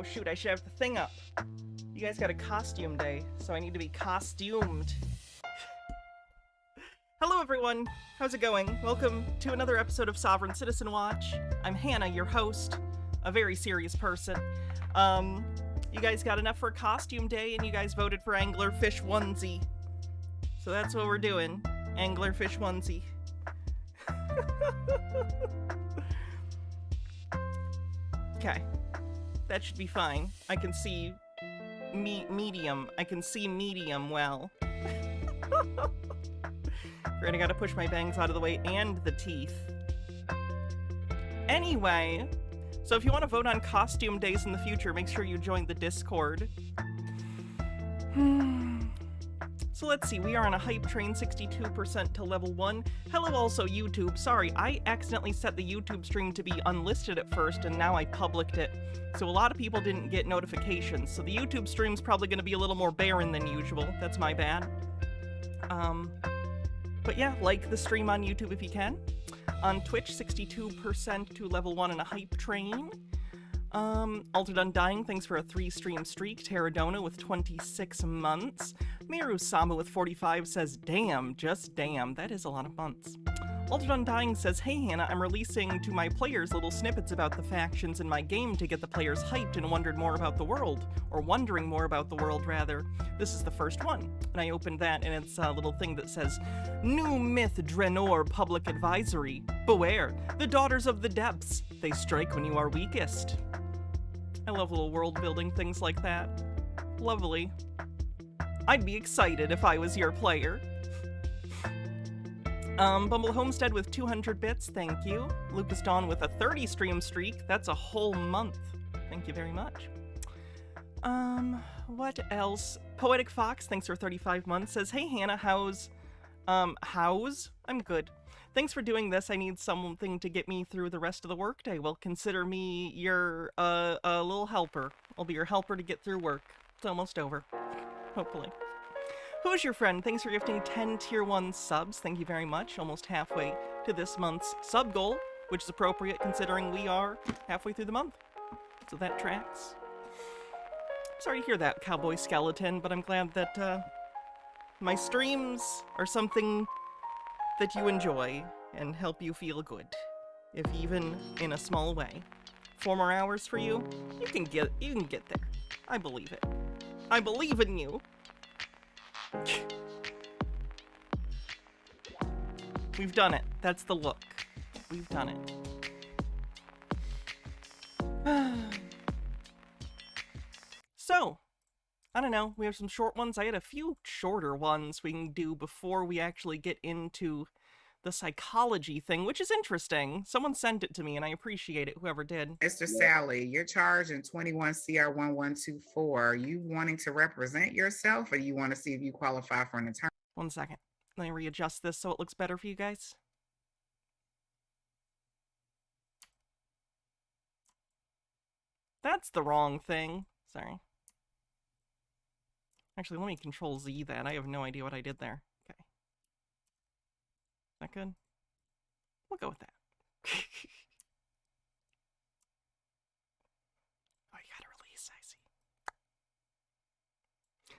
Oh shoot, I should have the thing up. You guys got a costume day, so I need to be costumed. Hello everyone, how's it going? Welcome to another episode of Sovereign Citizen Watch. I'm Hannah, your host, a very serious person. You guys got enough for a costume day, and you guys voted for Anglerfish Onesie. So that's what we're doing, Anglerfish Onesie. Okay, that should be fine. I can see medium. I can see medium well. Great, I gotta push my bangs out of the way and the teeth. Anyway, so if you want to vote on costume days in the future, make sure you join the Discord. So let's see, we are on a hype train, 62% to level 1. Hello also YouTube. Sorry, I accidentally set the YouTube stream to be unlisted at first, and now I publicked it. So a lot of people didn't get notifications, so the YouTube stream's probably going to be a little more barren than usual. That's my bad. But yeah, like the stream on YouTube if you can. On Twitch, 62% to level 1 in a hype train. Altered Undying, thanks for a 3-stream streak. Terradona with 26 months. Miru Sama with 45 says, damn, just damn, that is a lot of months. Altered Undying says, hey Hannah, I'm releasing to my players little snippets about the factions in my game to get the players hyped and wondering more about the world. Or wondering more about the world, rather. This is the first one. And I opened that, and it's a little thing that says, New Myth Draenor Public Advisory. Beware, the Daughters of the Depths. They strike when you are weakest. I love little world-building things like that. Lovely. I'd be excited if I was your player. Bumble Homestead with 200 bits, thank you. Lucas Dawn with a 30-stream streak. That's a whole month. Thank you very much. What else? Poetic Fox, thanks for 35 months, says, hey Hannah, how's? I'm good. Thanks for doing this. I need something to get me through the rest of the workday. Well, consider me your, a little helper. I'll be your helper to get through work. It's almost over. Hopefully. Who's your friend? Thanks for gifting 10 tier 1 subs. Thank you very much. Almost halfway to this month's sub goal, which is appropriate considering we are halfway through the month. So that tracks. Sorry to hear that, Cowboy Skeleton, but I'm glad that, my streams are something that you enjoy and help you feel good, if even in a small way. 4 more hours for you? You can get there. I believe it. I believe in you. We've done it. That's the look. We've done it. So, I don't know, we have some short ones. I had a few shorter ones we can do before we actually get into the psychology thing, which is interesting. Someone sent it to me, and I appreciate it, whoever did. Mr. Sally, you're charged in 21 CR 1124. Are you wanting to represent yourself, or you want to see if you qualify for an attorney? 1 second. Let me readjust this so it looks better for you guys. That's the wrong thing. Sorry. Actually, let me Control Z that. I have no idea what I did there. Okay. Is that good? We'll go with that. Oh, you gotta release, I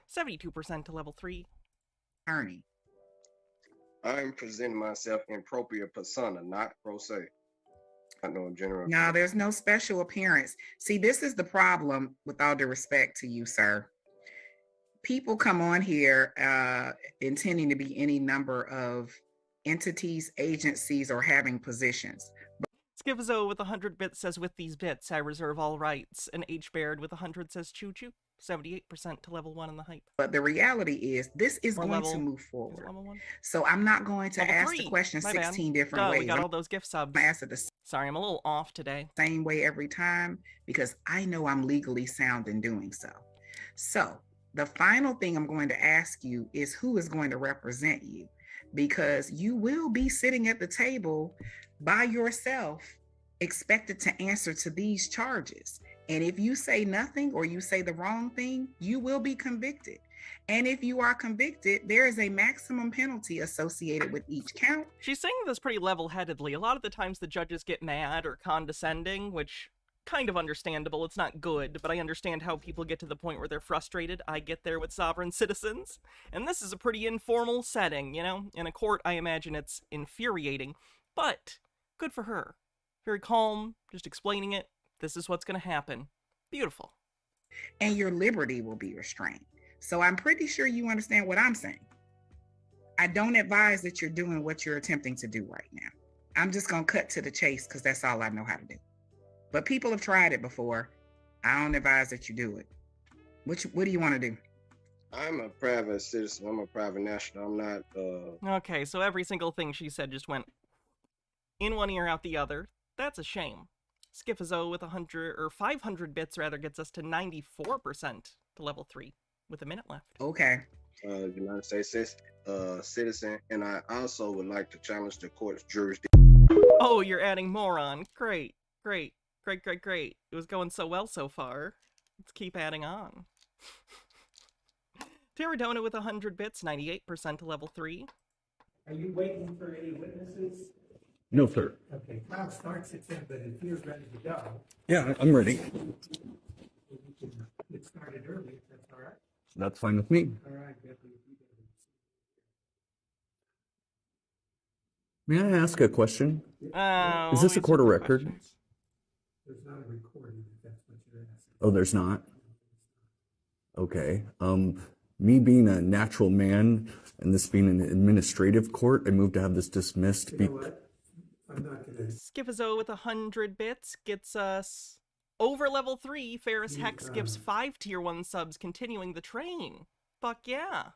see. 72% to level 3. Attorney. I'm presenting myself in propria persona, not pro se. I know in general. No, there's no special appearance. See, this is the problem, with all due respect to you, sir. People come on here intending to be any number of entities, agencies, or having positions. Skivzo with 100 bits says, with these bits, I reserve all rights. And H. Baird with 100 says, choo choo. 78% to level 1 in the hype. But the reality is, this is going to move forward. So I'm not going to ask the question 16 different ways. We got all those gift subs. Sorry, I'm a little off today. Same way every time, because I know I'm legally sound in doing so. So the final thing I'm going to ask you is who is going to represent you, because you will be sitting at the table by yourself, expected to answer to these charges. And if you say nothing or you say the wrong thing, you will be convicted. And if you are convicted, there is a maximum penalty associated with each count. She's saying this pretty level-headedly. A lot of the times the judges get mad or condescending, which kind of understandable. It's not good, but I understand how people get to the point where they're frustrated. I get there with sovereign citizens. And this is a pretty informal setting, you know? In a court, I imagine it's infuriating, but good for her. Very calm, just explaining it. This is what's going to happen. Beautiful. And your liberty will be restrained. So I'm pretty sure you understand what I'm saying. I don't advise that you're doing what you're attempting to do right now. I'm just going to cut to the chase because that's all I know how to do. But people have tried it before. I don't advise that you do it. What do you want to do? I'm a private citizen. I'm a private national. I'm not. Okay, so every single thing she said just went in one ear, out the other. That's a shame. Skifazo with 100 or 500 bits rather gets us to 94% to level 3 with a minute left. Okay. United States citizen, and I also would like to challenge the court's jurisdiction. Oh, you're adding more on. Great, great, great, great, great. It was going so well so far. Let's keep adding on. Terradona with 100 bits, 98% to level 3. Are you waiting for any witnesses? No, sir. Okay, trial starts at 10, but if you're ready to go, Yeah, I'm ready. we can get started early, if that's all right. That's fine with me. All right, Beverly, you go. May I ask a question? Oh, Is this a always court of good record? questions. There's not a recording, if that's what you're asking. Oh, there's not? Okay. Me being a natural man and this being an administrative court, I move to have this dismissed. You know what? I'm not gonna, Skifazo with 100 bits gets us over level 3. Ferris Hex gives 5 tier 1 subs, continuing the train. Fuck yeah.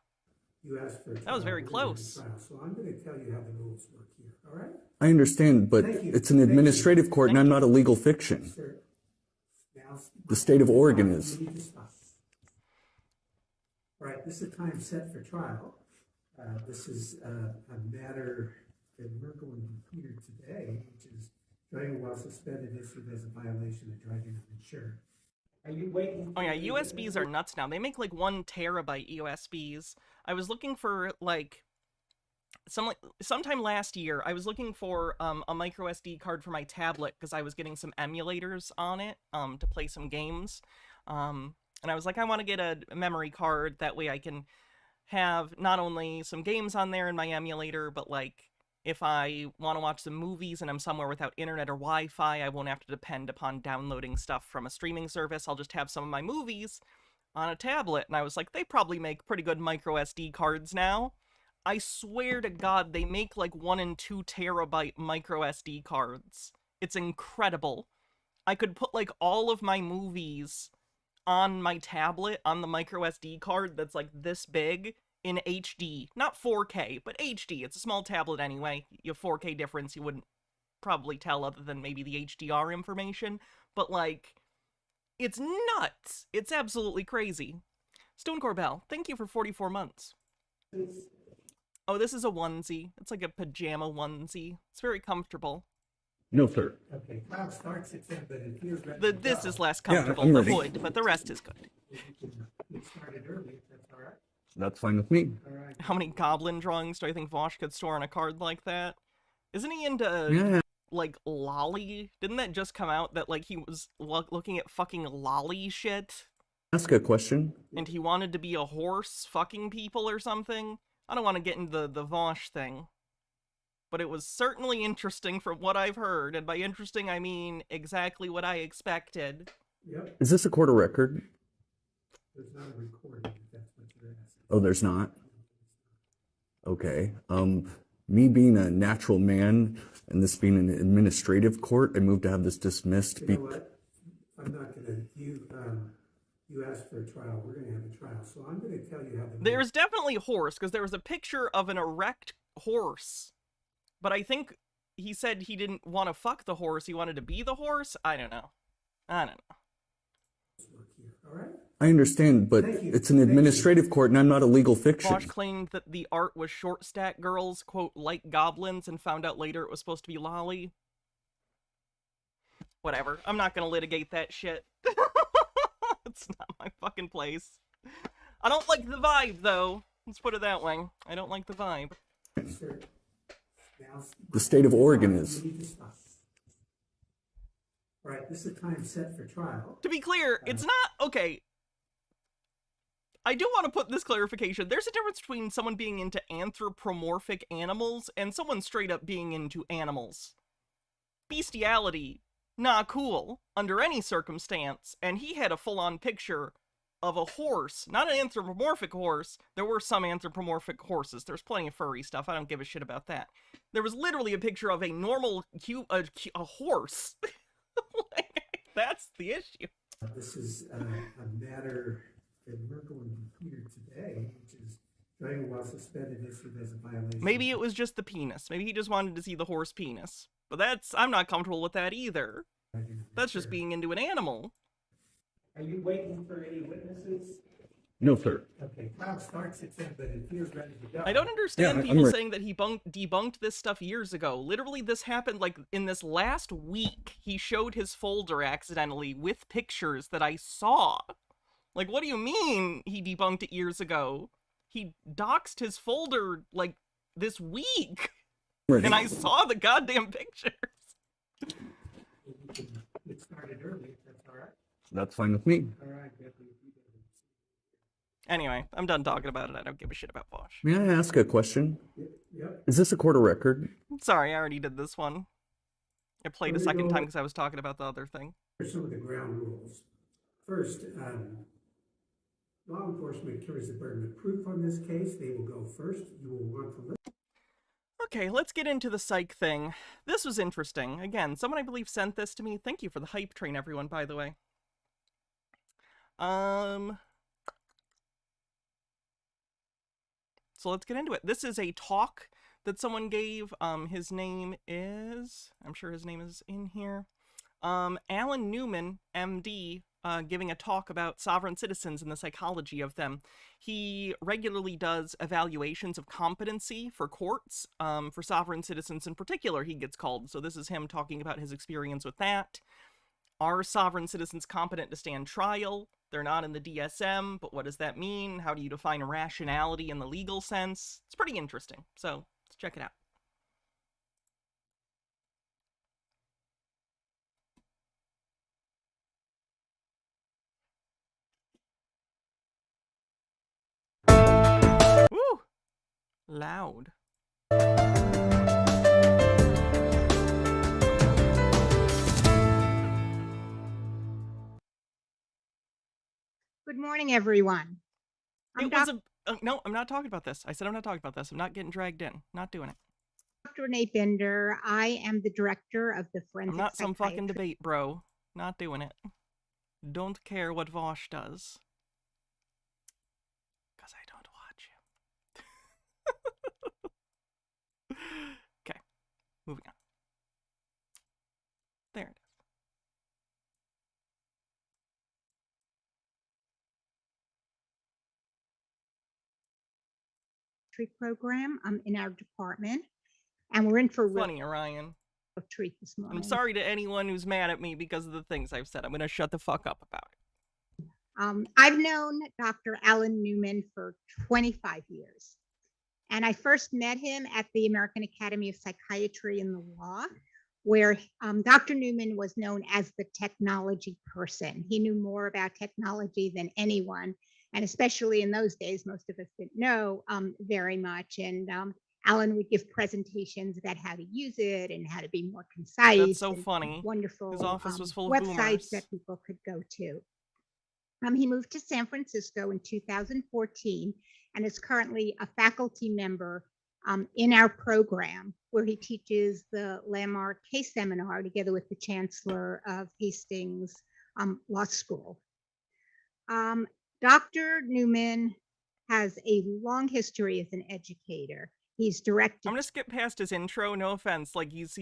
you asked for a trial. That was very we're gonna have a close. trial, so I'm gonna tell you how the rules work here, all right? I understand, but Thank you. it's an administrative court and I'm not a legal fiction. Sir, now. The state of Oregon is. You need to stop. All right, this is a time set for trial. This is a matter that we're going to hear today, which is driving while suspended issued as a violation of driving uninsured. Are you waiting? Oh yeah, USBs are nuts now. They make like 1 terabyte USBs. I was looking for like sometime last year. I was looking for a micro SD card for my tablet because I was getting some emulators on it to play some games. And I was like, I want to get a memory card that way I can have not only some games on there in my emulator, but like if I want to watch some movies and I'm somewhere without internet or Wi-Fi, I won't have to depend upon downloading stuff from a streaming service. I'll just have some of my movies on a tablet. And I was like, they probably make pretty good micro SD cards now. I swear to God, they make like 1 and 2 terabyte micro SD cards. It's incredible. I could put like all of my movies on my tablet on the micro SD card that's like this big in HD. Not 4K, but HD. It's a small tablet anyway. You have 4K difference, you wouldn't probably tell other than maybe the HDR information. But like, it's nuts. It's absolutely crazy. Stone Corbell, thank you for 44 months. Oh, this is a onesie. It's like a pajama onesie. It's very comfortable. No, sir. Okay, trial starts at 10, but if you're ready to This go, is less Yeah, comfortable, I'm the ready. hood, but the rest is good. we can get started early, if that's all right. That's fine with me. All right. How many goblin drawings do I think Vosh could store on a card like that? Isn't he into, Yeah. like, lolly? Didn't that just come out that, like, he was looking at fucking lolly shit? Ask a question. And he wanted to be a horse fucking people or something? I don't want to get into the Vosh thing. But it was certainly interesting from what I've heard, and by interesting I mean exactly what I expected. Yep, Is this a court of record? there's not a recording, if that's what you're asking. Oh, there's not? Okay. Me being a natural man and this being an administrative court, I move to have this dismissed. You know what? I'm not gonna, you asked for a trial, we're gonna have a trial, so I'm gonna tell you how the. There's definitely a horse, because there was a picture of an erect horse. But I think he said he didn't want to fuck the horse, he wanted to be the horse? I don't know. Work here, all right? I understand, but Thank you. it's an administrative court and I'm not a legal fiction. Vosh claimed that the art was short stack girls, quote, like goblins, and found out later it was supposed to be lolly. Whatever. I'm not gonna litigate that shit. It's not my fucking place. I don't like the vibe, though. Let's put it that way. I don't like the vibe. Sir, now. The state of Oregon is. You need to stop. All right, this is the time set for trial. To be clear, it's not okay. I do want to put this clarification. There's a difference between someone being into anthropomorphic animals and someone straight up being into animals. Bestiality, not cool under any circumstance. And he had a full-on picture of a horse, not an anthropomorphic horse. There were some anthropomorphic horses. There's plenty of furry stuff. I don't give a shit about that. There was literally a picture of a normal, a horse. That's the issue. This is a matter that we're going to hear today, which is driving while suspended issued as a violation. Maybe it was just the penis. Maybe he just wanted to see the horse penis. But I'm not comfortable with that either. That's just being into an animal. Are you waiting for any witnesses? No, sir. Okay, trial starts at 10, but if you're ready to go. I don't understand I'm people ready. saying that he debunked this stuff years ago. Literally, this happened like in this last week. He showed his folder accidentally with pictures that I saw. Like, what do you mean he debunked it years ago? He doxed his folder like this week. Ready. And I saw the goddamn pictures. We can get started early, if that's all right. That's fine with me. All right, Deputy. Anyway, I'm done talking about it. I don't give a shit about Vosh. May I ask a question? Yep. Is this a court of record? Sorry, I already did this one. I played a There we second go. time because I was talking about the other thing. Here's some of the ground rules. First, law enforcement carries the burden of proof on this case. They will go first. You will want to listen. Okay, let's get into the psych thing. This was interesting. Again, someone I believe sent this to me. Thank you for the hype train, everyone, by the way. So let's get into it. This is a talk that someone gave. His name is... I'm sure his name is in here. Alan Newman, MD, giving a talk about sovereign citizens and the psychology of them. He regularly does evaluations of competency for courts, for sovereign citizens in particular, he gets called. So this is him talking about his experience with that. Are sovereign citizens competent to stand trial? They're not in the DSM, but what does that mean? How do you define rationality in the legal sense? It's pretty interesting, so let's check it out. Woo! Loud. Good morning, everyone. I'm It was no, I'm not talking about this. I said I'm not talking about this. I'm not getting dragged in. Not doing it. Dr. Renee Bender. I am the director of the Forensic I'm not some fucking Psychiatry- debate, bro. Not doing it. Don't care what Vosh does. Because I don't watch him. Okay, moving on. There it is. program in our department, and we're in for real Funny, Orion. treat this morning. I'm sorry to anyone who's mad at me because of the things I've said. I'm going to shut the fuck up about it. I've known Dr. Alan Newman for 25 years, and I first met him at the American Academy of Psychiatry and the Law, where Dr. Newman was known as the technology person. He knew more about technology than anyone, and especially in those days, most of us didn't know very much. And Alan would give presentations about how to use it and how to be more concise. That's so and funny. Wonderful. His office was full of websites boomers. that people could go to. He moved to San Francisco in 2014 and is currently a faculty member in our program, where he teaches the landmark case seminar together with the Chancellor of Hastings Law School. Dr. Newman has a long history as an educator. He's directed. I'm gonna skip past his intro. No offense. Like he's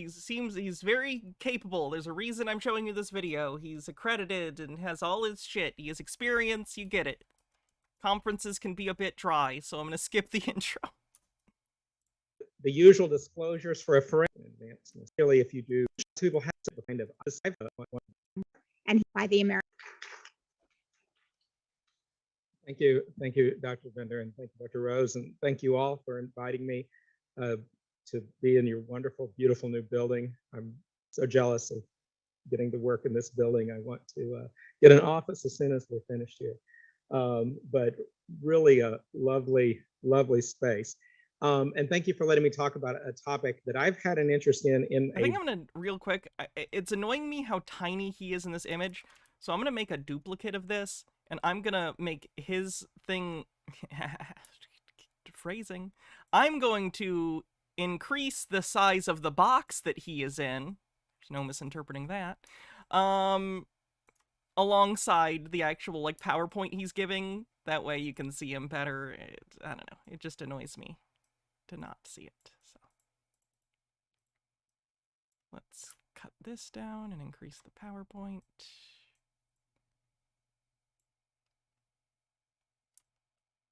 very capable. There's a reason I'm showing you this video. He's accredited and has all his shit. He has experience. You get it. Conferences can be a bit dry, so I'm gonna skip the intro. The usual disclosures for a forensic advancement. Really, if you do, people have to kind of. And by the American. Thank you, Dr. Bender, and thank you, Dr. Rose, and thank you all for inviting me to be in your wonderful, beautiful new building. I'm so jealous of getting to work in this building. I want to get an office as soon as we're finished here. But really a lovely, lovely space. And thank you for letting me talk about a topic that I've had an interest in. I think I'm gonna, real quick, it's annoying me how tiny he is in this image, so I'm gonna make a duplicate of this, and I'm gonna make his thing, phrasing, I'm going to increase the size of the box that he is in, there's no misinterpreting that, alongside the actual, like, PowerPoint he's giving, that way you can see him better. I don't know, it just annoys me to not see it, so. Let's cut this down and increase the PowerPoint.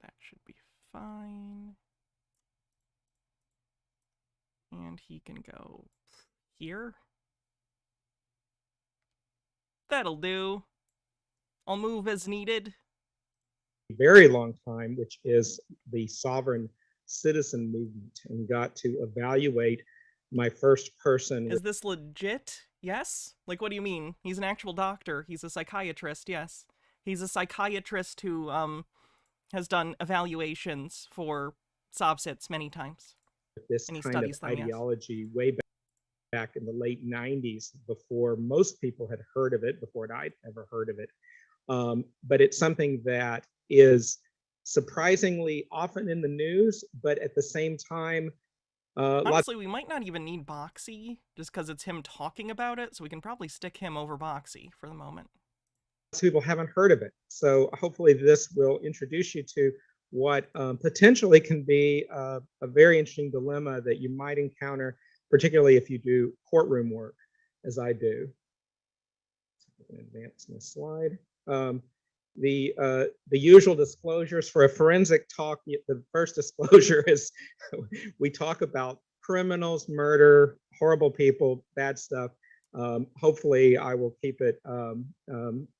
That should be fine. And he can go here. That'll do. I'll move as needed. Very long time, which is the sovereign citizen movement, and got to evaluate my first person. Is this legit? Yes? Like, what do you mean? He's an actual doctor. He's a psychiatrist, yes. He's a psychiatrist who, has done evaluations for SOVSITs many times. This and he kind studies of them, yes. ideology way back in the late 90s, before most people had heard of it, before I'd ever heard of it. But it's something that is surprisingly often in the news, but at the same time, honestly, we might not even need Boxy, just because it's him talking about it, so we can probably stick him over Boxy for the moment. Lots of people haven't heard of it. So hopefully this will introduce you to what potentially can be a very interesting dilemma that you might encounter, particularly if you do courtroom work, as I do. So I can advance my slide. The usual disclosures for a forensic talk. The first disclosure is we talk about criminals, murder, horrible people, bad stuff. Hopefully I will keep it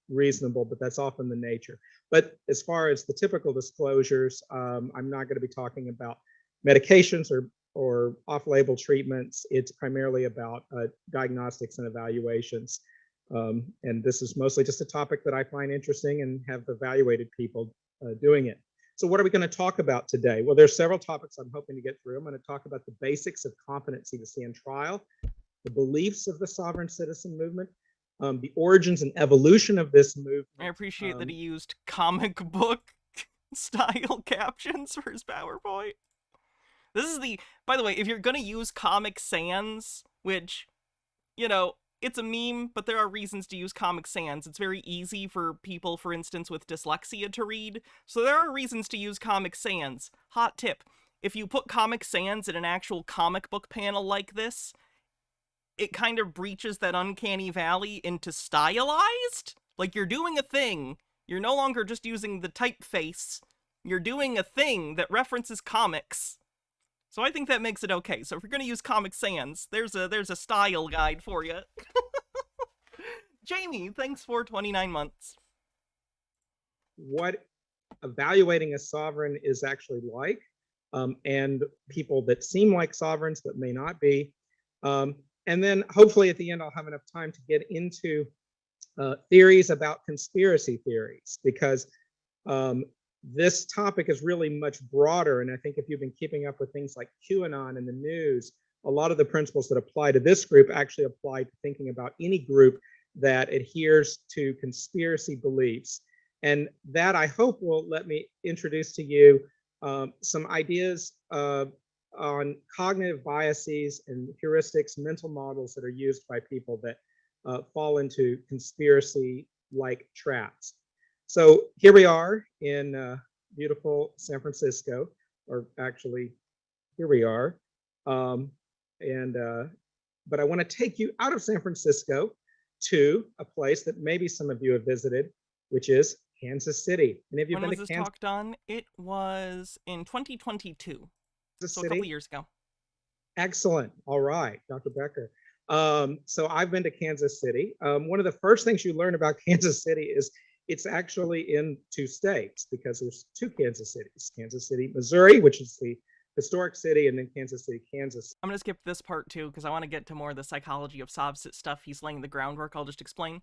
reasonable, but that's often the nature. But as far as the typical disclosures, I'm not going to be talking about medications or off-label treatments. It's primarily about diagnostics and evaluations. And this is mostly just a topic that I find interesting and have evaluated people doing it. So what are we going to talk about today? Well, there's several topics I'm hoping to get through. I'm going to talk about the basics of competency to stand trial, the beliefs of the sovereign citizen movement, the origins and evolution of this movement. I appreciate that he used comic book style captions for his PowerPoint. This is by the way, if you're going to use Comic Sans, which, you know, it's a meme, but there are reasons to use Comic Sans. It's very easy for people, for instance, with dyslexia to read. So there are reasons to use Comic Sans. Hot tip. If you put Comic Sans in an actual comic book panel like this, it kind of breaches that uncanny valley into stylized. Like, you're doing a thing. You're no longer just using the typeface. You're doing a thing that references comics. So I think that makes it okay. So if you're going to use Comic Sans, there's a style guide for you. Jamie, thanks for 29 months. What evaluating a sovereign is actually like, and people that seem like sovereigns but may not be. And then hopefully at the end, I'll have enough time to get into theories about conspiracy theories, because this topic is really much broader. And I think if you've been keeping up with things like QAnon in the news, a lot of the principles that apply to this group actually apply to thinking about any group that adheres to conspiracy beliefs. And that, I hope, will let me introduce to you some ideas on cognitive biases and heuristics, mental models that are used by people that fall into conspiracy-like traps. So here we are in beautiful San Francisco, or actually, here we are. But I want to take you out of San Francisco to a place that maybe some of you have visited, which is Kansas City. Any of you When been was to this Kansas talk done? It was in 2022, so a City? couple years ago. Excellent. All right, Dr. Becker. So I've been to Kansas City. One of the first things you learn about Kansas City is it's actually in two states, because there's two Kansas Cities. Kansas City, Missouri, which is the historic city, and then Kansas City, Kansas. I'm going to skip this part too because I want to get to more of the psychology of Sovsit stuff. He's laying the groundwork. I'll just explain.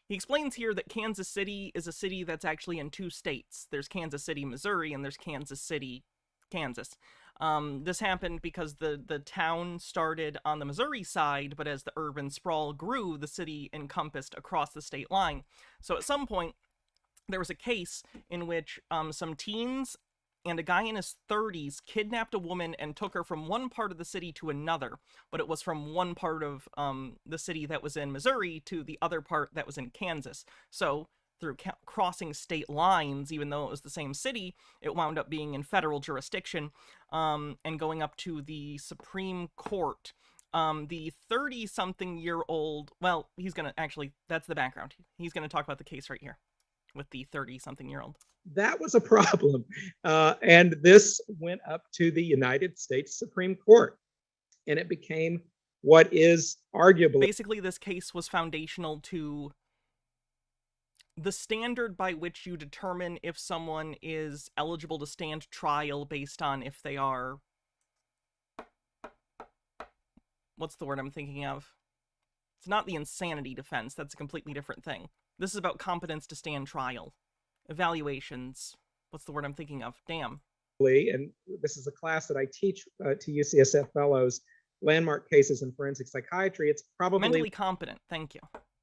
He explains here that Kansas City is a city that's actually in two states. There's Kansas City, Missouri, and there's Kansas City, Kansas. This happened because the town started on the Missouri side, but as the urban sprawl grew, the city encompassed across the state line. So at some point, there was a case in which some teens and a guy in his 30s kidnapped a woman and took her from one part of the city to another, but it was from one part of the city that was in Missouri to the other part that was in Kansas. So through crossing state lines, even though it was the same city, it wound up being in federal jurisdiction and going up to the Supreme Court. The 30-something-year-old, well, he's going to actually, that's the background. He's going to talk about the case right here with the 30-something-year-old. That was a problem. And this went up to the United States Supreme Court. And it became what is arguably... Basically, this case was foundational to the standard by which you determine if someone is eligible to stand trial based on if they are... What's the word I'm thinking of? It's not the insanity defense. That's a completely different thing. This is about competence to stand trial. Evaluations. What's the word I'm thinking of? Damn. And this is a class that I teach to UCSF fellows, landmark cases in forensic psychiatry. It's probably Mentally competent. Thank you.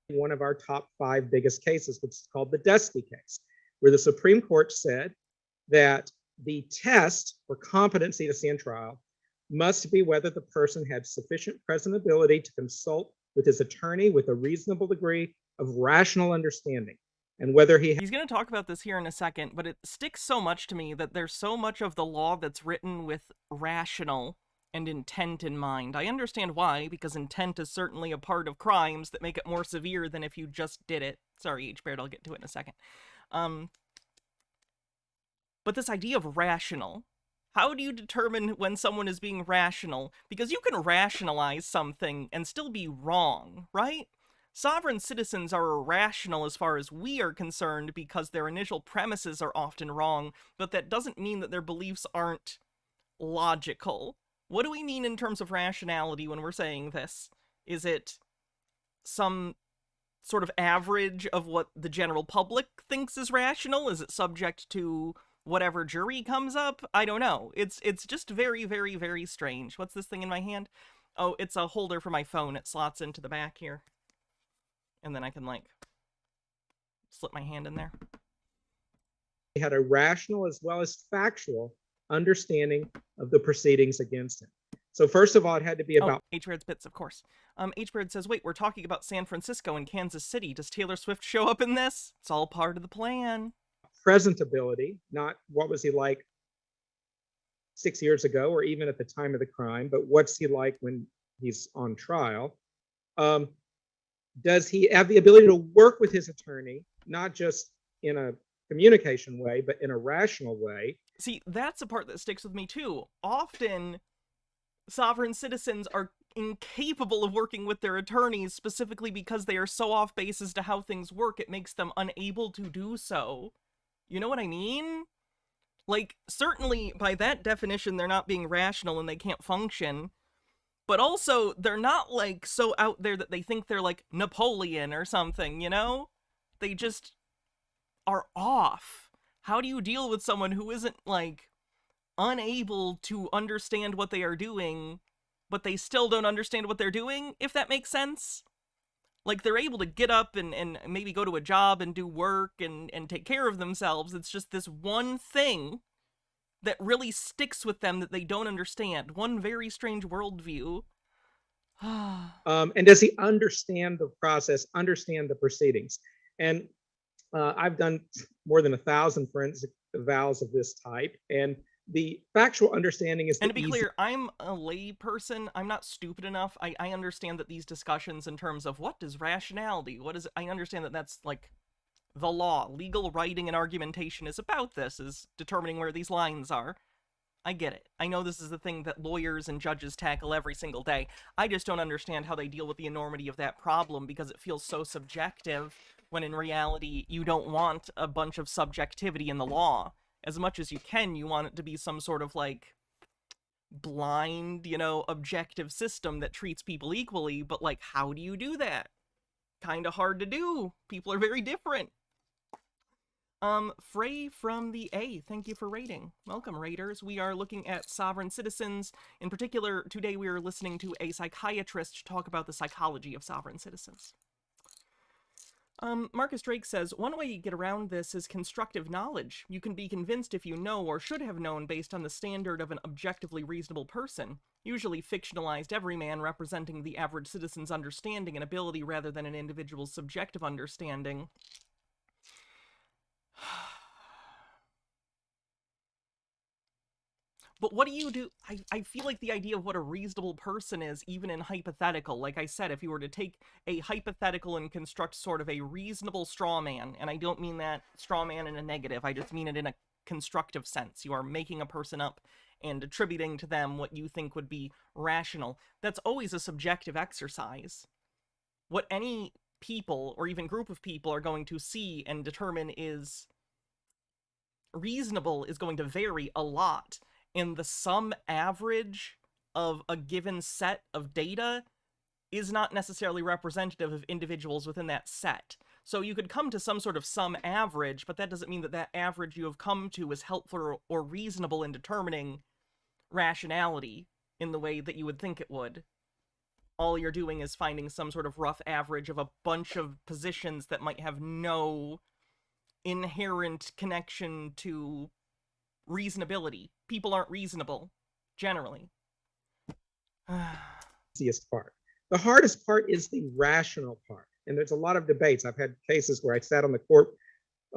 one of our top 5 biggest cases, which is called the Dusky case, where the Supreme Court said that the test for competency to stand trial must be whether the person had sufficient present ability to consult with his attorney with a reasonable degree of rational understanding, and whether He's going to talk about this here in a second, but it sticks so much to me that there's so much of the law that's written with rational and intent in mind. I understand why, because intent is certainly a part of crimes that make it more severe than if you just did it. Sorry, H-Baird, I'll get to it in a second. But this idea of rational, how do you determine when someone is being rational? Because you can rationalize something and still be wrong, right? Sovereign citizens are irrational as far as we are concerned because their initial premises are often wrong, but that doesn't mean that their beliefs aren't logical. What do we mean in terms of rationality when we're saying this? Is it some sort of average of what the general public thinks is rational? Is it subject to whatever jury comes up? I don't know. It's just very, very, very strange. What's this thing in my hand? Oh, it's a holder for my phone. It slots into the back here. And then I can, like, slip my hand in there. he had a rational as well as factual understanding of the proceedings against him. So first of all, it had to be about H-Baird's bits, of course. H-Baird says, wait, we're talking about San Francisco and Kansas City. Does Taylor Swift show up in this? It's all part of the plan. presentability, not what was he like 6 years ago or even at the time of the crime, but what's he like when he's on trial. Does he have the ability to work with his attorney, not just in a communication way, but in a rational way? See, that's a part that sticks with me too. Often, sovereign citizens are incapable of working with their attorneys specifically because they are so off base as to how things work, it makes them unable to do so. You know what I mean? Like, certainly, by that definition, they're not being rational and they can't function. But also, they're not, like, so out there that they think they're, like, Napoleon or something, you know? They just are off. How do you deal with someone who isn't, like, unable to understand what they are doing, but they still don't understand what they're doing, if that makes sense? Like, they're able to get up and maybe go to a job and do work and take care of themselves. It's just this one thing that really sticks with them that they don't understand. One very strange worldview. And does he understand the process, understand the proceedings? And I've done more than 1,000 forensic evals of this type, and the factual understanding is And to be clear, I'm a lay person. I'm not stupid enough. I understand that these discussions in terms of what is rationality, what is, I understand that that's like the law. Legal writing and argumentation is about this, is determining where these lines are. I get it. I know this is the thing that lawyers and judges tackle every single day. I just don't understand how they deal with the enormity of that problem because it feels so subjective when in reality you don't want a bunch of subjectivity in the law. As much as you can, you want it to be some sort of, like, blind, objective system that treats people equally, but like, how do you do that? Kind of hard to do. People are very different. Frey from the A, thank you for rating. Welcome, Raiders. We are looking at sovereign citizens. In particular, today we are listening to a psychiatrist talk about the psychology of sovereign citizens. Marcus Drake says, one way you get around this is constructive knowledge. You can be convinced if you know or should have known based on the standard of an objectively reasonable person, usually fictionalized everyman representing the average citizen's understanding and ability rather than an individual's subjective understanding. But what do you do? I feel like the idea of what a reasonable person is, even in hypothetical, like I said, if you were to take a hypothetical and construct sort of a reasonable straw man, and I don't mean that straw man in a negative, I just mean it in a constructive sense. You are making a person up and attributing to them what you think would be rational. That's always a subjective exercise. What any people, or even group of people, are going to see and determine is reasonable is going to vary a lot. And the sum average of a given set of data is not necessarily representative of individuals within that set. So you could come to some sort of sum average, but that doesn't mean that that average you have come to is helpful or reasonable in determining rationality in the way that you would think it would. All you're doing is finding some sort of rough average of a bunch of positions that might have no inherent connection to reasonability. People aren't reasonable, generally. Easiest part. The hardest part is the rational part. And there's a lot of debates. I've had cases where I sat on the court,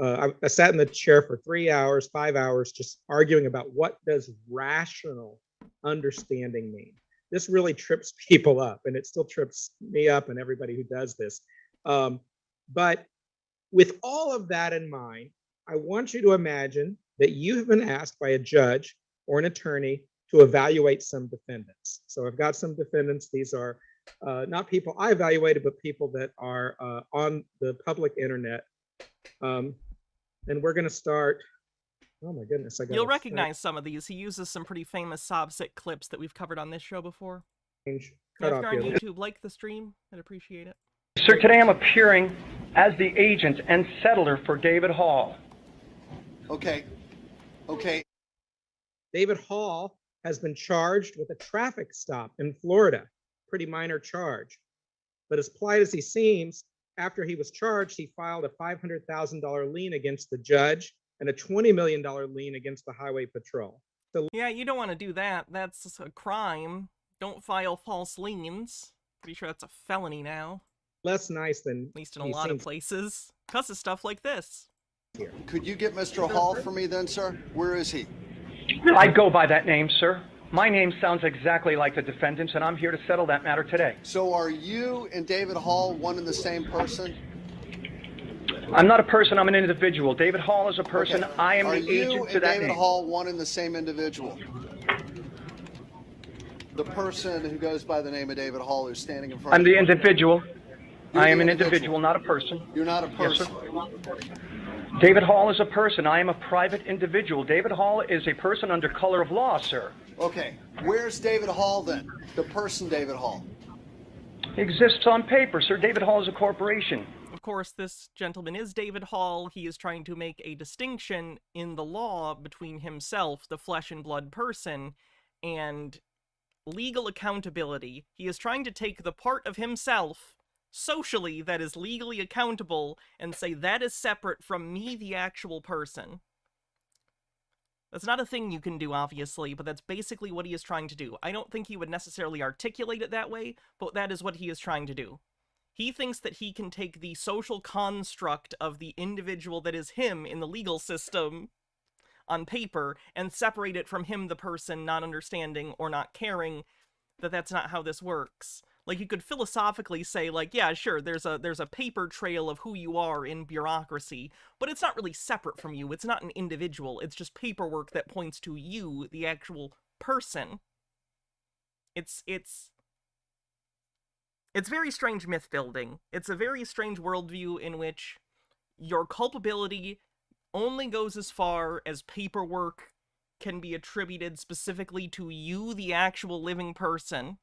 I sat in the chair for 3 hours, 5 hours, just arguing about what does rational understanding mean. This really trips people up, and it still trips me up and everybody who does this. But with all of that in mind, I want you to imagine that you have been asked by a judge or an attorney to evaluate some defendants. So I've got some defendants. These are not people I evaluated, but people that are on the public internet. And we're going to start. Oh my goodness! You'll recognize some of these. He uses some pretty famous Sobsic clips that we've covered on this show before. Cut If you're off on here. YouTube, like the stream. I'd appreciate it. Sir, today I'm appearing as the agent and settler for David Hall. Okay. David Hall has been charged with a traffic stop in Florida. Pretty minor charge. But as polite as he seems, after he was charged, he filed a $500,000 lien against the judge and a $20 million lien against the highway patrol. Yeah, you don't want to do that. That's a crime. Don't file false liens. Pretty sure that's a felony now. Less nice than At least in a he lot of seems places. Because of stuff like this. here. Could you get Mr. Hall for me then, sir? Where is he? I go by that name, sir. My name sounds exactly like the defendant's, and I'm here to settle that matter today. So are you and David Hall one and the same person? I'm not a person, I'm an individual. David Hall is a person, Okay. I am Are the you agent to and that David name. Hall one and the same individual? The person who goes by the name of David Hall who's standing in front I'm of the you. individual. You're I the am an individual. individual, not a person. You're not a Yes, person. sir. David Hall is a person. I am a private individual. David Hall is a person under color of law, sir. Okay. Where's David Hall then? The person David Hall. He exists on paper, sir. David Hall is a corporation. Of course, this gentleman is David Hall. He is trying to make a distinction in the law between himself, the flesh and blood person, and legal accountability. He is trying to take the part of himself socially that is legally accountable and say that is separate from me, the actual person. That's not a thing you can do, obviously, but that's basically what he is trying to do. I don't think he would necessarily articulate it that way, but that is what he is trying to do. He thinks that he can take the social construct of the individual that is him in the legal system on paper and separate it from him, the person, not understanding or not caring that that's not how this works. Like, you could philosophically say, like, yeah, sure, there's a paper trail of who you are in bureaucracy, but it's not really separate from you. It's not an individual. It's just paperwork that points to you, the actual person. It's very strange myth building. It's a very strange worldview in which your culpability only goes as far as paperwork can be attributed specifically to you, the actual living person.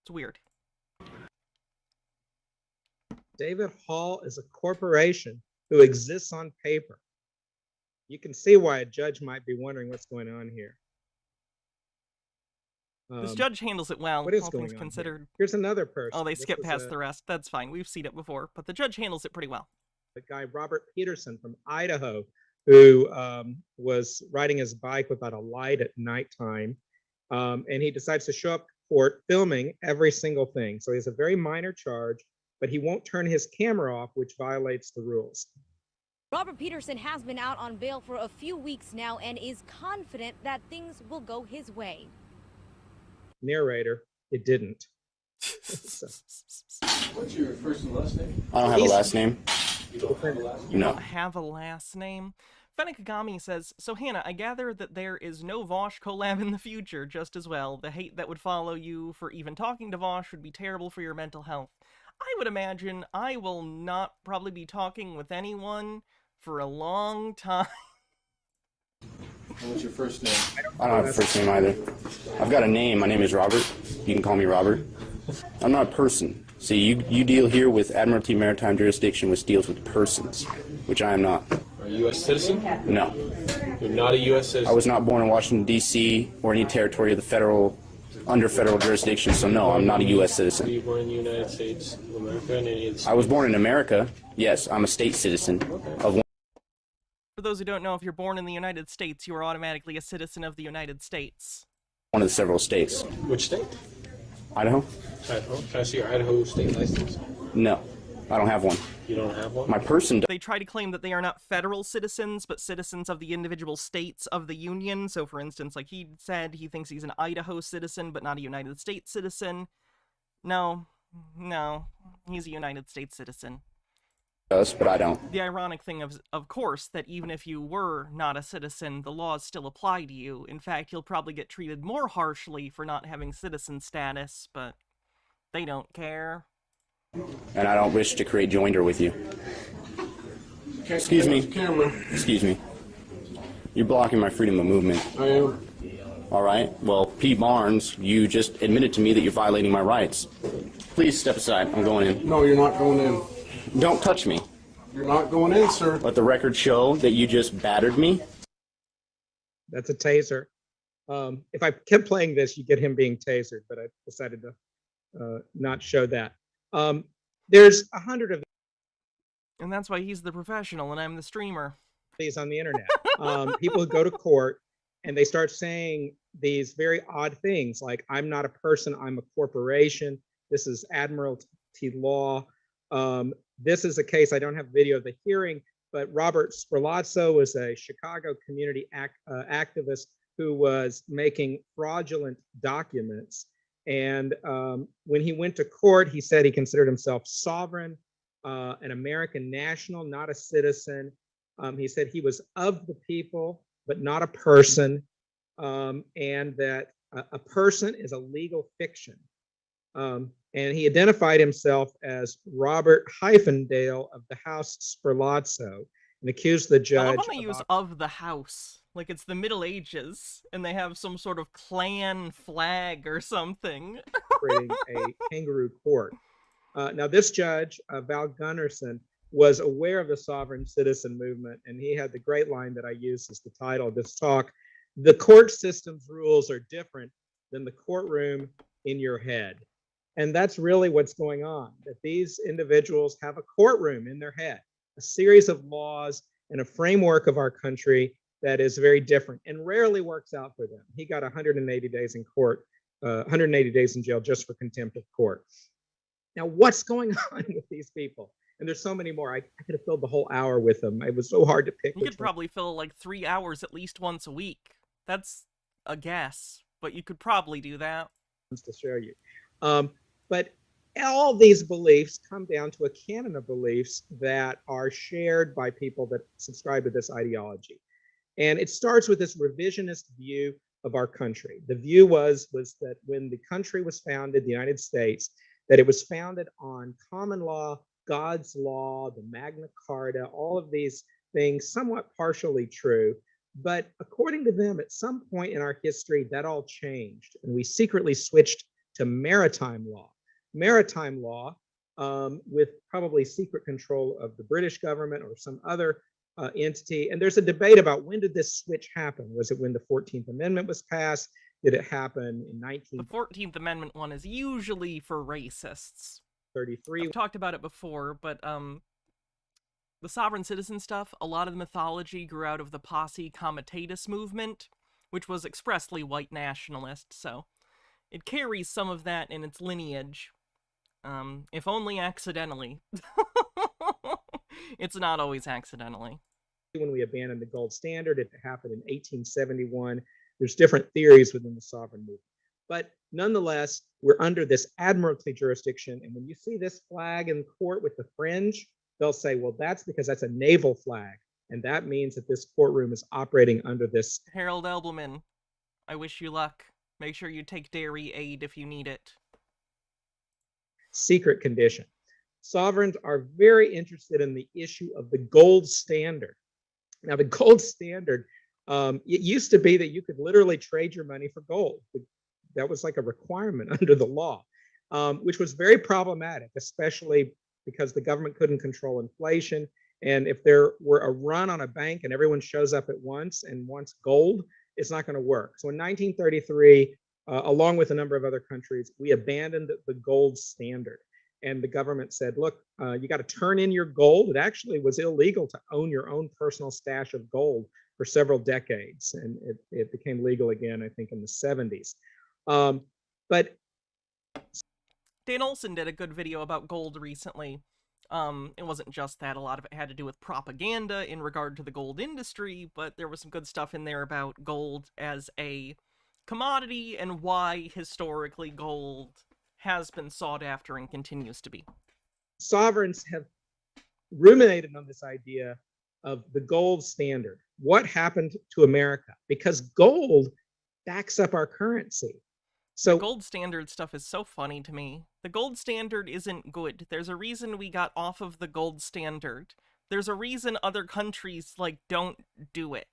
It's weird. David Hall is a corporation who exists on paper. You can see why a judge might be wondering what's going on here. This judge handles it well, what is all going things on considered. here? Here's another person. Oh, they This skip is past the rest. That's fine. We've seen it before, but the judge handles it pretty well. the guy Robert Peterson from Idaho, who was riding his bike without a light at nighttime, and he decides to show up to court filming every single thing. So he has a very minor charge, but he won't turn his camera off, which violates the rules. Robert Peterson has been out on bail for a few weeks now and is confident that things will go his way. Narrator, it didn't. What's your first and last name? I don't have a last name. You don't have a last name? You No. don't have a last name? Fenekagami says, so Hannah, I gather that there is no Vosh collab in the future just as well. The hate that would follow you for even talking to Vosh would be terrible for your mental health. I would imagine I will not probably be talking with anyone for a long time. What's your first name? I don't have a first name either. I've got a name. My name is Robert. You can call me Robert. I'm not a person. See, you deal here with Admiralty Maritime Jurisdiction, which deals with persons, which I am not. Are you a U.S. citizen? No. You're not a U.S. citizen? I was not born in Washington, D.C., or any territory of the under federal jurisdiction, so no, I'm not a U.S. Were citizen. you born in the United States of America and any of the states? I was born in America. Yes, I'm a state citizen of For those who don't know, if you're born in the United States, you are automatically a citizen of the United States. one of the several states. Which state? Idaho? Idaho. Can I see your Idaho state license? No, I don't have one. You don't have one? My person They try to claim that they are not federal citizens, but citizens of the individual states of the Union. So, for instance, like he said, he thinks he's an Idaho citizen, but not a United States citizen. No, he's a United States citizen. does, but I don't. The ironic thing, of course, that even if you were not a citizen, the laws still apply to you. In fact, you'll probably get treated more harshly for not having citizen status, but they don't care. And I don't wish to create joinder with you. Excuse me. Camera. Excuse me. You're blocking my freedom of movement. I am. All right. Well, P. Barnes, you just admitted to me that you're violating my rights. Please step aside. I'm going in. No, you're not going in. Don't touch me. You're not going in, sir. Let the record show that you just battered me. That's a taser. If I kept playing this, you get him being tasered, but I decided to not show that. There's 100 of And that's why he's the professional and I'm the streamer. these on the internet. People who go to court and they start saying these very odd things like, I'm not a person, I'm a corporation. This is Admiralty law. This is a case, I don't have video of the hearing, but Robert Sperlazzo was a Chicago community activist who was making fraudulent documents. And when he went to court, he said he considered himself sovereign, an American national, not a citizen. He said he was of the people, but not a person, and that a person is a legal fiction. And he identified himself as Robert Hyphendale of the House Sperlazzo and accused the I judge love when they use of the house. Like it's the Middle Ages and they have some sort of clan flag or something. operating a kangaroo court. Now, this judge, Val Gunnarsson, was aware of the sovereign citizen movement, and he had the great line that I used as the title of this talk: "The court system's rules are different than the courtroom in your head." And that's really what's going on, that these individuals have a courtroom in their head, a series of laws and a framework of our country that is very different and rarely works out for them. He got 180 days in court, 180 days in jail just for contempt of court. Now, what's going on with these people? And there's so many more. I could have filled the whole hour with them. It was so hard to pick. You could probably fill like 3 hours at least once a week. That's a guess, but you could probably do that. To show you. But all these beliefs come down to a canon of beliefs that are shared by people that subscribe to this ideology. And it starts with this revisionist view of our country. The view was that when the country was founded, the United States, that it was founded on common law, God's law, the Magna Carta, all of these things, somewhat partially true. But according according to them, at some point in our history, that all changed, and we secretly switched to maritime law. Maritime law, with probably secret control of the British government or some other entity. And there's a debate about when did this switch happen? Was it when the 14th Amendment was passed? Did it happen in The 14th Amendment one is usually for racists. 1933? I've talked about it before, but the sovereign citizen stuff, a lot of the mythology grew out of the Posse Comitatus movement, which was expressly white nationalist, so it carries some of that in its lineage. If only accidentally. It's not always accidentally. When we abandoned the gold standard, it happened in 1871. There's different theories within the sovereign movement. But nonetheless, we're under this admiralty jurisdiction. And when you see this flag in court with the fringe, they'll say, well, that's because that's a naval flag. And that means that this courtroom is operating under this. Harold Elbleman, I wish you luck. Make sure you take dairy aid if you need it. Secret condition. Sovereigns are very interested in the issue of the gold standard. Now, the gold standard, it used to be that you could literally trade your money for gold. That was like a requirement under the law, which was very problematic, especially because the government couldn't control inflation. And if there were a run on a bank and everyone shows up at once and wants gold, it's not going to work. So in 1933, along with a number of other countries, we abandoned the gold standard. And the government said, look, you got to turn in your gold. It actually was illegal to own your own personal stash of gold for several decades. And it became legal again, I think, in the 70s. But Dan Olson did a good video about gold recently. It wasn't just that. A lot of it had to do with propaganda in regard to the gold industry, but there was some good stuff in there about gold as a commodity and why historically gold has been sought after and continues to be. Sovereigns have ruminated on this idea of the gold standard. What happened to America? Because gold backs up our currency. So the gold standard stuff is so funny to me. The gold standard isn't good. There's a reason we got off of the gold standard. There's a reason other countries, don't do it.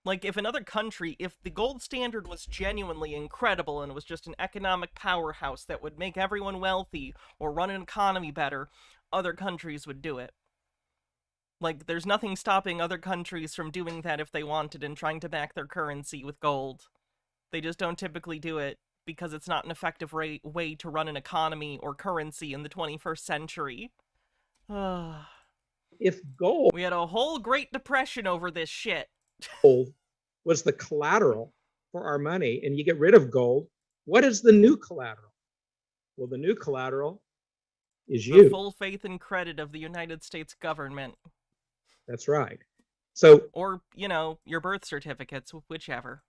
If another country, if the gold standard was genuinely incredible and was just an economic powerhouse that would make everyone wealthy or run an economy better, other countries would do it. There's nothing stopping other countries from doing that if they wanted and trying to back their currency with gold. They just don't typically do it because it's not an effective way to run an economy or currency in the 21st century. If gold... We had a whole Great Depression over this shit. Gold was the collateral for our money, and you get rid of gold, what is the new collateral? Well, the new collateral is you. The full faith and credit of the United States government. That's right. So, or, your birth certificates, whichever.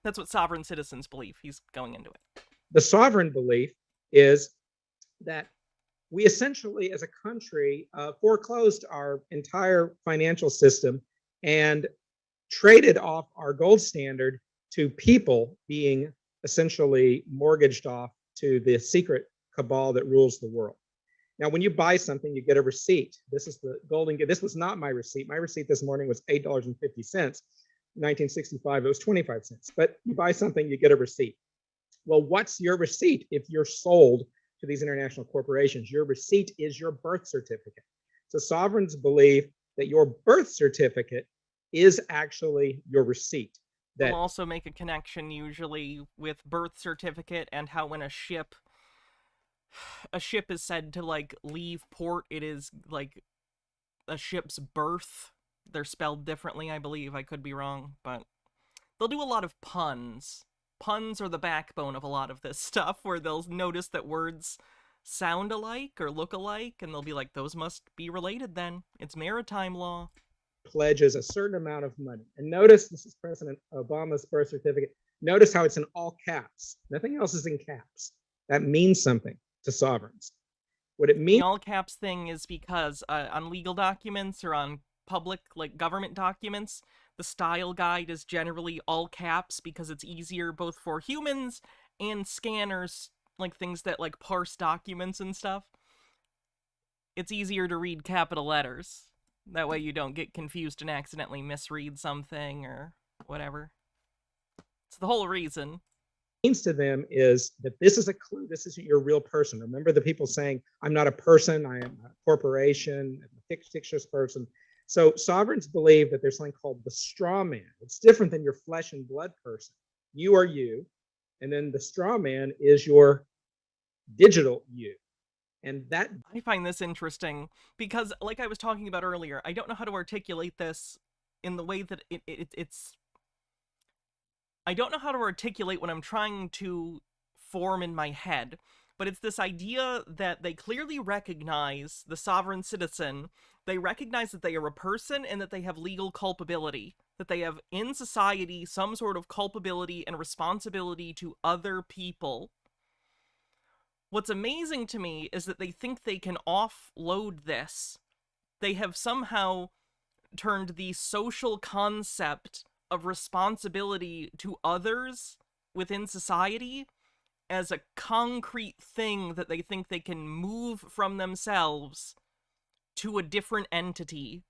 That's what sovereign citizens believe. He's going into it. The sovereign belief is that we essentially, as a country, foreclosed our entire financial system and traded off our gold standard to people being essentially mortgaged off to the secret cabal that rules the world. Now, when you buy something, you get a receipt. This is the golden gift. This was not my receipt. My receipt this morning was $8.50. 1965, it was 25 cents. But you buy something, you get a receipt. Well, what's your receipt if you're sold to these international corporations? Your receipt is your birth certificate. So sovereigns believe that your birth certificate is actually your receipt. They'll also make a connection usually with birth certificate and how when a ship is said to leave port, it is a ship's berth. They're spelled differently, I believe. I could be wrong, but they'll do a lot of puns. Puns are the backbone of a lot of this stuff, where they'll notice that words sound alike or look alike, and they'll be like, those must be related then. It's maritime law. Pledges a certain amount of money. And notice, this is President Obama's birth certificate. Notice how it's in all caps. Nothing else is in caps. That means something to sovereigns. What it means... The all caps thing is because on legal documents or on public, government documents, the style guide is generally all caps because it's easier both for humans and scanners, things that parse documents and stuff. It's easier to read capital letters. That way you don't get confused and accidentally misread something or whatever. It's the whole reason. Means to them is that this is a clue. This isn't your real person. Remember the people saying, I'm not a person, I am a corporation, I'm a fictitious person. So sovereigns believe that there's something called the straw man. It's different than your flesh and blood person. You are you, and then the straw man is your digital you. And that I find this interesting because, like I was talking about earlier, I don't know how to articulate this in the way that it's... I don't know how to articulate what I'm trying to form in my head, but it's this idea that they clearly recognize the sovereign citizen, they recognize that they are a person and that they have legal culpability, that they have in society some sort of culpability and responsibility to other people. What's amazing to me is that they think they can offload this. They have somehow turned the social concept of responsibility to others within society as a concrete thing that they think they can move from themselves to a different entity.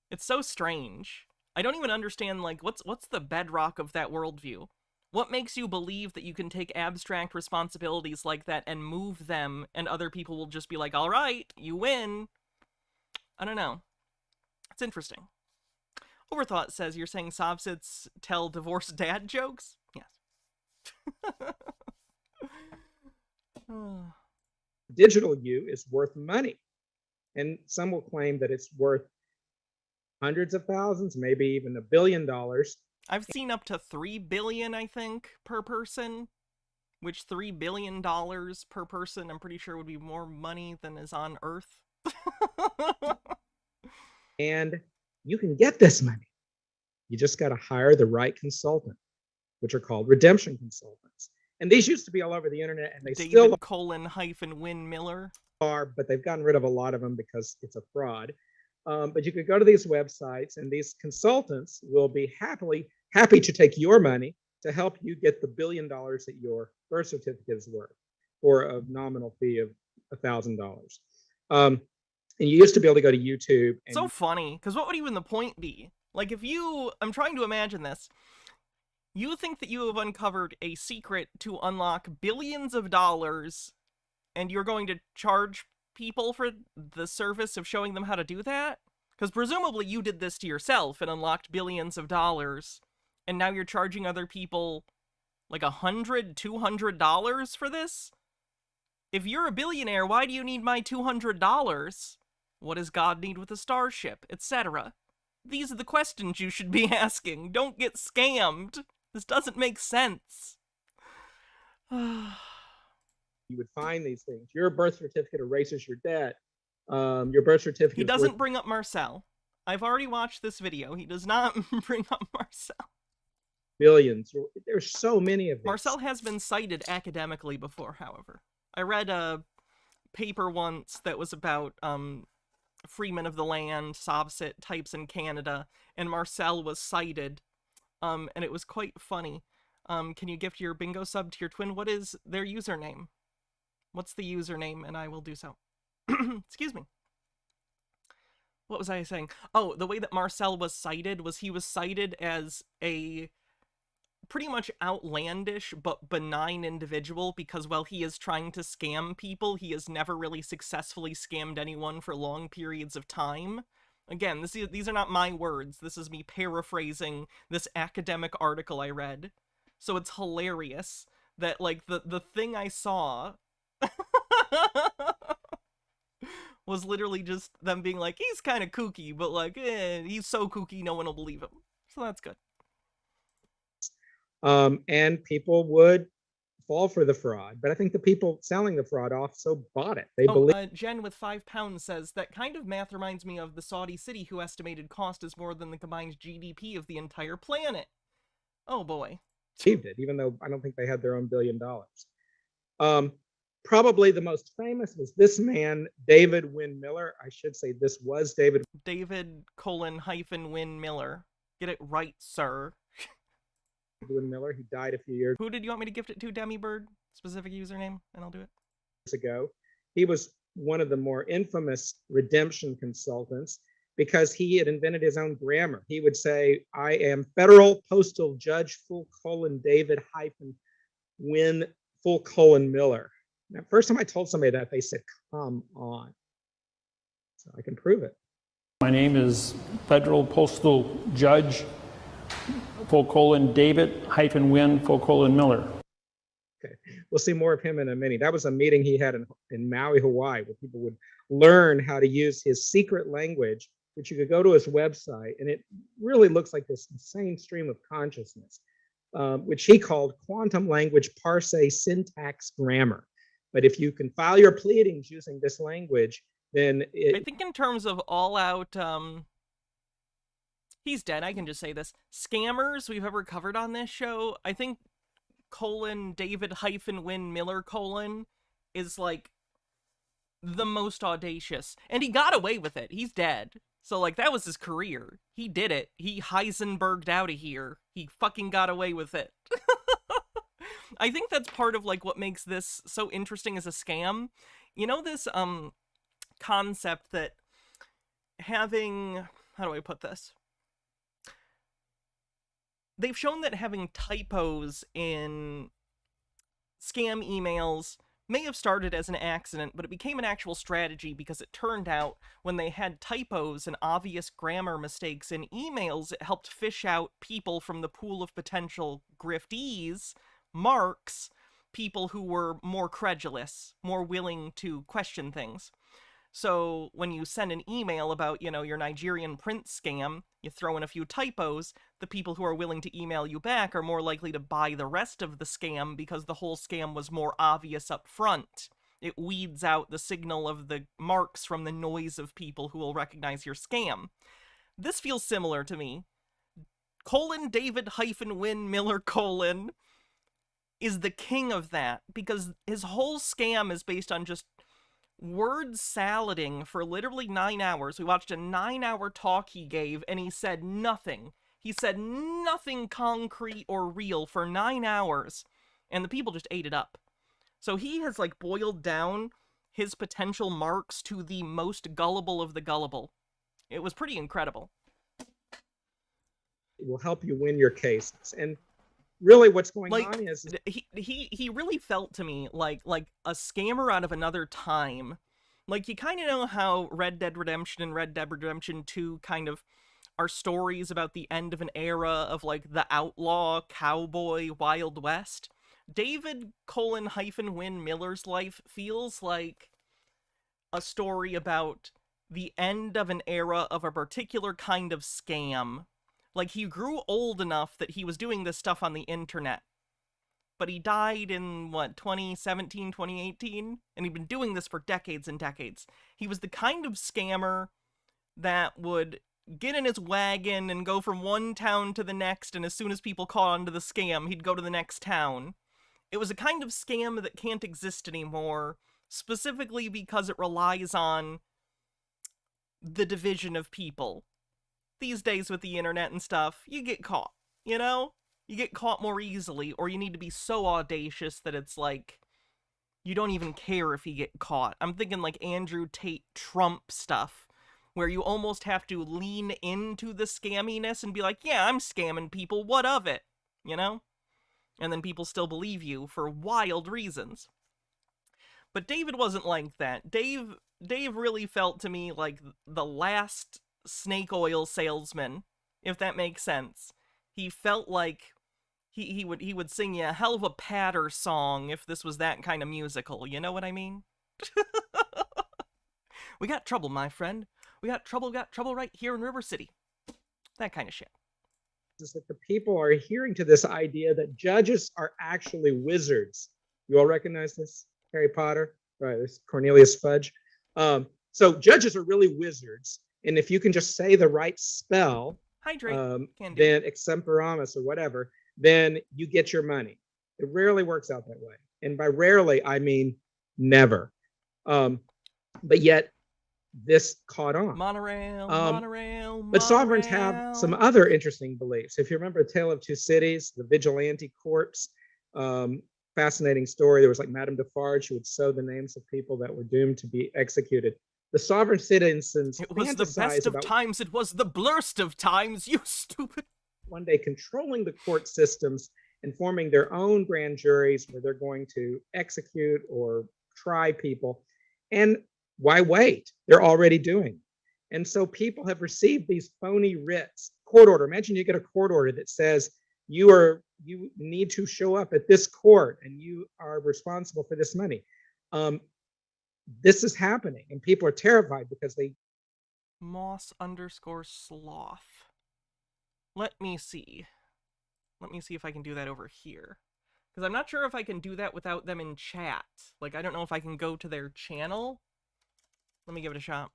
It's so strange. I don't even understand, like, what's the bedrock of that worldview? What makes you believe that you can take abstract responsibilities like that and move them, and other people will just be like, all right, you win? I don't know. It's interesting. Overthought says, you're saying Sovsits tell divorced dad jokes? Yes. digital you is worth money. And some will claim that it's worth hundreds of thousands, maybe even $1 billion. I've seen up to 3 billion, I think, per person, which $3 billion per person, I'm pretty sure would be more money than is on Earth. And you can get this money. You just got to hire the right consultant, which are called redemption consultants. And these used to be all over the internet, and they still Win Miller are, but they've gotten rid of a lot of them because it's a fraud. But you could go to these websites, and these consultants will be happy to take your money to help you get the $1 billion that your birth certificate is worth for a nominal fee of $1,000. And you used to be able to go to YouTube. And so funny, because what would even the point be? Like, if you, I'm trying to imagine this. You think that you have uncovered a secret to unlock billions of dollars, and you're going to charge people for the service of showing them how to do that? Because presumably you did this to yourself and unlocked billions of dollars, and now you're charging other people like $100, $200 for this? If you're a billionaire, why do you need my $200? What does God need with a starship, etc.? These are the questions you should be asking. Don't get scammed. This doesn't make sense. You would find these things. Your birth certificate erases your debt. Your birth certificate. He doesn't bring up Marcel. I've already watched this video. He does not bring up Marcel. Billions. There's so many of them. Marcel has been cited academically before, however. I read a paper once that was about freemen of the land, Sovsit types in Canada, and Marcel was cited, and it was quite funny. Can you gift your bingo sub to your twin? What is their username? What's the username? And I will do so. Excuse me. What was I saying? Oh, the way that Marcel was cited was he was cited as a pretty much outlandish but benign individual because while he is trying to scam people, he has never really successfully scammed anyone for long periods of time. Again, these are not my words. This is me paraphrasing this academic article I read. So it's hilarious that, like, the thing I saw was literally just them being like, he's kind of kooky, but, like, he's so kooky no one will believe him. So that's good. And people would fall for the fraud. But I think the people selling the fraud also bought it. They believe. Jen with £5 says, that kind of math reminds me of the Saudi city who estimated cost is more than the combined GDP of the entire planet. Oh boy. Believed it, even though I don't think they had their own $1 billion. Probably the most famous was this man, David Wynn Miller. I should say this was David. Wynn Miller. Get it right, sir. Wynn Miller. He died a few years. Who did you want me to gift it to, Demibird? Specific username, and I'll do it. Ago. He was one of the more infamous redemption consultants. because he had invented his own grammar. He would say, I am federal postal judge, David Wynn, Miller. Now, first time I told somebody that, they said, come on. So I can prove it. My name is Federal Postal Judge, David Wynn, Miller. Okay, we'll see more of him in a minute. That was a meeting he had in Maui, Hawaii, where people would learn how to use his secret language, which you could go to his website, and it really looks like this insane stream of consciousness, which he called quantum language parse syntax grammar. But if you can file your pleadings using this language, then I think in terms of all out, he's dead, I can just say this, scammers we've ever covered on this show, I think David Wynn Miller is like the most audacious. And he got away with it. He's dead. So like that was his career. He did it. He Heisenberged out of here. He fucking got away with it. I think that's part of like what makes this so interesting as a scam. You know, this concept that having, how do I put this? They've shown that having typos in scam emails may have started as an accident, but it became an actual strategy because it turned out when they had typos and obvious grammar mistakes in emails, it helped fish out people from the pool of potential griftees, marks, people who were more credulous, more willing to question things. So when you send an email about, you know, your Nigerian prince scam, you throw in a few typos, the people who are willing to email you back are more likely to buy the rest of the scam because the whole scam was more obvious up front. It weeds out the signal of the marks from the noise of people who will recognize your scam. This feels similar to me. David Wynn Miller is the king of that because his whole scam is based on just word salading for literally 9 hours. We watched a 9-hour talk he gave, and he said nothing. He said nothing concrete or real for 9 hours, and the people just ate it up. So he has, like, boiled down his potential marks to the most gullible of the gullible. It was pretty incredible. It will help you win your cases. And really what's going on is he really felt to me like a scammer out of another time. Like, you kind of know how Red Dead Redemption and Red Dead Redemption 2 kind of are stories about the end of an era of like the outlaw cowboy Wild West. David Wynn Miller's life feels like a story about the end of an era of a particular kind of scam. Like, he grew old enough that he was doing this stuff on the internet. But he died in, 2017, 2018? And he'd been doing this for decades and decades. He was the kind of scammer that would get in his wagon and go from one town to the next, and as soon as people caught on to the scam, he'd go to the next town. It was a kind of scam that can't exist anymore, specifically because it relies on the division of people. These days with the internet and stuff, you get caught, you know? You get caught more easily, or you need to be so audacious that it's like, you don't even care if you get caught. I'm thinking like Andrew Tate Trump stuff, where you almost have to lean into the scamminess and be like, yeah, I'm scamming people, what of it? You know? And then people still believe you for wild reasons. But David wasn't like that. Dave really felt to me like the last snake oil salesman, if that makes sense. He felt like he would sing you a hell of a patter song if this was that kind of musical, you know what I mean? We got trouble, my friend. We got trouble right here in River City. That kind of shit. Is that the people are adhering to this idea that judges are actually wizards. You all recognize this? Harry Potter? Right, this Cornelius Fudge. So judges are really wizards. And if you can just say the right spell, hydrate, then extemporamus or whatever, then you get your money. It rarely works out that way. And by rarely, I mean never. But yet, this caught on. Monorail. But sovereigns have some other interesting beliefs. If you remember A Tale of Two Cities, the vigilante corpse, fascinating story. There was like Madame Defarge who would sew the names of people that were doomed to be executed. the sovereign citizens It was the best fantasize of about times, it was the blurst of times, you stupid. one day controlling the court systems and forming their own grand juries where they're going to execute or try people. And why wait? They're already doing it. And so people have received these phony writs, court order. Imagine you get a court order that says you need to show up at this court and you are responsible for this money. This is happening and people are terrified because they Moss_sloth. Let me see. Let me see if I can do that over here. Because I'm not sure if I can do that without them in chat. Like, I don't know if I can go to their channel. Let me give it a shot.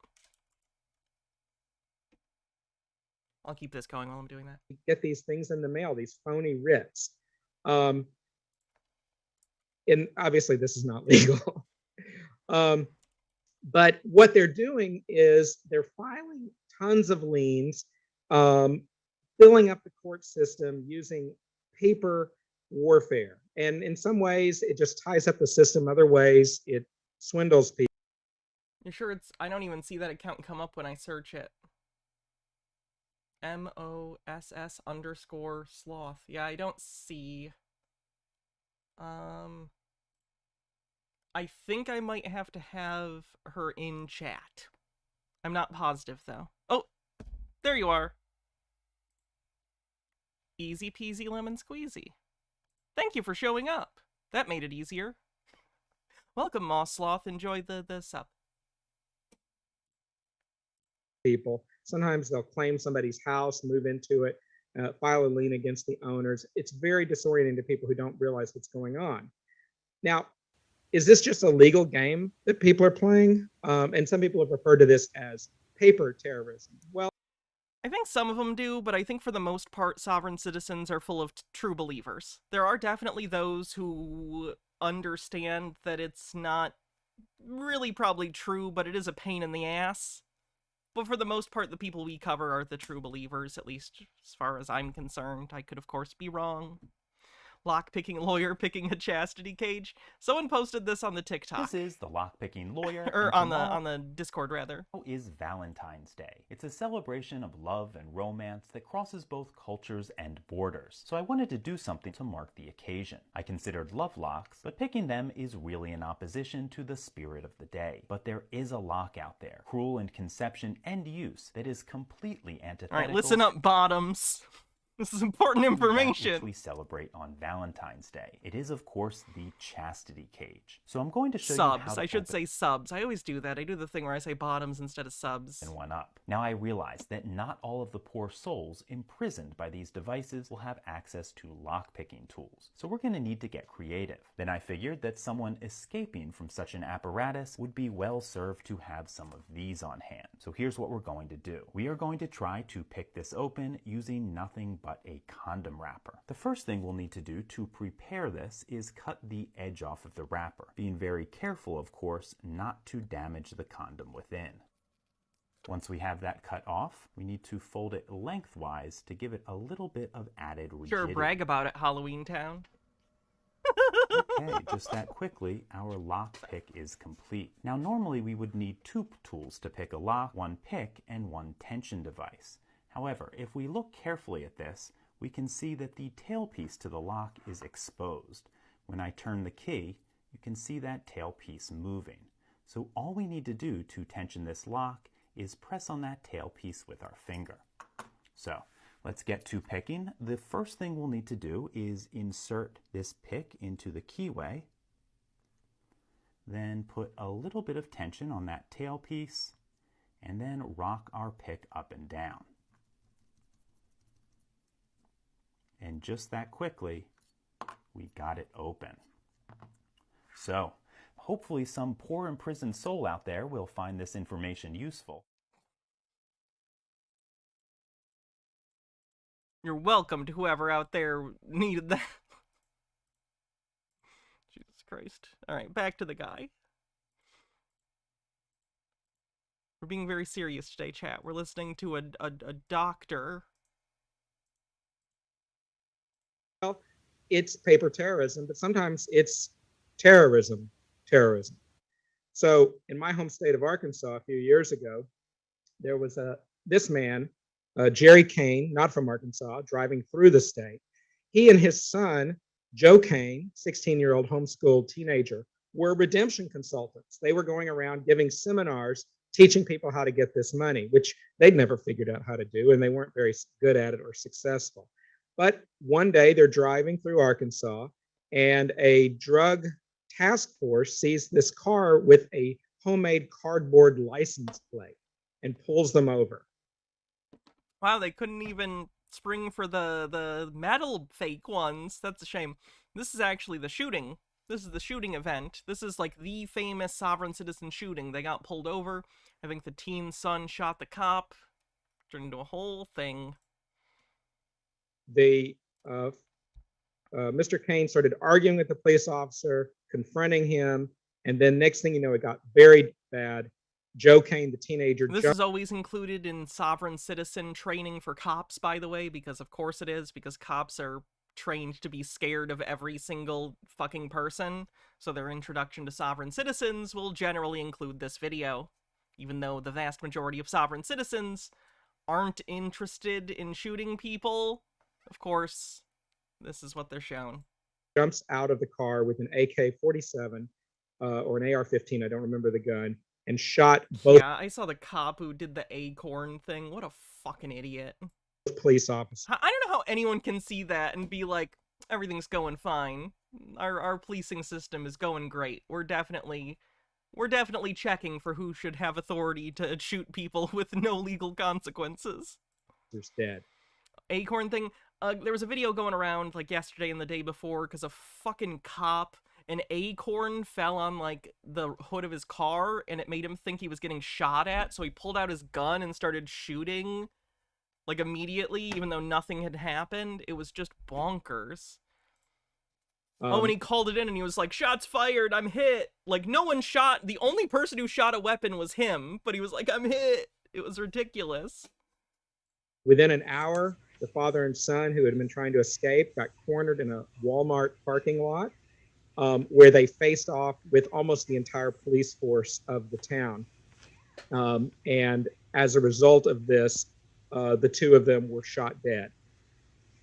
I'll keep this going while I'm doing that. get these things in the mail, these phony writs. And obviously this is not legal. But what they're doing is they're filing tons of liens, filling up the court system using paper warfare. And in some ways, it just ties up the system. Other ways, it swindles people. You're sure it's... I don't even see that account come up when I search it. MOSS_sloth. Yeah, I don't see... I think I might have to have her in chat. I'm not positive, though. Oh! There you are! Easy peasy lemon squeezy. Thank you for showing up. That made it easier. Welcome, Moss Sloth. Enjoy the sub. People. Sometimes they'll claim somebody's house, move into it, file a lien against the owners. It's very disorienting to people who don't realize what's going on. Now, is this just a legal game that people are playing? And some people have referred to this as paper terrorism. Well, I think some of them do, but I think for the most part, sovereign citizens are full of true believers. There are definitely those who understand that it's not really probably true, but it is a pain in the ass. But for the most part, the people we cover are the true believers, at least as far as I'm concerned. I could, of course, be wrong. Lock-picking lawyer picking a chastity cage. Someone posted this on the TikTok. This is the lock-picking lawyer. Or on the Discord, rather. Is Valentine's Day. It's a celebration of love and romance that crosses both cultures and borders. So I wanted to do something to mark the occasion. I considered love locks, but picking them is really in opposition to the spirit of the day. But there is a lock out there, cruel in conception and use, that is completely antithetical. Alright, listen up, bottoms. This is important information. Which we celebrate on Valentine's Day. It is, of course, the chastity cage. So I'm going to show you how subs. to I should say subs. I always do that. I do the thing where I say bottoms instead of subs. And one up. Now I realize that not all of the poor souls imprisoned by these devices will have access to lockpicking tools. So we're going to need to get creative. Then I figured that someone escaping from such an apparatus would be well served to have some of these on hand. So here's what we're going to do. We are going to try to pick this open using nothing but a condom wrapper. The first thing we'll need to do to prepare this is cut the edge off of the wrapper, being very careful, of course, not to damage the condom within. Once we have that cut off, we need to fold it lengthwise to give it a little bit of added rigidity. Sure, brag about it, Halloween Town. Okay, just that quickly, our lock pick is complete. Now normally we would need two tools to pick a lock, one pick and one tension device. However, if we look carefully at this, we can see that the tailpiece to the lock is exposed. When I turn the key, you can see that tailpiece moving. So all we need to do to tension this lock is press on that tailpiece with our finger. So let's get to picking. The first thing we'll need to do is insert this pick into the keyway, then put a little bit of tension on that tailpiece, and then rock our pick up and down. And just that quickly, we got it open. So, hopefully some poor imprisoned soul out there will find this information useful. You're welcome to whoever out there needed that. Jesus Christ. Alright, back to the guy. We're being very serious today, chat. We're listening to a doctor. Well, it's paper terrorism, but sometimes it's terrorism. So in my home state of Arkansas a few years ago, there was this man, Jerry Kane, not from Arkansas, driving through the state. He and his son, Joe Kane, 16-year-old homeschooled teenager, were redemption consultants. They were going around giving seminars, teaching people how to get this money, which they'd never figured out how to do, and they weren't very good at it or successful. But one day they're driving through Arkansas, and a drug task force sees this car with a homemade cardboard license plate and pulls them over. Wow, they couldn't even spring for the metal fake ones. That's a shame. This is actually the shooting. This is the shooting event. This is like the famous sovereign citizen shooting. They got pulled over. I think the teen's son shot the cop. Turned into a whole thing. Mr. Kane started arguing with the police officer, confronting him, and then next thing you know, it got very bad. Joe Kane, the teenager. This is always included in sovereign citizen training for cops, by the way, because of course it is, because cops are trained to be scared of every single fucking person, so their introduction to sovereign citizens will generally include this video, even though the vast majority of sovereign citizens aren't interested in shooting people. Of course, this is what they're shown. Jumps out of the car with an AK-47 or an AR-15, I don't remember the gun, and shot both. Yeah, I saw the cop who did the acorn thing. What a fucking idiot. Police officers. I don't know how anyone can see that and be like, everything's going fine. Our policing system is going great. We're definitely checking for who should have authority to shoot people with no legal consequences. There's dead. Acorn thing. There was a video going around like yesterday and the day before because a fucking cop, an acorn fell on like the hood of his car and it made him think he was getting shot at, so he pulled out his gun and started shooting like immediately, even though nothing had happened. It was just bonkers. Oh, and he called it in and he was like, shots fired, I'm hit. Like, no one shot. The only person who shot a weapon was him, but he was like, I'm hit. It was ridiculous. Within an hour, the father and son who had been trying to escape got cornered in a Walmart parking lot where they faced off with almost the entire police force of the town. And as a result of this, the two of them were shot dead.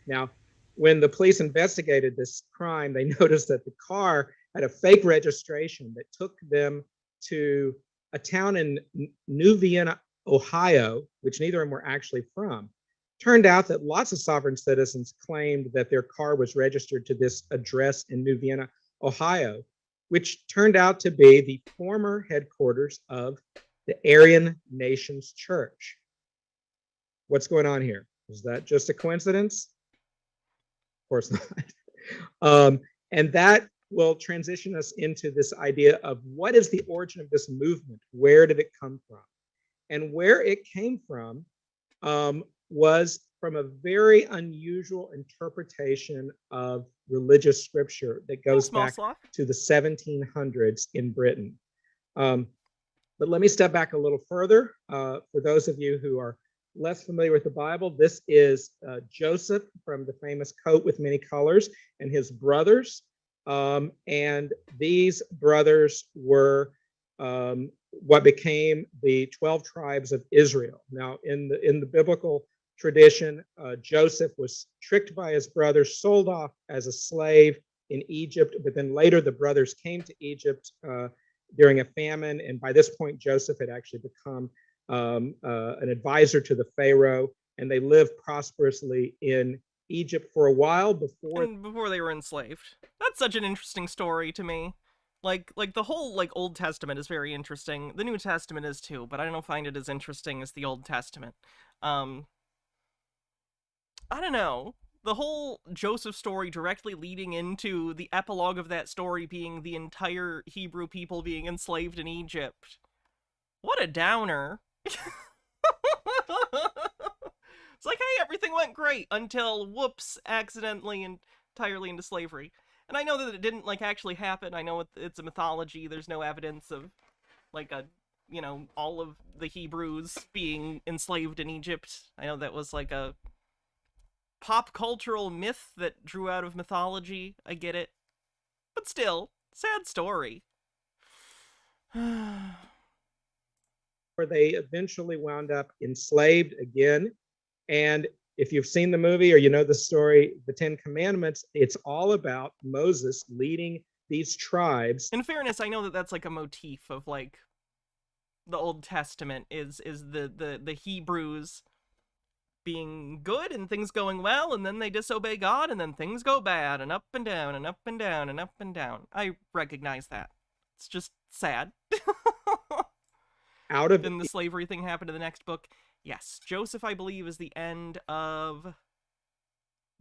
Now, when the police investigated this crime, they noticed that the car had a fake registration that took them to a town in New Vienna, Ohio, which neither of them were actually from. Turned out that lots of sovereign citizens claimed that their car was registered to this address in New Vienna, Ohio, which turned out to be the former headquarters of the Aryan Nations Church. What's going on here? Is that just a coincidence? Of course not. And that will transition us into this idea of what is the origin of this movement? Where did it come from? And where it came from was from a very unusual interpretation of religious scripture that goes back to the 1700s in Britain. But let me step back a little further. For those of you who are less familiar with the Bible, this is Joseph from the famous Coat with Many Colors and his brothers. And these brothers were what became the 12 tribes of Israel. Now, in the biblical tradition, Joseph was tricked by his brothers, sold off as a slave in Egypt, but then later the brothers came to Egypt during a famine, and by this point, Joseph had actually become an advisor to the Pharaoh, and they lived prosperously in Egypt for a while before they were enslaved. That's such an interesting story to me. Like the whole like Old Testament is very interesting. The New Testament is too, but I don't find it as interesting as the Old Testament. I don't know. The whole Joseph story directly leading into the epilogue of that story being the entire Hebrew people being enslaved in Egypt. What a downer. It's like, hey, everything went great until, whoops, accidentally and entirely into slavery. And I know that it didn't, like, actually happen. I know it's a mythology. There's no evidence of, like, all of the Hebrews being enslaved in Egypt. I know that was, like, a pop cultural myth that drew out of mythology. I get it. But still, sad story. where they eventually wound up enslaved again. And if you've seen the movie or you know the story, the Ten Commandments, it's all about Moses leading these tribes. In fairness, I know that that's like a motif of like the Old Testament is the Hebrews being good and things going well, and then they disobey God, and then things go bad, and up and down, and up and down, and up and down. I recognize that. It's just sad. Out of then the slavery thing happened in the next book. Yes, Joseph, I believe, is the end of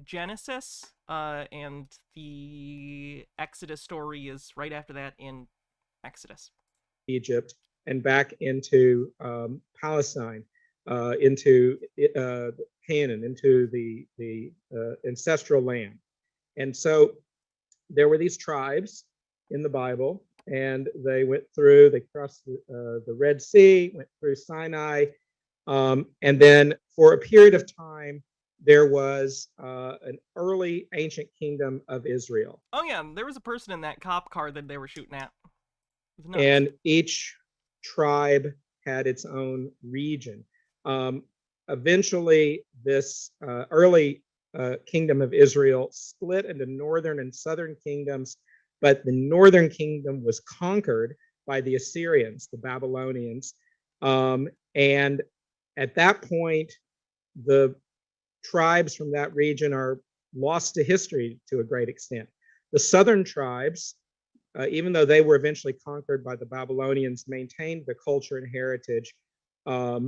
Genesis, and the Exodus story is right after that in Exodus. Egypt and back into Palestine, into Canaan, into the ancestral land. And so there were these tribes in the Bible, and they crossed the Red Sea, went through Sinai, and then for a period of time, there was an early ancient kingdom of Israel. Oh yeah, there was a person in that cop car that they were shooting at. And each tribe had its own region. Eventually, this early kingdom of Israel split into northern and southern kingdoms, but the northern kingdom was conquered by the Assyrians, the Babylonians. And at that point, the tribes from that region are lost to history to a great extent. The southern tribes, even though they were eventually conquered by the Babylonians, maintained the culture and heritage. But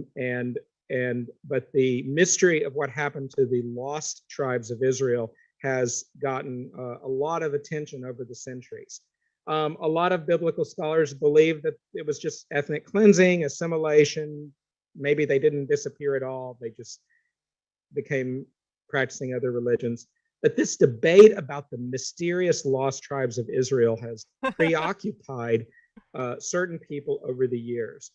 the mystery of what happened to the lost tribes of Israel has gotten a lot of attention over the centuries. A lot of biblical scholars believe that it was just ethnic cleansing, assimilation. Maybe they didn't disappear at all. They just became practicing other religions. But this debate about the mysterious lost tribes of Israel has preoccupied certain people over the years.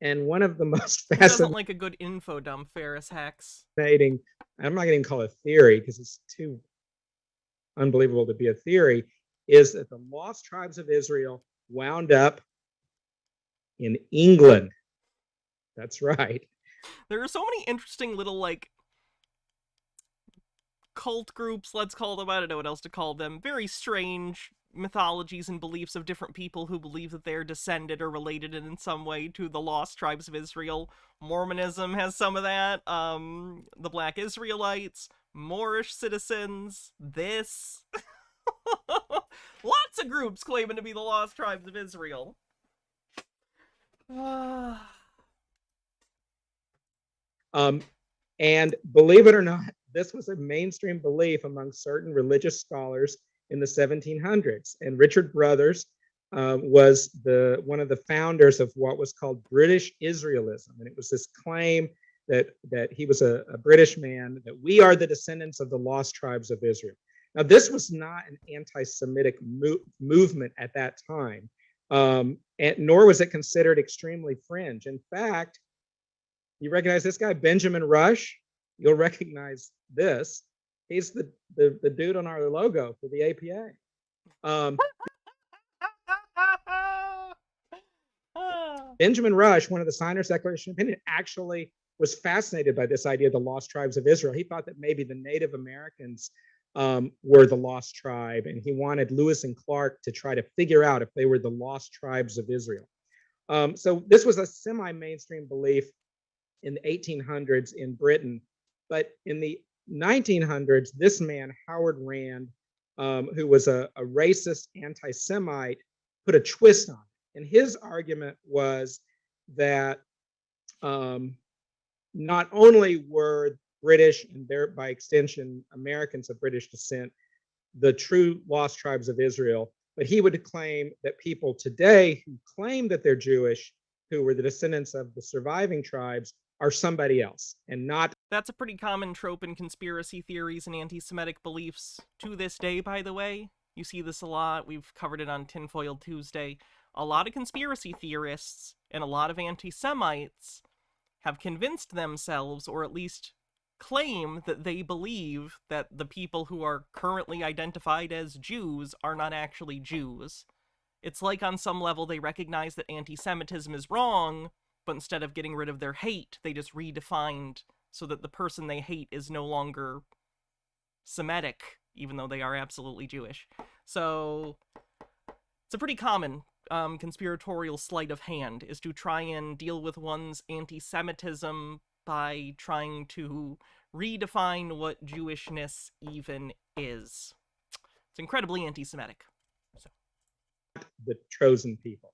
And one of the most He doesn't like a good info dump, Ferris Hex. fascinating, I'm not going to call it theory because it's too unbelievable to be a theory, is that the lost tribes of Israel wound up in England. That's right. There are so many interesting little, like, cult groups, let's call them, I don't know what else to call them, very strange mythologies and beliefs of different people who believe that they're descended or related in some way to the lost tribes of Israel. Mormonism has some of that, the Black Israelites, Moorish citizens, this. Lots of groups claiming to be the lost tribes of Israel. And believe it or not, this was a mainstream belief among certain religious scholars in the 1700s. And Richard Brothers was one of the founders of what was called British Israelism. And it was this claim that he was a British man, that we are the descendants of the lost tribes of Israel. Now, this was not an anti-Semitic movement at that time, and nor was it considered extremely fringe. In fact, you recognize this guy, Benjamin Rush? You'll recognize this. He's the dude on our logo for the APA. Benjamin Rush, one of the signers of the Declaration of Independence, actually was fascinated by this idea of the lost tribes of Israel. He thought that maybe the Native Americans were the lost tribe, and he wanted Lewis and Clark to try to figure out if they were the lost tribes of Israel. So this was a semi-mainstream belief in the 1800s in Britain. But in the 1900s, this man, Howard Rand, who was a racist anti-Semite, put a twist on it. And his argument was that not only were British, and by extension Americans of British descent, the true lost tribes of Israel, but he would claim that people today who claim that they're Jewish, who were the descendants of the surviving tribes, are somebody else and not. That's a pretty common trope in conspiracy theories and anti-Semitic beliefs to this day, by the way. You see this a lot. We've covered it on Tinfoil Tuesday. A lot of conspiracy theorists and a lot of anti-Semites have convinced themselves, or at least claim that they believe, that the people who are currently identified as Jews are not actually Jews. It's like on some level they recognize that anti-Semitism is wrong, but instead of getting rid of their hate, they just redefined so that the person they hate is no longer Semitic, even though they are absolutely Jewish. So it's a pretty common conspiratorial sleight of hand, is to try and deal with one's anti-Semitism by trying to redefine what Jewishness even is. It's incredibly anti-Semitic. So. The chosen people.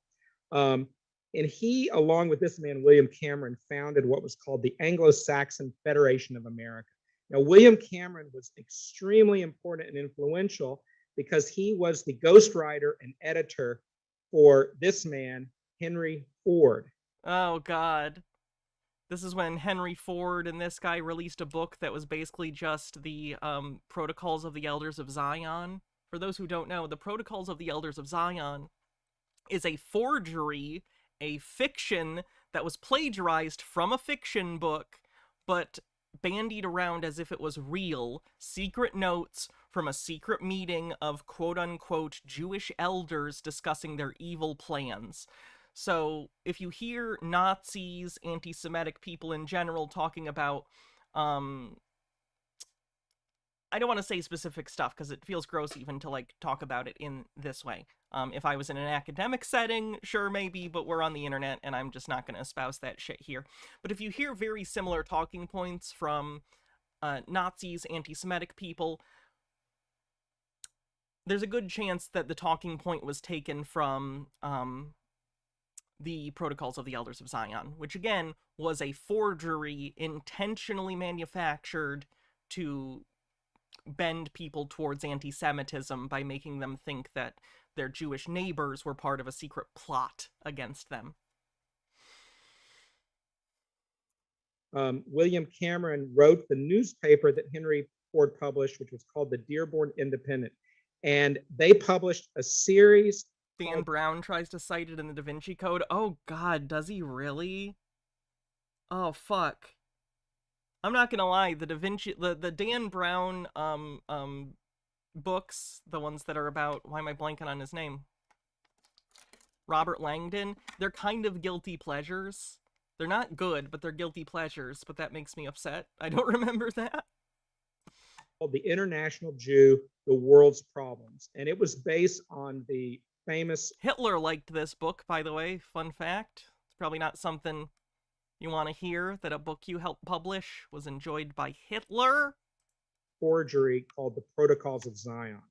And he, along with this man, William Cameron, founded what was called the Anglo-Saxon Federation of America. Now, William Cameron was extremely important and influential because he was the ghostwriter and editor for this man, Henry Ford. Oh, God. This is when Henry Ford and this guy released a book that was basically just the Protocols of the Elders of Zion. For those who don't know, the Protocols of the Elders of Zion is a forgery, a fiction that was plagiarized from a fiction book, but bandied around as if it was real, secret notes from a secret meeting of quote-unquote Jewish elders discussing their evil plans. So if you hear Nazis, anti-Semitic people in general talking about, I don't want to say specific stuff because it feels gross even to like talk about it in this way. If I was in an academic setting, sure, maybe, but we're on the internet and I'm just not going to espouse that shit here. But if you hear very similar talking points from Nazis, anti-Semitic people, there's a good chance that the talking point was taken from the Protocols of the Elders of Zion, which again was a forgery intentionally manufactured to bend people towards anti-Semitism by making them think that their Jewish neighbors were part of a secret plot against them. William Cameron wrote the newspaper that Henry Ford published, which was called the Dearborn Independent. And they published a series. Dan Brown tries to cite it in the Da Vinci Code. Oh, God, does he really? Oh, fuck. I'm not gonna lie, the Dan Brown books, the ones that are about, why am I blanking on his name? Robert Langdon, they're kind of guilty pleasures. They're not good, but they're guilty pleasures, but that makes me upset. I don't remember that. Called The International Jew, The World's Problems. And it was based on the famous... Hitler liked this book, by the way, fun fact. It's probably not something you want to hear, that a book you helped publish was enjoyed by Hitler. Forgery called the Protocols of Zion,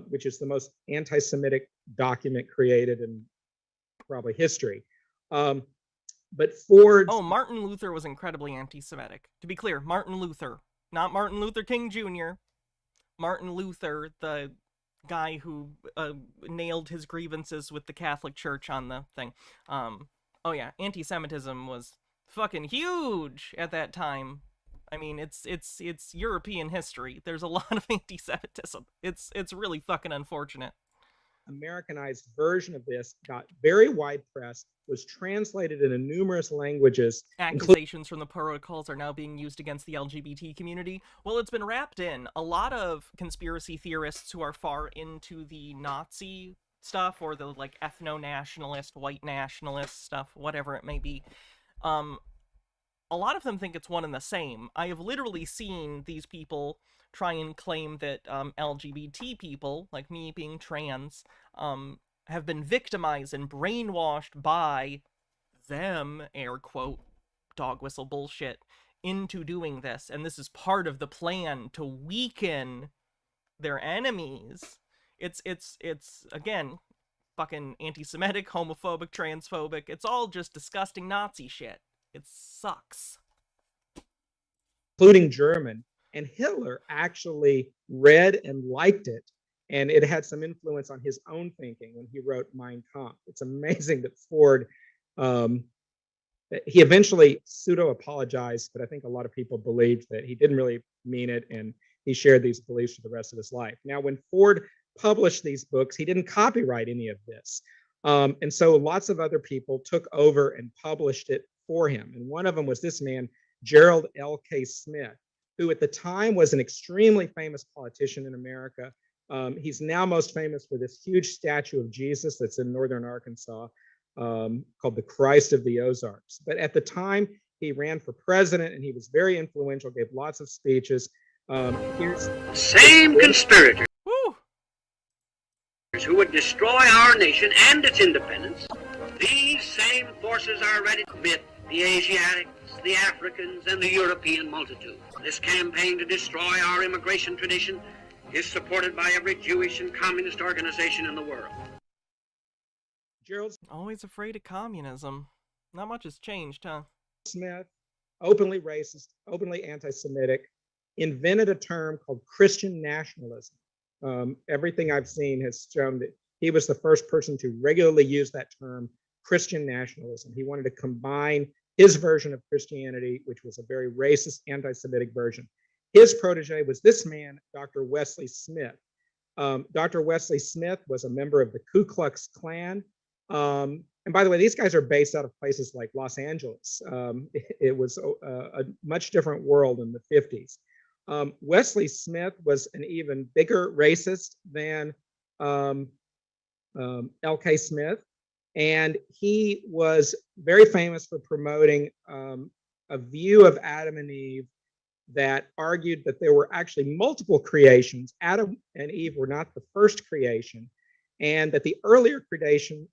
which is the most anti-Semitic document created in probably history. But Ford... Oh, Martin Luther was incredibly anti-Semitic. To be clear, Martin Luther, not Martin Luther King Jr. Martin Luther, the guy who nailed his grievances with the Catholic Church on the thing. Oh yeah, anti-Semitism was fucking huge at that time. I mean, it's European history. There's a lot of anti-Semitism. It's really fucking unfortunate. Americanized version of this got very wide press, was translated into numerous languages. Accusations from the protocols are now being used against the LGBT community. Well, it's been wrapped in a lot of conspiracy theorists who are far into the Nazi stuff or the like ethno-nationalist, white nationalist stuff, whatever it may be. A lot of them think it's one and the same. I have literally seen these people try and claim that LGBT people, like me being trans, have been victimized and brainwashed by them, air quote, dog whistle bullshit, into doing this. And this is part of the plan to weaken their enemies. It's again, fucking anti-Semitic, homophobic, transphobic. It's all just disgusting Nazi shit. It sucks. Including German. And Hitler actually read and liked it. And it had some influence on his own thinking when he wrote Mein Kampf. It's amazing that Ford, he eventually pseudo-apologized, but I think a lot of people believed that he didn't really mean it, and he shared these beliefs for the rest of his life. Now, when Ford published these books, he didn't copyright any of this. And so lots of other people took over and published it for him. And one of them was this man, Gerald L.K. Smith, who at the time was an extremely famous politician in America, He's now most famous for this huge statue of Jesus that's in northern Arkansas, called the Christ of the Ozarks. But at the time, he ran for president and he was very influential, gave lots of speeches. Here's Same conspirators Woo! who would destroy our nation and its independence. These same forces are ready to commit the Asiatics, the Africans, and the European multitude. This campaign to destroy our immigration tradition is supported by every Jewish and communist organization in the world. Gerald Always afraid of communism. Not much has changed, huh? Smith, openly racist, openly anti-Semitic, invented a term called Christian nationalism. Everything I've seen has shown that he was the first person to regularly use that term, Christian nationalism. He wanted to combine his version of Christianity, which was a very racist, anti-Semitic version. His protege was this man, Dr. Wesley Smith. Dr. Wesley Smith was a member of the Ku Klux Klan. And by the way, these guys are based out of places like Los Angeles. It was a much different world in the 50s. Wesley Smith was an even bigger racist than L.K. Smith. And he was very famous for promoting a view of Adam and Eve that argued that there were actually multiple creations. Adam and Eve were not the first creation, and that the earlier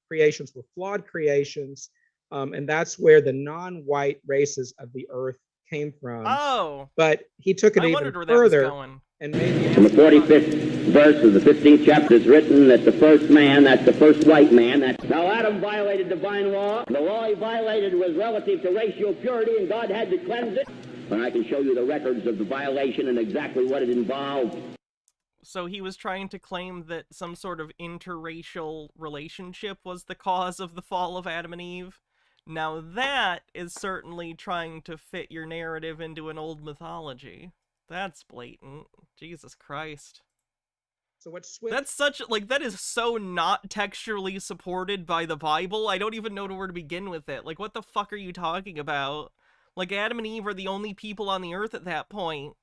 creations were flawed creations, and that's where the non-white races of the earth came from. Oh! But he took it I even wondered where that was further going. and made In the 45th verse of the 15th chapter is written that the first man, that's the first white man, now Adam violated divine law. The law he violated was relative to racial purity, and God had to cleanse it. And I can show you the records of the violation and exactly what it involved. So he was trying to claim that some sort of interracial relationship was the cause of the fall of Adam and Eve. Now that is certainly trying to fit your narrative into an old mythology. That's blatant. Jesus Christ. So what Swift... That's such, like, that is so not textually supported by the Bible. I don't even know where to begin with it. Like, what the fuck are you talking about? Like, Adam and Eve are the only people on the earth at that point.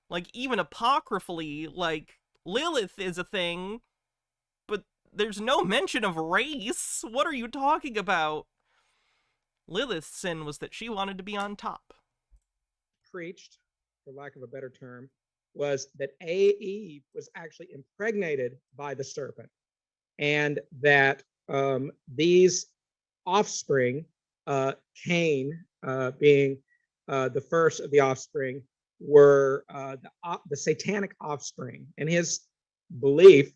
Like, even apocryphally, like, Lilith is a thing, but there's no mention of race. What are you talking about? Lilith's sin was that she wanted to be on top. Preached, for lack of a better term, was that Eve was actually impregnated by the serpent, and that these offspring, Cain being the first of the offspring, were the satanic offspring. And his belief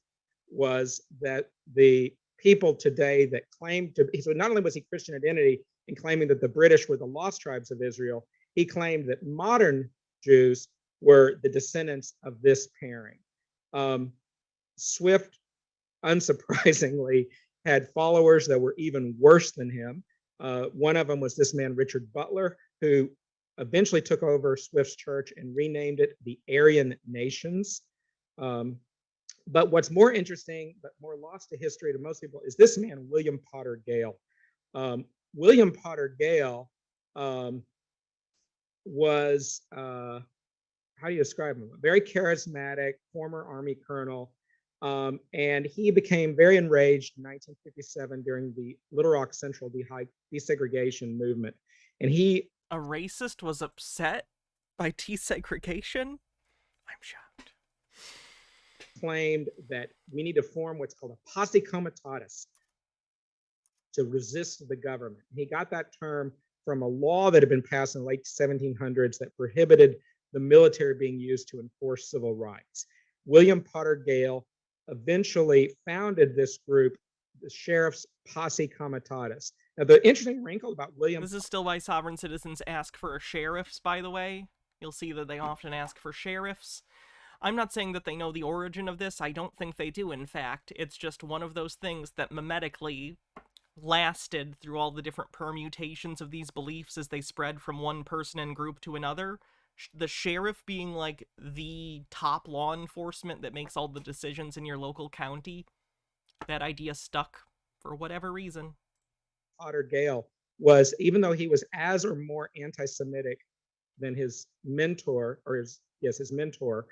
was that the people today that claimed to be, so not only was he Christian identity in claiming that the British were the lost tribes of Israel, he claimed that modern Jews were the descendants of this pairing. Swift, unsurprisingly, had followers that were even worse than him. One of them was this man, Richard Butler, who eventually took over Swift's church and renamed it the Aryan Nations. But what's more interesting, but more lost to history to most people, is this man, William Potter Gale. William Potter Gale was, how do you describe him? A very charismatic former Army colonel. And he became very enraged in 1957 during the Little Rock Central desegregation movement. And he... A racist was upset by desegregation? I'm shocked. Claimed that we need to form what's called a posse comitatus to resist the government. He got that term from a law that had been passed in the late 1700s that prohibited the military being used to enforce civil rights. William Potter Gale eventually founded this group, the Sheriff's Posse Comitatus. Now, the interesting wrinkle about William... This is still why sovereign citizens ask for sheriffs, by the way. You'll see that they often ask for sheriffs. I'm not saying that they know the origin of this. I don't think they do, in fact. It's just one of those things that mimetically lasted through all the different permutations of these beliefs as they spread from one person and group to another. The sheriff being, like, the top law enforcement that makes all the decisions in your local county. That idea stuck for whatever reason. Potter Gale was, even though he was as or more anti-Semitic than his mentor, or his mentor,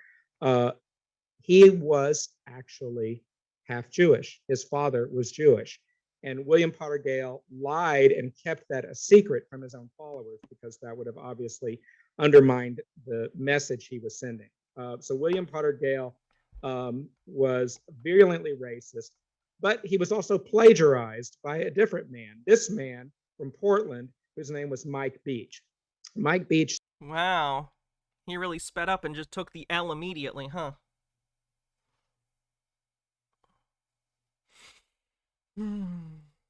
he was actually half Jewish. His father was Jewish. And William Potter Gale lied and kept that a secret from his own followers because that would have obviously undermined the message he was sending. So William Potter Gale was virulently racist, but he was also plagiarized by a different man. This man from Portland, whose name was Mike Beach. Mike Beach. Wow. He really sped up and just took the L immediately, huh?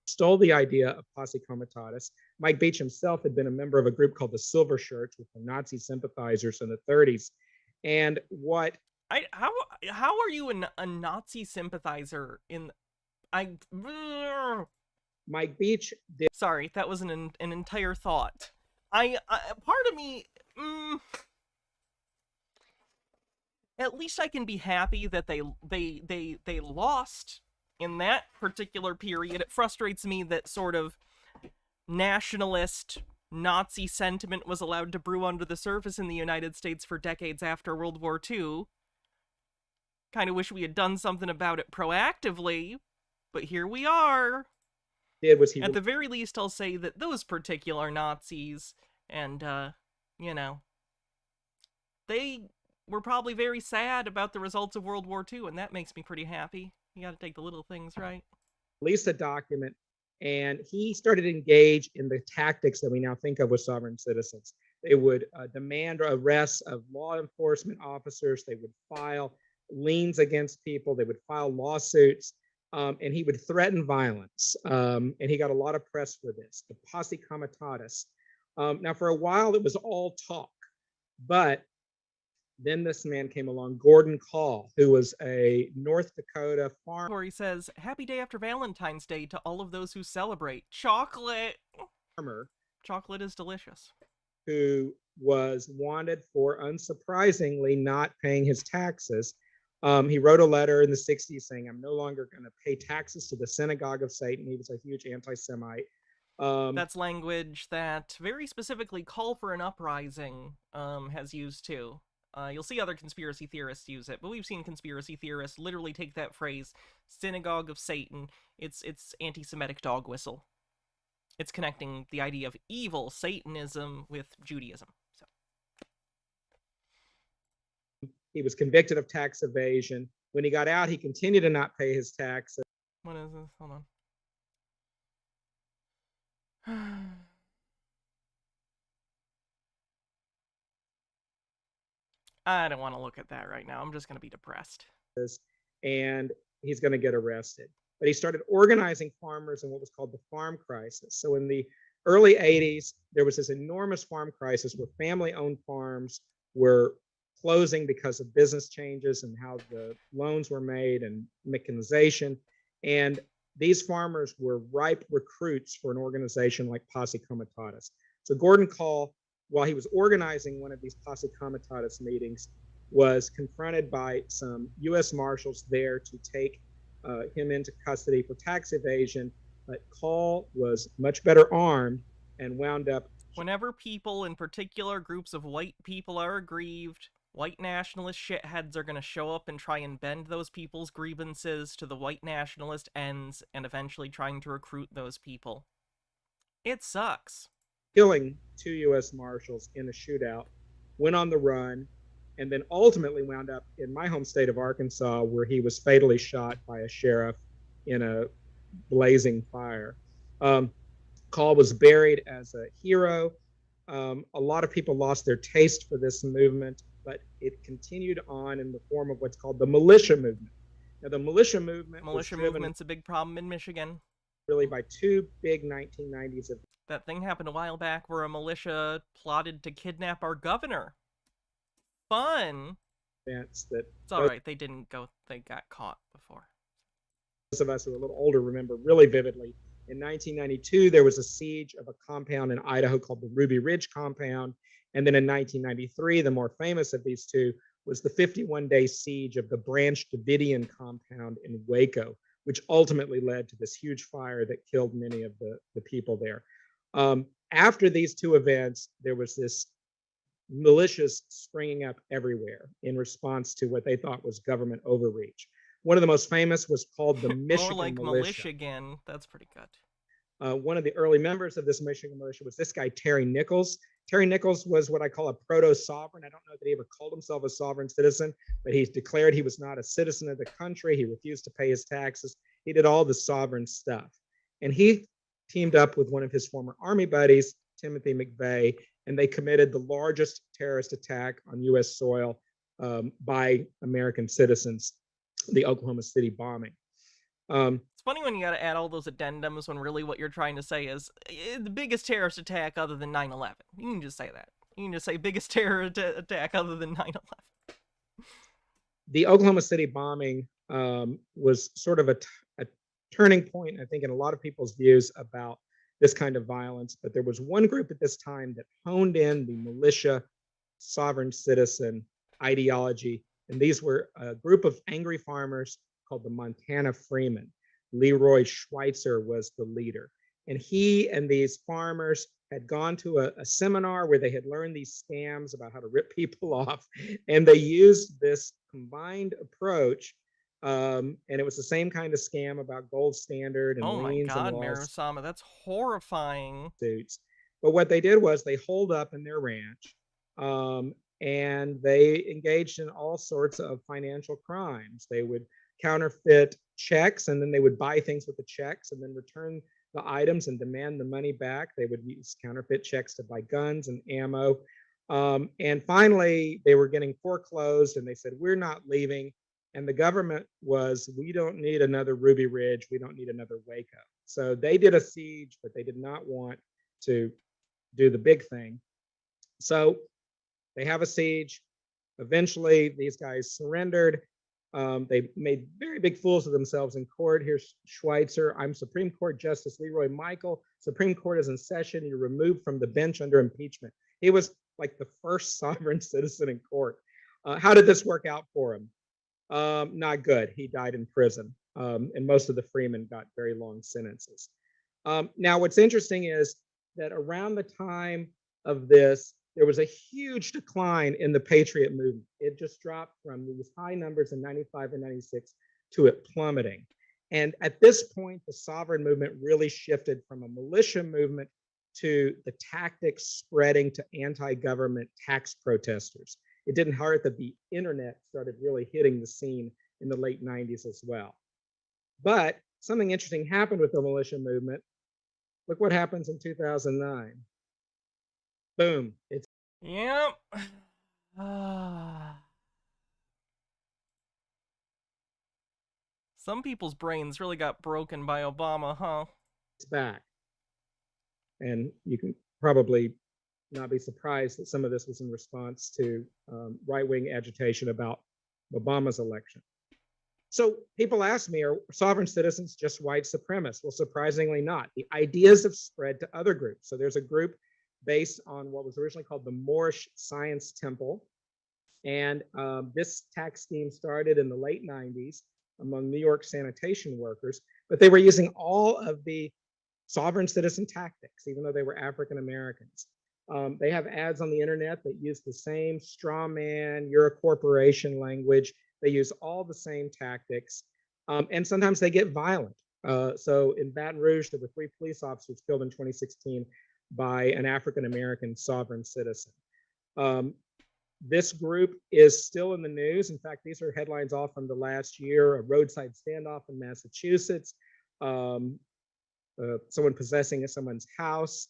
Stole the idea of posse comitatus. Mike Beach himself had been a member of a group called the Silver Shirts with the Nazi sympathizers in the 30s. And what how are you a Nazi sympathizer in Mike Beach did? Sorry, that was an entire thought. Part of me, at least I can be happy that they lost in that particular period. It frustrates me that sort of nationalist Nazi sentiment was allowed to brew under the surface in the United States for decades after World War II. Kind of wish we had done something about it proactively, but here we are. At the very least, I'll say that those particular Nazis, and, you know, they were probably very sad about the results of World War II, and that makes me pretty happy. You gotta take the little things, right? Released a document, and he started to engage in the tactics that we now think of with sovereign citizens. They would demand arrests of law enforcement officers. They would file liens against people. They would file lawsuits, and he would threaten violence. And he got a lot of press for this, the posse comitatus. Now, for a while, it was all talk, but then this man came along, Gordon Call, who was a North Dakota farmer. Where he says, "Happy day after Valentine's Day to all of those who celebrate. Chocolate." Chocolate is delicious. Who was wanted for, unsurprisingly, not paying his taxes. He wrote a letter in the 60s saying, "I'm no longer going to pay taxes to the synagogue of Satan." He was a huge anti-Semite. That's language that very specifically Call for an Uprising has used too. You'll see other conspiracy theorists use it, but we've seen conspiracy theorists literally take that phrase, synagogue of Satan. It's anti-Semitic dog whistle. It's connecting the idea of evil, Satanism, with Judaism. So he was convicted of tax evasion. When he got out, he continued to not pay his taxes. What is this? Hold on. I don't want to look at that right now. I'm just going to be depressed. And he's going to get arrested. But he started organizing farmers in what was called the farm crisis. So in the early 80s, there was this enormous farm crisis where family-owned farms were closing because of business changes and how the loans were made and mechanization. And these farmers were ripe recruits for an organization like Posse Comitatus. So Gordon Call, while he was organizing one of these Posse Comitatus meetings, was confronted by some U.S. Marshals there to take him into custody for tax evasion. But Call was much better armed and wound up. Whenever people, in particular groups of white people, are aggrieved, white nationalist shitheads are going to show up and try and bend those people's grievances to the white nationalist ends and eventually trying to recruit those people. It sucks. Killing 2 U.S. Marshals in a shootout, went on the run, and then ultimately wound up in my home state of Arkansas, where he was fatally shot by a sheriff in a blazing fire. Call was buried as a hero. A lot of people lost their taste for this movement, but it continued on in the form of what's called the militia movement. Now, the militia movement movement's a big problem in Michigan. Really by 2 big 1990s events. That thing happened a while back where a militia plotted to kidnap our governor. Fun. Events that it's all right. They got caught before. Those of us who are a little older remember really vividly. In 1992, there was a siege of a compound in Idaho called the Ruby Ridge Compound. And then in 1993, the more famous of these two was the 51-day siege of the Branch Davidian compound in Waco, which ultimately led to this huge fire that killed many of the people there. After these two events, there was this militias springing up everywhere in response to what they thought was government overreach. One of the most famous was called the Michigan More like Militia. Michigan. That's pretty good. One of the early members of this Michigan militia was this guy, Terry Nichols. Terry Nichols was what I call a proto-sovereign. I don't know that he ever called himself a sovereign citizen, but he declared he was not a citizen of the country. He refused to pay his taxes. He did all the sovereign stuff. And he teamed up with one of his former Army buddies, Timothy McVeigh, and they committed the largest terrorist attack on U.S. soil by American citizens, the Oklahoma City bombing. It's funny when you got to add all those addendums when really what you're trying to say is the biggest terrorist attack other than 9/11. You can just say that. You can just say biggest terror attack other than 9/11. The Oklahoma City bombing was sort of a turning point, I think, in a lot of people's views about this kind of violence. But there was one group at this time that honed in the militia, sovereign citizen ideology. And these were a group of angry farmers called the Montana Freemen. Leroy Schweitzer was the leader. And he and these farmers had gone to a seminar where they had learned these scams about how to rip people off. And they used this combined approach. And it was the same kind of scam about gold standard and oh my liens God, and laws. Marasama, that's horrifying. But what they did was they holed up in their ranch and they engaged in all sorts of financial crimes. They would counterfeit checks, and then they would buy things with the checks and then return the items and demand the money back. They would use counterfeit checks to buy guns and ammo. And finally, they were getting foreclosed and they said, we're not leaving. And the government was, we don't need another Ruby Ridge. We don't need another Waco. So they did a siege, but they did not want to do the big thing. So they have a siege. Eventually, these guys surrendered. They made very big fools of themselves in court. Here's Schweitzer. I'm Supreme Court Justice Leroy Michael. Supreme Court is in session. You're removed from the bench under impeachment. He was like the first sovereign citizen in court. How did this work out for him? Not good. He died in prison. And most of the freemen got very long sentences. Now, what's interesting is that around the time of this, there was a huge decline in the Patriot movement. It just dropped from these high numbers in 95 and 96 to it plummeting. And at this point, the sovereign movement really shifted from a militia movement to the tactics spreading to anti-government tax protesters. It didn't hurt that the internet started really hitting the scene in the late 90s as well. But something interesting happened with the militia movement. Look what happens in 2009. Boom. It's Yep. Some people's brains really got broken by Obama, huh? back. And you can probably not be surprised that some of this was in response to right-wing agitation about Obama's election. So people ask me, are sovereign citizens just white supremacists? Well, surprisingly not. The ideas have spread to other groups. So there's a group based on what was originally called the Moorish Science Temple. And this tax scheme started in the late 90s among New York sanitation workers, but they were using all of the sovereign citizen tactics, even though they were African Americans. They have ads on the internet that use the same straw man, you're a corporation language. They use all the same tactics, and sometimes they get violent. So in Baton Rouge, there were 3 police officers killed in 2016 by an African American sovereign citizen. This group is still in the news. In fact, these are headlines all from the last year: a roadside standoff in Massachusetts, someone possessing someone's house.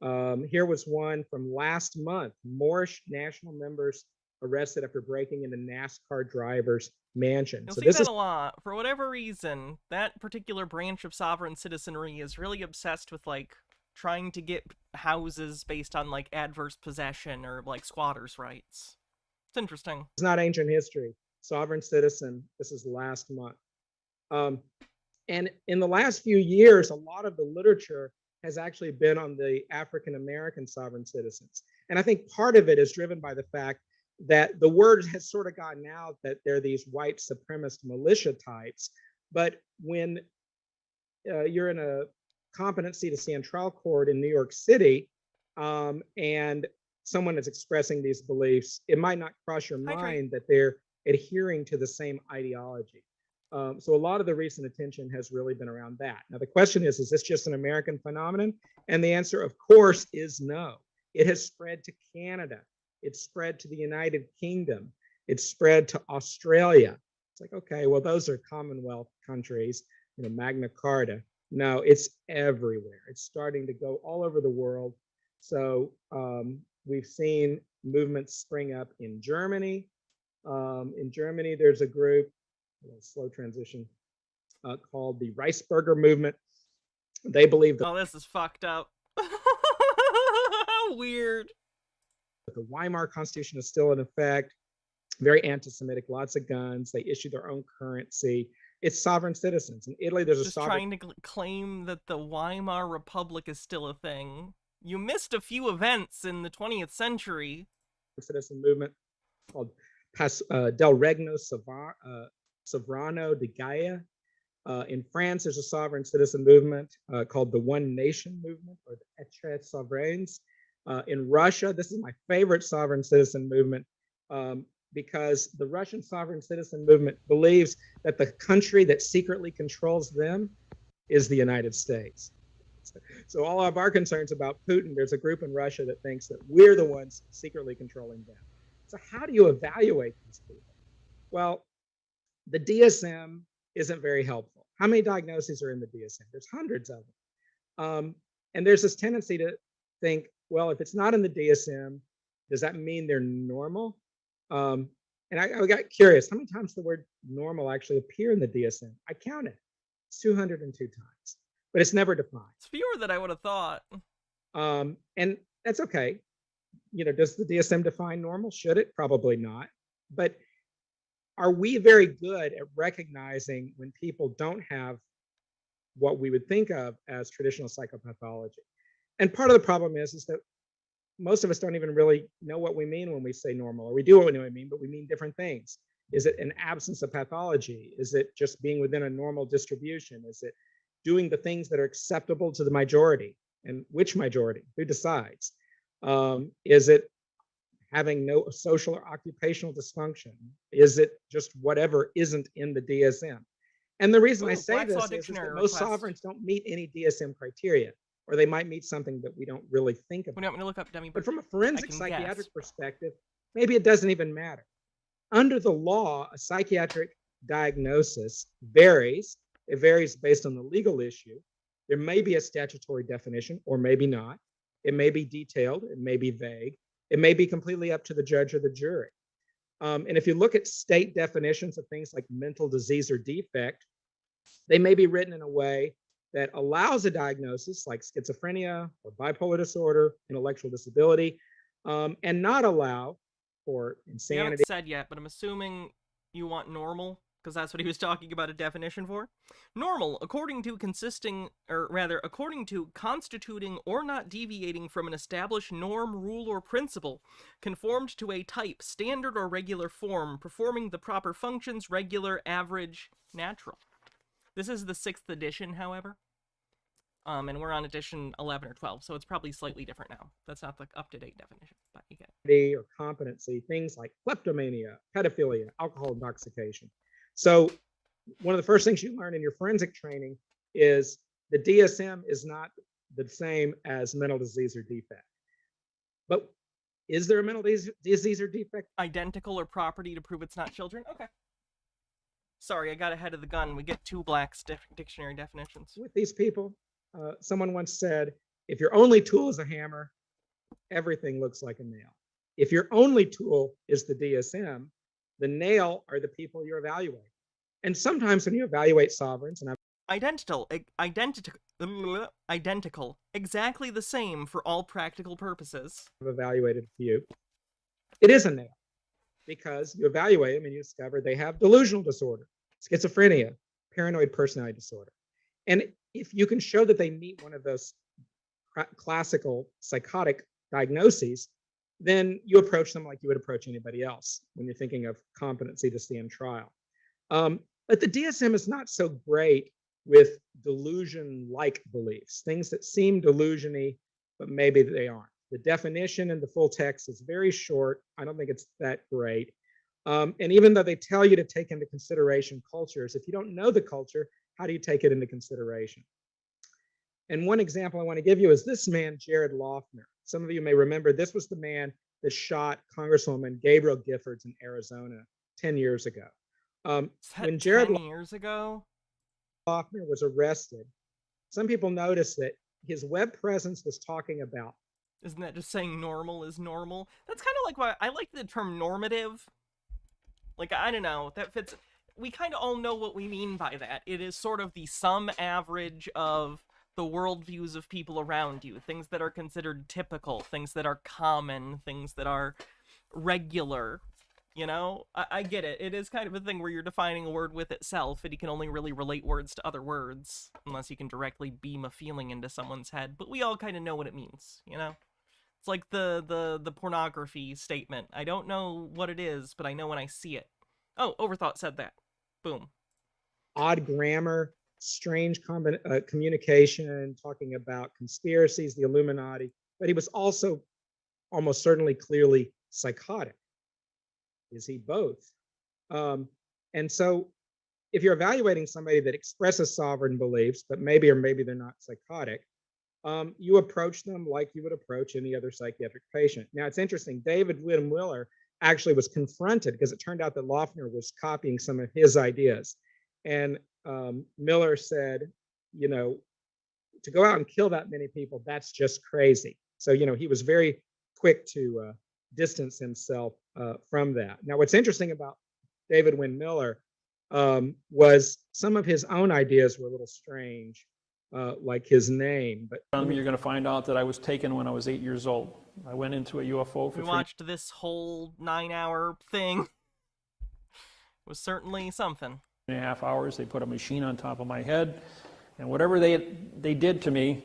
Here was one from last month: Moorish national members arrested after breaking into NASCAR driver's mansion. You'll So see this that is a lot. For whatever reason, that particular branch of sovereign citizenry is really obsessed with, like, trying to get houses based on, like, adverse possession or, like, squatters' rights. It's interesting. It's not ancient history. Sovereign citizen, this is last month. And in the last few years, a lot of the literature has actually been on the African American sovereign citizens. And I think part of it is driven by the fact that the word has sort of gotten out that they're these white supremacist militia types. But when you're in a competency to stand trial court in New York City, and someone is expressing these beliefs, it might not cross your mind that they're adhering to the same ideology. So a lot of the recent attention has really been around that. Now, the question is this just an American phenomenon? And the answer, of course, is no. It has spread to Canada. It's spread to the United Kingdom. It's spread to Australia. It's like, okay, well, those are Commonwealth countries, Magna Carta. No, it's everywhere. It's starting to go all over the world. So we've seen movements spring up in Germany. In Germany, there's a group, slow transition, called the Reichsbürger movement. They believe that. Oh, this is fucked up. Weird. The Weimar Constitution is still in effect. Very anti-Semitic, lots of guns. They issue their own currency. It's sovereign citizens. In Italy, there's just a sovereign. Trying to claim that the Weimar Republic is still a thing. You missed a few events in the 20th century. Citizen movement called Del Regno Sovrano di Gaia. In France, there's a sovereign citizen movement called the One Nation movement, or the Etres Souverains. In Russia, this is my favorite sovereign citizen movement because the Russian sovereign citizen movement believes that the country that secretly controls them is the United States. So all of our concerns about Putin, there's a group in Russia that thinks that we're the ones secretly controlling them. So how do you evaluate these people? Well, the DSM isn't very helpful. How many diagnoses are in the DSM? There's hundreds of them. And there's this tendency to think, well, if it's not in the DSM, does that mean they're normal? And I got curious, how many times does the word normal actually appear in the DSM? I counted. It's 202 times, but it's never defined. It's fewer than I would have thought. And that's okay. Does the DSM define normal? Should it? Probably not. But are we very good at recognizing when people don't have what we would think of as traditional psychopathology? And part of the problem is that most of us don't even really know what we mean when we say normal, or we do what we know what we mean, but we mean different things. Is it an absence of pathology? Is it just being within a normal distribution? Is it doing the things that are acceptable to the majority? And which majority? Who decides? Is it having no social or occupational dysfunction? Is it just whatever isn't in the DSM? And the reason I say this is that most sovereigns don't meet any DSM criteria, or they might meet something that we don't really think about. We don't want to look up Demi. But from a forensic psychiatric perspective, maybe it doesn't even matter. Under the law, a psychiatric diagnosis varies. It varies based on the legal issue. There may be a statutory definition, or maybe not. It may be detailed. It may be vague. It may be completely up to the judge or the jury. And if you look at state definitions of things like mental disease or defect, they may be written in a way that allows a diagnosis like schizophrenia or bipolar disorder, intellectual disability, and not allow for insanity. You haven't said yet, but I'm assuming you want normal, because that's what he was talking about a definition for. Normal, according to constituting or not deviating from an established norm, rule, or principle, conformed to a type, standard, or regular form, performing the proper functions, regular, average, natural. This is the 6th edition, however. And we're on edition 11 or 12, so it's probably slightly different now. That's not the up-to-date definition, but you get it. Or competency, things like kleptomania, pedophilia, alcohol intoxication. So one of the first things you learn in your forensic training is the DSM is not the same as mental disease or defect. But is there a mental disease or defect? Identical or property to prove it's not children? Okay. Sorry, I got ahead of the gun. We get 2 Black's dictionary definitions. With these people, someone once said, if your only tool is a hammer, everything looks like a nail. If your only tool is the DSM, the nail are the people you're evaluating. And sometimes when you evaluate sovereigns, and identical, exactly the same for all practical purposes. I've evaluated a few. It is a nail because you evaluate them and you discover they have delusional disorder, schizophrenia, paranoid personality disorder. And if you can show that they meet one of those classical psychotic diagnoses, then you approach them like you would approach anybody else when you're thinking of competency to stand trial. But the DSM is not so great with delusion-like beliefs, things that seem delusion-y, but maybe they aren't. The definition in the full text is very short. I don't think it's that great. And even though they tell you to take into consideration cultures, if you don't know the culture, how do you take it into consideration? And one example I want to give you is this man, Jared Loughner. Some of you may remember this was the man that shot Congresswoman Gabrielle Giffords in Arizona 10 years ago. When Jared 10 years ago? Loughner was arrested, some people noticed that his web presence was talking about. Isn't that just saying normal is normal? That's kind of like why I like the term normative. Like, I don't know, that fits. We kind of all know what we mean by that. It is sort of the sum average of the worldviews of people around you. Things that are considered typical, things that are common, things that are regular. You know? I get it. It is kind of a thing where you're defining a word with itself, and you can only really relate words to other words, unless you can directly beam a feeling into someone's head. But we all kind of know what it means, you know? It's like the pornography statement. I don't know what it is, but I know when I see it. Oh, Overthought said that. Boom. Odd grammar, strange communication, talking about conspiracies, the Illuminati, but he was also almost certainly clearly psychotic. Is he both? And so if you're evaluating somebody that expresses sovereign beliefs, but maybe or maybe they're not psychotic, you approach them like you would approach any other psychiatric patient. Now, it's interesting. David Wynn Miller actually was confronted because it turned out that Loughner was copying some of his ideas. And Miller said, you know, to go out and kill that many people, that's just crazy. So, you know, he was very quick to distance himself from that. Now, what's interesting about David Wynn Miller was some of his own ideas were a little strange. Like his name, but You're going to find out that I was taken when I was 8 years old. I went into a UFO for We watched this whole 9-hour thing. It was certainly something. 3.5 hours. They put a machine on top of my head, and whatever they did to me,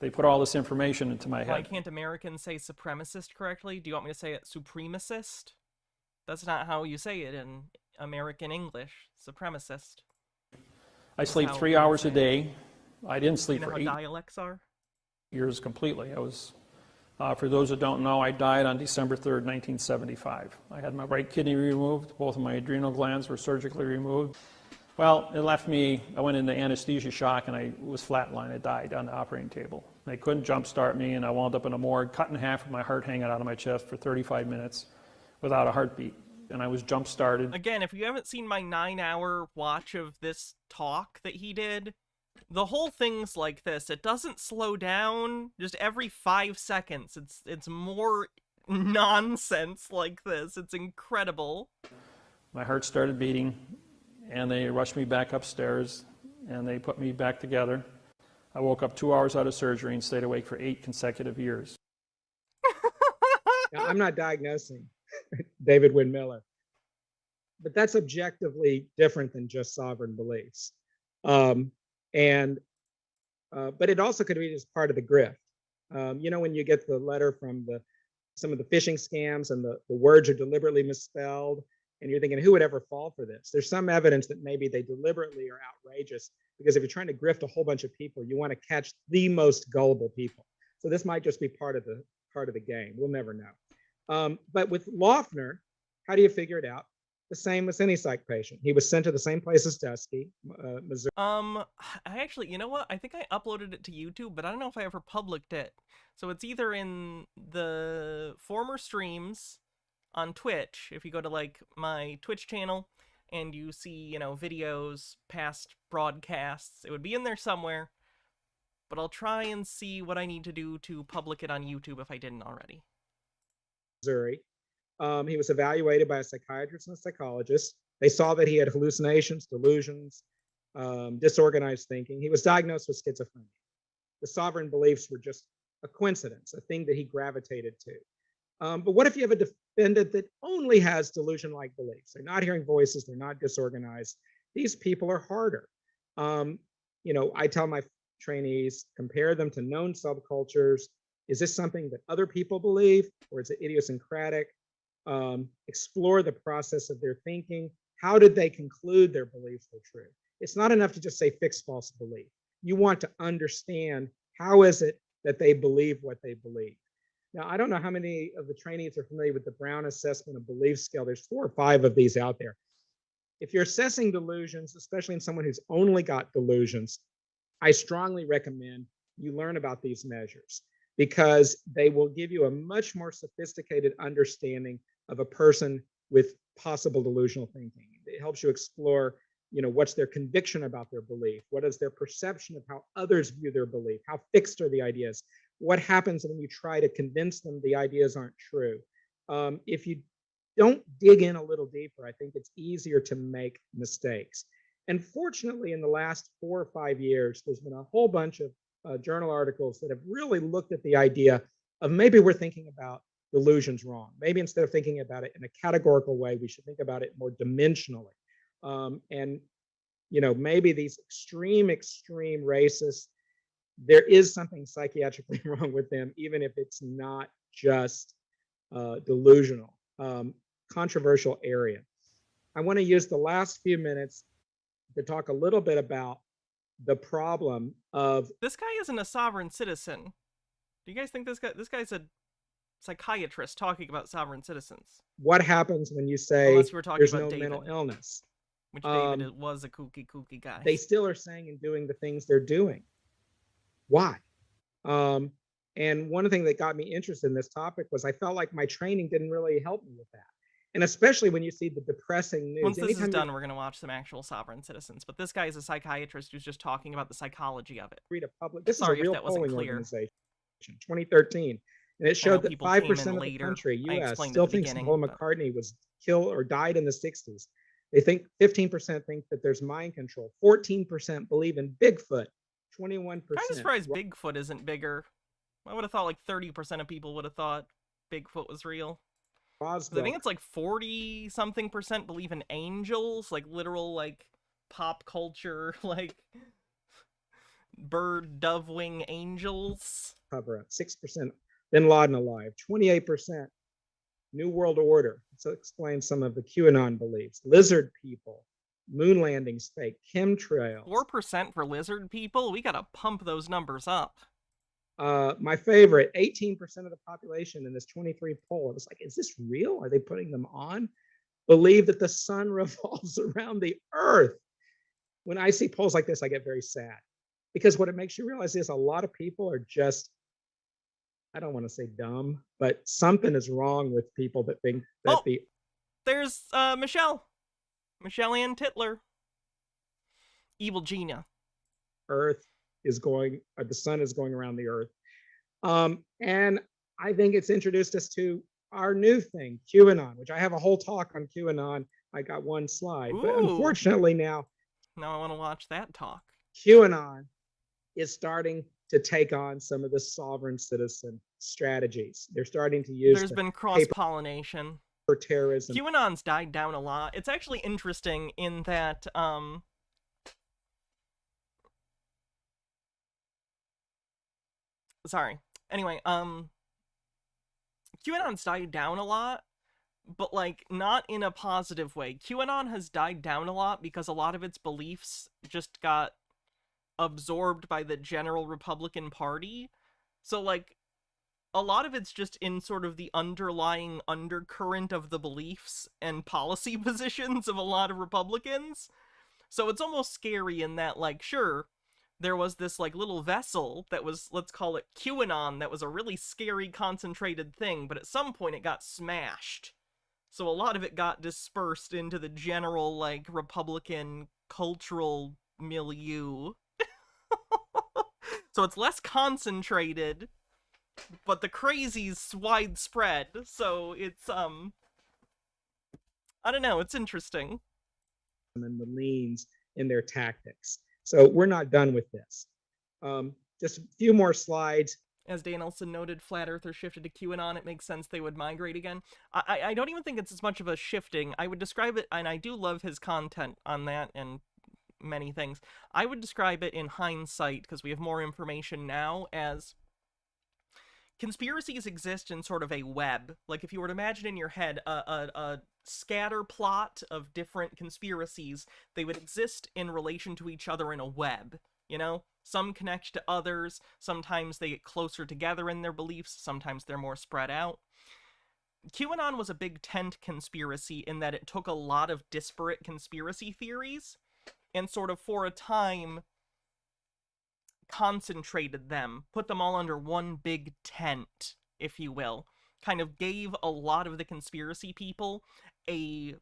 they put all this information into my head. Why can't Americans say supremacist correctly? Do you want me to say it supremacist? That's not how you say it in American English. Supremacist. I sleep 3 hours a day. I didn't sleep You know for how 8 dialects are? years completely. I was, for those that don't know, I died on December 3rd, 1975. I had my right kidney removed. Both of my adrenal glands were surgically removed. Well, it left me, I went into anesthesia shock and I was flatlined. I died on the operating table. They couldn't jump start me and I wound up in a morgue, cut in half with my heart hanging out of my chest for 35 minutes without a heartbeat. And I was jump started. Again, if you haven't seen my 9-hour watch of this talk that he did, the whole thing's like this. It doesn't slow down. Just every 5 seconds, it's more nonsense like this. It's incredible. My heart started beating, and they rushed me back upstairs, and they put me back together. I woke up 2 hours out of surgery and stayed awake for 8 consecutive years. Now, I'm not diagnosing David Wynn Miller, but that's objectively different than just sovereign beliefs. But it also could be just part of the grift. You know, when you get the letter from some of the phishing scams and the words are deliberately misspelled, and you're thinking, who would ever fall for this? There's some evidence that maybe they deliberately are outrageous, because if you're trying to grift a whole bunch of people, you want to catch the most gullible people. So this might just be part of the game. We'll never know. But with Loughner, how do you figure it out? The same as any psych patient. He was sent to the same place as Dusky, Missouri. I actually, you know what? I think I uploaded it to YouTube, but I don't know if I ever published it. So it's either in the former streams on Twitch, if you go to like my Twitch channel and you see, you know, videos, past broadcasts, it would be in there somewhere. But I'll try and see what I need to do to publish it on YouTube if I didn't already. Missouri. He was evaluated by a psychiatrist and a psychologist. They saw that he had hallucinations, delusions, disorganized thinking. He was diagnosed with schizophrenia. The sovereign beliefs were just a coincidence, a thing that he gravitated to. But what if you have a defendant that only has delusion-like beliefs? They're not hearing voices, they're not disorganized. These people are harder. You know, I tell my trainees, compare them to known subcultures. Is this something that other people believe, or is it idiosyncratic? Explore the process of their thinking. How did they conclude their beliefs were true? It's not enough to just say fixed false belief. You want to understand how is it that they believe what they believe. Now, I don't know how many of the trainees are familiar with the Brown Assessment of Belief Scale. There's 4 or 5 of these out there. If you're assessing delusions, especially in someone who's only got delusions, I strongly recommend you learn about these measures because they will give you a much more sophisticated understanding of a person with possible delusional thinking. It helps you explore, what's their conviction about their belief? What is their perception of how others view their belief? How fixed are the ideas? What happens when you try to convince them the ideas aren't true? If you don't dig in a little deeper, I think it's easier to make mistakes. And fortunately, in the last 4 or 5 years, there's been a whole bunch of journal articles that have really looked at the idea of maybe we're thinking about delusions wrong. Maybe instead of thinking about it in a categorical way, we should think about it more dimensionally. And maybe these extreme racists, there is something psychiatrically wrong with them, even if it's not just delusional. Controversial area. I want to use the last few minutes to talk a little bit about the problem of this guy isn't a sovereign citizen. Do you guys think this guy's a psychiatrist talking about sovereign citizens? What happens when you say there's no David, mental illness? Which David was a kooky guy. They still are saying and doing the things they're doing. Why? And one thing that got me interested in this topic was I felt like my training didn't really help me with that. And especially when you see the depressing news. Once this is done, we're going to watch some actual sovereign citizens. But this guy is a psychiatrist who's just talking about the psychology of it. Read a public. This is a real polling organization, 2013, and it showed that 5% of the country, U.S., still thinks Paul McCartney was killed or died in the 60s. They think 15% think that there's mind control. 14% believe in Bigfoot. 21%. I'm surprised Bigfoot isn't bigger. I would have thought like 30% of people would have thought Bigfoot was real. I think it's like 40-something% believe in angels, like literal like pop culture, like bird dove wing angels. Cover up 6% Bin Laden alive, 28% New World Order. So explain some of the QAnon beliefs. Lizard people, moon landings fake, chemtrails. 4% for lizard people? We gotta pump those numbers up. My favorite, 18% of the population in this 23 poll, it was like, is this real? Are they putting them on? Believe that the sun revolves around the earth. When I see polls like this, I get very sad because what it makes you realize is a lot of people are just, I don't want to say dumb, but something is wrong with people that think that there's Michelle Ann Titler. Evil Gina. Earth is going, or the sun is going around the earth. And I think it's introduced us to our new thing, QAnon, which I have a whole talk on QAnon. I got one slide, but unfortunately now I want to watch that talk. QAnon is starting to take on some of the sovereign citizen strategies. They're starting to use. There's been cross-pollination for terrorism. QAnon's died down a lot. It's actually interesting in that sorry. Anyway, QAnon's died down a lot, but like not in a positive way. QAnon has died down a lot because a lot of its beliefs just got absorbed by the general Republican Party. So like a lot of it's just in sort of the underlying undercurrent of the beliefs and policy positions of a lot of Republicans. So it's almost scary in that, like, sure, there was this like little vessel that was, let's call it QAnon, that was a really scary concentrated thing, but at some point it got smashed. So a lot of it got dispersed into the general like Republican cultural milieu. So it's less concentrated, but the crazy's widespread. So it's I don't know, it's interesting. And the leans in their tactics. So we're not done with this. Just a few more slides. As Danielson noted, Flat Earthers shifted to QAnon. It makes sense they would migrate again. I don't even think it's as much of a shifting. I would describe it, and I do love his content on that and many things. I would describe it in hindsight, because we have more information now, as conspiracies exist in sort of a web. Like if you were to imagine in your head a scatter plot of different conspiracies, they would exist in relation to each other in a web. You know, some connect to others, sometimes they get closer together in their beliefs, sometimes they're more spread out. QAnon was a big tent conspiracy in that it took a lot of disparate conspiracy theories and sort of for a time concentrated them, put them all under one big tent, if you will. Kind of gave a lot of the conspiracy people a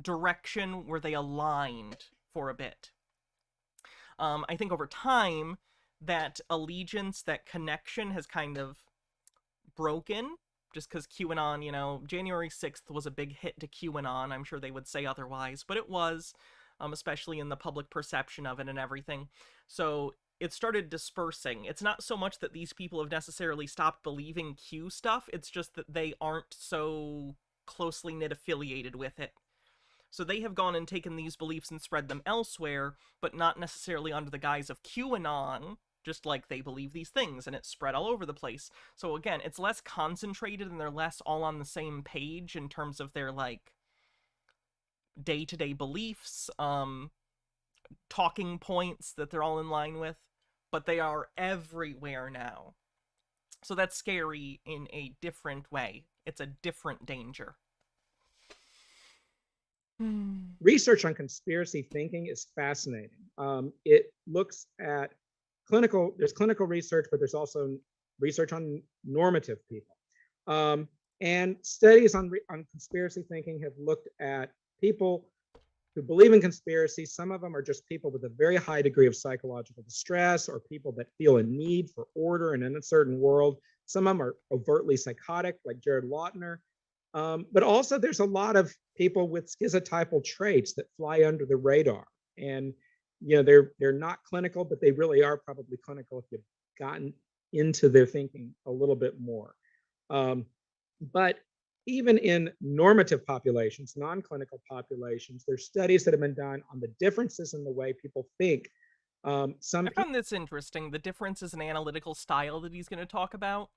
direction where they aligned for a bit. I think over time, that allegiance, that connection has kind of broken, just because QAnon, you know, January 6th was a big hit to QAnon. I'm sure they would say otherwise, but it was, especially in the public perception of it and everything. So it started dispersing. It's not so much that these people have necessarily stopped believing Q stuff, it's just that they aren't so closely knit affiliated with it. So they have gone and taken these beliefs and spread them elsewhere, but not necessarily under the guise of QAnon, just like they believe these things, and it's spread all over the place. So again, it's less concentrated and they're less all on the same page in terms of their, like, day-to-day beliefs, talking points that they're all in line with, but they are everywhere now. So that's scary in a different way. It's a different danger. Research on conspiracy thinking is fascinating. It looks at there's clinical research, but there's also research on normative people. And studies on conspiracy thinking have looked at people who believe in conspiracy. Some of them are just people with a very high degree of psychological distress or people that feel a need for order in an uncertain world. Some of them are overtly psychotic, like Jared Lautner. But also there's a lot of people with schizotypal traits that fly under the radar. And, you know, they're not clinical, but they really are probably clinical if you've gotten into their thinking a little bit more. But even in normative populations, non-clinical populations, there's studies that have been done on the differences in the way people think. I found this interesting, the differences in analytical style that he's going to talk about.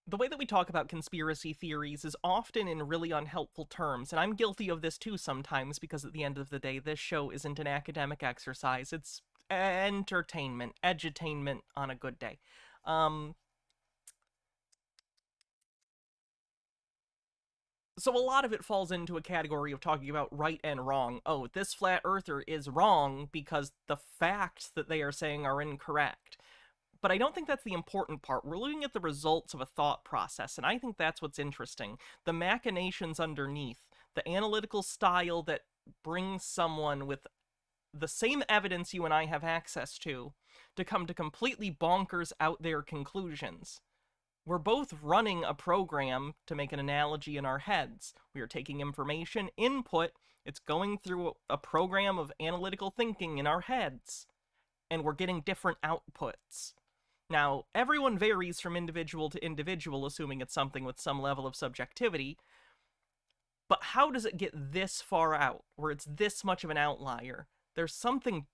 The way that we talk about conspiracy theories is often in really unhelpful terms, and I'm guilty of this too sometimes, because at the end of the day, this show isn't an academic exercise. It's entertainment, edutainment on a good day. So a lot of it falls into a category of talking about right and wrong. Oh, this flat earther is wrong because the facts that they are saying are incorrect. But I don't think that's the important part. We're looking at the results of a thought process, and I think that's what's interesting. The machinations underneath, the analytical style that brings someone with the same evidence you and I have access to come to completely bonkers out there conclusions. We're both running a program, to make an analogy, in our heads. We are taking information, input, it's going through a program of analytical thinking in our heads, and we're getting different outputs. Now, everyone varies from individual to individual, assuming it's something with some level of subjectivity, but how does it get this far out, where it's this much of an outlier? There's something,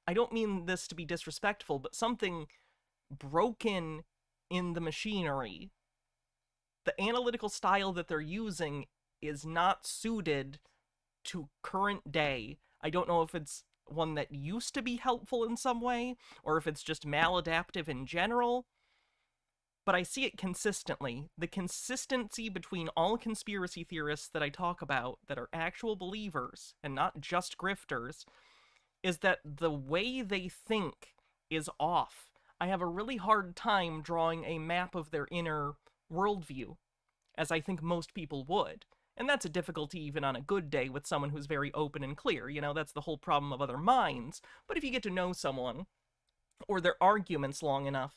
I don't mean this to be disrespectful, but something broken in the machinery. The analytical style that they're using is not suited to current day. I don't know if it's one that used to be helpful in some way, or if it's just maladaptive in general, but I see it consistently. The consistency between all conspiracy theorists that I talk about that are actual believers, and not just grifters, is that the way they think is off. I have a really hard time drawing a map of their inner worldview, as I think most people would. And that's a difficulty even on a good day with someone who's very open and clear. You know, that's the whole problem of other minds. But if you get to know someone, or their arguments long enough,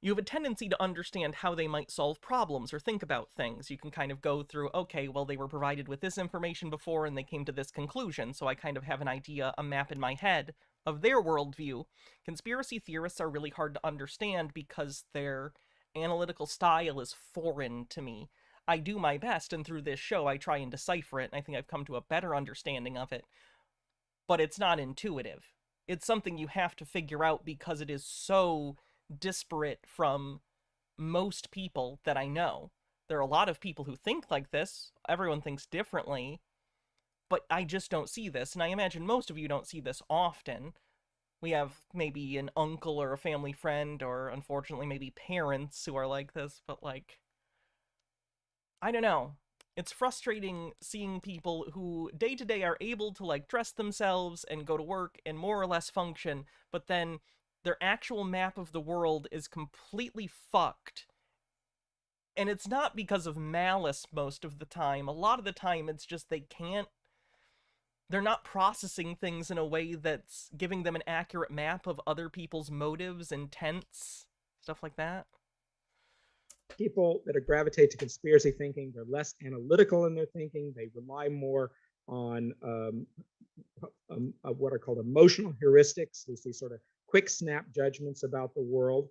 you have a tendency to understand how they might solve problems or think about things. You can kind of go through, okay, well, they were provided with this information before and they came to this conclusion, so I kind of have an idea, a map in my head of their worldview. Conspiracy theorists are really hard to understand because their analytical style is foreign to me. I do my best, and through this show I try and decipher it, and I think I've come to a better understanding of it. But it's not intuitive. It's something you have to figure out because it is so disparate from most people that I know. There are a lot of people who think like this. Everyone thinks differently. but I just don't see this, and I imagine most of you don't see this often. We have maybe an uncle or a family friend, or unfortunately maybe parents who are like this, but like, I don't know. It's frustrating seeing people who day to day are able to like dress themselves and go to work and more or less function, but then their actual map of the world is completely fucked. And it's not because of malice most of the time. A lot of the time it's just they're not processing things in a way that's giving them an accurate map of other people's motives, intents, stuff like that. People that gravitate to conspiracy thinking, they're less analytical in their thinking. They rely more on what are called emotional heuristics, these sort of quick snap judgments about the world.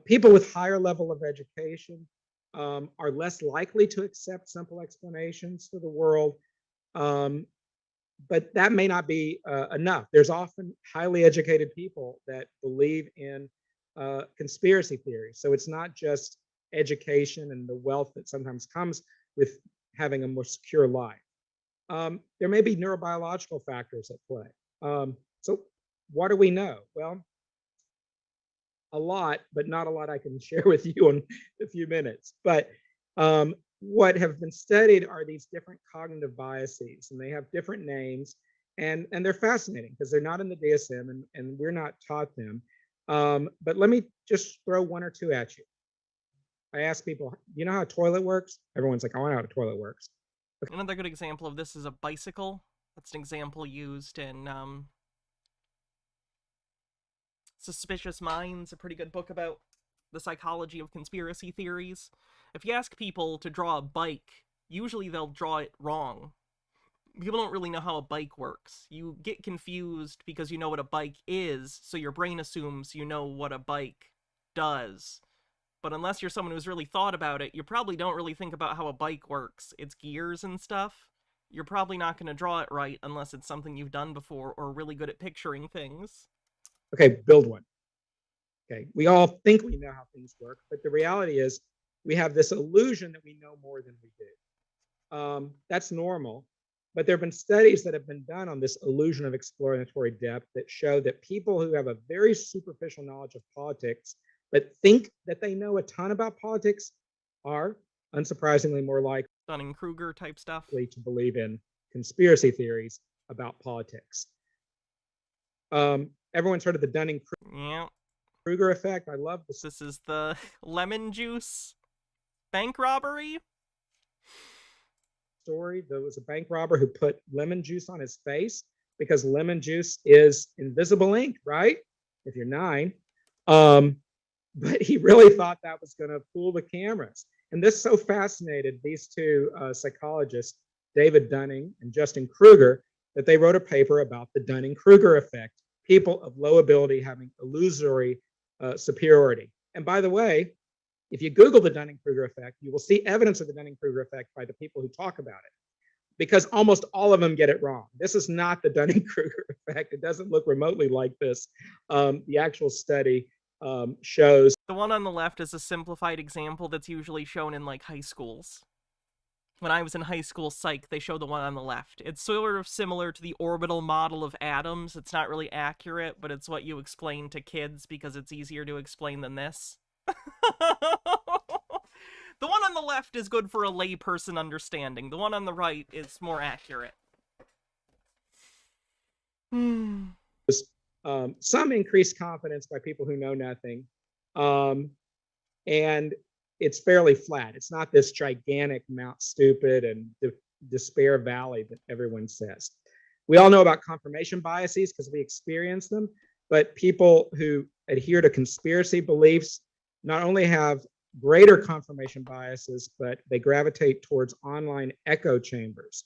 People with higher level of education are less likely to accept simple explanations for the world. But that may not be enough. There's often highly educated people that believe in conspiracy theories. So it's not just education and the wealth that sometimes comes with having a more secure life. There may be neurobiological factors at play. So what do we know? Well, a lot, but not a lot I can share with you in a few minutes. But what have been studied are these different cognitive biases, and they have different names, and they're fascinating because they're not in the DSM, and we're not taught them. But let me just throw one or two at you. I ask people, you know how a toilet works? Everyone's like, I want to know how a toilet works. Another good example of this is a bicycle. That's an example used in Suspicious Minds, a pretty good book about the psychology of conspiracy theories. If you ask people to draw a bike, usually they'll draw it wrong. People don't really know how a bike works. You get confused because you know what a bike is, so your brain assumes you know what a bike does. But unless you're someone who's really thought about it, you probably don't really think about how a bike works. Its gears and stuff. You're probably not going to draw it right unless it's something you've done before or really good at picturing things. Okay, build one. Okay, we all think we know how things work, but the reality is we have this illusion that we know more than we do. That's normal, but there have been studies that have been done on this illusion of exploratory depth that show that people who have a very superficial knowledge of politics but think that they know a ton about politics are, unsurprisingly, more likely Dunning-Kruger type stuff to believe in conspiracy theories about politics. Everyone's heard of the Dunning-Kruger effect. I love this. This is the lemon juice bank robbery story. There was a bank robber who put lemon juice on his face because lemon juice is invisible ink, right? If you're 9. But he really thought that was going to fool the cameras. And this so fascinated these two psychologists, David Dunning and Justin Kruger, that they wrote a paper about the Dunning-Kruger effect, people of low ability having illusory superiority. And by the way, if you Google the Dunning-Kruger effect, you will see evidence of the Dunning-Kruger effect by the people who talk about it, because almost all of them get it wrong. This is not the Dunning-Kruger effect. It doesn't look remotely like this. The actual study shows. The one on the left is a simplified example that's usually shown in like high schools. When I was in high school psych, they show the one on the left. It's sort of similar to the orbital model of atoms. It's not really accurate, but it's what you explain to kids because it's easier to explain than this. The one on the left is good for a layperson understanding. The one on the right is more accurate. Some increased confidence by people who know nothing. And it's fairly flat. It's not this gigantic Mount Stupid and despair valley that everyone says. We all know about confirmation biases because we experience them, but people who adhere to conspiracy beliefs not only have greater confirmation biases, but they gravitate towards online echo chambers.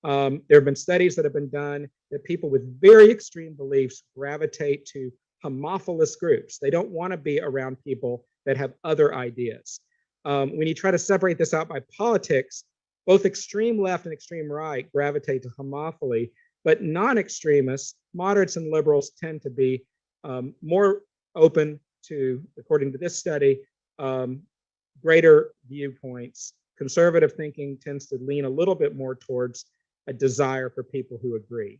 There have been studies that have been done that people with very extreme beliefs gravitate to homophilous groups. They don't want to be around people that have other ideas. When you try to separate this out by politics, both extreme left and extreme right gravitate to homophily, but non-extremists, moderates and liberals tend to be more open to, according to this study, greater viewpoints. Conservative thinking tends to lean a little bit more towards a desire for people who agree.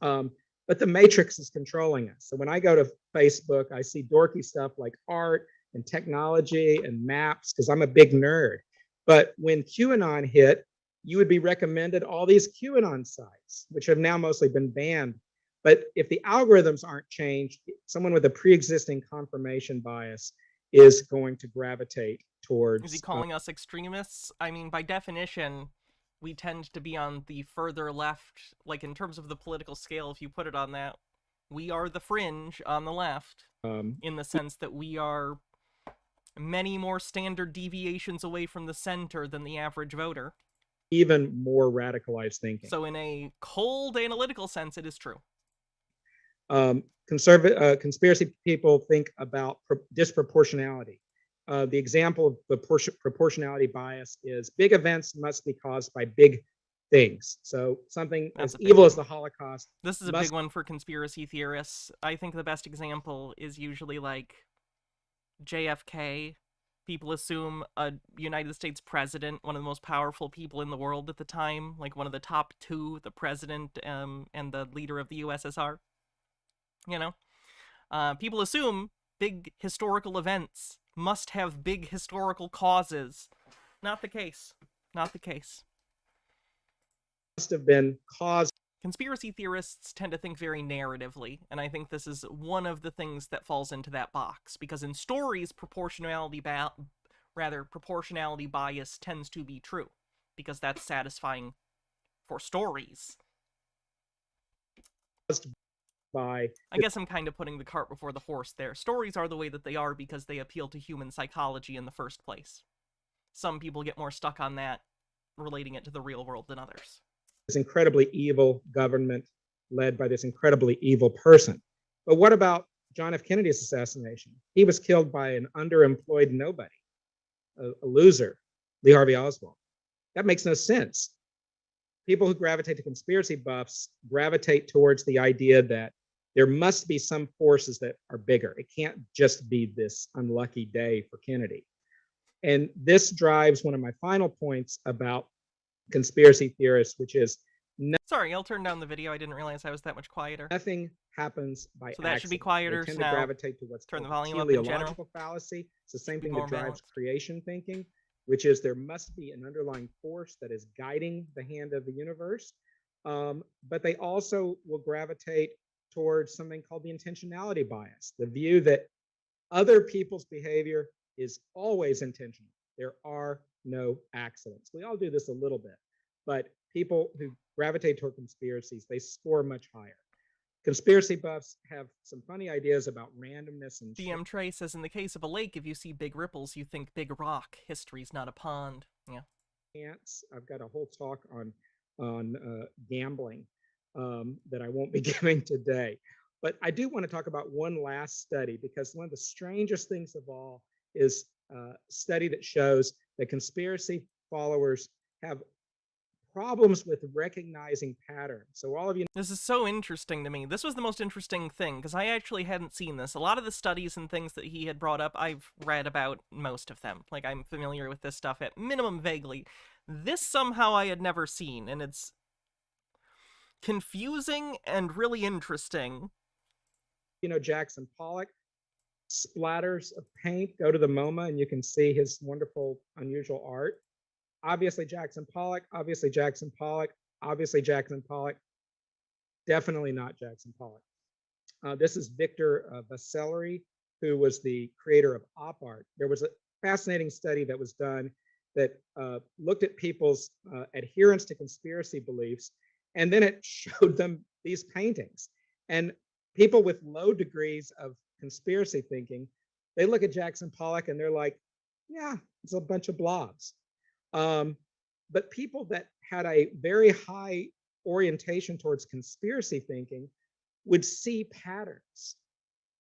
But the matrix is controlling us. So when I go to Facebook, I see dorky stuff like art and technology and maps, because I'm a big nerd. But when QAnon hit, you would be recommended all these QAnon sites, which have now mostly been banned. But if the algorithms aren't changed, someone with a pre-existing confirmation bias is going to gravitate towards. Is he calling us extremists? I mean, by definition, we tend to be on the further left, like in terms of the political scale, if you put it on that. We are the fringe on the left, in the sense that we are many more standard deviations away from the center than the average voter. Even more radicalized thinking. So in a cold analytical sense, it is true. Conspiracy people think about disproportionality. The example of the proportionality bias is big events must be caused by big things. So something as evil as the Holocaust. This is a big one for conspiracy theorists. I think the best example is usually like JFK. People assume a United States president, one of the most powerful people in the world at the time, like one of the top two, the president and the leader of the USSR. You know, people assume big historical events must have big historical causes. Not the case. Not the case. Must have been caused. Conspiracy theorists tend to think very narratively, and I think this is one of the things that falls into that box, because in stories, proportionality bias tends to be true, because that's satisfying for stories. I guess I'm kind of putting the cart before the horse there. Stories are the way that they are because they appeal to human psychology in the first place. Some people get more stuck on that, relating it to the real world, than others. This incredibly evil government led by this incredibly evil person. But what about John F. Kennedy's assassination? He was killed by an underemployed nobody, a loser, Lee Harvey Oswald. That makes no sense. People who gravitate to conspiracy buffs gravitate towards the idea that there must be some forces that are bigger. It can't just be this unlucky day for Kennedy. And this drives one of my final points about conspiracy theorists, which is sorry, I'll turn down the video. I didn't realize I was that much quieter. Nothing happens by so that accident. should be quieter. They tend now to gravitate to what's turn the called volume up in general. teleological fallacy. It's the same thing that drives creation thinking, which is there must be an underlying force that is guiding the hand of the universe. But they also will gravitate towards something called the intentionality bias, the view that other people's behavior is always intentional. There are no accidents. We all do this a little bit, but people who gravitate toward conspiracies, they score much higher. Conspiracy buffs have some funny ideas about randomness and DM Trey says, in the case of a lake, if you see big ripples, you think big rock. History's not a pond. Yeah. Ants. I've got a whole talk on gambling that I won't be giving today. But I do want to talk about one last study, because one of the strangest things of all is a study that shows that conspiracy followers have problems with recognizing patterns. So all of you... This is so interesting to me. This was the most interesting thing, because I actually hadn't seen this. A lot of the studies and things that he had brought up, I've read about most of them. Like, I'm familiar with this stuff at minimum vaguely. This somehow I had never seen, and it's confusing and really interesting. You know, Jackson Pollock, splatters of paint, go to the MoMA and you can see his wonderful, unusual art. Obviously Jackson Pollock, obviously Jackson Pollock, obviously Jackson Pollock, definitely not Jackson Pollock. This is Victor Vasari, who was the creator of op art. There was a fascinating study that was done that looked at people's adherence to conspiracy beliefs, and then it showed them these paintings. And people with low degrees of conspiracy thinking, they look at Jackson Pollock and they're like, yeah, it's a bunch of blobs. But people that had a very high orientation towards conspiracy thinking would see patterns.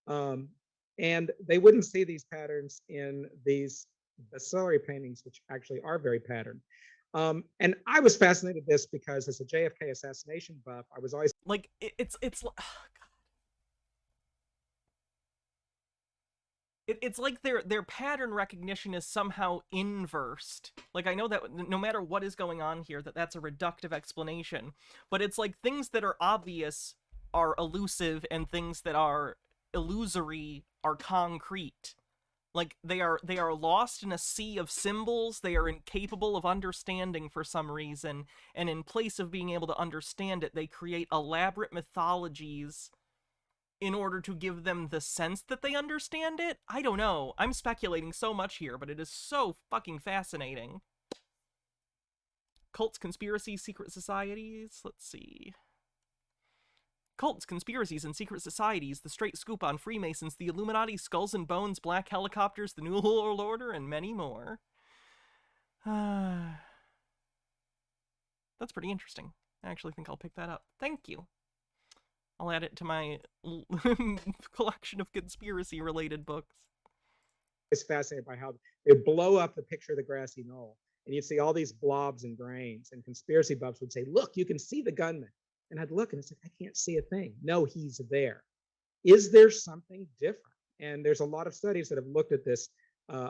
And they wouldn't see these patterns in these Vasari paintings, which actually are very patterned. And I was fascinated with this because as a JFK assassination buff, I was always like, it's it's like their pattern recognition is somehow inversed. Like, I know that no matter what is going on here, that's a reductive explanation, but it's like things that are obvious are elusive and things that are illusory are concrete. Like, they are lost in a sea of symbols they are incapable of understanding for some reason, and in place of being able to understand it, they create elaborate mythologies in order to give them the sense that they understand it? I don't know. I'm speculating so much here, but it is so fucking fascinating. Cults, conspiracies, secret societies. Let's see. Cults, conspiracies, and secret societies, the straight scoop on Freemasons, the Illuminati, Skulls and Bones, Black Helicopters, the New World Order, and many more. That's pretty interesting. I actually think I'll pick that up. Thank you. I'll add it to my collection of conspiracy-related books. It's fascinated by how they blow up the picture of the grassy knoll, and you'd see all these blobs and grains, and conspiracy buffs would say, look, you can see the gunman. And I'd look and it's like, I can't see a thing. No, he's there. Is there something different? And there's a lot of studies that have looked at this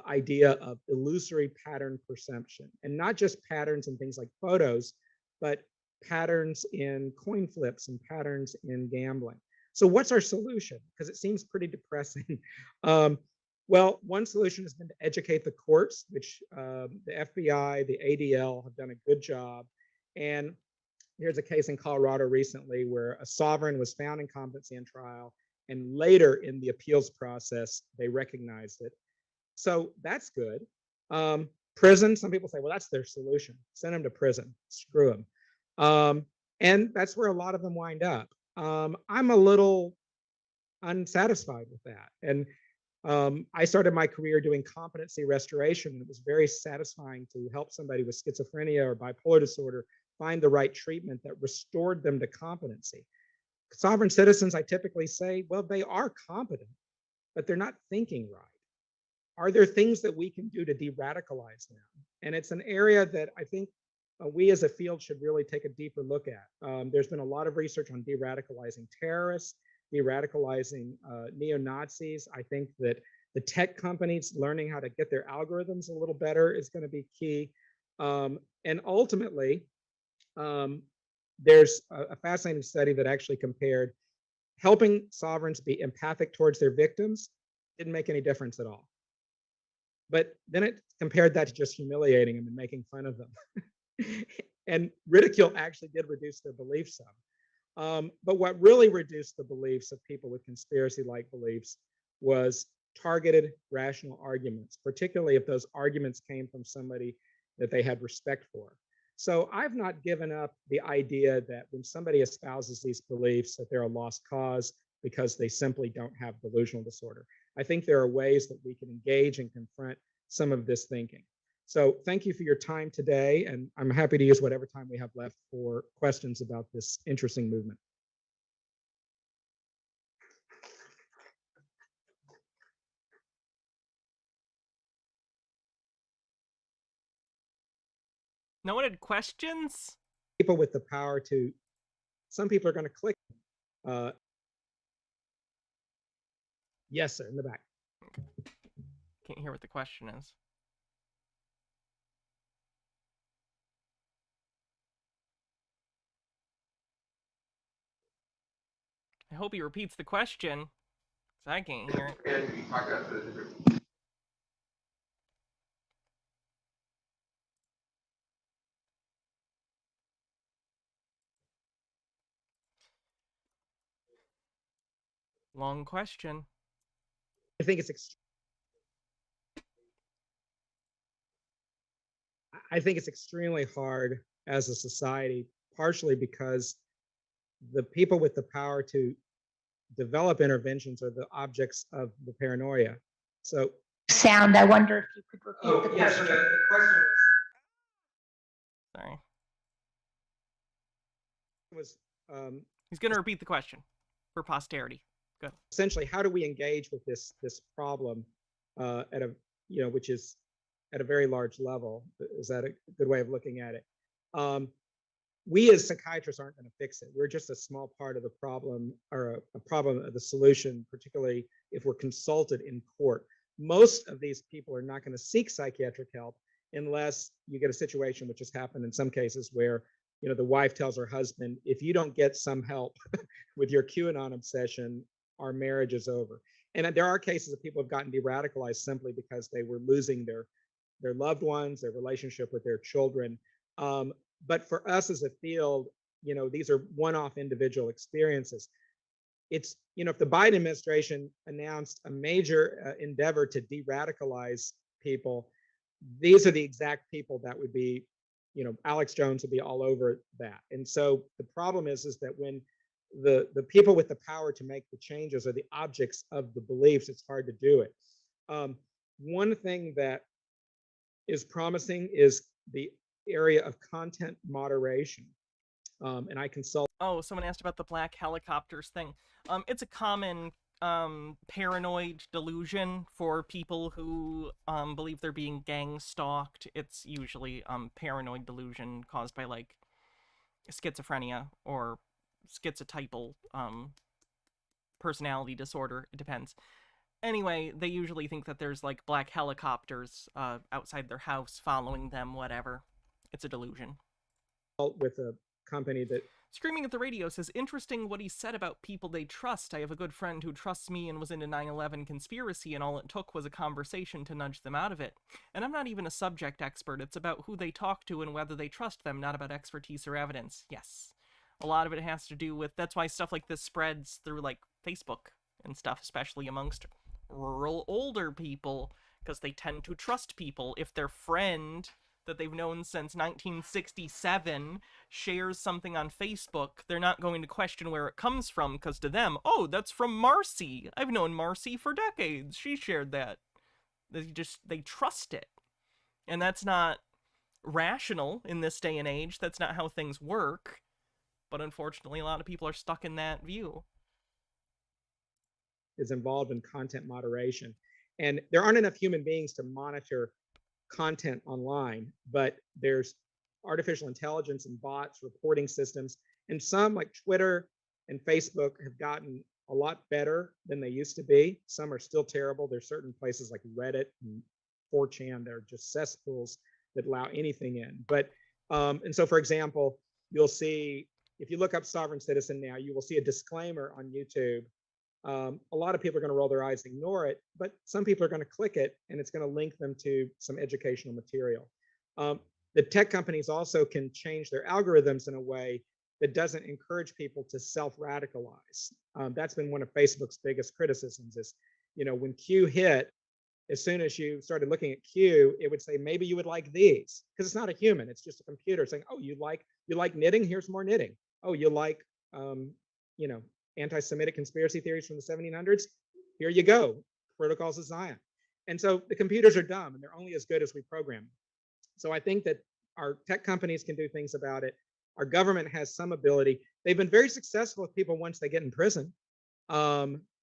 idea of illusory pattern perception, and not just patterns in things like photos, but patterns in coin flips and patterns in gambling. So what's our solution? Because it seems pretty depressing. Well, one solution has been to educate the courts, which the FBI, the ADL have done a good job. And here's a case in Colorado recently where a sovereign was found in competency in trial, and later in the appeals process, they recognized it. So that's good. Prison, some people say, well, that's their solution. Send them to prison, screw them. And that's where a lot of them wind up. I'm a little unsatisfied with that. And I started my career doing competency restoration, and it was very satisfying to help somebody with schizophrenia or bipolar disorder find the right treatment that restored them to competency. Sovereign citizens, I typically say, well, they are competent, but they're not thinking right. Are there things that we can do to de-radicalize them? And it's an area that I think we as a field should really take a deeper look at. There's been a lot of research on de-radicalizing terrorists, de-radicalizing neo-Nazis. I think that the tech companies learning how to get their algorithms a little better is going to be key. And ultimately, there's a fascinating study that actually compared helping sovereigns be empathic towards their victims didn't make any difference at all. But then it compared that to just humiliating them and making fun of them. And ridicule actually did reduce their beliefs some. But what really reduced the beliefs of people with conspiracy-like beliefs was targeted rational arguments, particularly if those arguments came from somebody that they had respect for. So I've not given up the idea that when somebody espouses these beliefs that they're a lost cause because they simply don't have delusional disorder. I think there are ways that we can engage and confront some of this thinking. So thank you for your time today, and I'm happy to use whatever time we have left for questions about this interesting movement. No one had questions? People with the power to, some people are going to click. Yes, sir, in the back. Can't hear what the question is. I hope he repeats the question, because I can't hear it. Long question. I think it's extremely hard as a society, partially because the people with the power to develop interventions are the objects of the paranoia. So, Sound, I wonder if you could repeat the question. The question Sorry. was He's going to repeat the question for posterity. Go. Essentially, how do we engage with this problem at a, which is at a very large level? Is that a good way of looking at it? We as psychiatrists aren't going to fix it. We're just a small part of the problem, or a problem of the solution, particularly if we're consulted in court. most of these people are not going to seek psychiatric help unless you get a situation, which has happened in some cases, where the wife tells her husband, if you don't get some help with your QAnon obsession, our marriage is over. And there are cases of people who have gotten de-radicalized simply because they were losing their loved ones, their relationship with their children. But for us as a field, these are one-off individual experiences. It's, if the Biden administration announced a major endeavor to de-radicalize people, these are the exact people that would be, Alex Jones would be all over that. And so the problem is that when the people with the power to make the changes are the objects of the beliefs, it's hard to do it. One thing that is promising is the area of content moderation. And I consult. Oh, someone asked about the black helicopters thing. It's a common paranoid delusion for people who believe they're being gang stalked. It's usually paranoid delusion caused by like schizophrenia or schizotypal personality disorder. It depends. Anyway, they usually think that there's like black helicopters outside their house following them, whatever. It's a delusion. With a company that... Screaming at the Radio says, interesting what he said about people they trust. I have a good friend who trusts me and was into 9/11 conspiracy, and all it took was a conversation to nudge them out of it. And I'm not even a subject expert. It's about who they talk to and whether they trust them, not about expertise or evidence. Yes. A lot of it has to do with... That's why stuff like this spreads through, like, Facebook and stuff, especially amongst rural older people, because they tend to trust people. If their friend that they've known since 1967 shares something on Facebook, they're not going to question where it comes from, because to them, oh, that's from Marcy. I've known Marcy for decades. She shared that. They trust it. And that's not rational in this day and age. That's not how things work. But unfortunately, a lot of people are stuck in that view. Is involved in content moderation. And there aren't enough human beings to monitor content online, but there's artificial intelligence and bots, reporting systems, and some like Twitter and Facebook have gotten a lot better than they used to be. Some are still terrible. There's certain places like Reddit and 4chan that are just cesspools that allow anything in. But and so, for example, you'll see, if you look up Sovereign Citizen now, you will see a disclaimer on YouTube. A lot of people are going to roll their eyes and ignore it, but some people are going to click it and it's going to link them to some educational material. The tech companies also can change their algorithms in a way that doesn't encourage people to self-radicalize. That's been one of Facebook's biggest criticisms is, when Q hit, as soon as you started looking at Q, it would say, maybe you would like these, because it's not a human, it's just a computer saying, oh, you like knitting? Here's more knitting. Oh, you like, anti-Semitic conspiracy theories from the 1700s? Here you go, Protocols of Zion. And so the computers are dumb and they're only as good as we program them. So I think that our tech companies can do things about it. Our government has some ability. They've been very successful with people once they get in prison.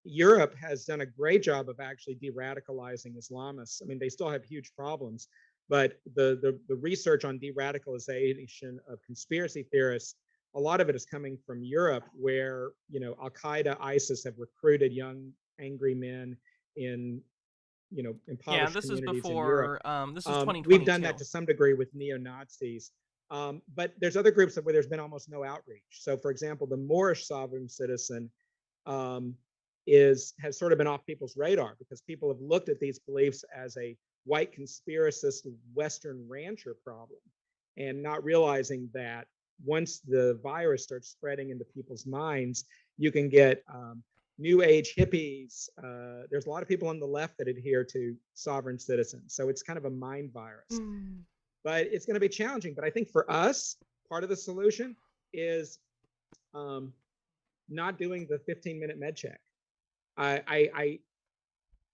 Europe has done a great job of actually de-radicalizing Islamists. I mean, they still have huge problems, but the research on de-radicalization of conspiracy theorists, a lot of it is coming from Europe, where Al-Qaeda, ISIS have recruited young, angry men in impoverished yeah, this is communities before. in Europe. This is 2022. We've done that to some degree with neo-Nazis, but there's other groups where there's been almost no outreach. So, for example, the Moorish Sovereign Citizen has sort of been off people's radar because people have looked at these beliefs as a white conspiracist Western rancher problem, and not realizing that once the virus starts spreading into people's minds, you can get new age hippies. There's a lot of people on the left that adhere to Sovereign Citizens. So it's kind of a mind virus. But it's going to be challenging. But I think for us, part of the solution is not doing the 15-minute med check.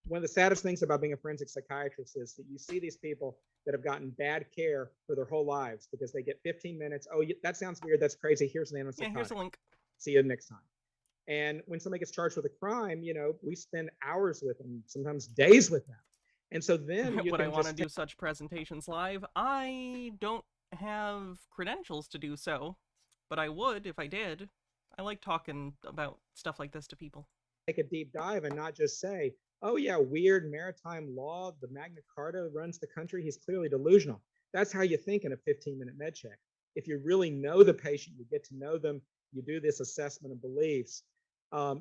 One of the saddest things about being a forensic psychiatrist is that you see these people that have gotten bad care for their whole lives because they get 15 minutes. Oh, that sounds weird. That's crazy. Here's an antipsychotic. Yeah, here's a link. See you next time. And when somebody gets charged with a crime, we spend hours with them, sometimes days with them. And so then you Would I can want to just do such presentations live? I don't have credentials to do so, but I would if I did. I like talking about stuff like this to people. take a deep dive and not just say, oh yeah, weird maritime law, the Magna Carta runs the country, he's clearly delusional. That's how you think in a 15-minute med check. If you really know the patient, you get to know them, you do this assessment of beliefs.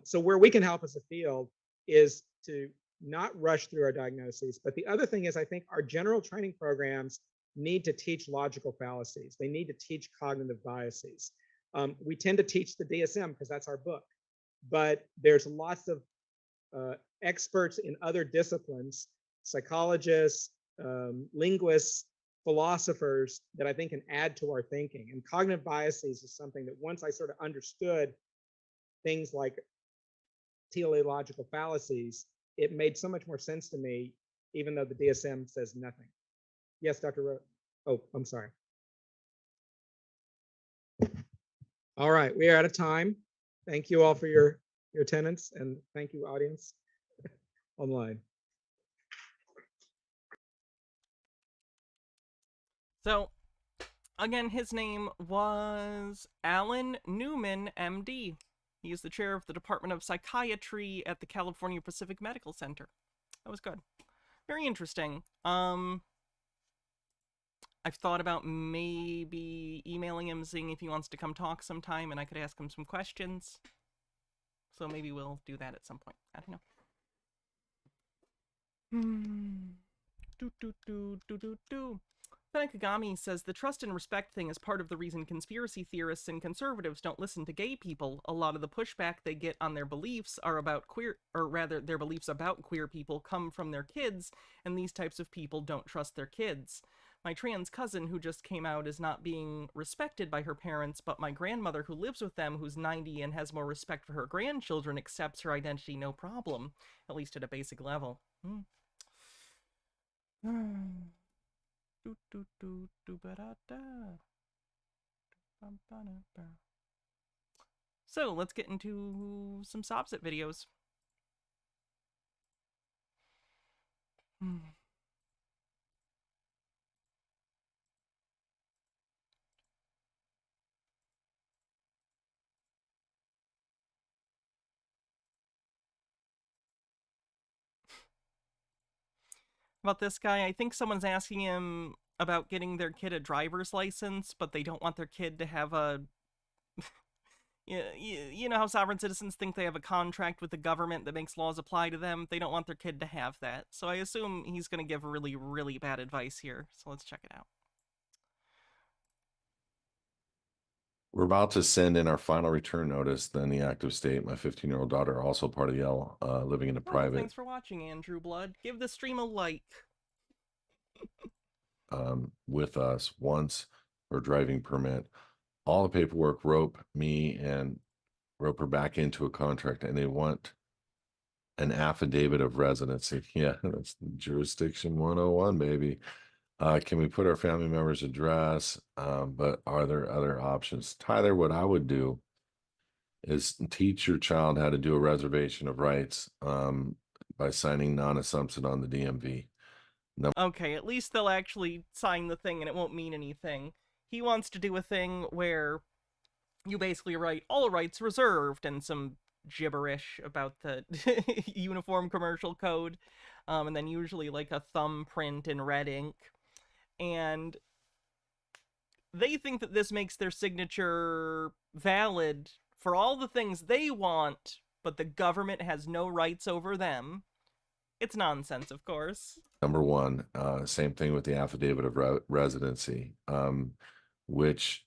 So where we can help as a field is to not rush through our diagnoses. But the other thing is, I think our general training programs need to teach logical fallacies. They need to teach cognitive biases. We tend to teach the DSM because that's our book, but there's lots of experts in other disciplines, psychologists, linguists, philosophers that I think can add to our thinking. And cognitive biases is something that once I sort of understood things like teleological fallacies, it made so much more sense to me, even though the DSM says nothing. Yes, Dr. Rowe. Oh, I'm sorry. All right, we are out of time. Thank you all for your attendance, and thank you, audience online. So, again, his name was Alan Newman, MD. He is the chair of the Department of Psychiatry at the California Pacific Medical Center. That was good. Very interesting. I've thought about maybe emailing him, seeing if he wants to come talk sometime, and I could ask him some questions. So maybe we'll do that at some point. I don't know. Fenakagami says the trust and respect thing is part of the reason conspiracy theorists and conservatives don't listen to gay people. A lot of the pushback they get on their beliefs are about their beliefs about queer people come from their kids, and these types of people don't trust their kids. My trans cousin who just came out is not being respected by her parents, but my grandmother who lives with them, who's 90 and has more respect for her grandchildren, accepts her identity no problem, at least at a basic level. So let's get into some Sobsit videos. About this guy, I think someone's asking him about getting their kid a driver's license, but they don't want their kid to have a... you know how sovereign citizens think they have a contract with the government that makes laws apply to them? They don't want their kid to have that. So I assume he's going to give really, really bad advice here. So let's check it out. We're about to send in our final return notice, then the active state. My 15-year-old daughter, also part of Yale, living in a private. Thanks for watching, Andrew Blood. Give the stream a like. With us once her driving permit. All the paperwork, rope me and rope her back into a contract, and they want an affidavit of residency. Yeah, that's jurisdiction 101, baby. Can we put our family member's address? But are there other options? Tyler, what I would do is teach your child how to do a reservation of rights by signing non-assumption on the DMV. Okay, at least they'll actually sign the thing and it won't mean anything. He wants to do a thing where you basically write all rights reserved and some gibberish about the Uniform Commercial Code, and then usually like a thumbprint in red ink. And they think that this makes their signature valid for all the things they want, but the government has no rights over them. It's nonsense, of course. Number one, same thing with the affidavit of residency, which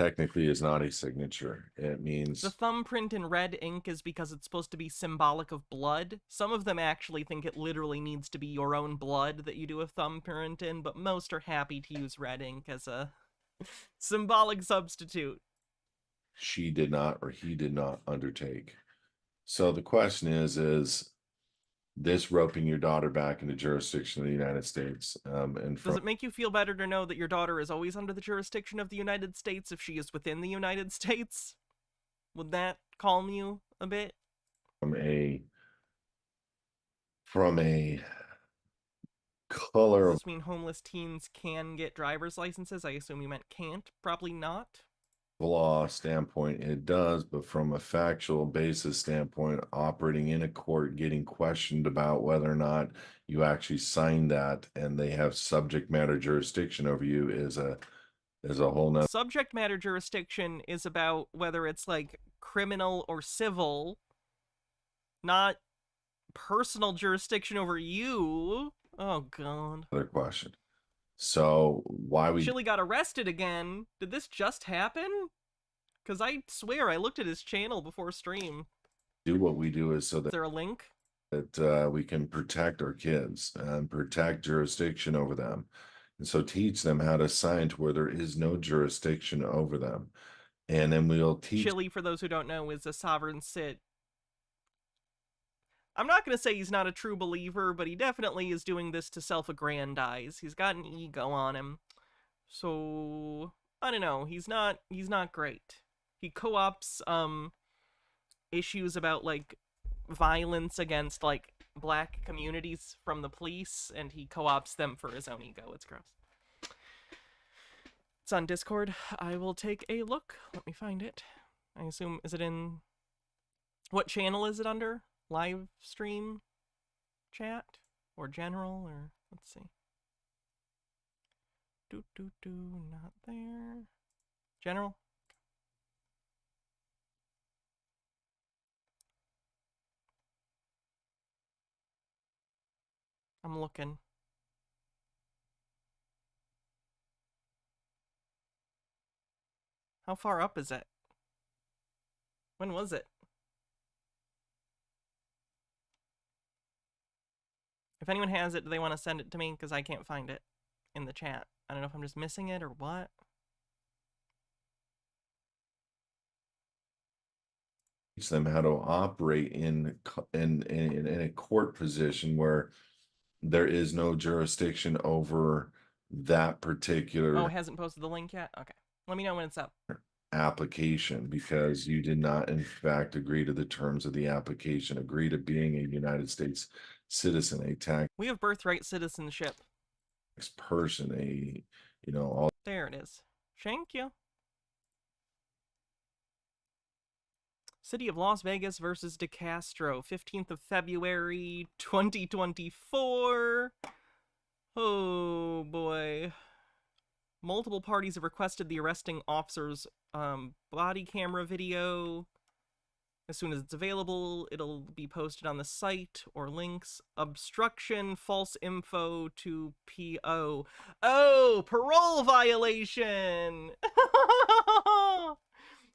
technically is not a signature. It means the thumbprint in red ink is because it's supposed to be symbolic of blood. Some of them actually think it literally needs to be your own blood that you do a thumbprint in, but most are happy to use red ink as a symbolic substitute. She did not, or he did not undertake. So the question is this roping your daughter back into jurisdiction of the United States. Does it make you feel better to know that your daughter is always under the jurisdiction of the United States if she is within the United States? Would that calm you a bit? From a color Does this mean homeless teens can get driver's licenses? I assume you meant can't. Probably not. law standpoint, it does, but from a factual basis standpoint, operating in a court, getting questioned about whether or not you actually signed that and they have subject matter jurisdiction over you is a whole nother. Subject matter jurisdiction is about whether it's like criminal or civil, not personal jurisdiction over you. Oh, God. Other question. So why we Chili got arrested again. Did this just happen? Because I swear I looked at his channel before stream. do what we do is so Is there a link? that we can protect our kids and protect jurisdiction over them. And so teach them how to sign to where there is no jurisdiction over them. And then we'll teach Chili, for those who don't know, is a sovereign Cit. I'm not going to say he's not a true believer, but he definitely is doing this to self-aggrandize. He's got an ego on him. So, I don't know. He's not great. He co-ops issues about, like, violence against, like, black communities from the police, and he co-ops them for his own ego. It's gross. It's on Discord. I will take a look. Let me find it. I assume, is it in... What channel is it under? Live stream chat? Or general? Or, let's see. Not there. General? I'm looking. How far up is it? When was it? If anyone has it, do they want to send it to me? Because I can't find it in the chat. I don't know if I'm just missing it or what. teach them how to operate in a court position where there is no jurisdiction over that particular Oh, it hasn't posted the link yet? Okay. Let me know when it's up. application, because you did not in fact agree to the terms of the application, agree to being a United States citizen, a tax We have birthright citizenship. person, all There it is. Thank you. City of Las Vegas versus DeCastro, 15th of February, 2024. Oh, boy. Multiple parties have requested the arresting officer's body camera video. As soon as it's available, it'll be posted on the site or links. Obstruction, false info to PO. Oh, parole violation!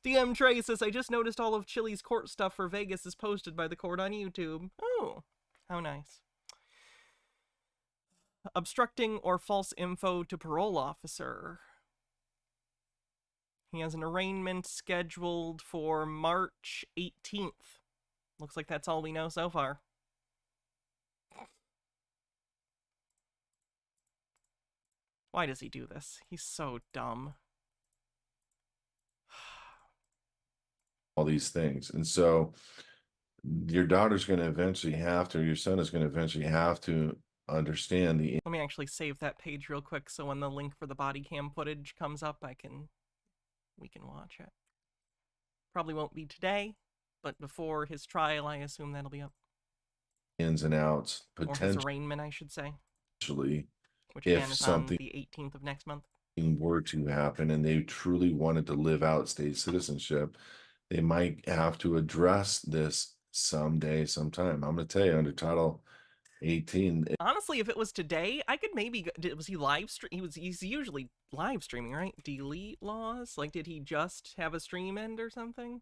DM Trey says, I just noticed all of Chili's court stuff for Vegas is posted by the court on YouTube. Oh, how nice. Obstructing or false info to parole officer. He has an arraignment scheduled for March 18th. Looks like that's all we know so far. Why does he do this? He's so dumb. all these things. And so your daughter's going to eventually have to, or your son is going to eventually have to understand the Let me actually save that page real quick so when the link for the body cam footage comes up, we can watch it. Probably won't be today, but before his trial, I assume that'll be up. ins and outs, Or his arraignment, I should say. potentially, Which if again is on something the 18th of next month. were to happen and they truly wanted to live out state citizenship, they might have to address this someday, sometime. I'm going to tell you, under Title 18, Honestly, if it was today, I could maybe was he live stream? He's usually live streaming, right? Delete laws? Like, did he just have a stream end or something?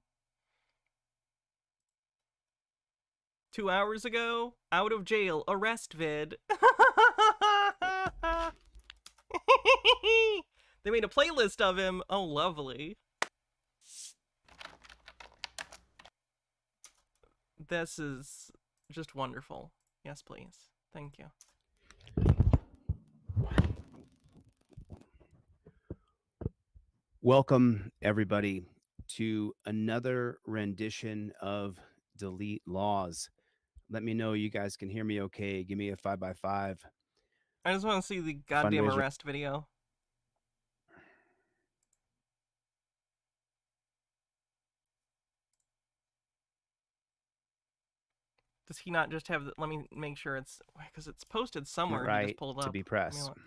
2 hours ago, out of jail, arrest vid. They made a playlist of him. Oh, lovely. This is just wonderful. Yes, please. Thank you. Welcome, everybody, to another rendition of Delete Laws. Let me know you guys can hear me okay. Give me a 5x5. I just want to see the goddamn Fundraiser. arrest video. Does he not just have? Let me make sure it's because it's posted somewhere. He Right just pulled to up. be Let me pressed. look.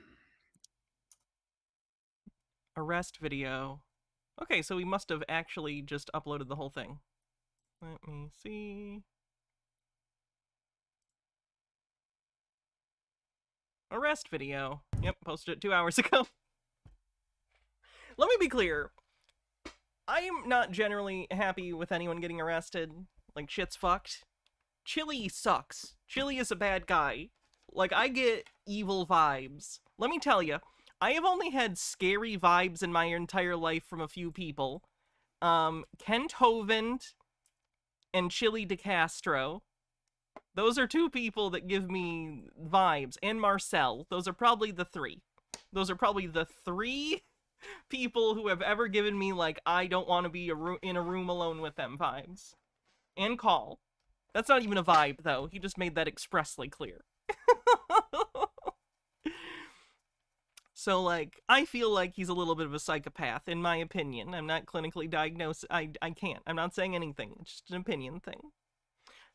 Arrest video. Okay, so we must have actually just uploaded the whole thing. Let me see. Arrest video. Yep, posted it 2 hours ago. Let me be clear. I am not generally happy with anyone getting arrested. Like, shit's fucked. Chili sucks. Chili is a bad guy. Like, I get evil vibes. Let me tell you, I have only had scary vibes in my entire life from a few people. Kent Hovind and Chili DeCastro. Those are two people that give me vibes. And Marcel. Those are probably the three. Those are probably the three people who have ever given me, like, I don't want to be in a room alone with them vibes. And Call. That's not even a vibe, though. He just made that expressly clear. So, like, I feel like he's a little bit of a psychopath, in my opinion. I'm not clinically diagnosed. I can't. I'm not saying anything. It's just an opinion thing.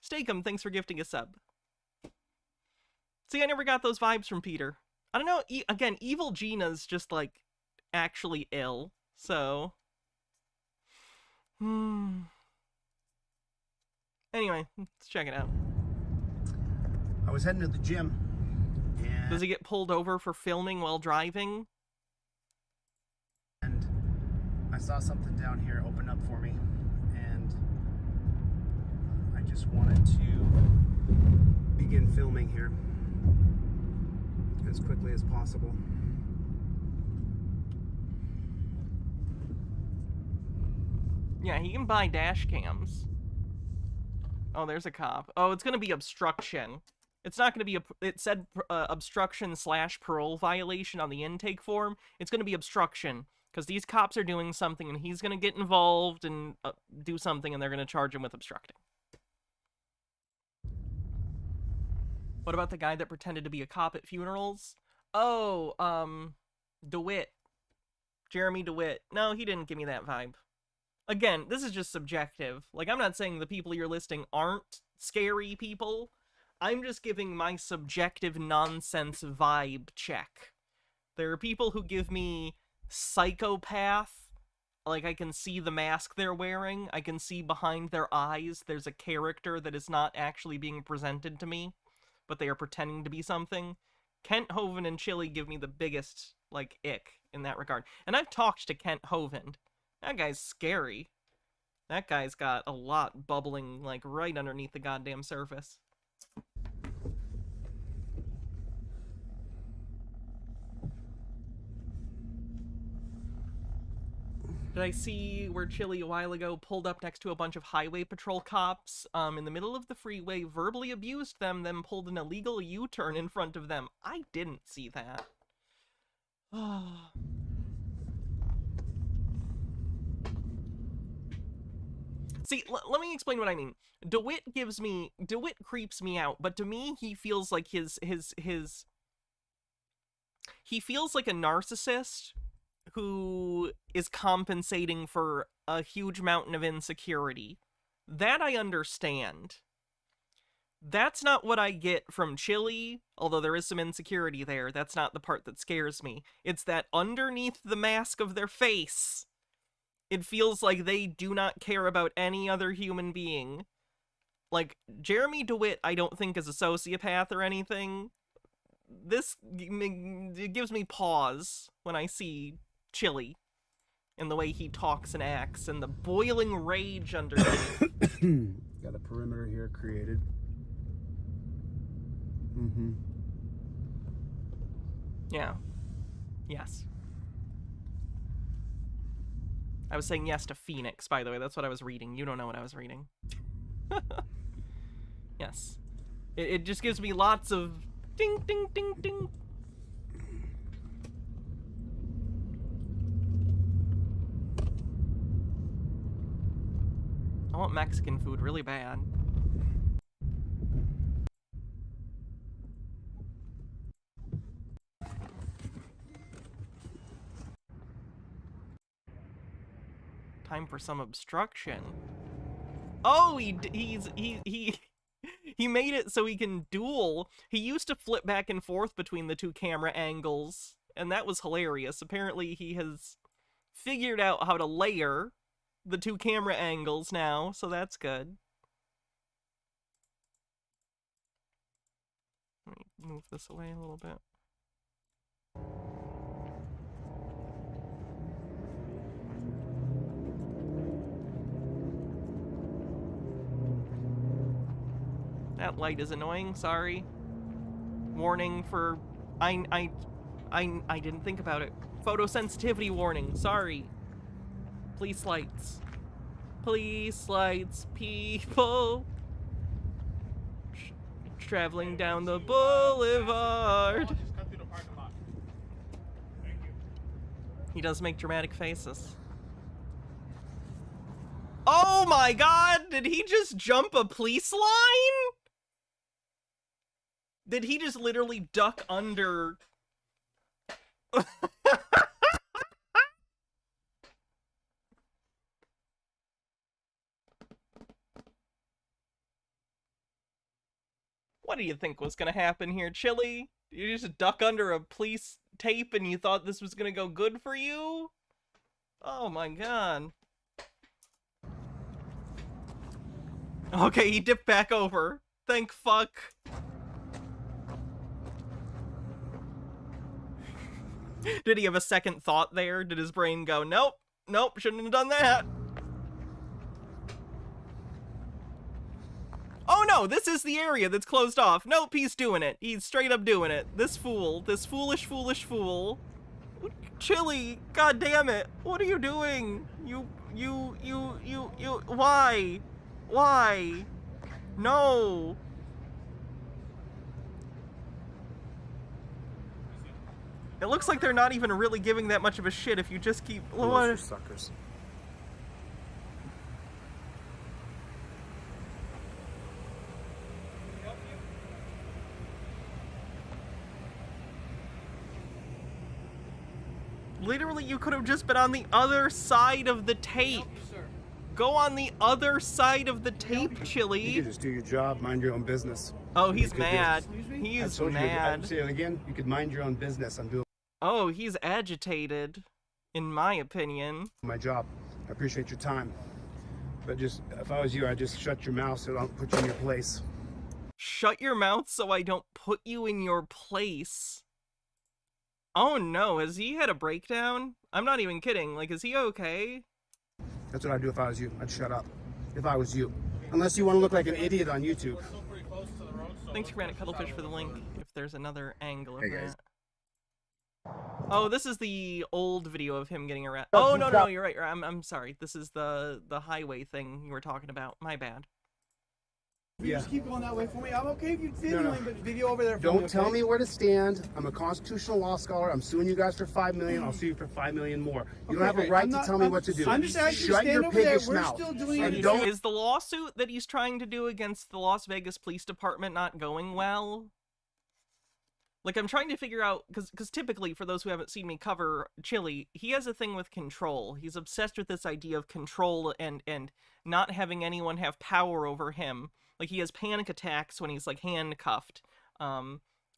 Stakem, thanks for gifting a sub. See, I never got those vibes from Peter. I don't know. Again, Evil Gina's just, like, actually ill. So... Anyway, let's check it out. I was heading to the gym. And does he get pulled over for filming while driving? And I saw something down here open up for me. And I just wanted to begin filming here as quickly as possible. Yeah, he can buy dash cams. Oh, there's a cop. Oh, it's going to be obstruction. It's not going to be, it said obstruction / parole violation on the intake form. It's going to be obstruction, because these cops are doing something, and he's going to get involved and do something, and they're going to charge him with obstructing. What about the guy that pretended to be a cop at funerals? Oh, DeWitt. Jeremy DeWitt. No, he didn't give me that vibe. Again, this is just subjective. Like, I'm not saying the people you're listing aren't scary people. I'm just giving my subjective nonsense vibe check. There are people who give me psychopath. Like, I can see the mask they're wearing. I can see behind their eyes there's a character that is not actually being presented to me, but they are pretending to be something. Kent Hovind and Chili give me the biggest, like, ick in that regard. And I've talked to Kent Hovind. That guy's scary. That guy's got a lot bubbling, like, right underneath the goddamn surface. Did I see where Chili a while ago pulled up next to a bunch of highway patrol cops in the middle of the freeway, verbally abused them, then pulled an illegal U-turn in front of them? I didn't see that. See, let me explain what I mean. DeWitt creeps me out, but to me, he feels like he feels like a narcissist who is compensating for a huge mountain of insecurity. That I understand. That's not what I get from Chili, although there is some insecurity there. That's not the part that scares me. It's that underneath the mask of their face, it feels like they do not care about any other human being. Like, Jeremy DeWitt, I don't think is a sociopath or anything. This it gives me pause when I see Chili and the way he talks and acts and the boiling rage underneath. Got a perimeter here created. Yeah. Yes. I was saying yes to Phoenix, by the way. That's what I was reading. You don't know what I was reading. Yes. It just gives me lots of ding, ding, ding, ding. I want Mexican food really bad. Time for some obstruction. Oh, he He made it so he can duel. He used to flip back and forth between the two camera angles, and that was hilarious. Apparently, he has figured out how to layer the two camera angles now, so that's good. Let me move this away a little bit. That light is annoying, sorry. Warning for... I didn't think about it. Photosensitivity warning, sorry. Police lights. Police lights, people. Traveling down the boulevard. He does make dramatic faces. Oh my god! Did he just jump a police line? Did he just literally duck under... What do you think was gonna happen here, Chili? You just duck under a police tape and you thought this was gonna go good for you? Oh my god. Okay, he dipped back over. Thank fuck. Did he have a second thought there? Did his brain go, nope, nope, shouldn't have done that? Oh no, this is the area that's closed off. Nope, he's doing it. He's straight up doing it. This fool, this foolish fool. Chili, god damn it. What are you doing? Why? Why? No. It looks like they're not even really giving that much of a shit if you just keep... Suckers. Literally, you could have just been on the other side of the tape. Go on the other side of the tape, Chili. You could just do your job, mind your own business. Oh, he's You could mad. just- He's I told you, mad. I'd say it again, you could mind your own business. I'm doing Oh, he's agitated, in my opinion. my job. I appreciate your time. But just, if I was you, I'd just shut your mouth so I don't put you in your place. Shut your mouth so I don't put you in your place. Oh no, has he had a breakdown? I'm not even kidding. Like, is he okay? That's what I'd do if I was you. I'd shut up. If I was you. Unless you want to look like an idiot on YouTube. Thanks, Granite Cuttlefish, for the link. If there's another angle of Hey, guys. that. Oh, this is the old video of him getting arrested. Oh, no, you're right. I'm sorry. This is the highway thing you were talking about. My bad. You Yeah. just keep going that way for me. I'm okay if you No, videoing, no. but video over there for me. Don't okay? tell me where to stand. I'm a constitutional law scholar. I'm suing you guys for $5 million. I'll sue you for $5 million more. You don't have a Okay, right I'm to not- tell me I'm- what to do. I'm just asking you to Shut stand your over there. piggish We're mouth. still doing And it. don't Is the lawsuit that he's trying to do against the Las Vegas Police Department not going well? Like, I'm trying to figure out, because typically, for those who haven't seen me cover Chili, he has a thing with control. He's obsessed with this idea of control and not having anyone have power over him. Like, he has panic attacks when he's, like, handcuffed,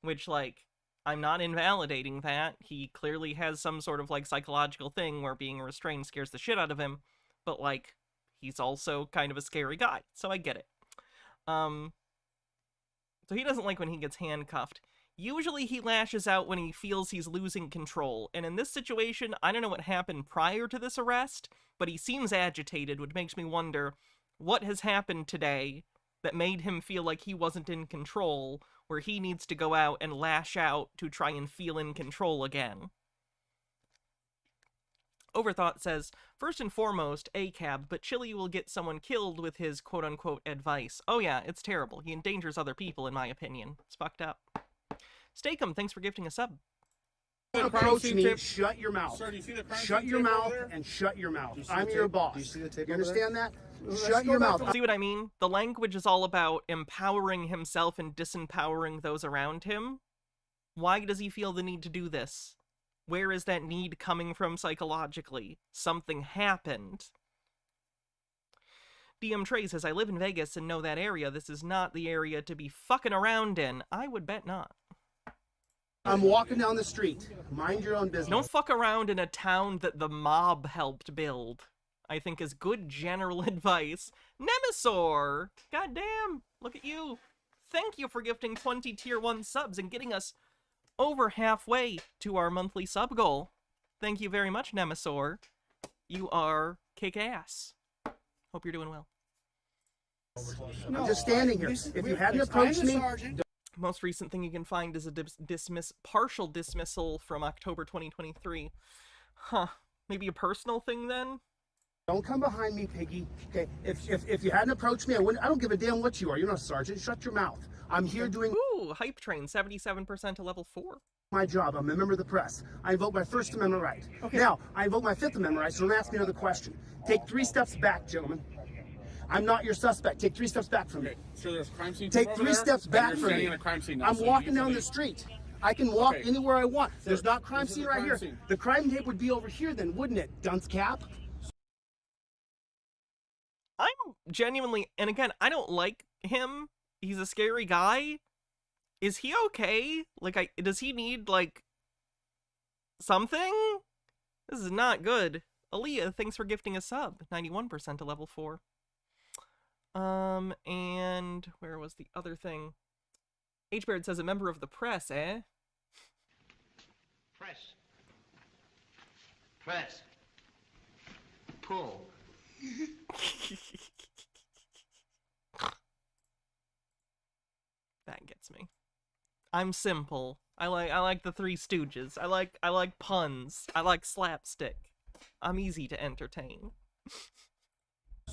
which, like, I'm not invalidating that. He clearly has some sort of, like, psychological thing where being restrained scares the shit out of him, but, like, he's also kind of a scary guy, so I get it. So he doesn't like when he gets handcuffed. Usually he lashes out when he feels he's losing control, and in this situation, I don't know what happened prior to this arrest, but he seems agitated, which makes me wonder what has happened today that made him feel like he wasn't in control, where he needs to go out and lash out to try and feel in control again. Overthought says, first and foremost, ACAB, but Chili will get someone killed with his quote-unquote advice. Oh yeah, it's terrible. He endangers other people, in my opinion. It's fucked up. Steakum, thanks for gifting a sub. approach me. Shut your mouth. Sir, do you see the crime Shut scene your tape over mouth there? and shut your mouth. Do you see I'm the your tape? boss. Do you see the tape You over there? understand that? Let's Shut go your back mouth. to- See what I mean? The language is all about empowering himself and disempowering those around him. Why does he feel the need to do this? Where is that need coming from psychologically? Something happened. DM Trey says, I live in Vegas and know that area. This is not the area to be fucking around in. I would bet not. I'm walking down the street. Mind your own business. Don't fuck around in a town that the mob helped build, I think is good general advice. Nemesaur! Goddamn, look at you. Thank you for gifting 20 tier 1 subs and getting us over halfway to our monthly sub goal. Thank you very much, Nemesaur. You are kick-ass. Hope you're doing well. I'm just standing here. If you hadn't approached me, Most recent thing you can find is a partial dismissal from October 2023. Huh. Maybe a personal thing then? don't come behind me, Piggy. Okay, if you hadn't approached me, I don't give a damn what you are. You're not a sergeant. Shut your mouth. I'm here doing Hype Train, 77% to level 4. my job. I'm a member of the press. I invoke my First Amendment right. Now, I invoke my Fifth Amendment right, so don't ask me another question. Take 3 steps back, gentlemen. I'm not your suspect. Take 3 steps back from me. So there's a crime scene. Take over 3 there, steps and back you're from standing me. in a crime scene now, I'm so you walking need to down the leave. street. I can walk Okay. anywhere I want. There's Sir, not crime this is scene a right crime here. scene. The crime tape would be over here then, wouldn't it, dunce cap? I'm genuinely, and again, I don't like him. He's a scary guy. Is he okay? Like, does he need, like, something? This is not good. Aaliyah, thanks for gifting a sub. 91% to level 4. And where was the other thing? H-Baird says a member of the press, eh? Press. Pull. That gets me. I'm simple. I like the Three Stooges. I like puns. I like slapstick. I'm easy to entertain.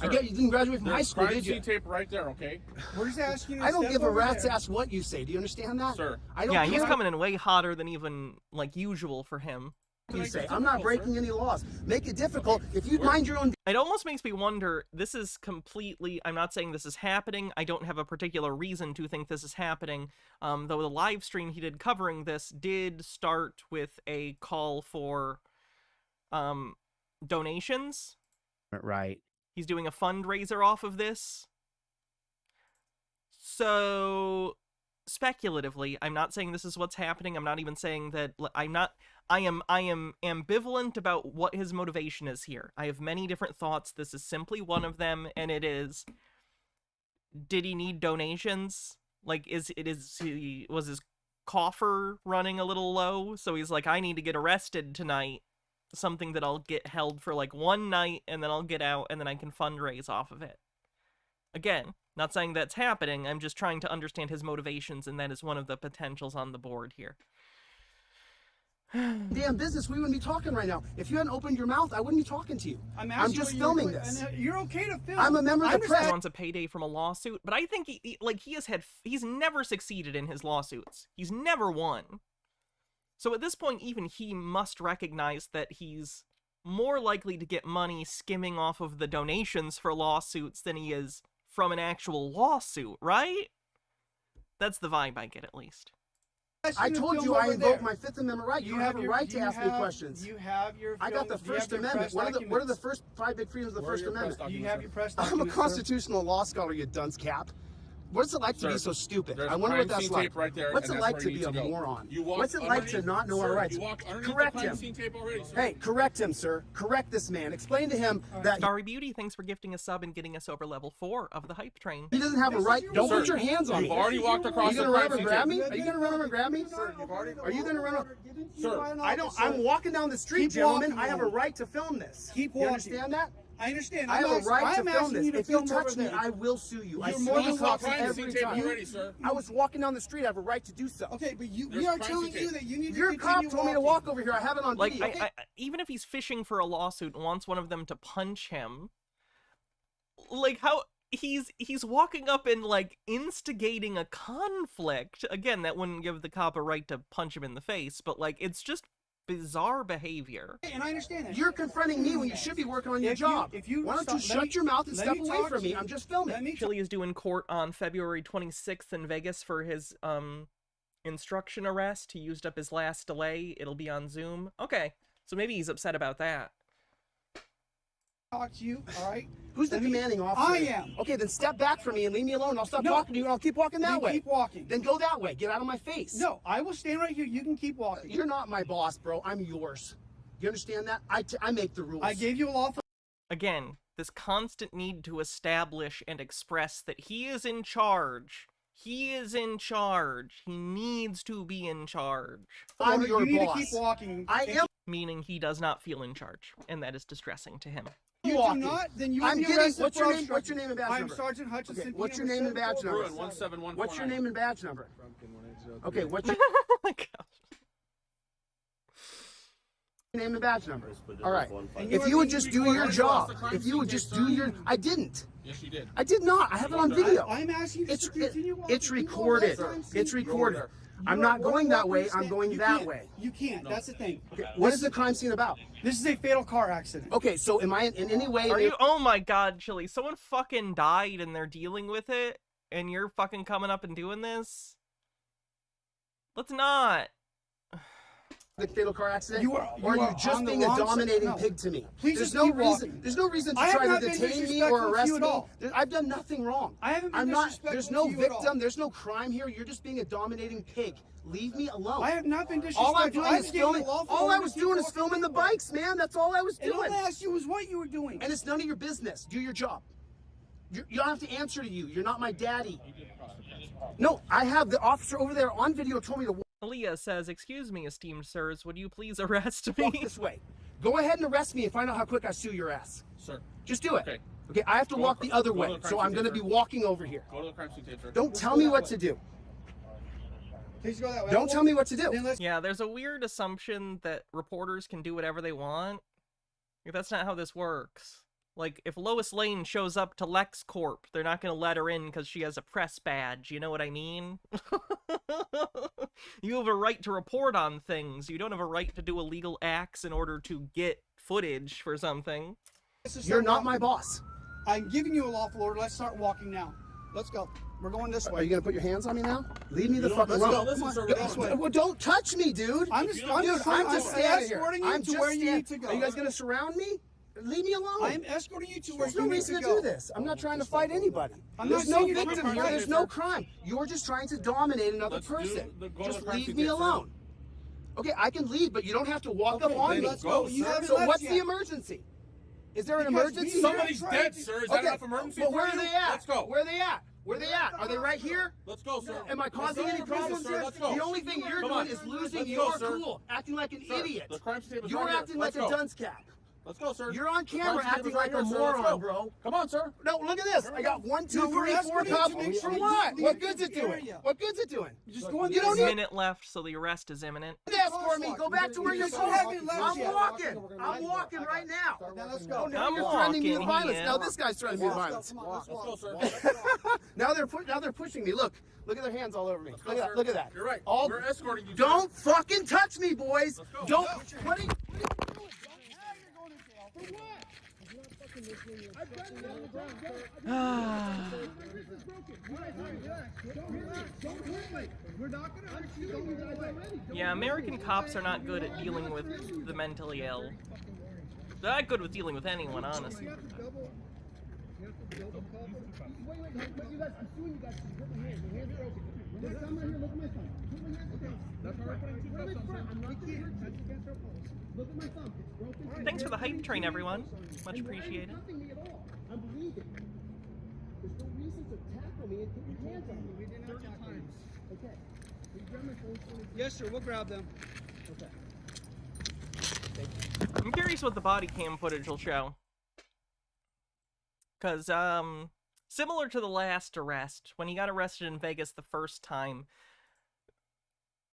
I get you didn't graduate from high There's school, crime did you? scene tape right there, okay? We're just asking you to I don't step give a over rat's there. ass what you say. Do you understand that? Sir. I don't Yeah, he's care coming in way hotter than even, like, usual for him. what you say. I'm not breaking any laws. Make it difficult. If you mind your own It almost makes me wonder, this is completely, I'm not saying this is happening, I don't have a particular reason to think this is happening, though the live stream he did covering this did start with a call for donations. Right. He's doing a fundraiser off of this. So, speculatively, I'm not saying this is what's happening, I'm not even saying that, I am ambivalent about what his motivation is here. I have many different thoughts. This is simply one of them, and it is, did he need donations? Like, was his coffer running a little low? So he's like, I need to get arrested tonight. Something that I'll get held for like one night, and then I'll get out, and then I can fundraise off of it. Again, not saying that's happening, I'm just trying to understand his motivations, and that is one of the potentials on the board here. damn business, we wouldn't be talking right now. If you hadn't opened your mouth, I wouldn't be talking to you. I'm just filming this. You're okay to film. I'm a member of the He press. wants a payday from a lawsuit, but I think he's never succeeded in his lawsuits. He's never won. So at this point, even he must recognize that he's more likely to get money skimming off of the donations for lawsuits than he is from an actual lawsuit, right? That's the vibe I get, at least. I told you I invoke my Fifth Amendment right. You have a right to ask me questions. You have your. I got the First Amendment. What are the first 5 big freedoms of the First Amendment? You have your press I'm a documents, sir. constitutional law scholar, you dunce cap. What's it like to be so stupid? there's I wonder what crime that's scene like. tape right there, What's and it that's like where to you be need a to go. moron? You walk What's it like to underneath- not know our sir, rights? you walk underneath the Correct crime him. scene tape already, sir. Hey, correct him, sir. Correct this man. Explain to him that Starry Beauty, thanks for gifting a sub and getting us over level 4 of the Hype Train. he doesn't have a right. Don't Sir, put your hands on me. you've already walked across Are you the gonna run crime over and scene grab tape. me? Are you gonna run over and grab me? Are you gonna run over? I don't. I'm walking down the street, Keep gentlemen. walking, I have a Roman. right to film this. Keep You walking. understand that? I understand. I have a right to I'm film asking this. you to If you film touch over me, there. I will sue you. I You're sue more the than cops welcome. every Crime scene tape time. already, sir. I was walking down the street. I have a right to do so. Okay, but we There's are crime telling scene you tape. that you need to Your cop continue told me to walking. walk over here. I have it on Like, video. even if he's fishing for a lawsuit and wants one of them to punch him, like, how he's walking up and, like, instigating a conflict. Again, that wouldn't give the cop a right to punch him in the face, but, like, it's just bizarre behavior. And I understand that. You're confronting me when you should be working on your job. Why don't you shut your mouth and step away from me? I'm just filming. Chili is doing court on February 26th in Vegas for his instruction arrest. He used up his last delay. It'll be on Zoom. Okay, so maybe he's upset about that. talk to you, all right? Who's the commanding officer? I am. Okay, then step back from me and leave me alone. I'll stop talking to you and I'll keep walking that Then way. keep walking. Then go that way. Get out of my face. No, I will stand right here. You can keep walking. You're not my boss, bro. I'm yours. You understand that? I make the rules. I gave you a lawful. Again, this constant need to establish and express that he is in charge. He is in charge. He needs to be in charge. I'm your you boss. need to keep walking. I am. Meaning he does not feel in charge, and that is distressing to him. You do walking. not, then you will I'm be getting. arrested What's for your name? obstruction. What's your name and badge I'm number? Sergeant Hutchinson. Okay, what's your name and badge number? Bruin 17149. What's your name and badge number? Okay, what's your Oh my gosh. name and badge number? All right. And If are you would being just do recorded. your You job, lost the crime if you would scene, just sir. do your, I didn't. Yes, you did. I did not. I have it on video. I'm asking you to continue walking. It's recorded. It's recorded. I'm not going that way. I'm going that way. You can't. That's the thing. What is the crime scene about? This is a fatal car accident. Okay, so am I in any way? Are you? Oh my god, Chili. Someone fucking died and they're dealing with it, and you're fucking coming up and doing this? Let's not. The fatal car accident? You are or are you on just the being a wrong side. dominating No. pig to me? Please there's just no keep reason. walking. There's no reason to I have try not to been detain me disrespectful or to arrest you at me. all. I've done nothing wrong. I haven't been I'm not. disrespectful There's no to you at all. victim. There's no crime here. You're just being a dominating pig. Leave me alone. I have not been disrespectful. All I'm doing is I've given filming. you lawful All I order was to keep doing is walking filming the anyway. bikes, man. That's all I was And all doing. I asked you was what you were doing. And it's none of your business. Do your job. You don't have to answer to you. You're not my daddy. No, I have the officer over there on video told me to Aaliyah says, "Excuse me, esteemed sirs, would you please arrest walk me?" this way. Go ahead and arrest me and find out how quick I sue your ass. Sir. Just do it. Okay. Okay, I have to Go walk to- the other go to way, the crime so I'm scene, going to sir. be walking over here. Go to the crime scene tape, sir. Don't tell me what to do. Please go that way. Don't tell me what to do. Then let's Yeah, there's a weird assumption that reporters can do whatever they want. Like, that's not how this works. Like, if Lois Lane shows up to LexCorp, they're not gonna let her in because she has a press badge, you know what I mean? You have a right to report on things. You don't have a right to do illegal acts in order to get footage for something. You're not my boss. I'm giving you a lawful order. Let's start walking now. Let's go. We're going this way. Are you going to put your hands on me now? Leave me the don't- fuck let's alone. go. Listen, sir, this way. Well, don't touch me, dude. I'm just standing I'm just standing here. escorting you I'm to just where you stand- need to go. Are you guys going to surround me? Leave me alone. I'm escorting you to where There's you no need reason to to go. do this. I'm not trying to fight anybody. I'm There's not no saying you're victim trying to here. fight, There's sir. no crime. You're just trying to dominate another Let's do person. the- go to Just the crime leave scene me tape, sir. alone. Okay, I can leave, but you don't have to walk up on then me. let's go, You sir. haven't So left what's yet. the emergency? Is there an Because emergency? we- here? Somebody's dead, sir. Is that enough emergency But for where are you? they at? Let's go. Where are they at? Where are they at? Are they right here? Let's go, sir. Am I causing Let's any go, problems sir. here? Let's go. The only thing you're Come doing on. is losing Let's your go, sir. cool, acting like an Sir, idiot. the crime scene tape is You're right here. acting like Let's a go. dunce cap. Let's go, sir. You're on The crime camera scene tape acting is right like a here, sir. Let's moron, go. bro. Come on, sir. No, look at this. I got 1, 2, No, we're 3, 4 escorting you to cops. make sure For you what? leave What the good's it doing? area. What good's it doing? Just go in You this don't A need minute left, so the arrest is imminent. to escort me. Go back to where you're You going. haven't left I'm yet. walking. I'm walking right now. Now let's go. Oh, now I'm you're threatening me with walking violence. here. Now this guy's threatening me with violence. Let's go, sir. Now they're pushing me. Look at their hands all over me. Look at that. Look at that. You're right. All We're escorting you. don't fucking touch me, boys. go. Don't. What are you doing? Yeah, American cops are not good at dealing with the mentally ill. They're not good with dealing with anyone, honestly. Thanks for the hype train, everyone. Much appreciated. I'm bleeding. There's no reason to tackle me and put your hands on me. 30 times. Okay. Will you grab my phone for me? Yes, sir. We'll grab them. Okay. I'm curious what the body cam footage will show. Because, similar to the last arrest, when he got arrested in Vegas the first time,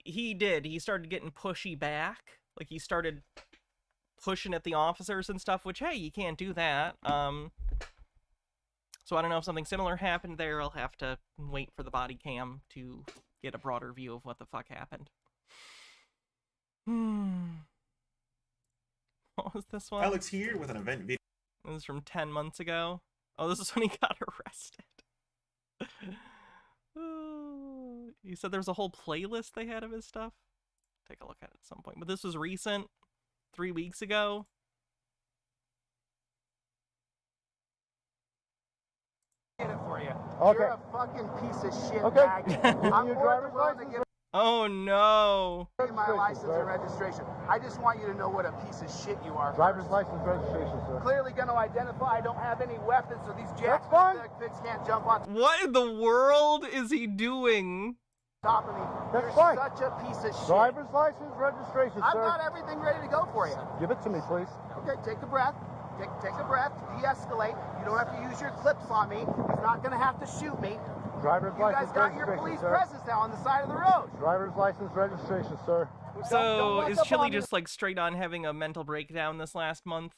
he started getting pushy back. Like, he started pushing at the officers and stuff, which, hey, you can't do that. So I don't know if something similar happened there. I'll have to wait for the body cam to get a broader view of what the fuck happened. What was this one? Alex here with an event video. This is from 10 months ago. Oh, this is when he got arrested. He said there was a whole playlist they had of his stuff. Take a look at it at some point. But this was recent. 3 weeks ago. Get it for you. Okay. You're a fucking piece of shit. Okay. Maggot. Give me I'm your more than driver's willing to license. give Oh no. you my license and registration. I just want you to know what a piece of shit you are. Driver's first. license registration, sir. Clearly going to identify I don't have any weapons, so these jacks pigs can't jump on What in the world is he doing? top of me. That's You're fine. such a piece of shit. Driver's license registration, I've sir. got everything ready to go for you. Give it to me, please. Okay, take a breath. Take a breath. De-escalate. You don't have to use your clips on me. He's not going to have to shoot me. Driver's You guys license got your registration, police sir. presence now on the side of the road. Driver's license registration, sir. So walk is up Chili on me. just like straight on having a mental breakdown this last month?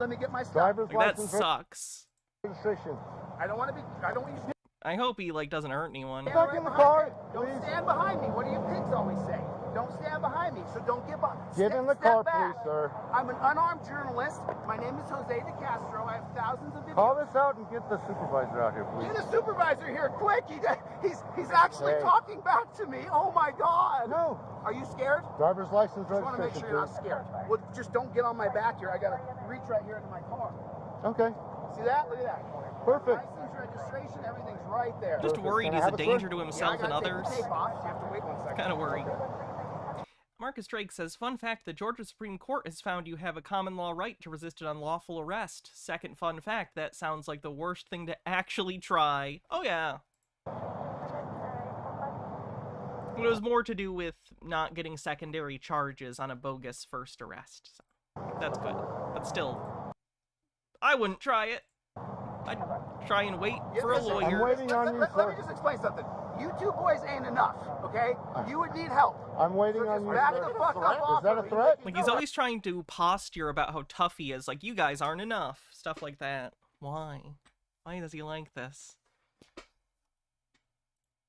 Let me get my stuff. Driver's Like, that license sucks. registration. I don't want you to I hope he like doesn't hurt anyone. Back in the car, Don't please. stand behind me. What do you pigs always say? Don't stand behind me, so don't get behind. Get in the car, please, sir. I'm an unarmed journalist. My name is Jose De Castro. I have thousands of videos. Call this out and get the supervisor out here, please. Get a supervisor here, quick! He's actually Hey. talking back to me. Oh my God! No. Are you scared? Driver's license Just want to make registration, sure you're not please. scared. Well, just don't get on my back here. I gotta reach right here into my car. Okay. See that? Look at that. Perfect. License, registration, everything's right there. Just worried he's a danger to Yeah, I himself and gotta take others. the tape off. You have to wait 1 second. Kind of worried. Marcus Drake says, fun fact, the Georgia Supreme Court has found you have a common law right to resist an unlawful arrest. Second fun fact, that sounds like the worst thing to actually try. Oh yeah. It was more to do with not getting secondary charges on a bogus first arrest. So that's good. But still, I wouldn't try it. I'd try and wait for a listen, lawyer. I'm waiting on you, Let sir. me just explain something. You two boys ain't enough, okay? You would need help. I'm waiting So on just you, back sir. the fuck up off Is that a of me. threat? Like, he's always trying to posture about how tough he is. Like, you guys aren't enough. Stuff like that. Why? Why does he like this?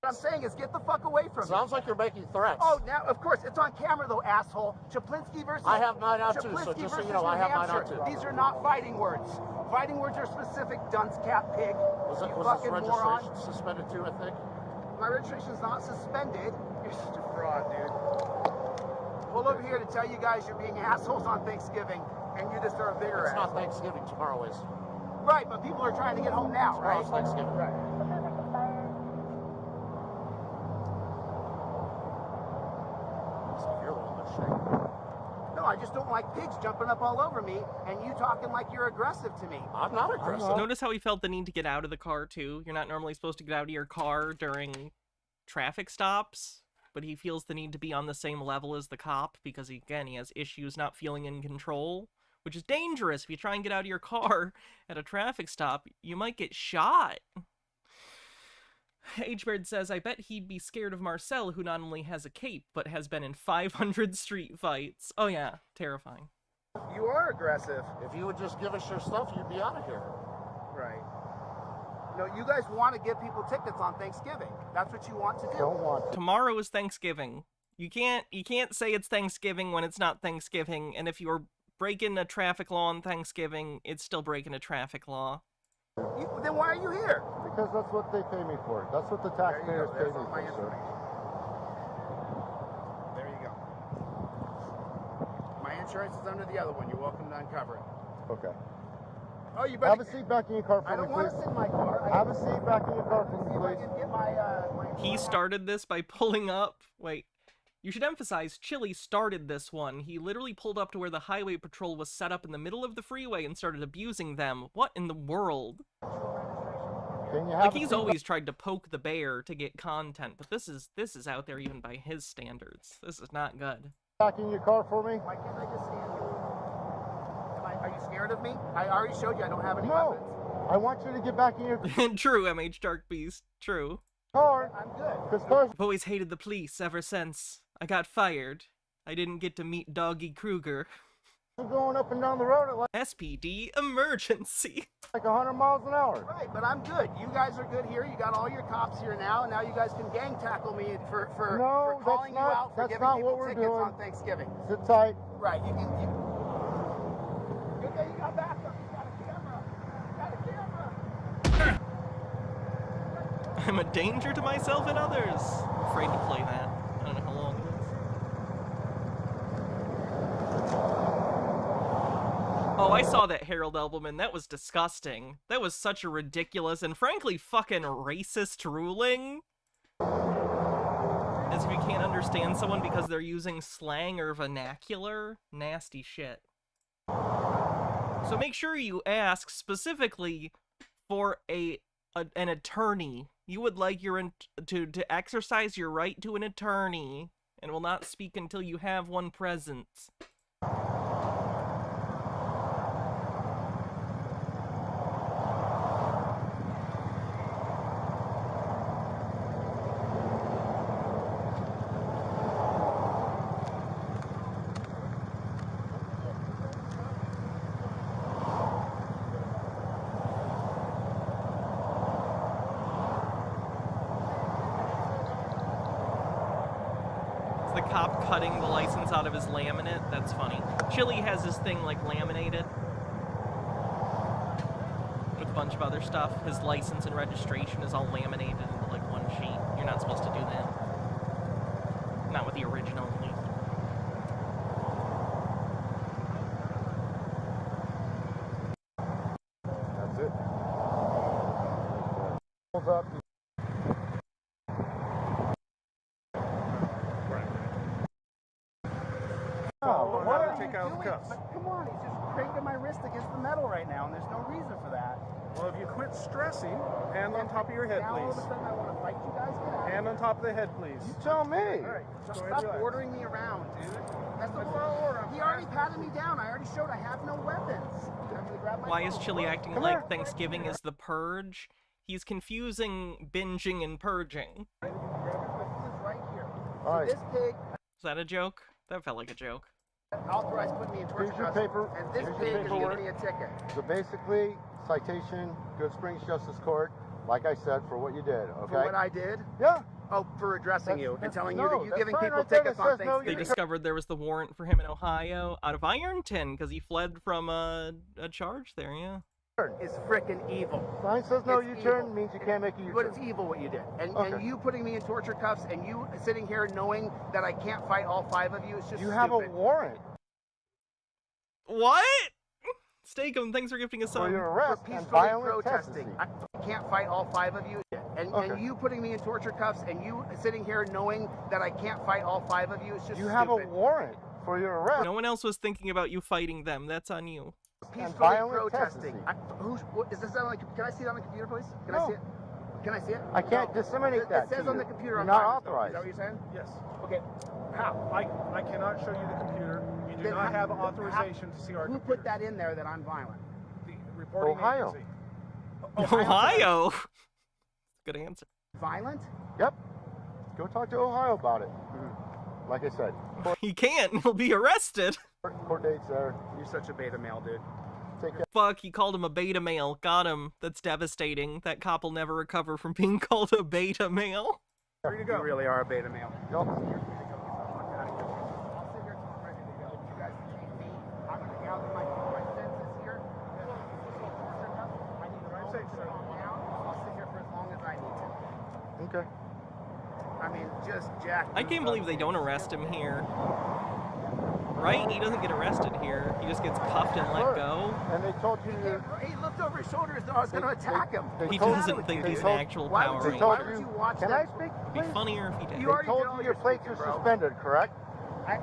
What I'm saying is get the fuck away from me. Sounds like you're making threats. Oh, now, of course, it's on camera, though, asshole. Chaplinsky versus... I have mine out, too, so Chaplinsky just so you versus know, I New have mine out, Hampshire. too. These are not fighting words. Fighting words are specific, dunce cap pig. Was You this fucking registration moron. suspended too, I think? My registration's not suspended. You're such a fraud, dude. Pull over here to tell you guys you're being assholes on Thanksgiving, and you deserve bigger It's ass. not Thanksgiving, tomorrow is. Right, but people are trying to get home now, right? Tomorrow's Thanksgiving. Right. You're a little bit shaky. No, I just don't like pigs jumping up all over me, and you talking like you're aggressive to me. I'm not aggressive. Notice how he felt the need to get out of the car, too? You're not normally supposed to get out of your car during traffic stops, but he feels the need to be on the same level as the cop because, again, he has issues not feeling in control, which is dangerous. If you try and get out of your car at a traffic stop, you might get shot. H-Bird says, I bet he'd be scared of Marcel, who not only has a cape, but has been in 500 street fights. Oh yeah, terrifying. You are aggressive. If you would just give us your stuff, you'd be out of here. Right. No, you guys want to give people tickets on Thanksgiving. That's what you want to do. Don't want to. Tomorrow is Thanksgiving. You can't say it's Thanksgiving when it's not Thanksgiving, and if you're breaking a traffic law on Thanksgiving, it's still breaking a traffic law. Then why are you here? Because that's what they pay me for. That's what the taxpayers pay There's me all my for, sir. information. There you go. My insurance is under the other one. You're welcome to uncover it. Okay. Oh, you better... Have a seat back in your car for I me, don't want to please. sit in my car. Have a seat back in your car for me, See if I please. can get my... He started this by pulling up. Wait. You should emphasize, Chili started this one. He literally pulled up to where the highway patrol was set up in the middle of the freeway and started abusing them. What in the world? Can you have Like, a he's seat always tried to poke the bear to get content, but this is out there even by his standards. This is not good. back in your car for me? Why can't I just stand here? Are you scared of me? I already showed you I don't have any No. weapons. I want you to get back in your True, MH Dark Beast. True. car. I'm good. Because cars I've always hated the police ever since I got fired. I didn't get to meet Doggy Kruger. are going up and down the road at like SPD emergency. 100 miles an hour. Right, but I'm good. You guys are good here. You got all your cops here now, and now you guys can gang tackle me for No, calling that's you not- out for that's giving not people what we're tickets doing. on Thanksgiving. Sit tight. Right, you can... Good thing you got backup. You got a camera. You got a camera. I'm a danger to myself and others. I'm afraid to play that. I don't know how long it is. Oh, I saw that Harold Elbelman. That was disgusting. That was such a ridiculous and frankly fucking racist ruling. As if you can't understand someone because they're using slang or vernacular. Nasty shit. So make sure you ask specifically for an attorney. You would like to exercise your right to an attorney and will not speak until you have one present. The cop cutting the license out of his laminate. That's funny. Chili has his thing like laminated with a bunch of other stuff. His license and registration is all laminated into like one sheet. You're not supposed to do that. Not with the original, at least. That's it. Hold up. Come on, he's just cranking my wrist against the metal right now, and there's no reason for that. Well, if you quit stressing, hand on top of your head, Now all of please. a sudden I want to fight you guys. Get out. Hand on top of the head, please. You tell me. All right, stop ordering me around, dude. That's the wrong order. He already patted me down. I already showed I have no weapons. I'm gonna grab my Why is phone. Chili acting like Thanksgiving is the purge? He's confusing binging and purging. This is right here. All right. So this pig Is that a joke? That felt like a joke. authorized putting me in torture Here's your custody, paper. and this Here's your pig is paperwork. giving me a ticket. So basically, citation, Good Springs Justice Court, like I said, for what you did, okay? For what I did? Yeah. Oh, for addressing you and that's- telling no, you that you that's giving fine people right there. tickets It on says no, Thanksgiving. They discovered there was the warrant for him in Ohio out of Ironton because he fled from a charge there, yeah. It's freaking evil. Sign says no It's U-turn evil. means you can't make a U-turn. But it's evil what you did. And Okay. you putting me in torture cuffs and you sitting here knowing that I can't fight all 5 of you, it's just You have a stupid. warrant What? Steakum, thanks for gifting us for some. your For arrest and peacefully violent protesting. trespassing. I can't fight all 5 of you. And Okay. you putting me in torture cuffs and you sitting here knowing that I can't fight all 5 of you, it's just You have a stupid. warrant for your arrest No one else was thinking about you fighting them. That's on you. and Peacefully violent protesting. trespassing. Is this on the, can I see it on the computer, please? Can I No. see it? Can I see it? I can't No. disseminate It that says to on the you. computer You're on not violence, though. authorized. Is that what you're saying? Yes. Okay. How? I cannot show you the computer. You do Then not how- have authorization to see our Who computer. put that in there that I'm violent? The reporting Ohio. agency. Ohio. Good answer. Violent? Yep. Go talk to Ohio about it. Like I said, He can't. He'll be arrested. court date's there. You're such a beta male, dude. Take care. Fuck, he called him a beta male. Got him. That's devastating. That cop will never recover from being called a beta male. Free to go. You really are a beta male. Yup. I'll sit here till I'm ready to go. You guys take me. I'm gonna gather my senses here. I need to calm down. I'll sit here for as long as I need to. Okay. I mean, just Jack. I can't believe they don't arrest him here. Right? He doesn't get arrested here. He just gets cuffed and let go. And they told you to. He looked over his shoulder as though I was going to attack him. He told- doesn't think they he's an told- actual why Power would They you- told Ranger. why would you. you watch Can that? I speak? It'd be Please? funnier if he did. You They already told did all you your your plates speaking, are bro. suspended, correct?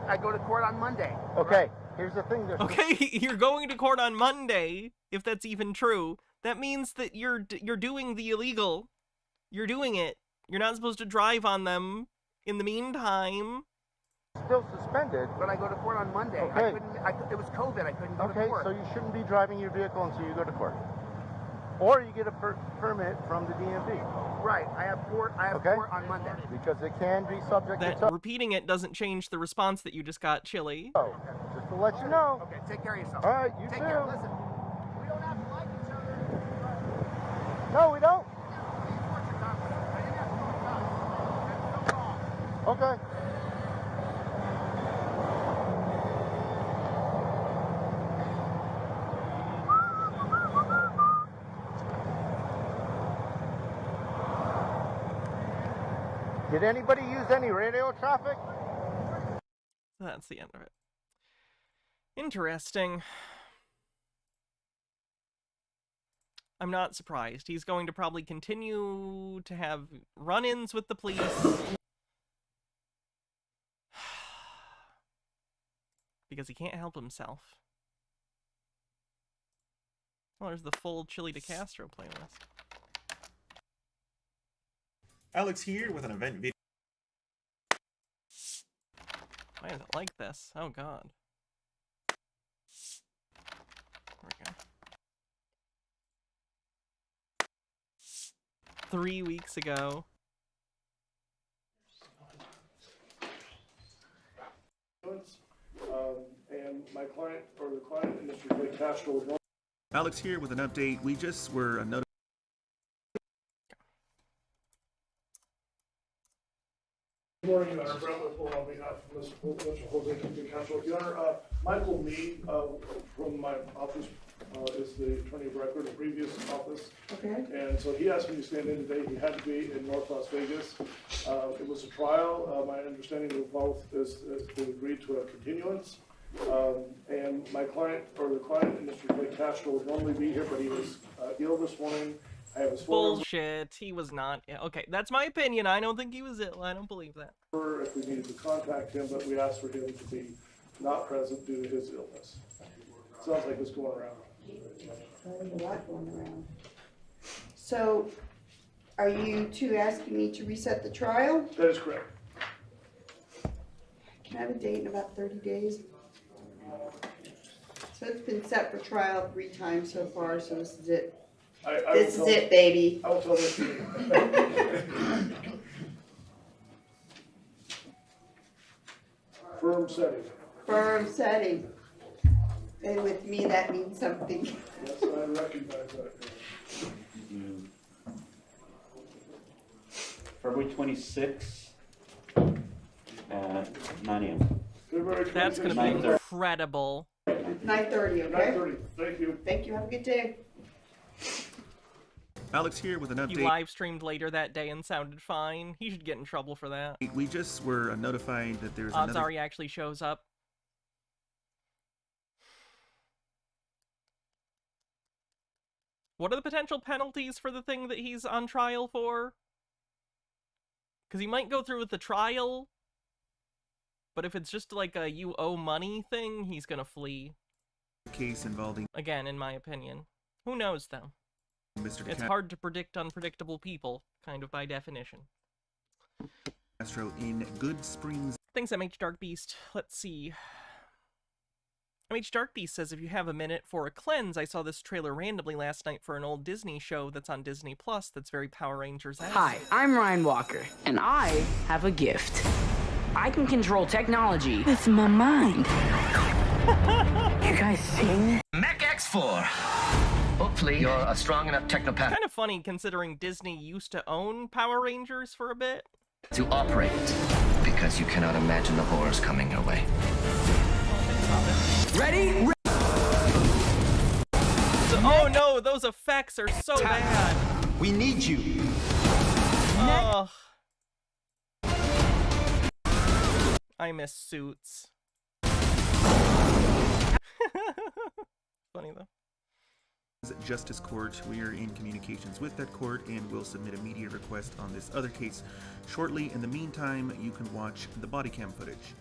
I go to court on Monday. Okay. Here's the thing. There's Okay, you're going to court on Monday, if that's even true. That means that you're doing the illegal. You're doing it. You're not supposed to drive on them. In the meantime, still suspended. But I go to court on Monday. Okay. It was COVID. I couldn't go Okay, to court. so you shouldn't be driving your vehicle until you go to court, or you get a permit from the DMV. Right. I have court. Okay. Court on Monday. Because it can be subject that to. repeating it doesn't change the response that you just got, Chili. So, just to let you know. Okay. Take care of yourself. All right, you Take too. care. Listen. We don't have to like each other. No, we don't. Okay. Did anybody use any radio traffic? That's the end of it. Interesting. I'm not surprised. He's going to probably continue to have run-ins with the police. Because he can't help himself. Well, there's the full Chili DeCastro playlist. Alex here with an event video. Why is it like this? Oh god. There we go. 3 weeks ago. And my client, or the client, Mr. Blake Castro, was Alex here with an update. We just were notified. Good morning, Your Honor. Brett Whipple on behalf of Mr. Jose Quintin Castro. Your Honor, Michael Mead from my office is the attorney of record in the previous office. Okay. And so he asked me to stand in today. He had to be in North Las Vegas. It was a trial. My understanding was both is to agree to a continuance. And my client, or the client, Mr. Blake Castro, would normally be here, but he was ill this morning. I have his phone Bullshit. He was not. Okay, that's my opinion. I don't think he was ill. I don't believe that. number if we needed to contact him, but we asked for him to be not present due to his illness. Sounds like it's going around. There's a lot going around. So, are you two asking me to reset the trial? That is correct. Can I have a date in about 30 days? So it's been set for trial 3 times so far, so this is it. This is it, baby. I will tell them. Firm setting. Firm setting. And with me, that means something. Yes, I recognize that. February 26th at 9 a.m. That's going to be incredible. 9:30, okay? 9:30. Thank you. Thank you. Have a good day. Alex here with an update. He live streamed later that day and sounded fine. He should get in trouble for that. We just were notified that there's Odds another. are he actually shows up. What are the potential penalties for the thing that he's on trial for? Because he might go through with the trial, but if it's just like a you owe money thing, he's gonna flee. Case involving Again, in my opinion. Who knows, though? Mr. It's hard to predict unpredictable people, kind of by definition. Castro in Good Springs. Thanks, MH Dark Beast. Let's see. MH Dark Beast says, if you have a minute for a cleanse, I saw this trailer randomly last night for an old Disney show that's on Disney Plus that's very Power Rangers-esque. Hi, I'm Ryan Walker, and I have a gift. I can control technology with my mind. You guys seen it? Mech X4. Hopefully you're a strong enough technopath Kind of funny considering Disney used to own Power Rangers for a bit. to operate, because you cannot imagine the horrors coming your way. Ready? Oh no, those effects are so bad. We need you. Ugh. I miss Suits. Funny though. Justice Court. We are in communications with that court and will submit a media request on this other case shortly. In the meantime, you can watch the body cam footage.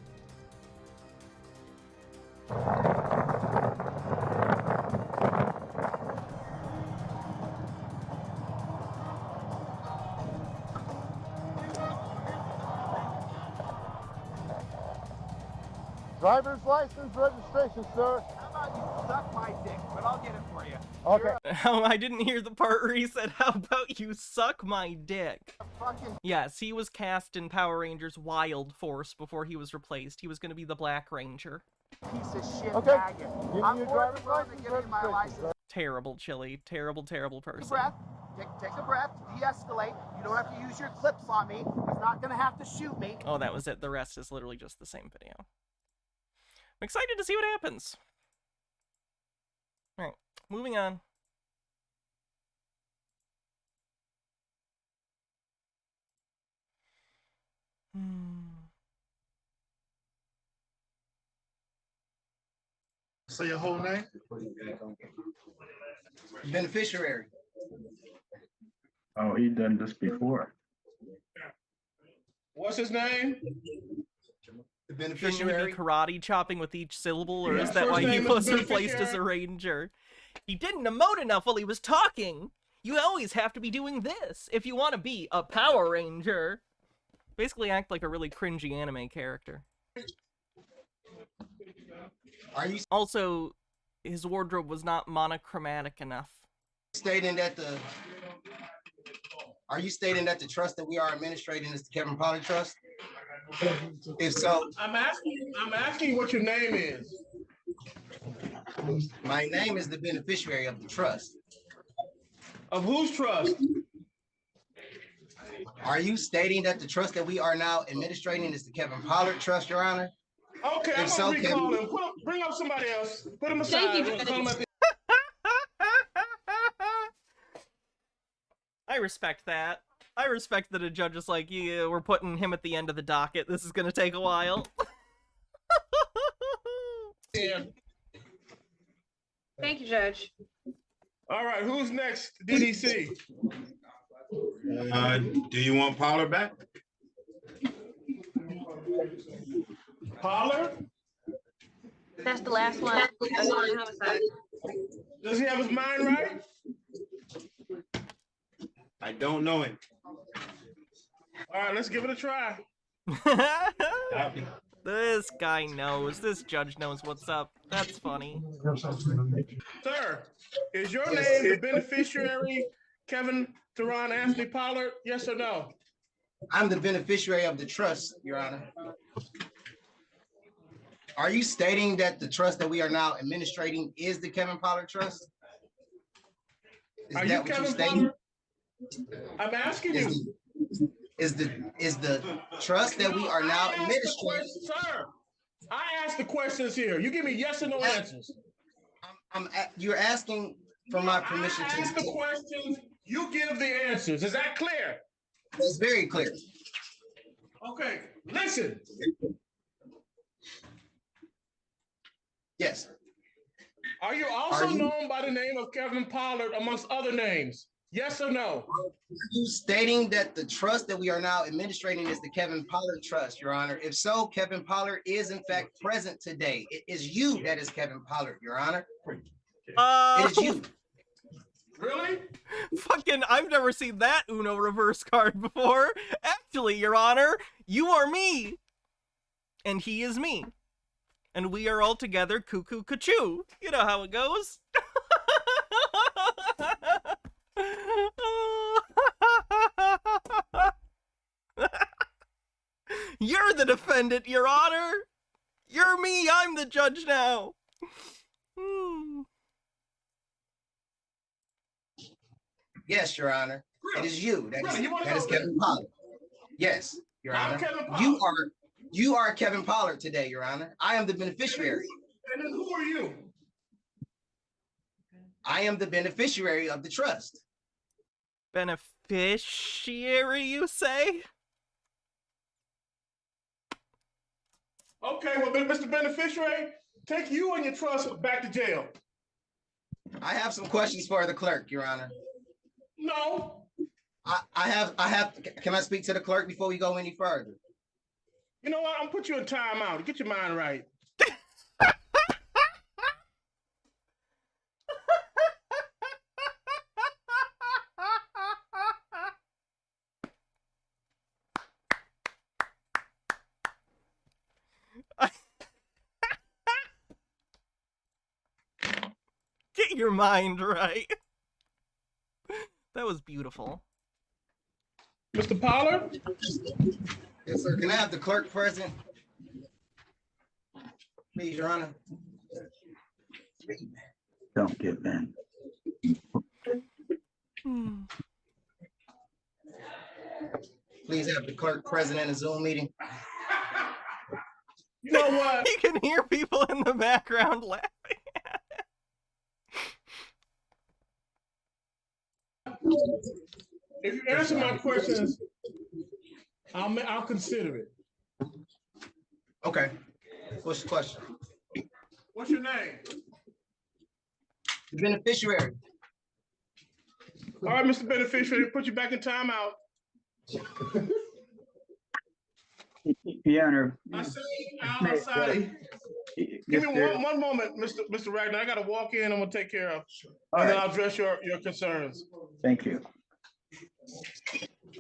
Driver's license registration, sir. How about you suck my dick, but I'll get it for you. Okay. Oh, I didn't hear the part where he said, how about you suck my dick? Yes, he was cast in Power Rangers Wild Force before he was replaced. He was going to be the Black Ranger. Piece of shit Okay. maggot. Give me I'm your more than driver's willing to license give you my registration. license. Terrible, Chili. Terrible, terrible Take a person. breath. Take a breath. De-escalate. You don't have to use your clips on me. He's not gonna have to shoot me. Oh, that was it. The rest is literally just the same video. I'm excited to see what happens. Alright, moving on. Say your whole name. Beneficiary. Oh, he done this before. What's his name? Shouldn't The you beneficiary. be karate chopping with each syllable, or Yeah, is that first why he name is was the replaced as a beneficiary. ranger? He didn't emote enough while he was talking. You always have to be doing this if you want to be a Power Ranger. Basically act like a really cringy anime character. Are you Also, his wardrobe was not monochromatic enough. stating that the? Are you stating that the trust that we are administrating is the Kevin Pollard Trust? If so, I'm asking you what your name is. My name is the beneficiary of the trust. Of whose trust? Are you stating that the trust that we are now administrating is the Kevin Pollard Trust, Your Honor? Okay, I'm gonna recall him. Bring up somebody else. Put him aside. Thank you, We'll call him at the- I respect that. I respect that a judge is like, yeah, we're putting him at the end of the docket. This is gonna take a while. Yeah. Thank you, Judge. All right, who's next? DDC. Do you want Pollard back? Pollard? That's the last one. Homicide. Does he have his mind right? I don't know him. All right, let's give it a try. This guy knows. This judge knows what's up. That's funny. Sir, is your name the beneficiary Kevin Teron Anthony Pollard? Yes or no? I'm the beneficiary of the trust, Your Honor. Are you stating that the trust that we are now administrating is the Kevin Pollard Trust? Are you Kevin Pollard? I'm asking you. Is the trust that we are now administrating? Sir, I asked the questions here. You give me yes or no answers. You're asking for my permission to ask the questions. You give the answers. Is that clear? It's very clear. Okay, listen. Yes. Are you also known by the name of Kevin Pollard amongst other names? Yes or no? Are you stating that the trust that we are now administrating is the Kevin Pollard Trust, Your Honor? If so, Kevin Pollard is in fact present today. It is you that is Kevin Pollard, Your Honor. It is you. Really? Fucking, I've never seen that Uno reverse card before. Actually, Your Honor, you are me. And he is me. And we are all together cuckoo cuckoo. You know how it goes. You're the defendant, Your Honor. You're me. I'm the judge now. Yes, Your Honor. It is you. That is Kevin Pollard. Yes, Your Honor. You are Kevin Pollard today, Your Honor. I am the beneficiary. And then who are you? I am the beneficiary of the trust. Beneficiary, you say? Okay, well, Mr. Beneficiary, take you and your trust back to jail. I have some questions for the clerk, Your Honor. No. I have, can I speak to the clerk before we go any further? You know what? I'm gonna put you in timeout. Get your mind right. Get your mind right. That was beautiful. Mr. Pollard? Yes, sir. Can I have the clerk present? Please, Your Honor. Don't get bent. Please have the clerk present in a Zoom meeting. You know what? You can hear people in the background laughing. If you answer my questions, I'll consider it. Okay. What's the question? What's your name? The beneficiary. All right, Mr. Beneficiary, put you back in timeout. Your Honor. I say outside. Give me one moment, Mr. Ragnar. I got to walk in. I'm gonna take care of, and then I'll address your concerns. Thank you.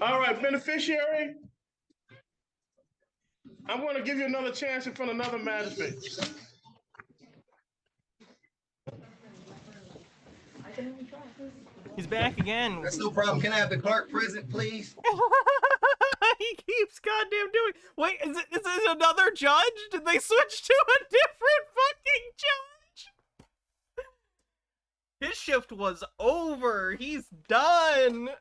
All right, beneficiary. I'm going to give you another chance in front of another magistrate. He's back again. That's no problem. Can I have the clerk present, please? He keeps goddamn doing. Wait, is it another judge? Did they switch to a different fucking judge? His shift was over. He's done.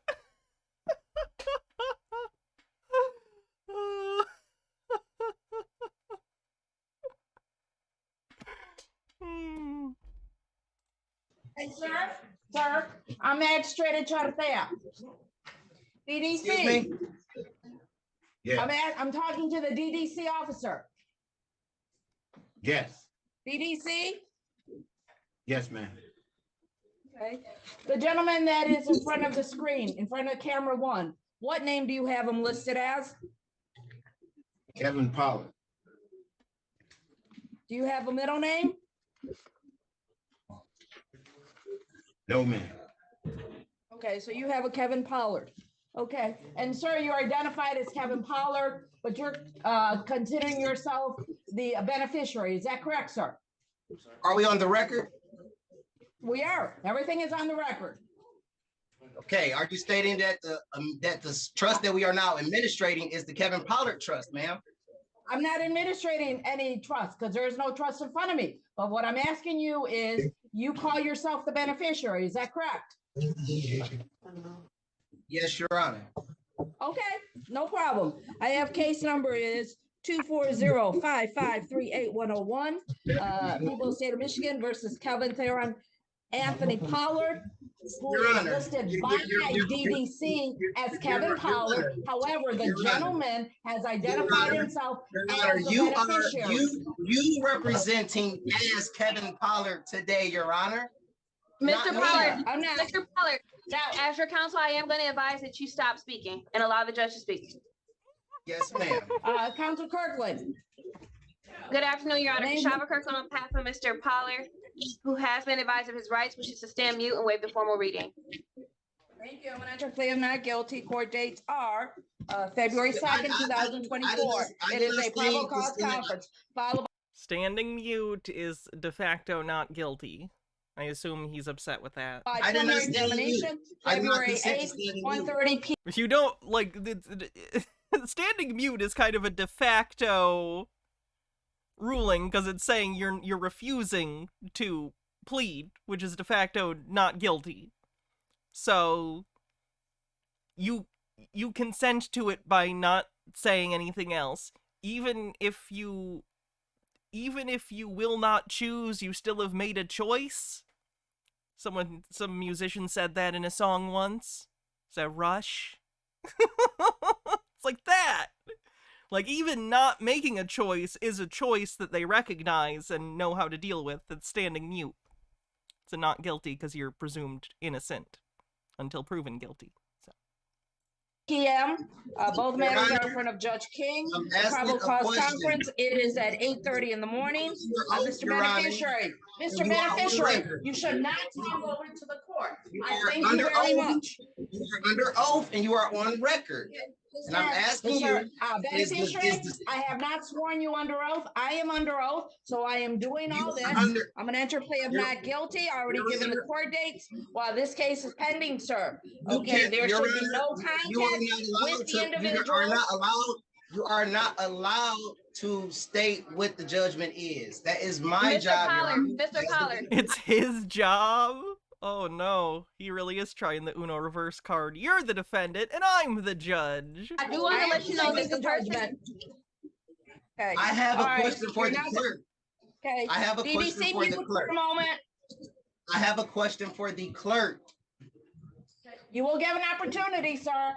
Hey, sir, I'm Magistrate Chartea. DDC. Excuse me? Yeah. I'm talking to the DDC officer. Yes. DDC? Yes, ma'am. Okay. The gentleman that is in front of the screen, in front of camera 1, what name do you have him listed as? Kevin Pollard. Do you have a middle name? No, ma'am. Okay, so you have a Kevin Pollard. Okay, and sir, you're identified as Kevin Pollard, but you're considering yourself the beneficiary. Is that correct, sir? Are we on the record? We are. Everything is on the record. Okay, are you stating that the trust that we are now administrating is the Kevin Pollard Trust, ma'am? I'm not administrating any trust because there is no trust in front of me. But what I'm asking you is, you call yourself the beneficiary. Is that correct? Yes, Your Honor. Okay, no problem. I have case number is 240-5538101. People of the state of Michigan versus Kelvin Theron Anthony Pollard, who is listed by DDC as Kevin Pollard. However, the gentleman has identified himself as the beneficiary. You representing as Kevin Pollard today, Your Honor. Mr. Pollard, I'm not. Mr. Pollard, now as your counsel, I am going to advise that you stop speaking and allow the judge to speak. Yes, ma'am. Counsel Kirkland. Good afternoon, Your Honor. Shava Kirkland on behalf of Mr. Pollard, who has been advised of his rights, which is to stand mute and waive the formal reading. Thank you. I'm going to enter plea of not guilty. Court dates are February 2nd, 2024. It is a probable cause conference followed by Standing mute is de facto not guilty. I assume he's upset with that. preliminary examination, February 8th, 1:30 p.m. If you don't like, standing mute is kind of a de facto ruling because it's saying you're refusing to plead, which is de facto not guilty. So you consent to it by not saying anything else, even if you will not choose, you still have made a choice. Some musician said that in a song once. Is that Rush? It's like that. Like, even not making a choice is a choice that they recognize and know how to deal with. It's standing mute. It's a not guilty because you're presumed innocent until proven guilty. So. p.m. Both matters are in front of Judge King. The probable cause conference, it is at 8:30 in the morning. Mr. Beneficiary, you should not talk over to the court. I thank you very much. You are under oath and you are on record. And I'm asking you, beneficiary, I have not sworn you under oath. I am under oath, so I am doing all this. I'm going to enter plea of not guilty. I already given the court dates while this case is pending, sir. Okay, there should be no contact with the individual. You are not allowed to state what the judgment is. That is my job. Mr. Pollard. It's his job? Oh no, he really is trying the Uno reverse card. You're the defendant and I'm the judge. I do want to let you know that the person... Okay. I have a question for the clerk. Okay. I have a question for the clerk. A moment. I have a question for the clerk. You will give an opportunity, sir.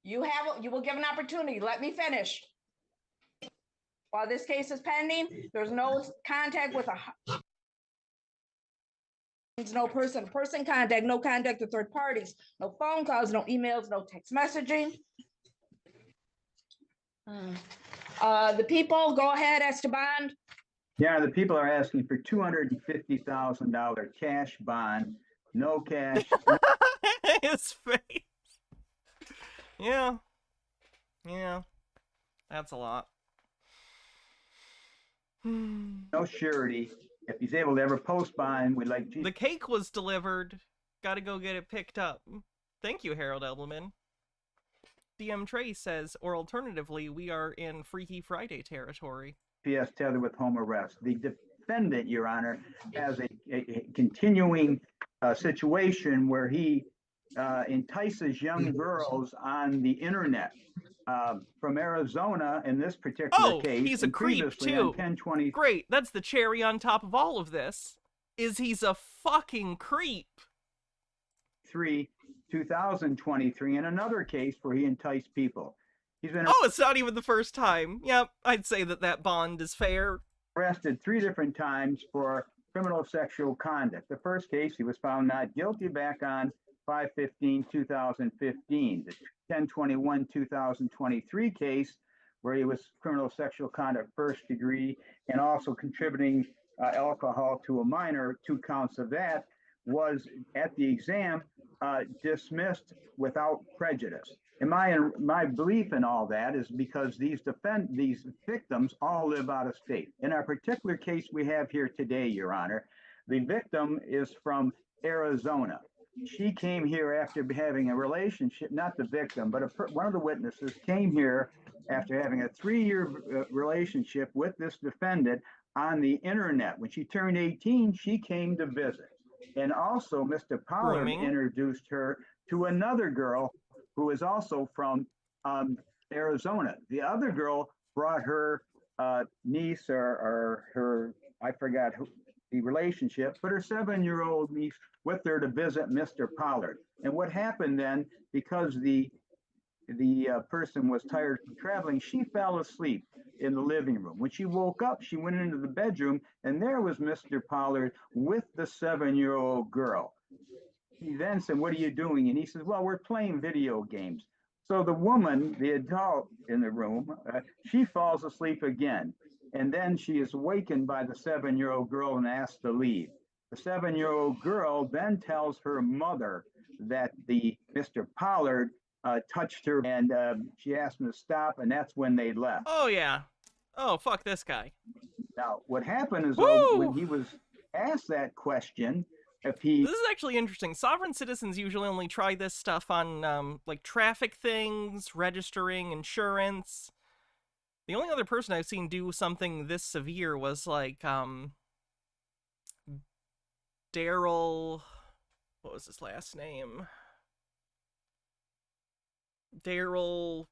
You will give an opportunity. Let me finish. While this case is pending, there's no contact with a no person-to-person contact, no contact with third parties, no phone calls, no emails, no text messaging. The people, go ahead, Esteban. Yeah, the people are asking for $250,000 cash bond, no cash. His face. Yeah. Yeah. That's a lot. No surety. If he's able to ever post bond, we'd like to. The cake was delivered. Gotta go get it picked up. Thank you, Harold Elbleman. DM Trey says, or alternatively, we are in Freaky Friday territory. PS tethered with home arrest. The defendant, Your Honor, has a continuing situation where he entices young girls on the internet from Arizona in this particular case. He's a creep too. 1020. Great, that's the cherry on top of all of this. Is he's a fucking creep. 2023, in another case where he enticed people. He's been it's not even the first time. Yep, I'd say that bond is fair. Arrested 3 different times for criminal sexual conduct. The first case, he was found not guilty back on 5/15/2015. The 10/21/2023 case, where he was criminal sexual conduct first degree and also contributing alcohol to a minor, 2 counts of that, was at the exam dismissed without prejudice. And my belief in all that is because these victims all live out of state. In our particular case we have here today, Your Honor, the victim is from Arizona. She came here after having a relationship, not the victim, but one of the witnesses came here after having a 3-year relationship with this defendant on the internet. When she turned 18, she came to visit. And also Mr. Pollard introduced her to another girl who is also from Arizona. The other girl brought her niece or her, I forgot the relationship, but her 7-year-old niece with her to visit Mr. Pollard. And what happened then, because the person was tired from traveling, she fell asleep in the living room. When she woke up, she went into the bedroom, and there was Mr. Pollard with the 7-year-old girl. He then said, "What are you doing?" And he says, "Well, we're playing video games." So the woman, the adult in the room, she falls asleep again. And then she is awakened by the 7-year-old girl and asked to leave. The 7-year-old girl then tells her mother that Mr. Pollard touched her, and she asked him to stop, and that's when they left. Oh, yeah. Oh, fuck this guy. Now, what happened is when he was asked that question, this is actually interesting. Sovereign citizens usually only try this stuff on like traffic things, registering, insurance. The only other person I've seen do something this severe was like Daryl, what was his last name? Daryl,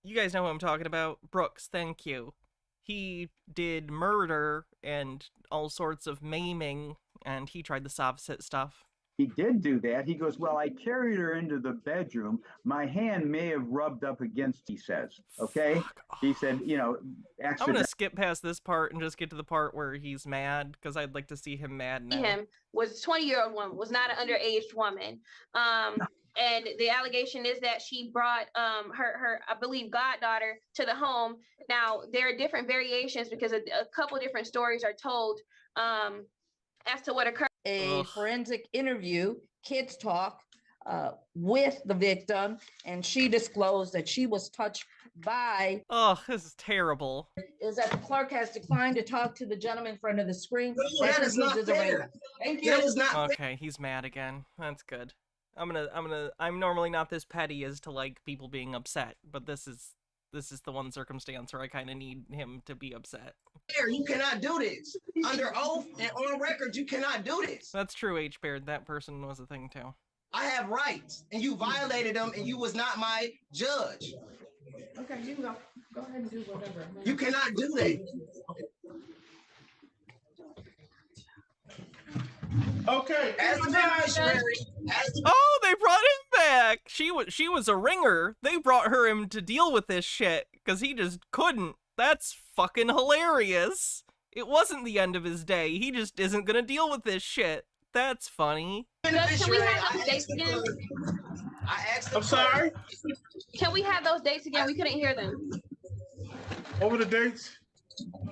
you guys know who I'm talking about. Brooks, thank you. He did murder and all sorts of maiming, and he tried the Sovcit stuff. He did do that. He goes, "Well, I carried her into the bedroom. My hand may have rubbed up against," he says. Okay? He said, I'm going to skip past this part and just get to the part where he's mad, because I'd like to see him mad now. Him was a 20-year-old woman, was not an underage woman. And the allegation is that she brought her, I believe, goddaughter to the home. Now, there are different variations because a couple different stories are told as to what occurred. A forensic interview, Kids Talk, with the victim, and she disclosed that she was touched by... Oh, this is terrible. Is that the clerk has declined to talk to the gentleman in front of the screen. No, that is not fair. Thank you. That is not okay, he's mad again. That's good. I'm normally not this petty as to like people being upset, but this is the one circumstance where I kind of need him to be upset. You cannot do this. Under oath and on record, you cannot do this. That's true, H-Beard. That person was a thing too. I have rights, and you violated them, and you was not my judge. Okay, you can go. Go ahead and do whatever. You cannot do that. Okay. Oh, they brought him back. She was a ringer. They brought him to deal with this shit because he just couldn't. That's fucking hilarious. It wasn't the end of his day. He just isn't gonna deal with this shit. That's funny. Can we have those dates again? I'm sorry? Can we have those dates again? We couldn't hear them. Over the dates?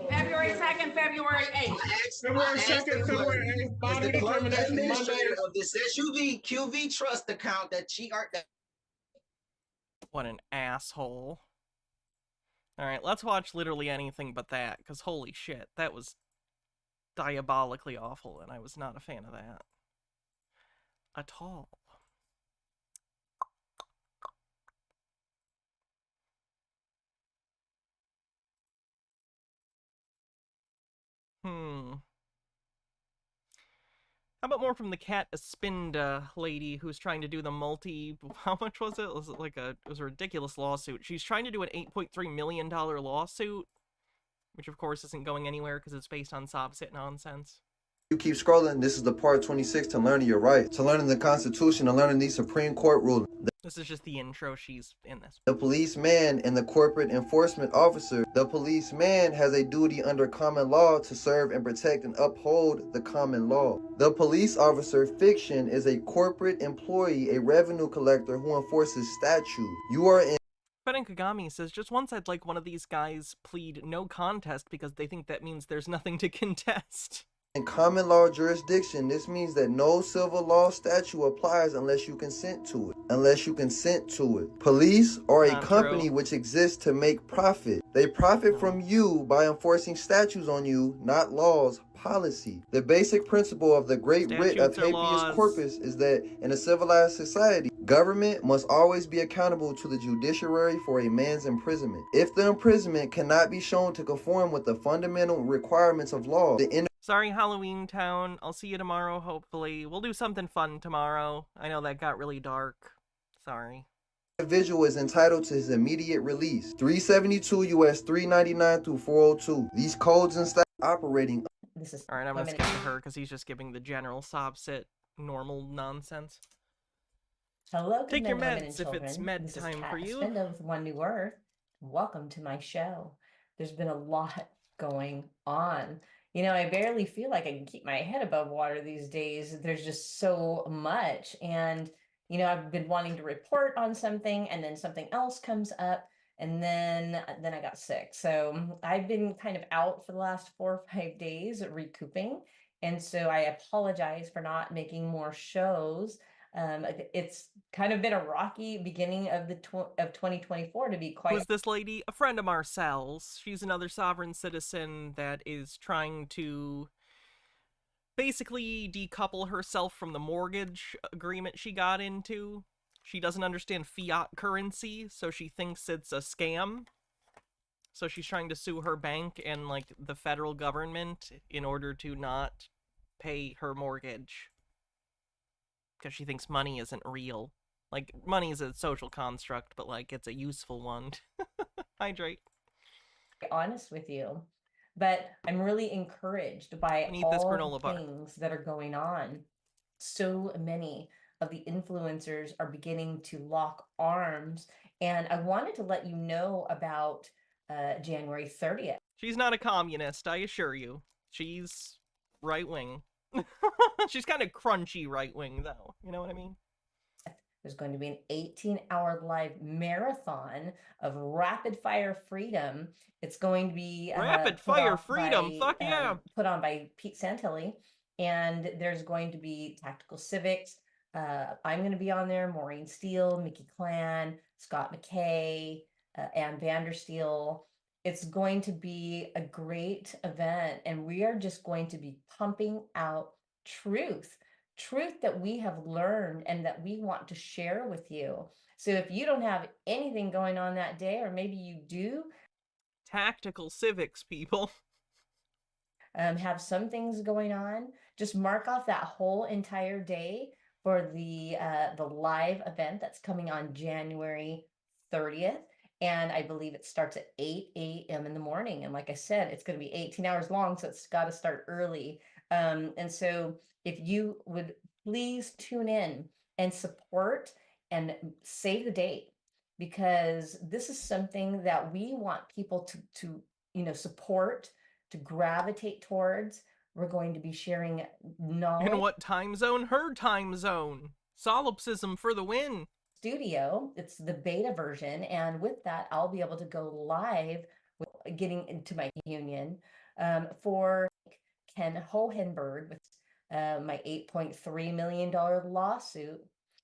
February 2nd, February 8th. February 2nd, February 8th. Body determination Monday. Administrator of this QV trust account that What an asshole. Alright, let's watch literally anything but that, because holy shit, that was diabolically awful, and I was not a fan of that. At all. How about more from the Kat Espinda lady who's trying to do the how much was it? It was a ridiculous lawsuit. She's trying to do an $8.3 million lawsuit, which of course isn't going anywhere because it's based on Sobsit nonsense. You keep scrolling, this is the part 26 to learning your rights, to learning the Constitution, to learning these Supreme Court rulings. This is just the intro. She's in this. The policeman and the corporate enforcement officer. The policeman has a duty under common law to serve and protect and uphold the common law. The police officer, fiction, is a corporate employee, a revenue collector who enforces statute. You are in. Benen Kagami says, just once I'd like one of these guys plead no contest because they think that means there's nothing to contest. In common law jurisdiction, this means that no civil law statute applies unless you consent to it. Police are a company which exists to make profit. They profit from you by enforcing statutes on you, not laws, policy. The basic principle of the great writ of habeas corpus is that in a civilized society, government must always be accountable to the judiciary for a man's imprisonment. If the imprisonment cannot be shown to conform with the fundamental requirements of law, Sorry, Halloween Town. I'll see you tomorrow, hopefully. We'll do something fun tomorrow. I know that got really dark. Sorry. Individual is entitled to his immediate release. 372 U.S. 399 through 402. These codes and statutes operating. Alright, I'm gonna skip to her because he's just giving the general Sobsit normal nonsense. Hello, take your women and meds if children. it's med This is time Kat for you. Espinda with One New Earth. Welcome to my show. There's been a lot going on. You know, I barely feel like I can keep my head above water these days. There's just so much. And, you know, I've been wanting to report on something and then something else comes up and then I got sick. So I've been kind of out for the last 4 or 5 days recouping. And so I apologize for not making more shows. It's kind of been a rocky beginning of 2024, to be quite. Who's this lady? A friend of Marcel's. She's another sovereign citizen that is trying to basically decouple herself from the mortgage agreement she got into. She doesn't understand fiat currency, so she thinks it's a scam. So she's trying to sue her bank and like the federal government in order to not pay her mortgage. Because she thinks money isn't real. Like, money is a social construct, but, like, it's a useful one. Hydrate. Honest with you, but I'm really encouraged by all the things that are going on. So many of the influencers are beginning to lock arms, and I wanted to let you know about January 30th. She's not a communist, I assure you. She's right-wing. She's kind of crunchy right-wing, though. You know what I mean? There's going to be an 18-hour live marathon of rapid fire freedom. It's going to be rapid fire freedom. Fuck yeah! Put on by Pete Santilli, and there's going to be tactical civics. I'm going to be on there. Maureen Steele, Mickey Clan, Scott McKay, Ann Vandersteel. It's going to be a great event, and we are just going to be pumping out truth that we have learned and that we want to share with you. So if you don't have anything going on that day, or maybe you do, tactical civics, people, have some things going on, just mark off that whole entire day for the live event that's coming on January 30th. And I believe it starts at 8 a.m. in the morning. And like I said, it's going to be 18 hours long, so it's got to start early. And so if you would please tune in and support and save the date, because this is something that we want people to support to gravitate towards. We're going to be sharing knowledge. In what time zone? Her time zone. Solipsism for the win. Studio. It's the beta version. And with that, I'll be able to go live with getting into my union for Ken Hohenberg with my $8.3 million lawsuit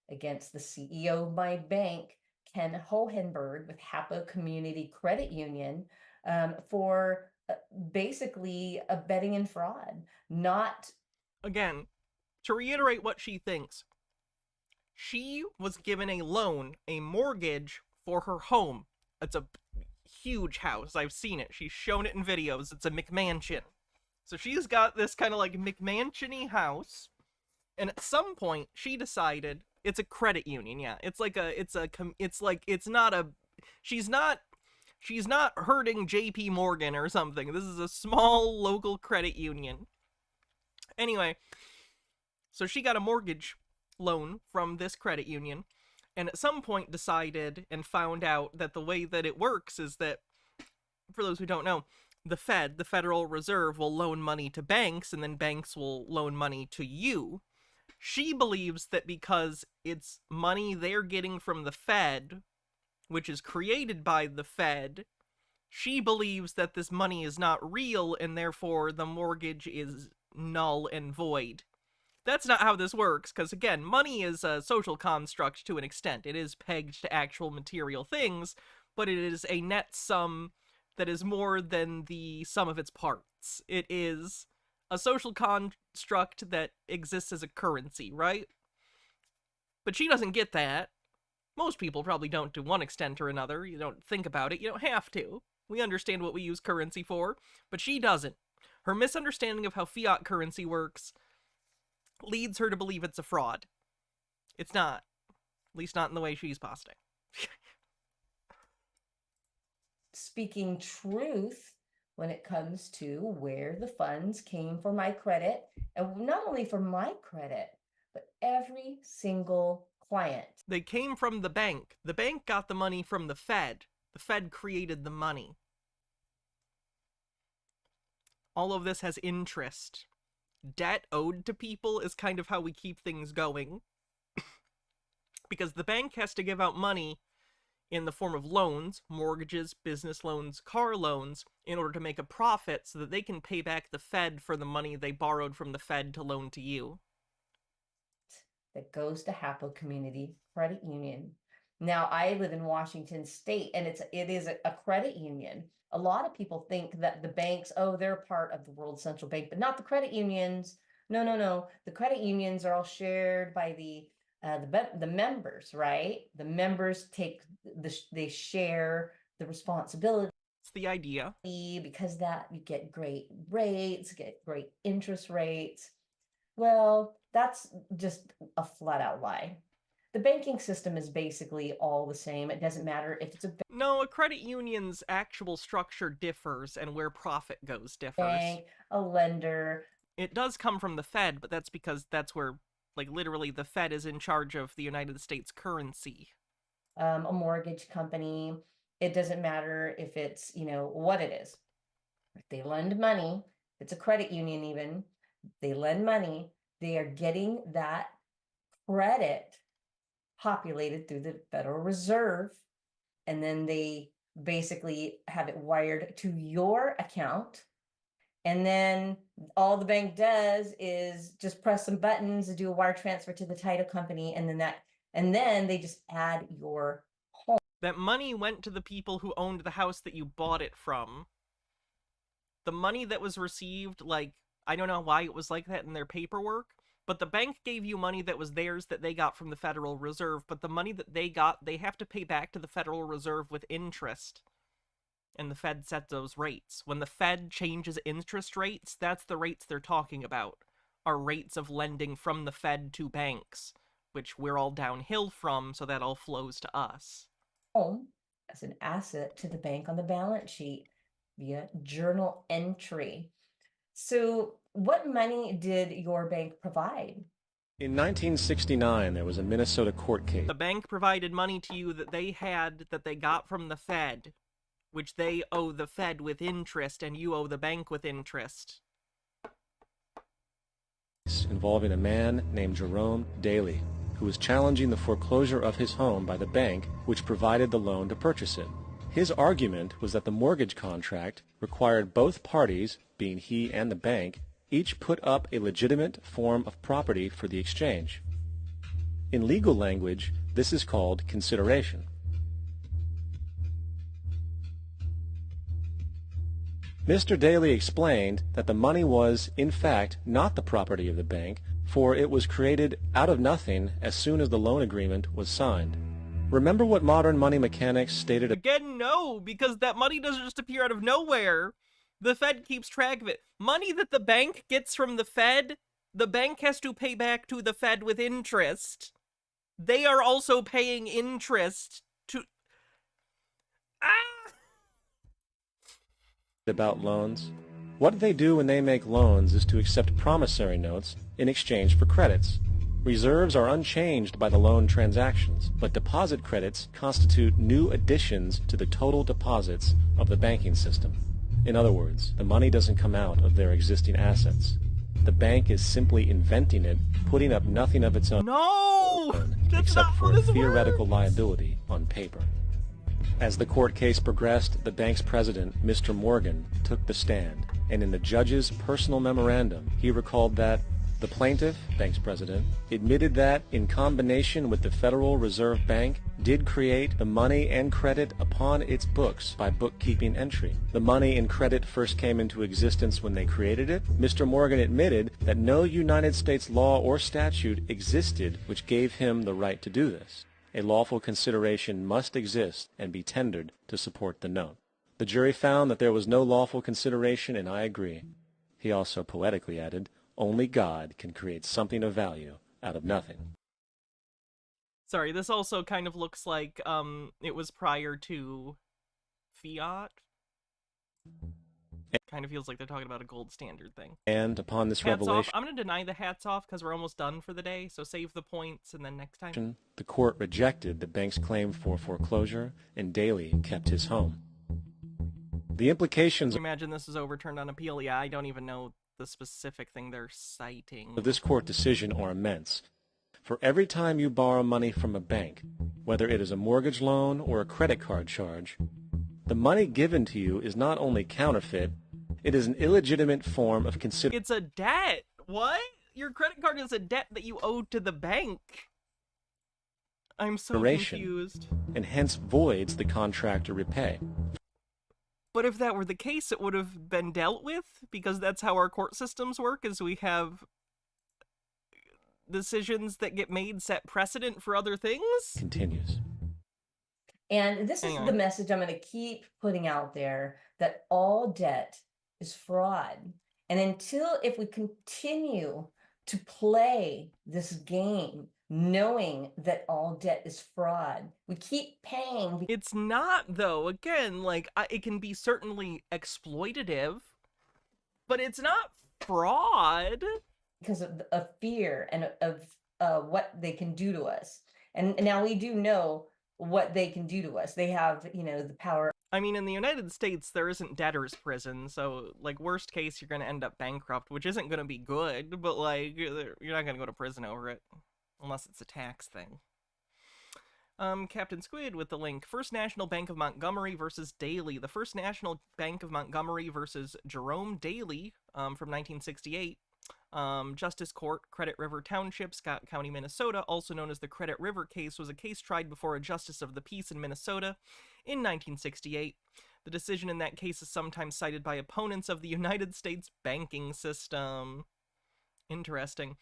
against the CEO of my bank, Ken Hohenberg with Hapo Community Credit Union for basically abetting and fraud. Not... Again, to reiterate what she thinks, she was given a loan, a mortgage for her home. It's a huge house. I've seen it. She's shown it in videos. It's a McMansion. So she's got this kind of like McMansion-y house. And at some point, she decided it's a credit union. Yeah, she's not hurting JP Morgan or something. This is a small local credit union. Anyway, so she got a mortgage loan from this credit union, and at some point decided and found out that the way that it works is that, for those who don't know, the Fed, the Federal Reserve, will loan money to banks, and then banks will loan money to you. She believes that because it's money they're getting from the Fed, which is created by the Fed, she believes that this money is not real, and therefore the mortgage is null and void. That's not how this works, because again, money is a social construct to an extent. It is pegged to actual material things, but it is a net sum that is more than the sum of its parts. It is a social construct that exists as a currency, right? But she doesn't get that. Most people probably don't to one extent or another. You don't think about it. You don't have to. We understand what we use currency for, but she doesn't. Her misunderstanding of how fiat currency works leads her to believe it's a fraud. It's not. At least not in the way she's positing. Speaking truth when it comes to where the funds came for my credit, and not only for my credit, but every single client. They came from the bank. The bank got the money from the Fed. The Fed created the money. All of this has interest. Debt owed to people is kind of how we keep things going. Because the bank has to give out money in the form of loans, mortgages, business loans, car loans, in order to make a profit so that they can pay back the Fed for the money they borrowed from the Fed to loan to you. That goes to Hapo Community Credit Union. Now, I live in Washington State, and it is a credit union. A lot of people think that the banks, oh, they're part of the World Central Bank, but not the credit unions. No. The credit unions are all shared by the members, right? The members they share the responsibility. It's the idea. Because that you get great rates, get great interest rates. Well, that's just a flat out lie. The banking system is basically all the same. It doesn't matter if it's a No, a credit union's actual structure differs, and where profit goes differs. bank, a lender. It does come from the Fed, but that's because that's where, like, literally the Fed is in charge of the United States currency. A mortgage company. It doesn't matter if it's, what it is. If they lend money, it's a credit union even, they lend money, they are getting that credit populated through the Federal Reserve, and then they basically have it wired to your account. And then all the bank does is just press some buttons and do a wire transfer to the title company, and then they just add your home. That money went to the people who owned the house that you bought it from. The money that was received, like, I don't know why it was like that in their paperwork, but the bank gave you money that was theirs that they got from the Federal Reserve, but the money that they got, they have to pay back to the Federal Reserve with interest. And the Fed sets those rates. When the Fed changes interest rates, that's the rates they're talking about, are rates of lending from the Fed to banks, which we're all downhill from, so that all flows to us. Home as an asset to the bank on the balance sheet via journal entry. So what money did your bank provide? In 1969, there was a Minnesota court case. The bank provided money to you that they got from the Fed, which they owe the Fed with interest and you owe the bank with interest. Involving a man named Jerome Daly, who was challenging the foreclosure of his home by the bank which provided the loan to purchase it. His argument was that the mortgage contract required both parties, being he and the bank, each put up a legitimate form of property for the exchange. In legal language, this is called consideration. Mr. Daly explained that the money was, in fact, not the property of the bank, for it was created out of nothing as soon as the loan agreement was signed. Remember what modern money mechanics stated? Again, no, because that money doesn't just appear out of nowhere. The Fed keeps track of it. Money that the bank gets from the Fed, the bank has to pay back to the Fed with interest. They are also paying interest to... About loans. What they do when they make loans is to accept promissory notes in exchange for credits. Reserves are unchanged by the loan transactions, but deposit credits constitute new additions to the total deposits of the banking system. In other words, the money doesn't come out of their existing assets. The bank is simply inventing it, putting up nothing of its own. No! Except for a theoretical liability on paper. As the court case progressed, the bank's president, Mr. Morgan, took the stand, and in the judge's personal memorandum, he recalled that the plaintiff, bank's president, admitted that, in combination with the Federal Reserve Bank, did create the money and credit upon its books by bookkeeping entry. The money and credit first came into existence when they created it. Mr. Morgan admitted that no United States law or statute existed which gave him the right to do this. A lawful consideration must exist and be tendered to support the note. The jury found that there was no lawful consideration, and I agree. He also poetically added, only God can create something of value out of nothing. Sorry, this also kind of looks like it was prior to fiat. It kind of feels like they're talking about a gold standard thing. And upon this hats revelation, off. I'm going to deny the hats off because we're almost done for the day, so save the points and then next time. The court rejected the bank's claim for foreclosure, and Daly kept his home. The implications... Imagine this is overturned on appeal. Yeah, I don't even know the specific thing they're citing. ...of this court decision are immense. For every time you borrow money from a bank, whether it is a mortgage loan or a credit card charge, the money given to you is not only counterfeit, it is an illegitimate form of consideration. It's a debt. What? Your credit card is a debt that you owe to the bank. I'm so confused. And hence voids the contract to repay. But if that were the case, it would have been dealt with, because that's how our court systems work, is we have decisions that get made set precedent for other things. Continues. And this is the message I'm going to keep putting out there, that all debt is fraud. And if we continue to play this game, knowing that all debt is fraud, we keep paying. It's not, though. Again, like, it can be certainly exploitative, but it's not fraud. Because of fear and of what they can do to us. And now we do know what they can do to us. They have, the power. I mean, in the United States, there isn't debtor's prison, so, like, worst case, you're going to end up bankrupt, which isn't going to be good, but, like, you're not going to go to prison over it, unless it's a tax thing. Captain Squid with the link, First National Bank of Montgomery versus Daly. The First National Bank of Montgomery versus Jerome Daly, from 1968. Justice Court, Credit River Township, Scott County, Minnesota, also known as the Credit River case, was a case tried before a justice of the peace in Minnesota in 1968. The decision in that case is sometimes cited by opponents of the United States banking system. Interesting.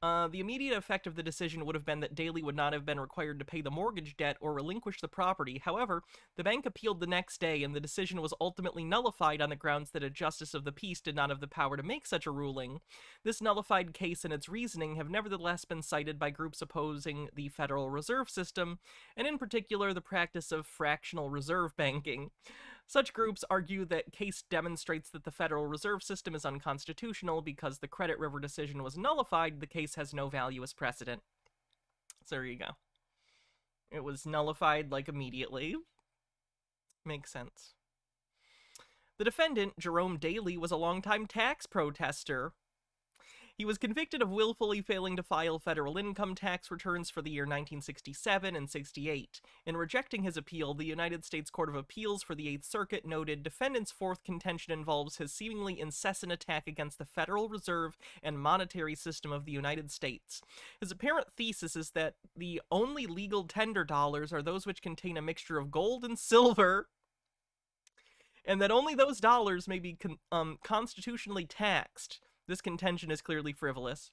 The immediate effect of the decision would have been that Daly would not have been required to pay the mortgage debt or relinquish the property. However, the bank appealed the next day, and the decision was ultimately nullified on the grounds that a justice of the peace did not have the power to make such a ruling. This nullified case and its reasoning have nevertheless been cited by groups opposing the Federal Reserve System, and in particular the practice of fractional reserve banking. Such groups argue that case demonstrates that the Federal Reserve System is unconstitutional because the Credit River decision was nullified. The case has no value as precedent. So there you go. It was nullified, like, immediately. Makes sense. The defendant, Jerome Daley, was a longtime tax protester. He was convicted of willfully failing to file federal income tax returns for the year 1967 and 68. In rejecting his appeal, the United States Court of Appeals for the Eighth Circuit noted defendant's fourth contention involves his seemingly incessant attack against the Federal Reserve and monetary system of the United States. His apparent thesis is that the only legal tender dollars are those which contain a mixture of gold and silver, and that only those dollars may be constitutionally taxed. This contention is clearly frivolous.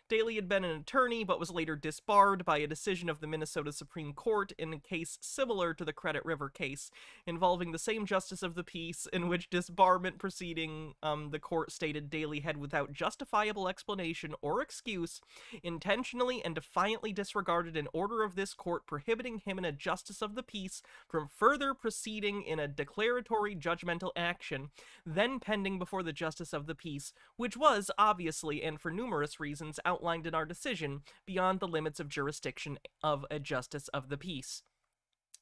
Daley had been an attorney, but was later disbarred by a decision of the Minnesota Supreme Court in a case similar to the Credit River case, involving the same justice of the peace, in which disbarment proceeding, the court stated Daley had, without justifiable explanation or excuse, intentionally and defiantly disregarded an order of this court prohibiting him and a justice of the peace from further proceeding in a declaratory judgmental action, then pending before the justice of the peace, which was, obviously, and for numerous reasons, outlined in our decision, beyond the limits of jurisdiction of a justice of the peace.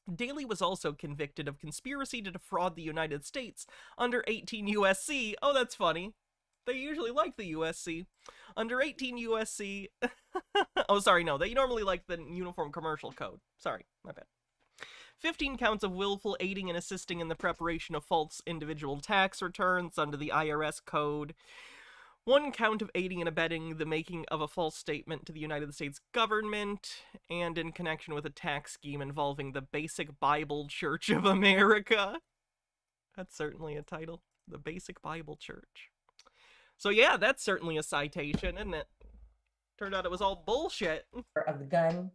Daley was also convicted of conspiracy to defraud the United States under 18 U.S.C. Oh, that's funny. They usually like the USC. Under 18 U.S.C. Oh, sorry, no. They normally like the Uniform Commercial Code. Sorry, my bad. 15 counts of willful aiding and assisting in the preparation of false individual tax returns under the IRS code. 1 count of aiding and abetting the making of a false statement to the United States government, and in connection with a tax scheme involving the Basic Bible Church of America. That's certainly a title. The Basic Bible Church. So yeah, that's certainly a citation, isn't it? Turned out it was all bullshit. Of the gun.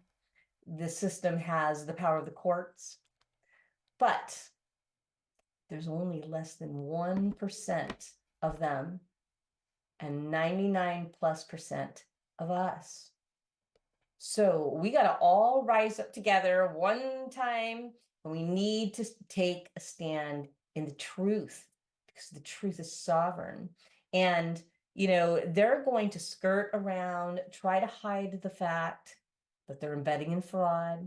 The system has the power of the courts. But there's only less than 1% of them and 99+% of us. So we got to all rise up together one time, and we need to take a stand in the truth, because the truth is sovereign. And, you know, they're going to skirt around, try to hide the fact that they're embedding in fraud.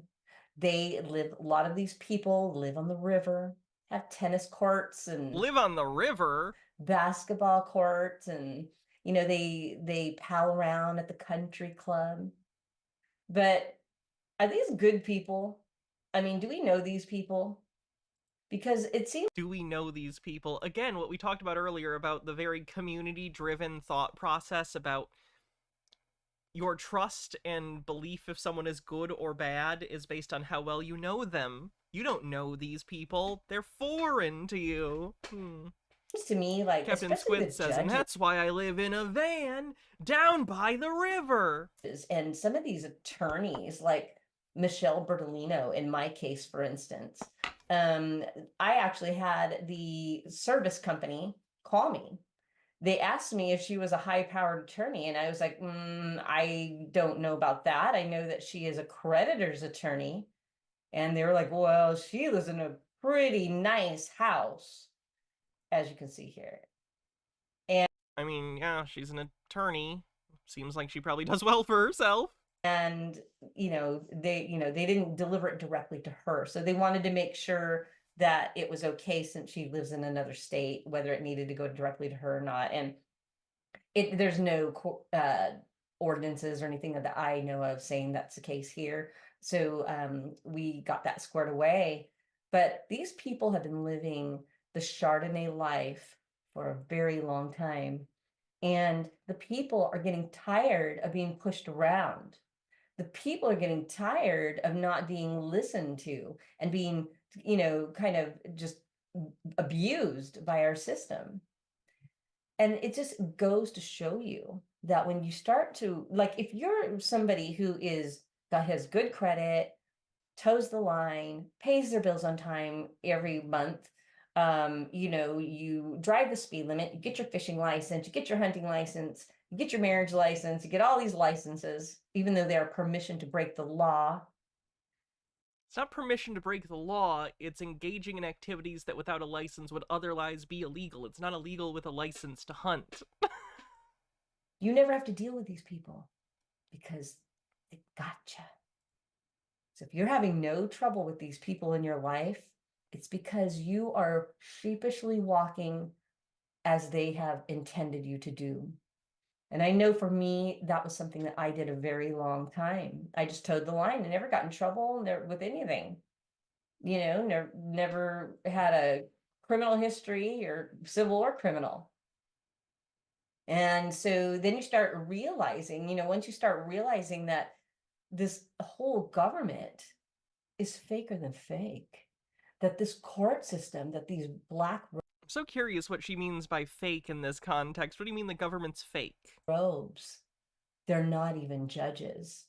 A lot of these people live on the river, have tennis courts and live on the river, basketball courts, and you know, they pal around at the country club. But are these good people? I mean, do we know these people? Because it seems... Do we know these people? Again, what we talked about earlier about the very community-driven thought process about your trust and belief if someone is good or bad is based on how well you know them. You don't know these people. They're foreign to you. To me, like Captain Squid says, and that's why I live in a van down by the river. And some of these attorneys, like Michelle Bertolino, in my case, for instance, I actually had the service company call me. They asked me if she was a high-powered attorney, and I was like, I don't know about that. I know that she is a creditor's attorney. And they were like, well, she lives in a pretty nice house, as you can see here. And I mean, yeah, she's an attorney. Seems like she probably does well for herself. And, they didn't deliver it directly to her. So they wanted to make sure that it was okay since she lives in another state, whether it needed to go directly to her or not. And there's no ordinances or anything that I know of saying that's the case here. So we got that squared away. But these people have been living the Chardonnay life for a very long time. And the people are getting tired of being pushed around. The people are getting tired of not being listened to and being, kind of just abused by our system. And it just goes to show you that when you start to, like, if you're somebody who has good credit, toes the line, pays their bills on time every month, you drive the speed limit, you get your fishing license, you get your hunting license, you get your marriage license, you get all these licenses, even though they are permission to break the law. It's not permission to break the law, it's engaging in activities that without a license would otherwise be illegal. It's not illegal with a license to hunt. You never have to deal with these people because they gotcha. So if you're having no trouble with these people in your life, It's because you are sheepishly walking as they have intended you to do. And I know for me, that was something that I did a very long time. I just towed the line and never got in trouble with anything. You know, never had a criminal history or civil or criminal. And so then you start realizing, you know, once you start realizing that this whole government is faker than fake, that this court system, that these black I'm so curious what she means by fake in this context. What do you mean the government's fake? Robes, they're not even judges.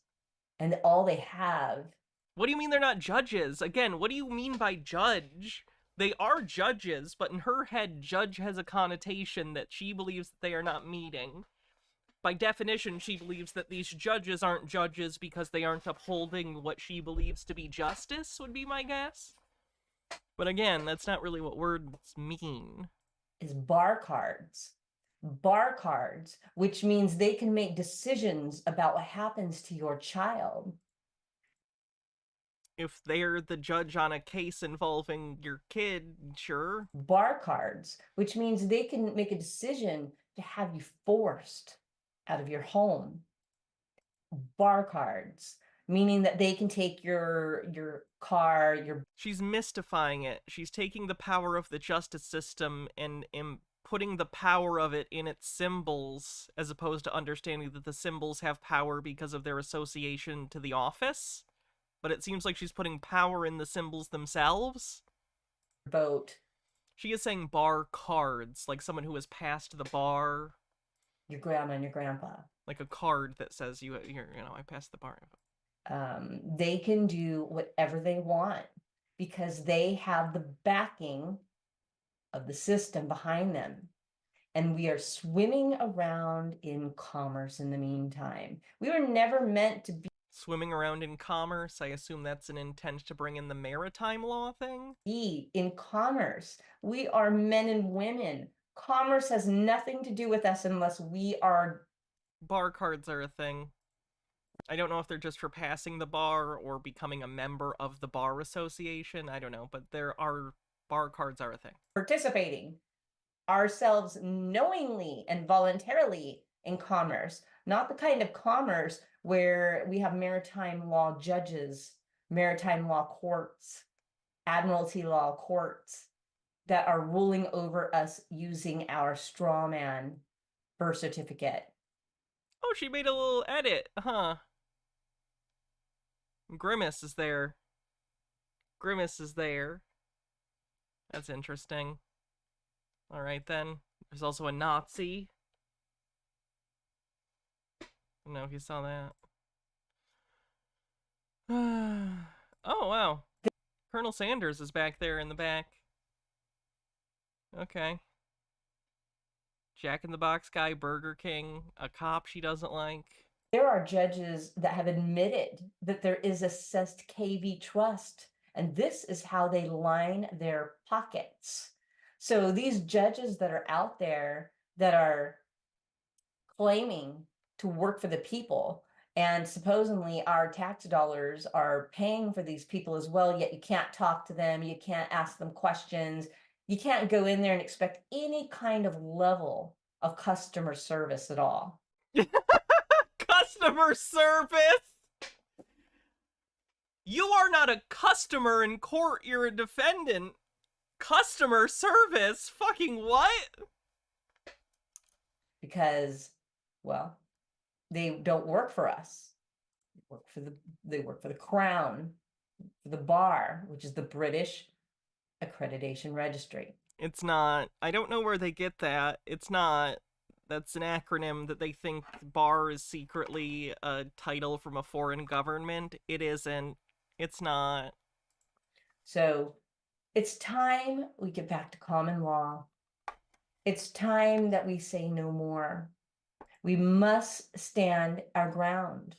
And all they have. What do you mean they're not judges? Again, what do you mean by judge? They are judges, but in her head, judge has a connotation that she believes that they are not meeting. By definition, she believes that these judges aren't judges because they aren't upholding what she believes to be justice, would be my guess. But again, that's not really what words mean. Is bar cards. Bar cards, which means they can make decisions about what happens to your child. If they're the judge on a case involving your kid, sure. Bar cards, which means they can make a decision to have you forced out of your home. Bar cards, meaning that they can take your car, your... She's mystifying it. She's taking the power of the justice system and putting the power of it in its symbols, as opposed to understanding that the symbols have power because of their association to the office. But it seems like she's putting power in the symbols themselves. Vote. She is saying bar cards, like someone who has passed the bar. Your grandma and your grandpa. Like a card that says, I passed the bar. They can do whatever they want because they have the backing of the system behind them. And we are swimming around in commerce in the meantime. We were never meant to be swimming around in commerce. I assume that's an intent to bring in the maritime law thing? In commerce. We are men and women. Commerce has nothing to do with us unless we are... Bar cards are a thing. I don't know if they're just for passing the bar or becoming a member of the bar association. I don't know, but bar cards are a thing. Participating ourselves knowingly and voluntarily in commerce, not the kind of commerce where we have maritime law judges, maritime law courts, admiralty law courts that are ruling over us using our straw man birth certificate. Oh, she made a little edit, huh? Grimace is there. Grimace is there. That's interesting. All right, then. There's also a Nazi. I don't know if you saw that. Oh, wow. Colonel Sanders is back there in the back. Okay. Jack in the Box guy, Burger King, a cop she doesn't like. There are judges that have admitted that there is a cessed KV trust, and this is how they line their pockets. So these judges that are out there that are claiming to work for the people, and supposedly our tax dollars are paying for these people as well, yet you can't talk to them, you can't ask them questions, you can't go in there and expect any kind of level of customer service at all. Customer service? You are not a customer in court, you're a defendant. Customer service? Fucking what? Because, well, they don't work for us. They work for the Crown, for the bar, which is the British Accreditation Registry. It's not. I don't know where they get that. It's not. That's an acronym that they think bar is secretly a title from a foreign government. It isn't. It's not. So it's time we get back to common law. It's time that we say no more. We must stand our ground.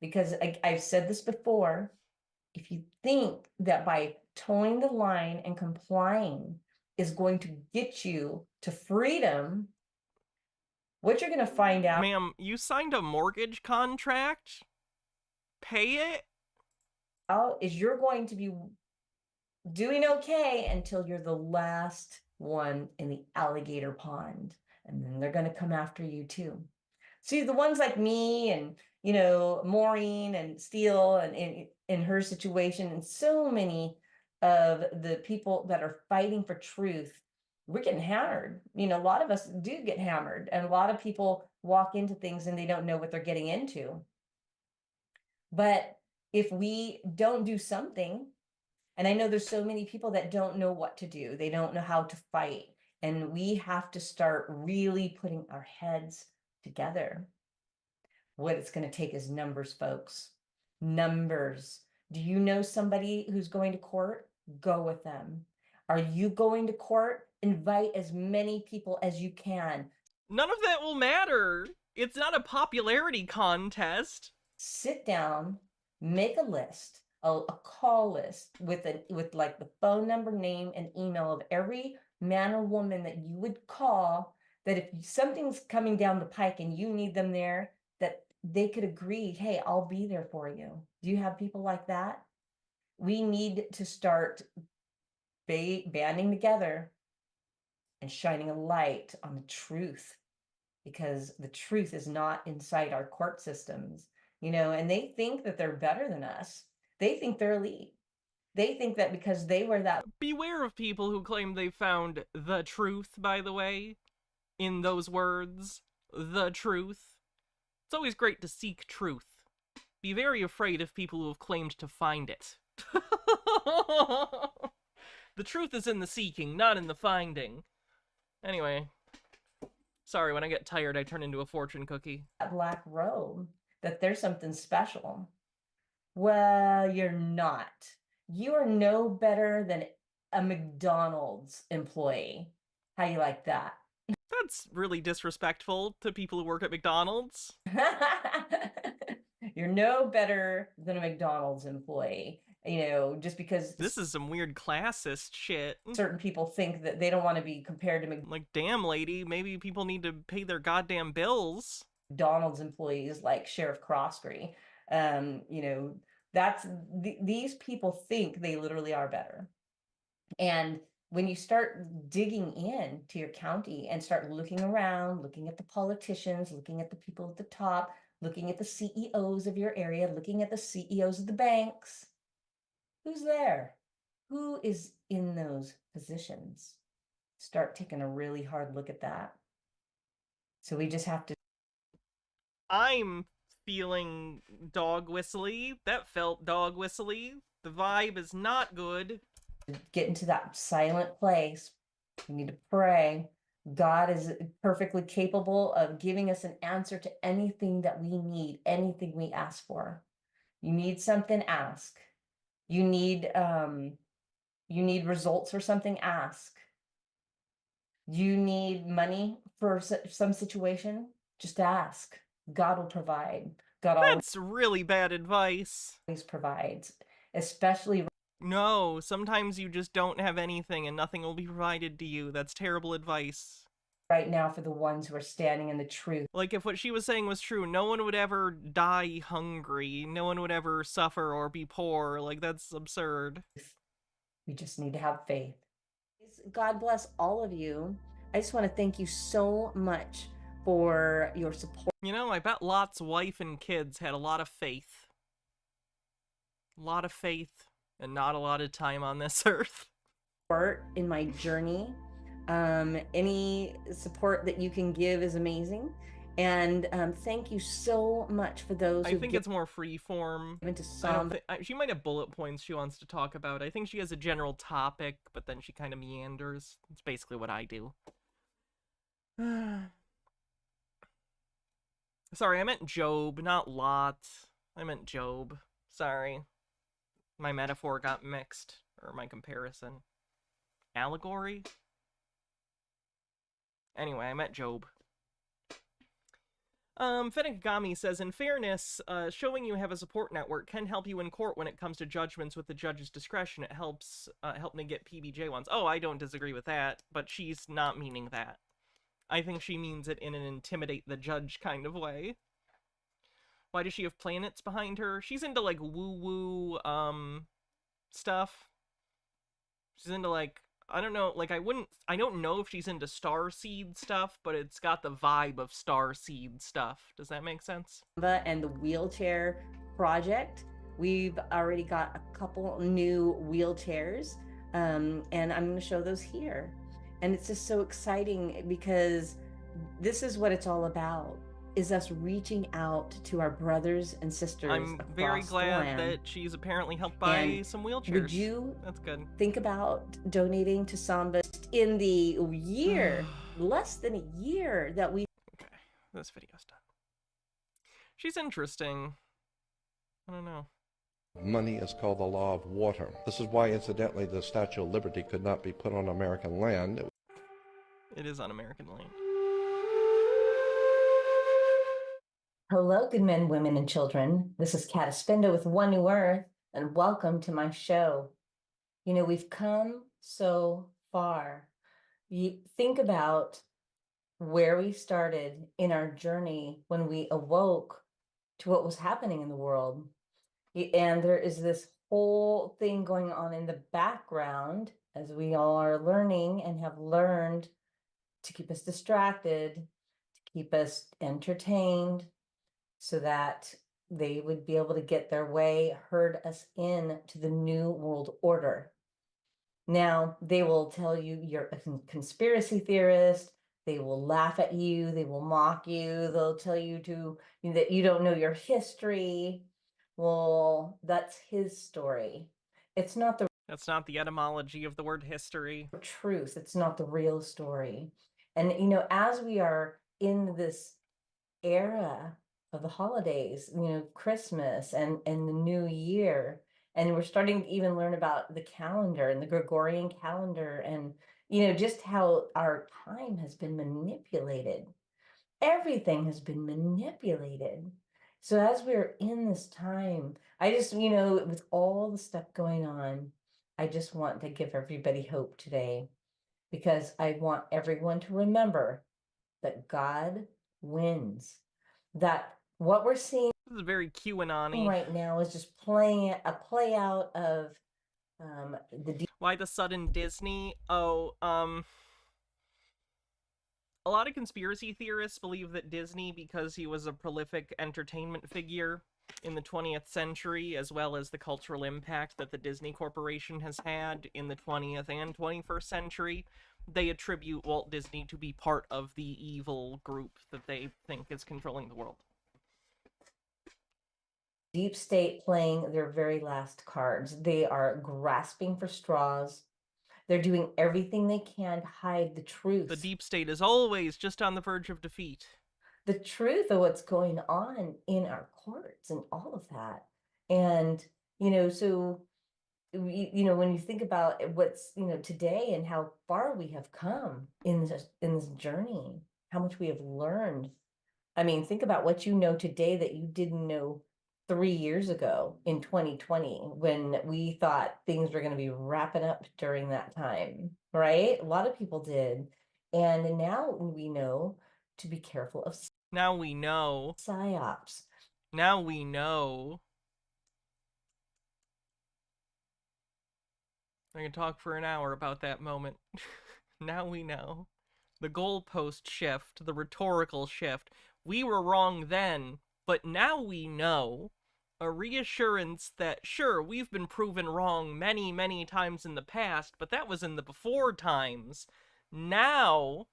Because I've said this before, if you think that by towing the line and complying is going to get you to freedom, what you're going to find out... Ma'am, you signed a mortgage contract? Pay it? Is you're going to be doing okay until you're the last one in the alligator pond. And then they're going to come after you too. See, the ones like me and, you know, Maureen and Steele and in her situation, and so many of the people that are fighting for truth, we're getting hammered. You know, a lot of us do get hammered, and a lot of people walk into things and they don't know what they're getting into. But if we don't do something, and I know there's so many people that don't know what to do, they don't know how to fight, and we have to start really putting our heads together. What it's going to take is numbers, folks. Numbers. Do you know somebody who's going to court? Go with them. Are you going to court? Invite as many people as you can. None of that will matter. It's not a popularity contest. Sit down, make a list, a call list with like the phone number, name, and email of every man or woman that you would call, that if something's coming down the pike and you need them there, that they could agree, hey, I'll be there for you. Do you have people like that? We need to start banding together and shining a light on the truth, because the truth is not inside our court systems, you know, and they think that they're better than us. They think they're elite. They think that because they were that. Beware of people who claim they found the truth, by the way, in those words, the truth. It's always great to seek truth. Be very afraid of people who have claimed to find it. The truth is in the seeking, not in the finding. Anyway, sorry, when I get tired, I turn into a fortune cookie. That black robe, that there's something special. Well, you're not. You are no better than a McDonald's employee. How you like that? That's really disrespectful to people who work at McDonald's. You're no better than a McDonald's employee. You know, just because this is some weird classist shit. Certain people think that they don't want to be compared to like, damn lady, maybe people need to pay their goddamn bills. McDonald's employees like Sheriff Croskery. You know, these people think they literally are better. And when you start digging in to your county and start looking around, looking at the politicians, looking at the people at the top, looking at the CEOs of your area, looking at the CEOs of the banks, who's there? Who is in those positions? Start taking a really hard look at that. So we just have to. I'm feeling dog whistly. That felt dog whistly. The vibe is not good. Get into that silent place. We need to pray. God is perfectly capable of giving us an answer to anything that we need, anything we ask for. You need something, ask. You need results for something, ask. You need money for some situation, just ask. God will provide. That's really bad advice. Always provides, especially. No, sometimes you just don't have anything and nothing will be provided to you. That's terrible advice. Right now, for the ones who are standing in the truth. Like, if what she was saying was true, no one would ever die hungry. No one would ever suffer or be poor. Like, that's absurd. We just need to have faith. God bless all of you. I just want to thank you so much for your support. You know, I bet Lot's wife and kids had a lot of faith. A lot of faith and not a lot of time on this earth. In my journey. Any support that you can give is amazing. And thank you so much for those. I think it's more freeform. Into some. She might have bullet points she wants to talk about. I think she has a general topic, but then she kind of meanders. It's basically what I do. Sorry, I meant Job, not Lot. I meant Job. Sorry. My metaphor got mixed, or my comparison. Allegory? Anyway, I meant Job. Fenigami says, in fairness, showing you have a support network can help you in court when it comes to judgments with the judge's discretion. It helps help negate PBJ ones. Oh, I don't disagree with that, but she's not meaning that. I think she means it in an intimidate the judge kind of way. Why does she have planets behind her? She's into, like, woo-woo, stuff. She's into, like, I don't know, like, I don't know if she's into Starseed stuff, but it's got the vibe of Starseed stuff. Does that make sense? And the wheelchair project. We've already got a couple new wheelchairs, and I'm going to show those here. And it's just so exciting because this is what it's all about, is us reaching out to our brothers and sisters. I'm very glad that she's apparently helped buy some wheelchairs. Would you That's good. think about donating to Samba in the year, less than a year that we... Okay, this video's done. She's interesting. I don't know. Money is called the law of water. This is why, incidentally, the Statue of Liberty could not be put on American land. It is on American land. Hello, good men, women, and children. This is Kat Espinda with One New Earth, and welcome to my show. You know, we've come so far. You think about where we started in our journey when we awoke to what was happening in the world. And there is this whole thing going on in the background as we all are learning and have learned to keep us distracted, to keep us entertained, so that they would be able to get their way, herd us in to the new world order. Now, they will tell you you're a conspiracy theorist. They will laugh at you. They will mock you. They'll tell you that you don't know your history. Well, that's his story. It's not the... That's not the etymology of the word history. Truth. It's not the real story. And, you know, as we are in this era of the holidays, you know, Christmas and the new year, and we're starting to even learn about the calendar and the Gregorian calendar, and, you know, just how our time has been manipulated. Everything has been manipulated. So as we're in this time, I just, you know, with all the stuff going on, I just want to give everybody hope today, because I want everyone to remember that God wins, that what we're seeing This is very QAnon-y. right now is just playing a play out of Why the sudden Disney? Oh, a lot of conspiracy theorists believe that Disney, because he was a prolific entertainment figure in the 20th century, as well as the cultural impact that the Disney Corporation has had in the 20th and 21st century, they attribute Walt Disney to be part of the evil group that they think is controlling the world. deep state playing their very last cards. They are grasping for straws. They're doing everything they can to hide the truth. The deep state is always just on the verge of defeat. The truth of what's going on in our courts and all of that. And, you know, so, you know, when you think about what's, you know, today and how far we have come in this journey, how much we have learned. I mean, think about what you know today that you didn't know 3 years ago in 2020, when we thought things were going to be wrapping up during that time, right? A lot of people did. And now we know to be careful of Now we know. psyops. Now we know. I can talk for an hour about that moment. Now we know. The goalpost shift, the rhetorical shift. We were wrong then, but now we know. A reassurance that, sure, we've been proven wrong many, many times in the past, but that was in the before times. Now,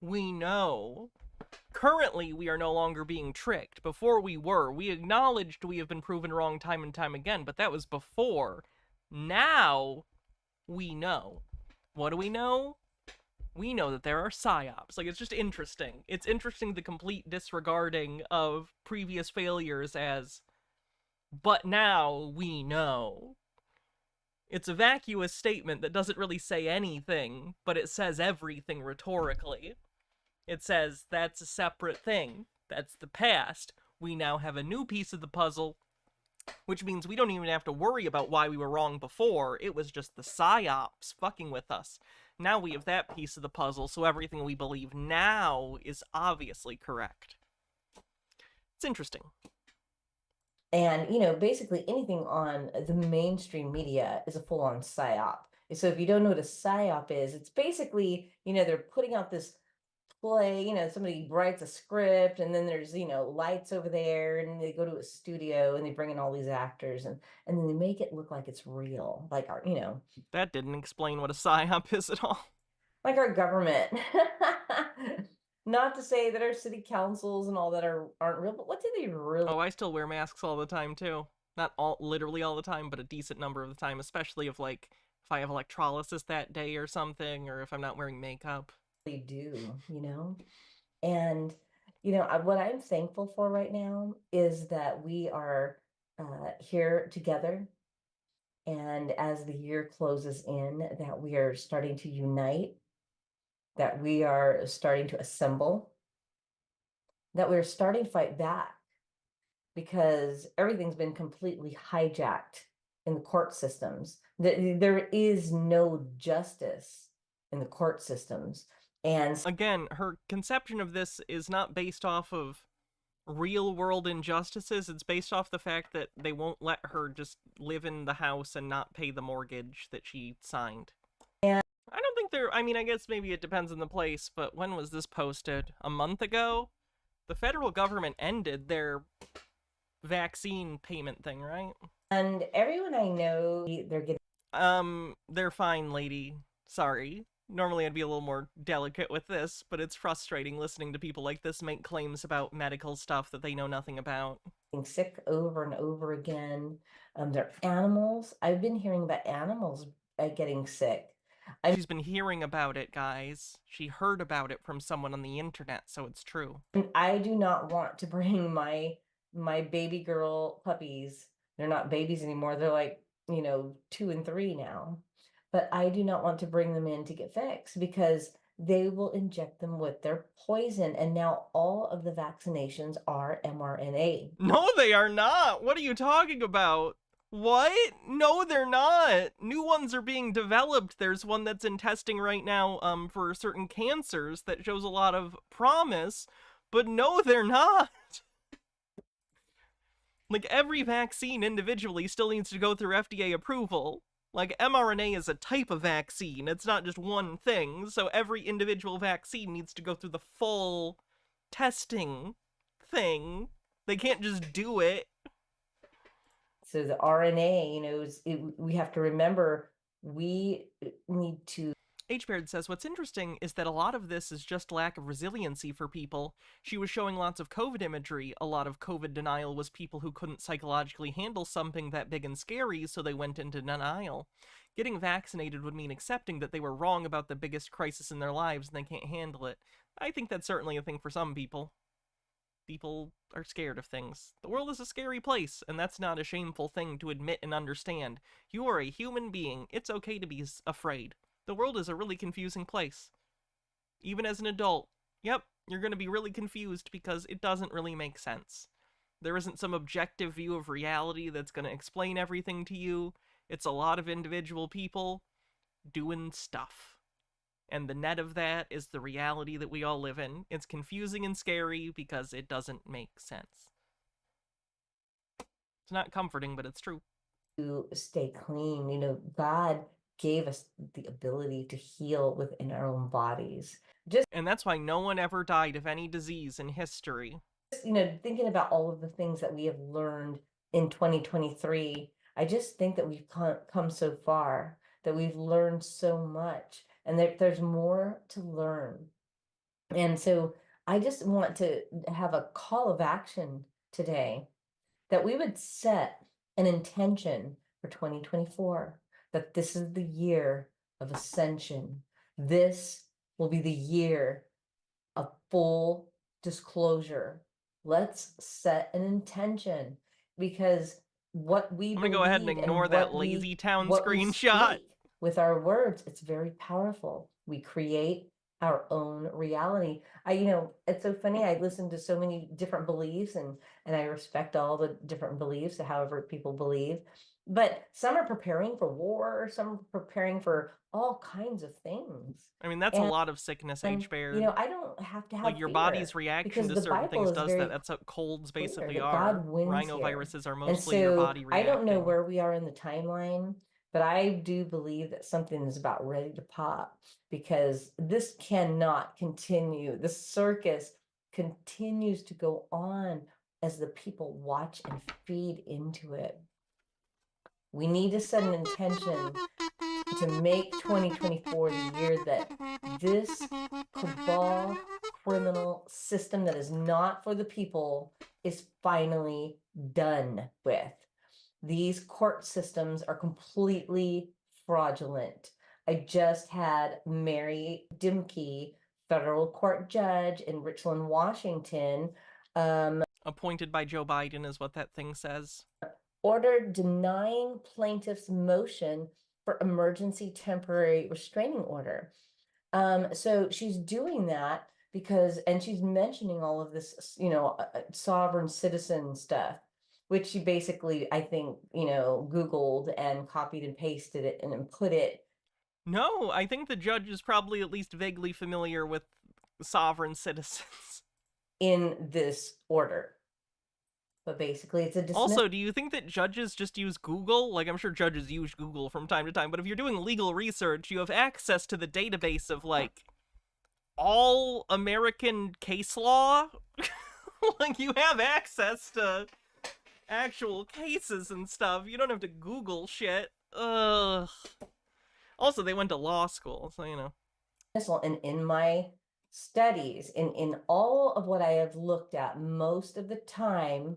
we know. Currently, we are no longer being tricked. Before we were. We acknowledged we have been proven wrong time and time again, but that was before. Now, we know. What do we know? We know that there are psyops. Like, it's just interesting. It's interesting the complete disregarding of previous failures as, but now we know. It's a vacuous statement that doesn't really say anything, but it says everything rhetorically. It says, that's a separate thing. That's the past. We now have a new piece of the puzzle, which means we don't even have to worry about why we were wrong before. It was just the psyops fucking with us. Now we have that piece of the puzzle, so everything we believe now is obviously correct. It's interesting. And, basically anything on the mainstream media is a full-on psyop. So if you don't know what a psyop is, it's basically, they're putting out this play, somebody writes a script and then there's, lights over there and they go to a studio and they bring in all these actors and then they make it look like it's real. Like our, That didn't explain what a psyop is at all. Like our government. Not to say that our city councils and all that aren't real, but what do they really? Oh, I still wear masks all the time too. Not literally all the time, but a decent number of the time, especially if I have electrolysis that day or something, or if I'm not wearing makeup. They do, and what I'm thankful for right now is that we are here together, and as the year closes in, that we are starting to unite, that we are starting to assemble, that we're starting to fight back, because everything's been completely hijacked in the court systems. There is no justice in the court systems. And again, her conception of this is not based off of real world injustices. It's based off the fact that they won't let her just live in the house and not pay the mortgage that she signed. And I don't think I guess maybe it depends on the place, but when was this posted? A month ago? The federal government ended their vaccine payment thing, right? And everyone I know, they're getting... They're fine, lady. Sorry. Normally I'd be a little more delicate with this, but it's frustrating listening to people like this make claims about medical stuff that they know nothing about. Sick over and over again. They're animals. I've been hearing about animals getting sick. She's been hearing about it, guys. She heard about it from someone on the internet, so it's true. And I do not want to bring my baby girl puppies. They're not babies anymore. They're like, 2 and 3 now. But I do not want to bring them in to get fixed because they will inject them with their poison. And now all of the vaccinations are mRNA. No, they are not. What are you talking about? What? No, they're not. New ones are being developed. There's one that's in testing right now for certain cancers that shows a lot of promise. But no, they're not. Like, every vaccine individually still needs to go through FDA approval. Like, mRNA is a type of vaccine. It's not just one thing. So every individual vaccine needs to go through the full testing thing. They can't just do it. So the RNA, we have to remember we need to... H. Baird says, what's interesting is that a lot of this is just lack of resiliency for people. She was showing lots of COVID imagery. A lot of COVID denial was people who couldn't psychologically handle something that big and scary, so they went into denial. Getting vaccinated would mean accepting that they were wrong about the biggest crisis in their lives and they can't handle it. I think that's certainly a thing for some people. People are scared of things. The world is a scary place, and that's not a shameful thing to admit and understand. You are a human being. It's okay to be afraid. The world is a really confusing place. Even as an adult, yep, you're going to be really confused because it doesn't really make sense. There isn't some objective view of reality that's going to explain everything to you. It's a lot of individual people doing stuff. And the net of that is the reality that we all live in. It's confusing and scary because it doesn't make sense. It's not comforting, but it's true. To stay clean, God gave us the ability to heal within our own bodies. And that's why no one ever died of any disease in history. Thinking about all of the things that we have learned in 2023, I just think that we've come so far, that we've learned so much, and there's more to learn. And so I just want to have a call of action today that we would set an intention for 2024. That this is the year of ascension. This will be the year of full disclosure. Let's set an intention, because what we I'm gonna go ahead and ignore that lazy town screenshot. With our words, it's very powerful. We create our own reality. It's so funny. I listen to so many different beliefs and I respect all the different beliefs, however people believe. But some are preparing for war, some are preparing for all kinds of things. I mean, that's a lot of sickness, H-Bear. You know, I don't have to have like your body's fear, reaction because to the certain Bible things is does very that. That's what colds clear basically that are. God wins Rhinoviruses here. are And mostly your so body I don't know reacting. where we are in the timeline, but I do believe that something is about ready to pop, because this cannot continue. The circus continues to go on as the people watch and feed into it. We need to set an intention to make 2024 the year that this cabal criminal system that is not for the people is finally done with. These court systems are completely fraudulent. I just had Mary Dimke, federal court judge in Richland, Washington, appointed by Joe Biden is what that thing says. Order denying plaintiff's motion for emergency temporary restraining order. So she's doing that because, and she's mentioning all of this, you know, sovereign citizen stuff, which she basically, I think, you know, Googled and copied and pasted it and then put it. No, I think the judge is probably at least vaguely familiar with sovereign citizens. In this order. But basically, it's a dismiss. Also, do you think that judges just use Google? Like, I'm sure judges use Google from time to time, but if you're doing legal research, you have access to the database of, like, all American case law. Like, you have access to actual cases and stuff. You don't have to Google shit. Ugh. Also, they went to law school, so, you know. And in my studies, in all of what I have looked at, most of the time,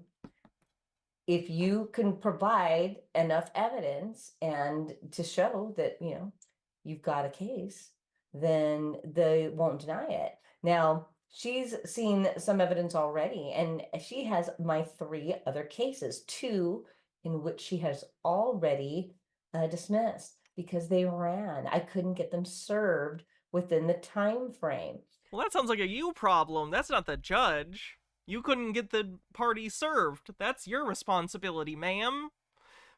if you can provide enough evidence and to show that, you know, you've got a case, then they won't deny it. Now, she's seen some evidence already, and she has my 3 other cases, 2 in which she has already dismissed because they ran. I couldn't get them served within the time frame. Well, that sounds like a you problem. That's not the judge. You couldn't get the party served. That's your responsibility, ma'am.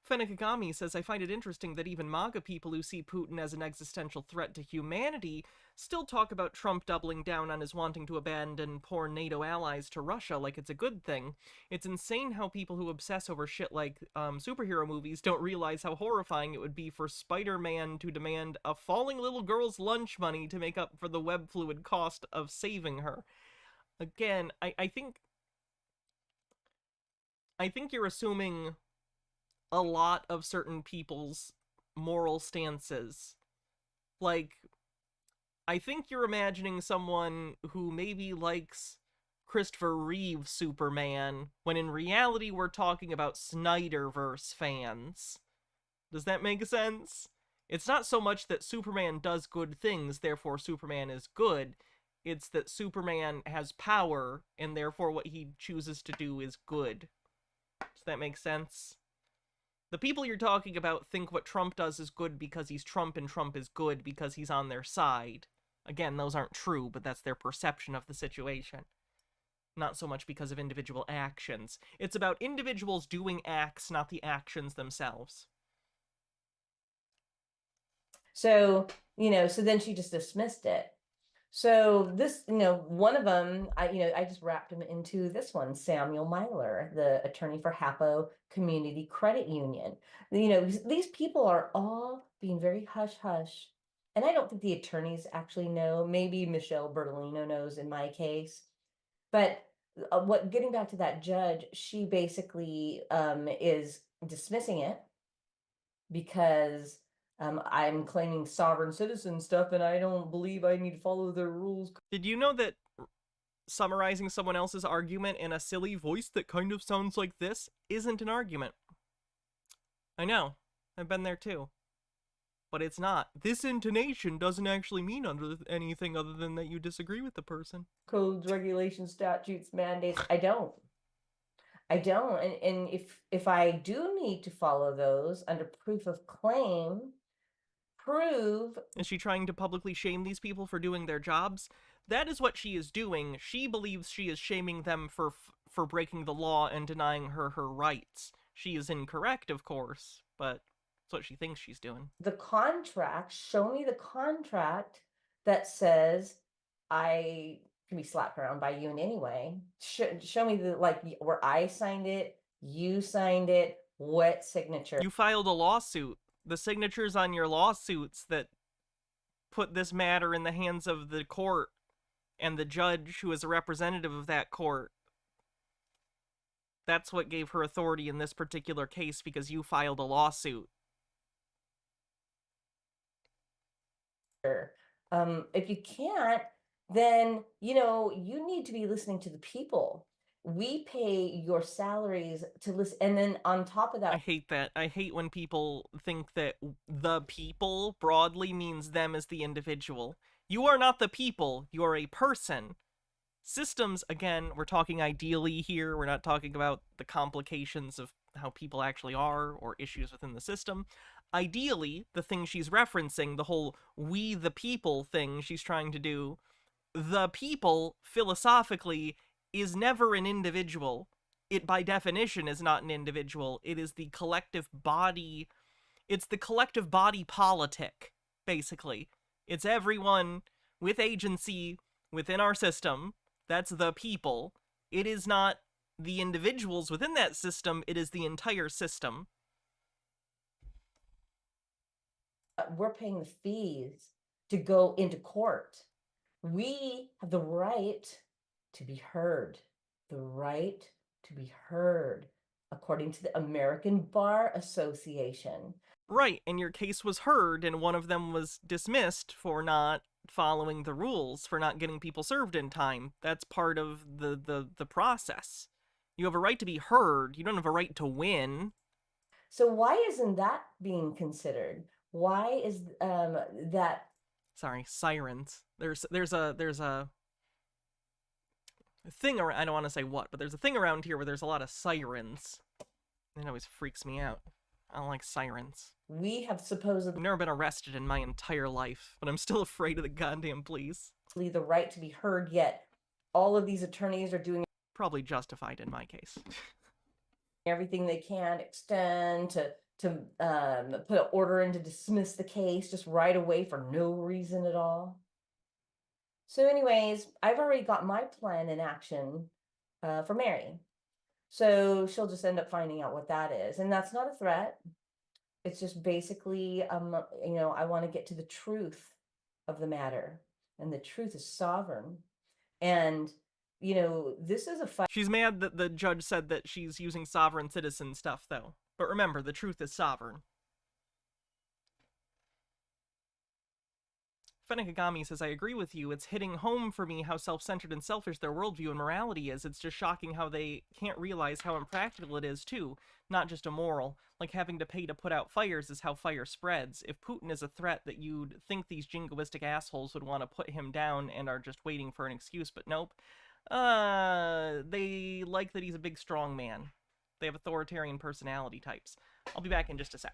Fenekagami says, I find it interesting that even MAGA people who see Putin as an existential threat to humanity still talk about Trump doubling down on his wanting to abandon poor NATO allies to Russia like it's a good thing. It's insane how people who obsess over shit like superhero movies don't realize how horrifying it would be for Spider-Man to demand a falling little girl's lunch money to make up for the web fluid cost of saving her. Again, I think you're assuming a lot of certain people's moral stances. Like, I think you're imagining someone who maybe likes Christopher Reeve Superman, when in reality we're talking about Snyderverse fans. Does that make sense? It's not so much that Superman does good things, therefore Superman is good. It's that Superman has power, and therefore what he chooses to do is good. Does that make sense? The people you're talking about think what Trump does is good because he's Trump, and Trump is good because he's on their side. Again, those aren't true, but that's their perception of the situation. Not so much because of individual actions. It's about individuals doing acts, not the actions themselves. So, you know, so then she just dismissed it. So this, you know, one of them, I just wrapped him into this one, Samuel Myler, the attorney for Hapo Community Credit Union. You know, these people are all being very hush-hush. And I don't think the attorneys actually know. Maybe Michelle Bertolino knows in my case. But getting back to that judge, she basically is dismissing it because I'm claiming sovereign citizen stuff, and I don't believe I need to follow their rules. Did you know that summarizing someone else's argument in a silly voice that kind of sounds like this isn't an argument? I know. I've been there too. But it's not. This intonation doesn't actually mean anything other than that you disagree with the person. Codes, regulations, statutes, mandates. I don't. And if I do need to follow those under proof of claim, Is she trying to publicly shame these people for doing their jobs? That is what she is doing. She believes she is shaming them for breaking the law and denying her rights. She is incorrect, of course, but it's what she thinks she's doing. The contract, show me the contract that says I can be slapped around by you in any way. Show me the, like, where I signed it, you signed it, what signature. You filed a lawsuit. The signatures on your lawsuits that put this matter in the hands of the court and the judge who is a representative of that court. That's what gave her authority in this particular case, because you filed a lawsuit. If you can't, then, you know, you need to be listening to the people. We pay your salaries to listen. And then on top of that, I hate that. I hate when people think that the people broadly means them as the individual. You are not the people. You are a person. Systems, again, we're talking ideally here. We're not talking about the complications of how people actually are or issues within the system. Ideally, the thing she's referencing, the whole we the people thing she's trying to do, the people, philosophically, is never an individual. It, by definition, is not an individual. It is the collective body. It's the collective body politic, basically. It's everyone with agency within our system. That's the people. It is not the individuals within that system. It is the entire system. we're paying the fees to go into court. We have the right to be heard, the right to be heard, according to the American Bar Association. Right, and your case was heard, and one of them was dismissed for not following the rules, for not getting people served in time. That's part of the process. You have a right to be heard. You don't have a right to win. So why isn't that being considered? Why is that? Sorry, sirens. There's a thing around, I don't want to say what, but there's a thing around here where there's a lot of sirens. It always freaks me out. I don't like sirens. We have supposedly... I've never been arrested in my entire life, but I'm still afraid of the goddamn police. The right to be heard, yet all of these attorneys are doing... Probably justified in my case. Everything they can, extend to put an order in to dismiss the case just right away for no reason at all. So anyways, I've already got my plan in action for Mary. So she'll just end up finding out what that is. And that's not a threat. It's just basically, you know, I want to get to the truth of the matter. And the truth is sovereign. And, you know, this is a fight. She's mad that the judge said that she's using sovereign citizen stuff, though. But remember, the truth is sovereign. Fenekagami says, I agree with you. It's hitting home for me how self-centered and selfish their worldview and morality is. It's just shocking how they can't realize how impractical it is, too. Not just immoral. Like having to pay to put out fires is how fire spreads. If Putin is a threat, that you'd think these jingoistic assholes would want to put him down and are just waiting for an excuse, but nope. They like that he's a big, strong man. They have authoritarian personality types. I'll be back in just a sec.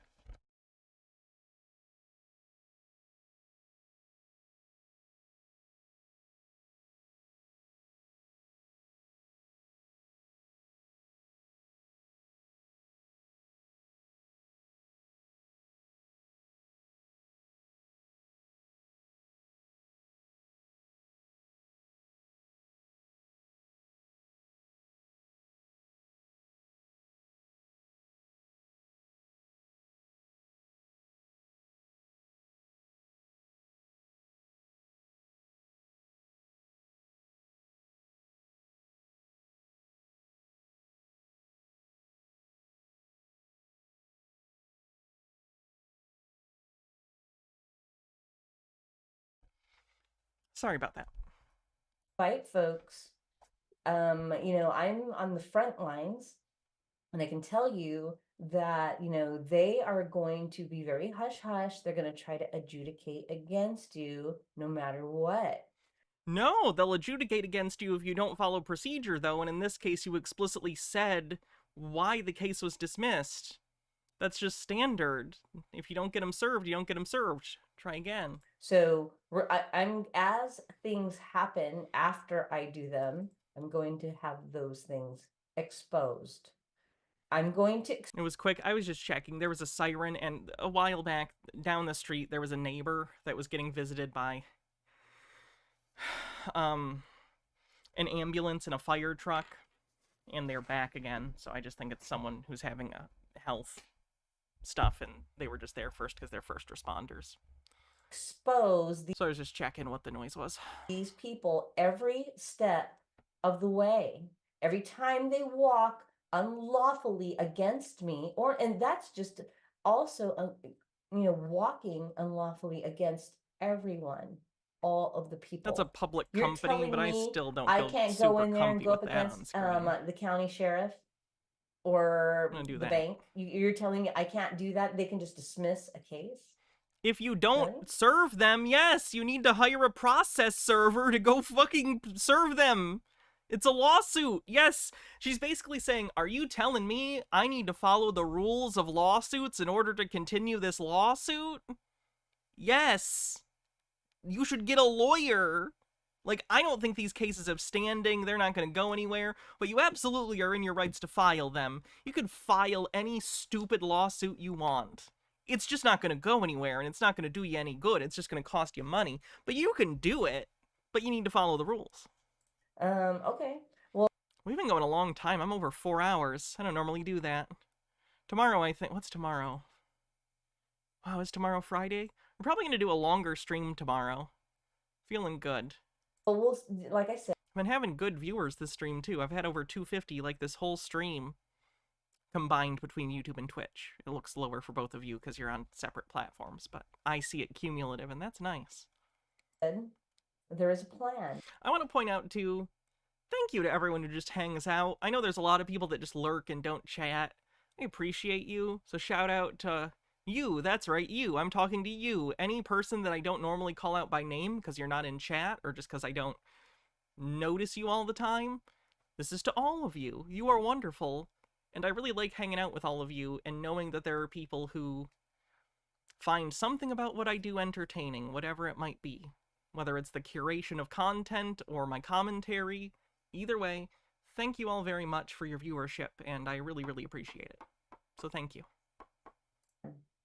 Sorry about that. Fight, folks. You know, I'm on the front lines, and I can tell you that, you know, they are going to be very hush-hush. They're going to try to adjudicate against you no matter what. No, they'll adjudicate against you if you don't follow procedure, though, and in this case, you explicitly said why the case was dismissed. That's just standard. If you don't get them served, you don't get them served. Try again. So I'm as things happen after I do them, I'm going to have those things exposed. I'm going to. It was quick. I was just checking. There was a siren, and a while back down the street, there was a neighbor that was getting visited by an ambulance and a fire truck, and they're back again. So I just think it's someone who's having a health stuff, and they were just there first because they're first responders. Expose so I was just checking what the noise was. These people every step of the way, every time they walk unlawfully against me, and that's just also walking unlawfully against everyone, all of the people. That's a public You're company, telling but I me still don't I feel can't super go in there and comfy go up with that on against screen. the county sheriff or I'm gonna do the that. bank. You're telling me I can't do that? They can just dismiss a case? If you don't serve them, yes, you need to hire a process server to go fucking serve them. It's a lawsuit. Yes. She's basically saying, are you telling me I need to follow the rules of lawsuits in order to continue this lawsuit? Yes. You should get a lawyer. Like, I don't think these cases have standing. They're not going to go anywhere. But you absolutely are in your rights to file them. You can file any stupid lawsuit you want. It's just not going to go anywhere, and it's not going to do you any good. It's just going to cost you money. But you can do it, but you need to follow the rules. Okay. Well, we've been going a long time. I'm over 4 hours. I don't normally do that. Tomorrow, I think. What's tomorrow? Wow, is tomorrow Friday? We're probably going to do a longer stream tomorrow. Feeling good. Well, like I said, I've been having good viewers this stream, too. I've had over 250, like, this whole stream combined between YouTube and Twitch. It looks lower for both of you because you're on separate platforms, but I see it cumulative, and that's nice. There is a plan. I want to point out, too, thank you to everyone who just hangs out. I know there's a lot of people that just lurk and don't chat. I appreciate you, so shout out to you. That's right, you. I'm talking to you. Any person that I don't normally call out by name because you're not in chat or just because I don't notice you all the time. This is to all of you. You are wonderful, and I really like hanging out with all of you and knowing that there are people who find something about what I do entertaining, whatever it might be. Whether it's the curation of content or my commentary, either way, thank you all very much for your viewership, and I really, really appreciate it. So thank you.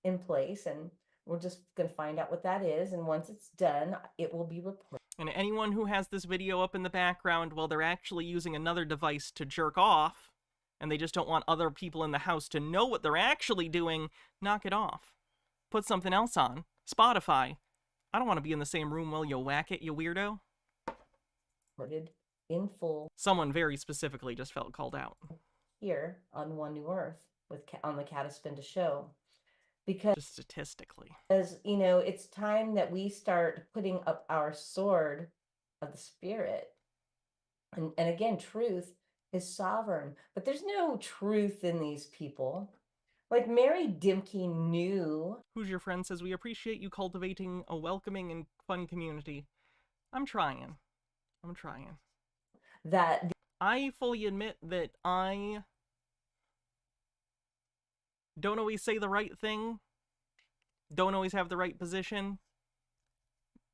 In place, and we're just going to find out what that is, and once it's done, it will be reported. And anyone who has this video up in the background while they're actually using another device to jerk off, and they just don't want other people in the house to know what they're actually doing, knock it off. Put something else on. Spotify. I don't want to be in the same room while you whack it, you weirdo. Reported in full. Someone very specifically just felt called out. Here on One New Earth on the Cataspinda show. Because just statistically. As you know, it's time that we start putting up our sword of the spirit. And again, truth is sovereign. But there's no truth in these people. Like Mary Dimke knew. Who's Your Friend says, we appreciate you cultivating a welcoming and fun community. I'm trying. That I fully admit that I don't always say the right thing, don't always have the right position,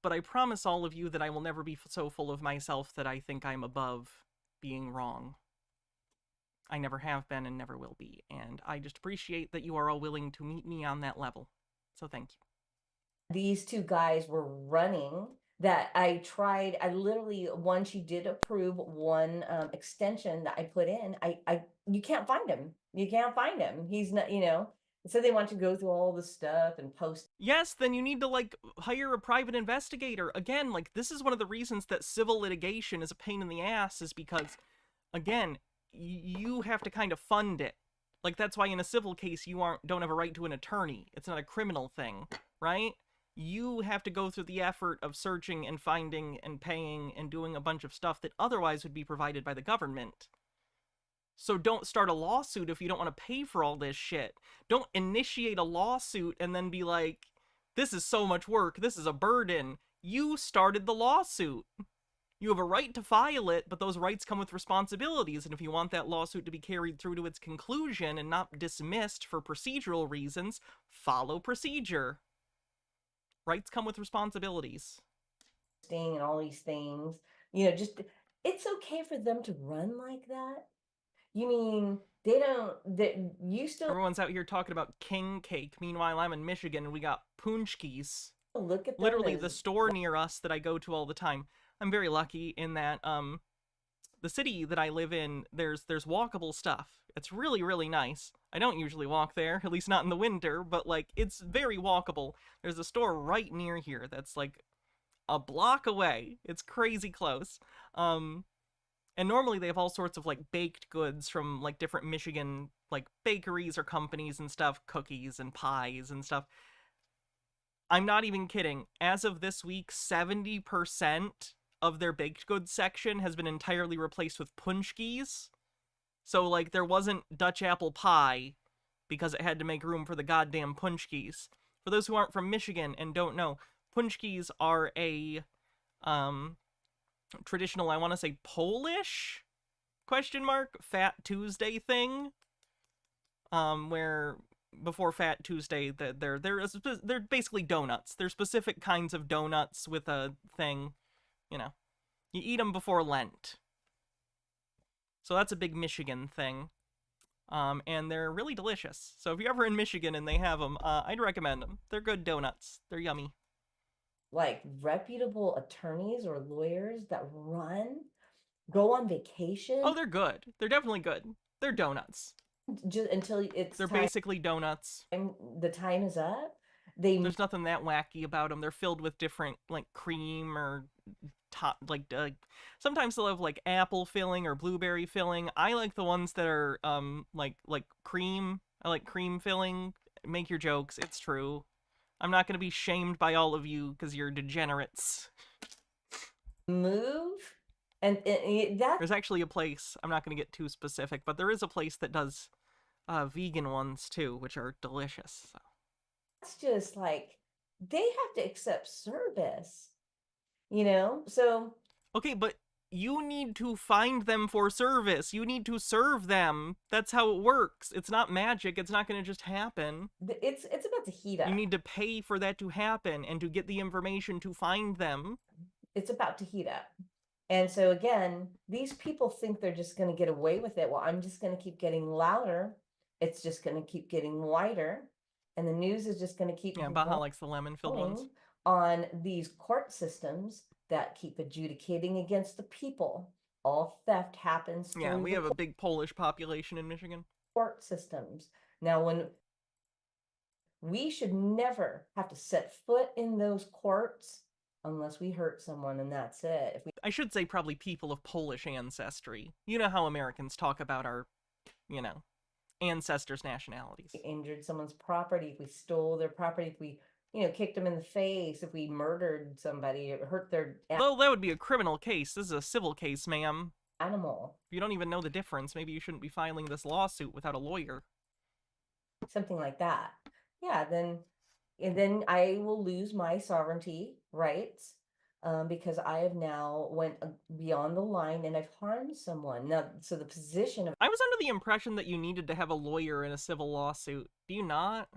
but I promise all of you that I will never be so full of myself that I think I'm above being wrong. I never have been and never will be, and I just appreciate that you are all willing to meet me on that level. So thank you. These two guys were running that I literally, one, she did approve one extension that I put in. You can't find him. He's not, so they want to go through all the stuff and post. Yes, then you need to, like, hire a private investigator. Again, like, this is one of the reasons that civil litigation is a pain in the ass, is because, again, you have to kind of fund it. Like, that's why in a civil case you don't have a right to an attorney. It's not a criminal thing, right? You have to go through the effort of searching and finding and paying and doing a bunch of stuff that otherwise would be provided by the government. So don't start a lawsuit if you don't want to pay for all this shit. Don't initiate a lawsuit and then be like, this is so much work, this is a burden. You started the lawsuit. You have a right to file it, but those rights come with responsibilities, and if you want that lawsuit to be carried through to its conclusion and not dismissed for procedural reasons, follow procedure. Rights come with responsibilities. And all these things, just, it's okay for them to run like that. You mean They don't, you still Everyone's out here talking about king cake. Meanwhile, I'm in Michigan and we got punchkis. look at them Literally the as- store near us that I go to all the time. I'm very lucky in that the city that I live in, there's walkable stuff. It's really, really nice. I don't usually walk there, at least not in the winter, but like it's very walkable. There's a store right near here that's like a block away. It's crazy close. And normally they have all sorts of like baked goods from like different Michigan like bakeries or companies and stuff, cookies and pies and stuff. I'm not even kidding. As of this week, 70% of their baked goods section has been entirely replaced with punchkis. So like there wasn't Dutch apple pie because it had to make room for the goddamn punchkis. For those who aren't from Michigan and don't know, punchkis are a traditional, I want to say Polish Fat Tuesday thing, where before Fat Tuesday they're basically donuts. They're specific kinds of donuts with a thing, you know, you eat them before Lent. So that's a big Michigan thing, and they're really delicious. So if you're ever in Michigan and they have them, I'd recommend them. They're good donuts. They're yummy. Like reputable attorneys or lawyers that go on vacation. Oh, they're good. They're definitely good. They're donuts. Just until they're basically donuts. And the time is up. There's nothing that wacky about them. They're filled with different like cream or sometimes they'll have like apple filling or blueberry filling. I like the ones that are like cream. I like cream filling. Make your jokes. It's true. I'm not going to be shamed by all of you because you're degenerates. Move. And there's actually a place, I'm not going to get too specific, but there is a place that does vegan ones too, which are delicious. So. It's just like, they have to accept service, you know? So. Okay, but you need to find them for service. You need to serve them. That's how it works. It's not magic. It's not going to just happen. It's about to heat up. You need to pay for that to happen and to get the information to find them. It's about to heat up. And so again, these people think they're just going to get away with it. Well, I'm just going to keep getting louder. It's just going to keep getting wider. And the news is just going to keep Baja likes the lemon-filled ones. On these court systems that keep adjudicating against the people. All theft happens through we have a big Polish population in Michigan. Court systems. Now, when we should never have to set foot in those courts unless we hurt someone, and that's it. I should say probably people of Polish ancestry. You know how Americans talk about our, ancestors' nationalities. We injured someone's property, if we stole their property, if we kicked them in the face, if we murdered somebody, hurt their... Well, that would be a criminal case. This is a civil case, ma'am. Animal. If you don't even know the difference, maybe you shouldn't be filing this lawsuit without a lawyer. Something like that. Yeah, then I will lose my sovereignty rights because I have now went beyond the line and I've harmed someone. Now, so the position of... I was under the impression that you needed to have a lawyer in a civil lawsuit. Do you not?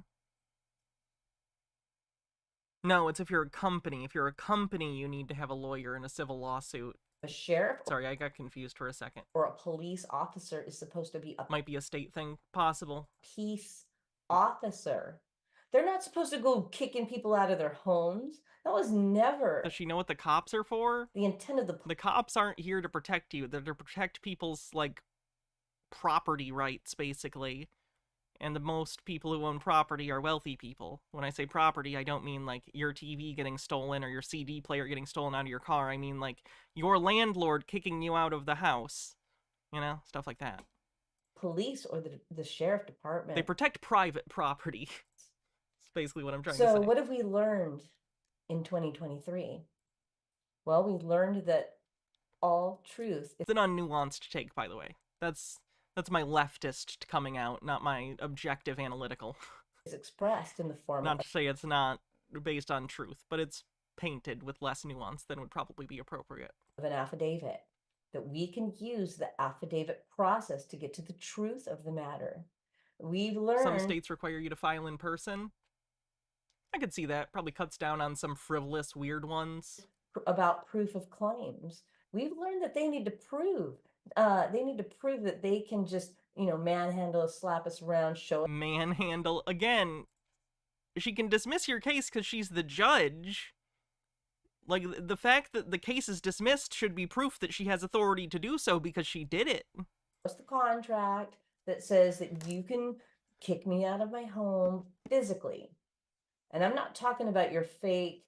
No, it's if you're a company. If you're a company, you need to have a lawyer in a civil lawsuit. A sheriff? Sorry, I got confused for a second. Or a police officer is supposed to be a... Might be a state thing. Possible. Peace officer. They're not supposed to go kicking people out of their homes. That was never... Does she know what the cops are for? The intent of the... The cops aren't here to protect you. They're to protect people's, property rights, basically. And the most people who own property are wealthy people. When I say property, I don't mean, your TV getting stolen or your CD player getting stolen out of your car. I mean, your landlord kicking you out of the house. Stuff like that. Police or the sheriff department. They protect private property. That's basically what I'm trying to say. So what have we learned in 2023? Well, we learned that all truth... It's an unnuanced take, by the way. That's my leftist coming out, not my objective analytical. Is expressed in the form Not to say it's not based on truth, but it's painted with less nuance than would probably be appropriate. Of an affidavit, that we can use the affidavit process to get to the truth of the matter. We've learned... Some states require you to file in person. I could see that. Probably cuts down on some frivolous, weird ones. About proof of claims. We've learned that they need to prove that they can just manhandle us, slap us around, show manhandle again. She can dismiss your case because she's the judge. Like, the fact that the case is dismissed should be proof that she has authority to do so because she did it. What's the contract that says that you can kick me out of my home physically? And I'm not talking about your fake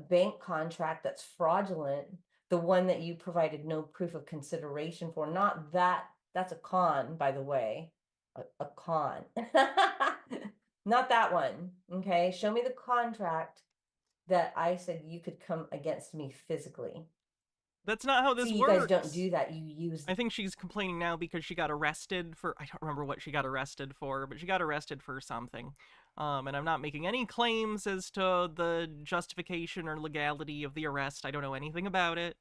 bank contract that's fraudulent, the one that you provided no proof of consideration for. Not that. That's a con, by the way. A con. Not that one. Okay. Show me the contract that I said you could come against me physically. That's not how this See, works. You guys don't do that. You use... I think she's complaining now because she got arrested for... I don't remember what she got arrested for, but she got arrested for something. And I'm not making any claims as to the justification or legality of the arrest. I don't know anything about it.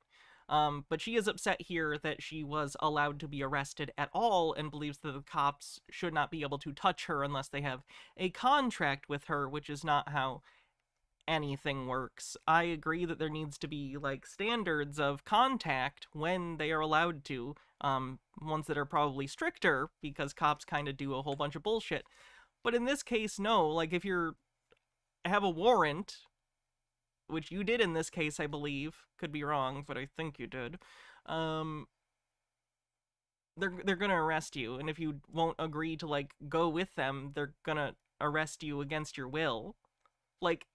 But she is upset here that she was allowed to be arrested at all and believes that the cops should not be able to touch her unless they have a contract with her, which is not how anything works. I agree that there needs to be, like, standards of contact when they are allowed to, ones that are probably stricter, because cops kind of do a whole bunch of bullshit. But in this case, no. Like, if you're have a warrant, which you did in this case, I believe, could be wrong, but I think you did, they're gonna arrest you, and if you won't agree to, like, go with them, they're gonna arrest you against your will. Like,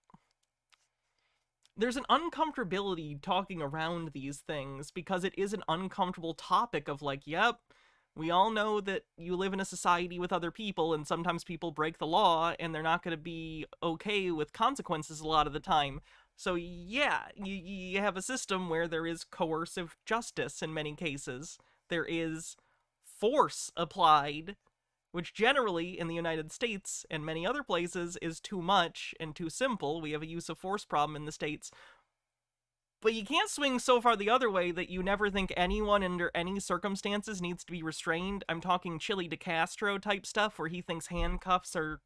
there's an uncomfortability talking around these things because it is an uncomfortable topic of, like, yep, we all know that you live in a society with other people and sometimes people break the law and they're not going to be okay with consequences a lot of the time. So yeah, you have a system where there is coercive justice in many cases. There is force applied, which generally in the United States and many other places is too much and too simple. We have a use of force problem in the States. But you can't swing so far the other way that you never think anyone under any circumstances needs to be restrained. I'm talking Chili DeCastro type stuff where he thinks handcuffs are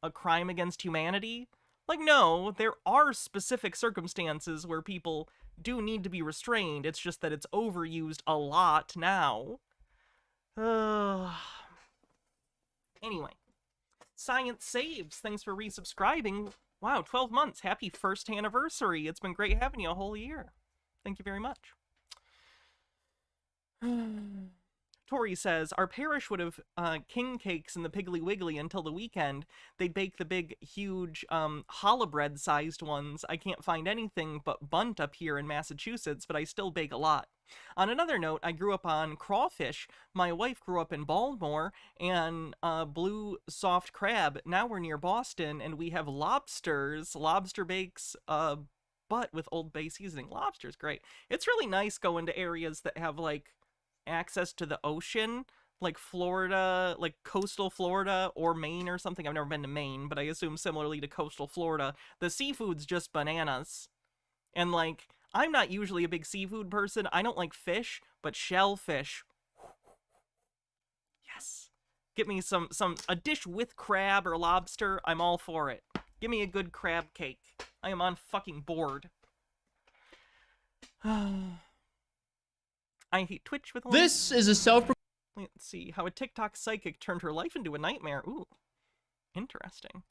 a crime against humanity. Like, no, there are specific circumstances where people do need to be restrained. It's just that it's overused a lot now. Anyway, Science Saves, thanks for resubscribing. Wow, 12 months. Happy first anniversary. It's been great having you a whole year. Thank you very much. Tori says, our parish would have king cakes in the Piggly Wiggly until the weekend. They'd bake the big, huge, challah bread-sized ones. I can't find anything but Bundt up here in Massachusetts, but I still bake a lot. On another note, I grew up on crawfish. My wife grew up in Baltimore, and blue soft crab. Now we're near Boston, and we have lobsters. Lobster bakes, but with Old Bay seasoning. Lobster's great. It's really nice going to areas that have, like, access to the ocean, like Florida, like coastal Florida or Maine or something. I've never been to Maine, but I assume similarly to coastal Florida, the seafood's just bananas. And, like, I'm not usually a big seafood person. I don't like fish, but shellfish. Yes. Give me a dish with crab or lobster. I'm all for it. Give me a good crab cake. I am on fucking board. I hate Twitch with This is a self. Let's see how a TikTok psychic turned her life into a nightmare. Ooh, interesting.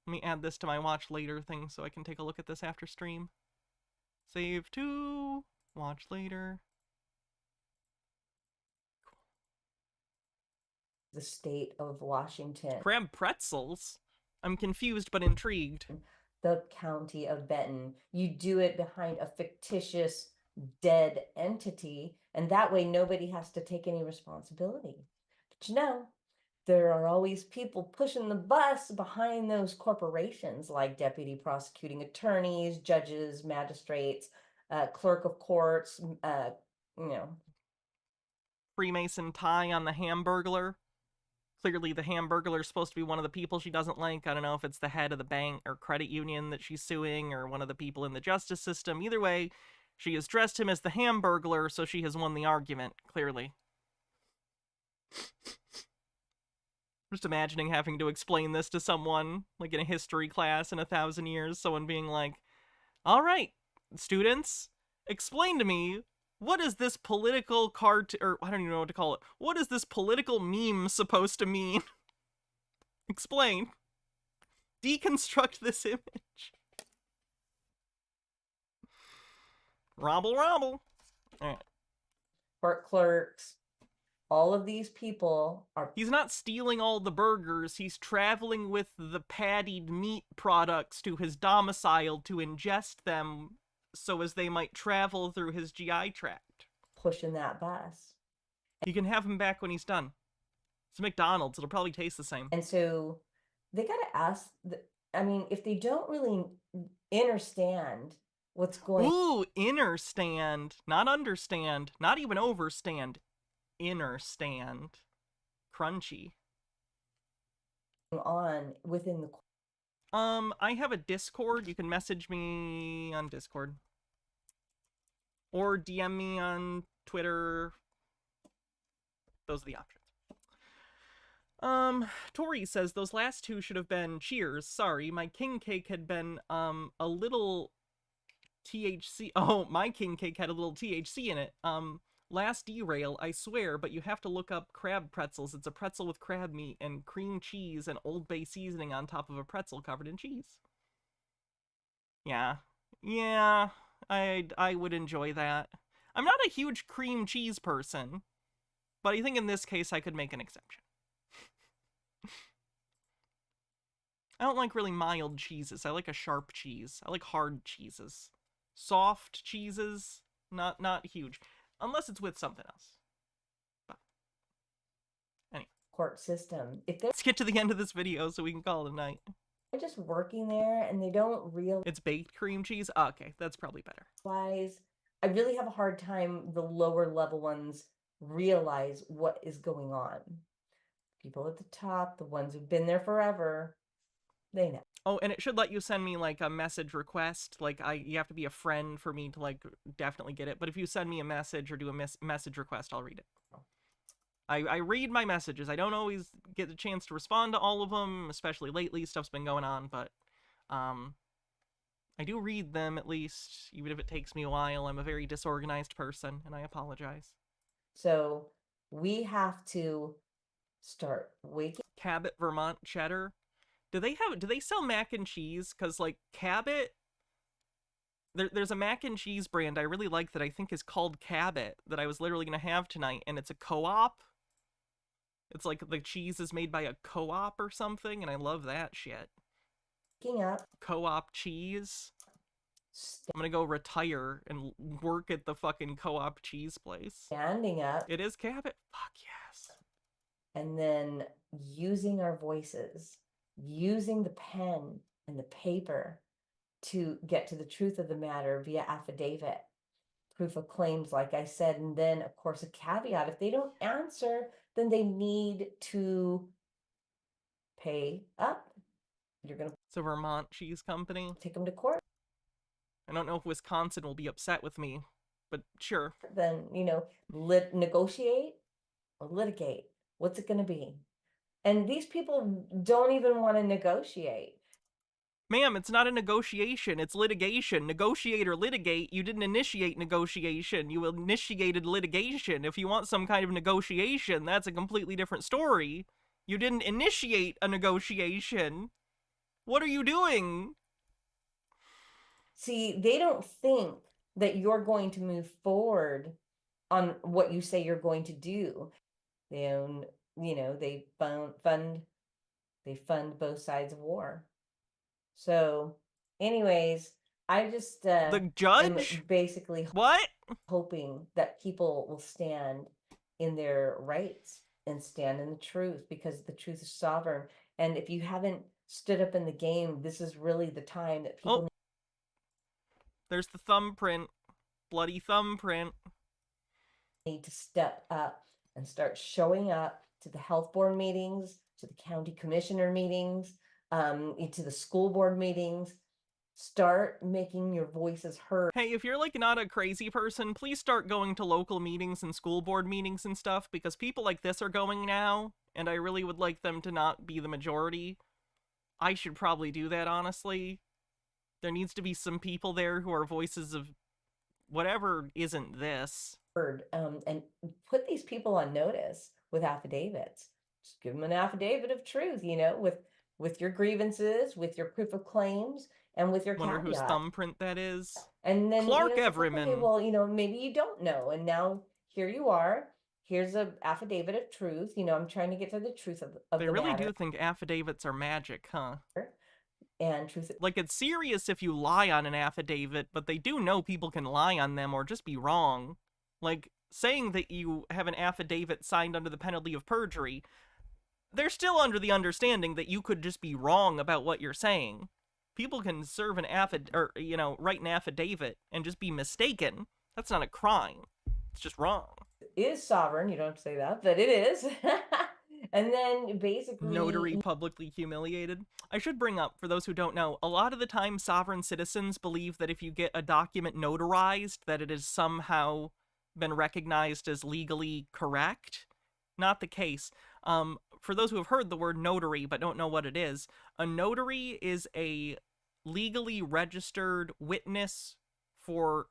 Let me add this to my watch later thing so I can take a look at this after stream. Save to watch later. Cool. The state of Washington. Crab pretzels? I'm confused but intrigued. The county of Benton. You do it behind a fictitious dead entity, and that way nobody has to take any responsibility. But you know, there are always people pushing the bus behind those corporations, like deputy prosecuting attorneys, judges, magistrates, clerk of courts, Freemason tie on the Hamburglar. Clearly the Hamburglar's supposed to be one of the people she doesn't like. I don't know if it's the head of the bank or credit union that she's suing or one of the people in the justice system. Either way, she has dressed him as the Hamburglar, so she has won the argument, clearly. Just imagining having to explain this to someone, like in a history class in 1,000 years, someone being like, all right, students, explain to me What is this political cart, or I don't even know what to call it. What is this political meme supposed to mean? Explain. Deconstruct this image. Robble, robble. All right. Court clerks, all of these people are... He's not stealing all the burgers, he's traveling with the pattied meat products to his domicile to ingest them so as they might travel through his GI tract. Pushing that bus. You can have him back when he's done. It's McDonald's, it'll probably taste the same. And so they gotta ask, I mean, if they don't really understand what's going... Ooh, understand. Not understand. Not even overstand. Understand. Crunchy. On within the... I have a Discord. You can message me on Discord. Or DM me on Twitter. Those are the options. Tori says, those last two should have been cheers. Sorry, my king cake had been, a little THC. Oh, my king cake had a little THC in it. Last derail, I swear, but you have to look up crab pretzels. It's a pretzel with crab meat and cream cheese and Old Bay seasoning on top of a pretzel covered in cheese. Yeah. Yeah, I would enjoy that. I'm not a huge cream cheese person, but I think in this case I could make an exception. I don't like really mild cheeses. I like a sharp cheese. I like hard cheeses. Soft cheeses, not huge. Unless it's with something else. But anyway. Court system. If they're... Let's get to the end of this video so we can call it a night. They're just working there and they don't realize... It's baked cream cheese? Oh, okay, that's probably better. I really have a hard time the lower level ones realize what is going on. People at the top, the ones who've been there forever, they know. Oh, and it should let you send me, like, a message request. Like, you have to be a friend for me to, like, definitely get it. But if you send me a message or do a message request, I'll read it. I read my messages. I don't always get the chance to respond to all of them, especially lately. Stuff's been going on, but, I do read them, at least, even if it takes me a while. I'm a very disorganized person, and I apologize. So, we have to start waking... Cabot Vermont cheddar. Do they sell mac and cheese? Because, like, Cabot, there's a mac and cheese brand I really like that I think is called Cabot that I was literally going to have tonight, and it's a co-op. It's like the cheese is made by a co-op or something, and I love that shit. Waking up. Co-op cheese. I'm going to go retire and work at the fucking co-op cheese place. Standing up. It is Cabot? Fuck yes. And then using our voices. Using the pen and the paper to get to the truth of the matter via affidavit, proof of claims, like I said, and then, of course, a caveat. If they don't answer, then they need to pay up. You're going to... It's a Vermont cheese company. Take them to court. I don't know if Wisconsin will be upset with me, but sure. Then, negotiate or litigate. What's it going to be? And these people don't even want to negotiate. Ma'am, it's not a negotiation, it's litigation. Negotiate or litigate, you didn't initiate negotiation, you initiated litigation. If you want some kind of negotiation, that's a completely different story. You didn't initiate a negotiation. What are you doing? See, they don't think that you're going to move forward on what you say you're going to do. They own... they fund both sides of war. So, anyways, I just the judge basically what hoping that people will stand in their rights and stand in the truth, because the truth is sovereign. And if you haven't stood up in the game, this is really the time that people. There's the thumbprint, bloody thumbprint. Need to step up and start showing up to the health board meetings, to the county commissioner meetings, to the school board meetings. Start making your voices heard. Hey, if you're like not a crazy person, please start going to local meetings and school board meetings and stuff, because people like this are going now, and I really would like them to not be the majority. I should probably do that, honestly. There needs to be some people there who are voices of whatever isn't this. And put these people on notice with affidavits. Just give them an affidavit of truth, you know, with your grievances, with your proof of claims, and with your Wonder whose caveat. thumbprint that is. And then Clark it's like, Everman. okay, well, you know, maybe you don't know, and now here you are. Here's a affidavit of truth. You know, I'm trying to get to the truth of They the really matter. do think affidavits are magic, huh? And truth. Like, it's serious if you lie on an affidavit, but they do know people can lie on them or just be wrong. Like, saying that you have an affidavit signed under the penalty of perjury, they're still under the understanding that you could just be wrong about what you're saying. People can serve an write an affidavit and just be mistaken. That's not a crime. It's just wrong. It is sovereign. You don't have to say that, but it is. And then basically... Notary publicly humiliated. I should bring up, for those who don't know, a lot of the time sovereign citizens believe that if you get a document notarized, that it has somehow been recognized as legally correct. Not the case. For those who have heard the word notary but don't know what it is, a notary is a legally registered witness for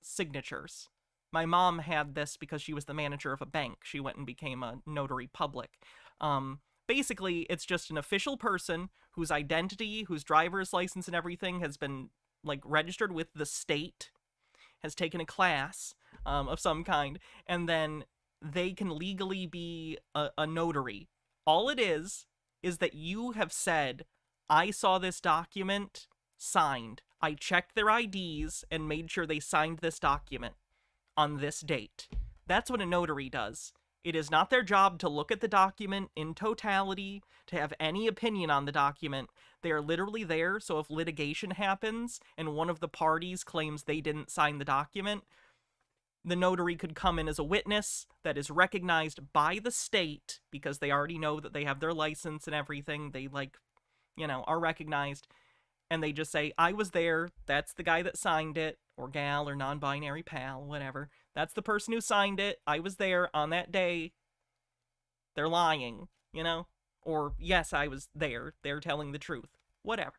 signatures. My mom had this because she was the manager of a bank. She went and became a notary public. Basically, it's just an official person whose identity, whose driver's license and everything has been, like, registered with the state, has taken a class of some kind, and then they can legally be a notary. All it is that you have said, I saw this document signed. I checked their IDs and made sure they signed this document on this date. That's what a notary does. It is not their job to look at the document in totality, to have any opinion on the document. They are literally there, so if litigation happens and one of the parties claims they didn't sign the document, the notary could come in as a witness that is recognized by the state because they already know that they have their license and everything. They, are recognized. And they just say, I was there, that's the guy that signed it, or gal, or non-binary pal, whatever. That's the person who signed it, I was there on that day. They're lying, Or, yes, I was there, they're telling the truth. Whatever.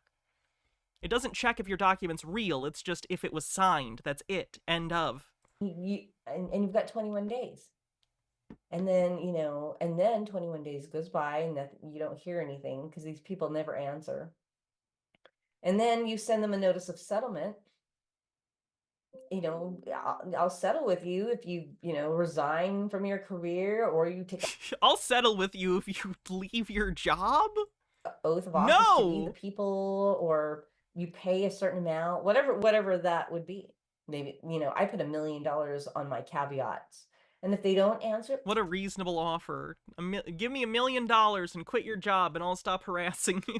It doesn't check if your document's real, it's just if it was signed, that's it, end of. And you've got 21 days. And then, 21 days goes by and you don't hear anything because these people never answer. And then you send them a notice of settlement. I'll settle with you if you, resign from your career or you take I'll settle with you if you leave your job? Oath of office to leave the people, or you pay a certain amount, whatever that would be. Maybe, I put $1 million on my caveats. And if they don't answer... What a reasonable offer. Give me $1 million and quit your job and I'll stop harassing you.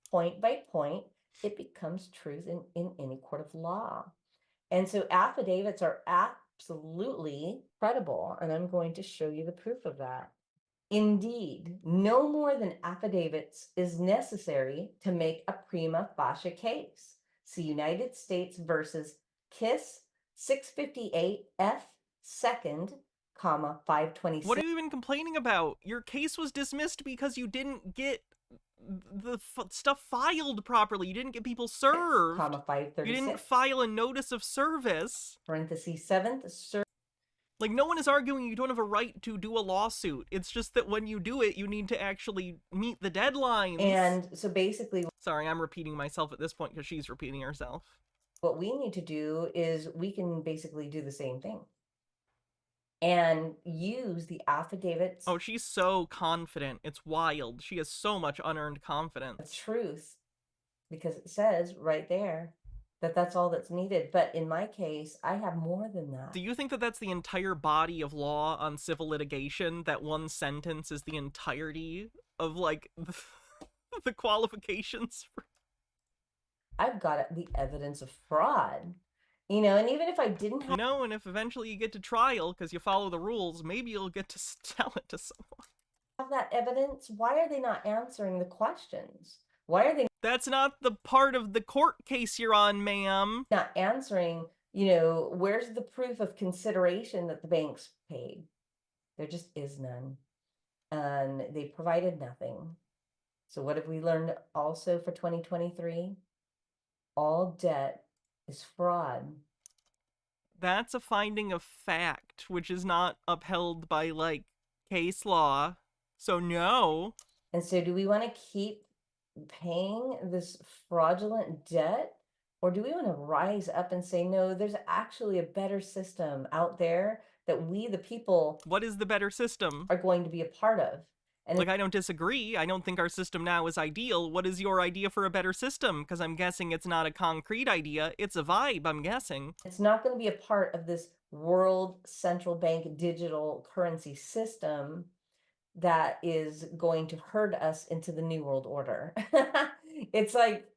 Point by point, it becomes truth in any court of law. And so affidavits are absolutely credible, and I'm going to show you the proof of that. Indeed, no more than affidavits is necessary to make a prima facie case. See United States versus KISS 658 F 2nd, 526. What are you even complaining about? Your case was dismissed because you didn't get the stuff filed properly. You didn't get people served. 536. You didn't file a notice of service. Parentheses 7th. Like, no one is arguing you don't have a right to do a lawsuit. It's just that when you do it, you need to actually meet the deadlines. And so basically... Sorry, I'm repeating myself at this point because she's repeating herself. What we need to do is we can basically do the same thing. And use the affidavits. Oh, she's so confident. It's wild. She has so much unearned confidence. Truth. Because it says right there that that's all that's needed. But in my case, I have more than that. Do you think that that's the entire body of law on civil litigation? That one sentence is the entirety of, like, the qualifications? I've got the evidence of fraud. And even if I didn't have... and if eventually you get to trial because you follow the rules, maybe you'll get to tell it to someone. Have that evidence? Why are they not answering the questions? Why are they... That's not the part of the court case you're on, ma'am. Not answering, where's the proof of consideration that the banks paid? There just is none. And they provided nothing. So what have we learned also for 2023? All debt is fraud. That's a finding of fact, which is not upheld by, like, case law. So no. And so do we want to keep paying this fraudulent debt? Or do we want to rise up and say, no, there's actually a better system out there that we, the people... What is the better system? ...are going to be a part of? And like, I don't disagree. I don't think our system now is ideal. What is your idea for a better system? Because I'm guessing it's not a concrete idea. It's a vibe, I'm guessing. It's not going to be a part of this world central bank digital currency system that is going to herd us into the New World Order. It's like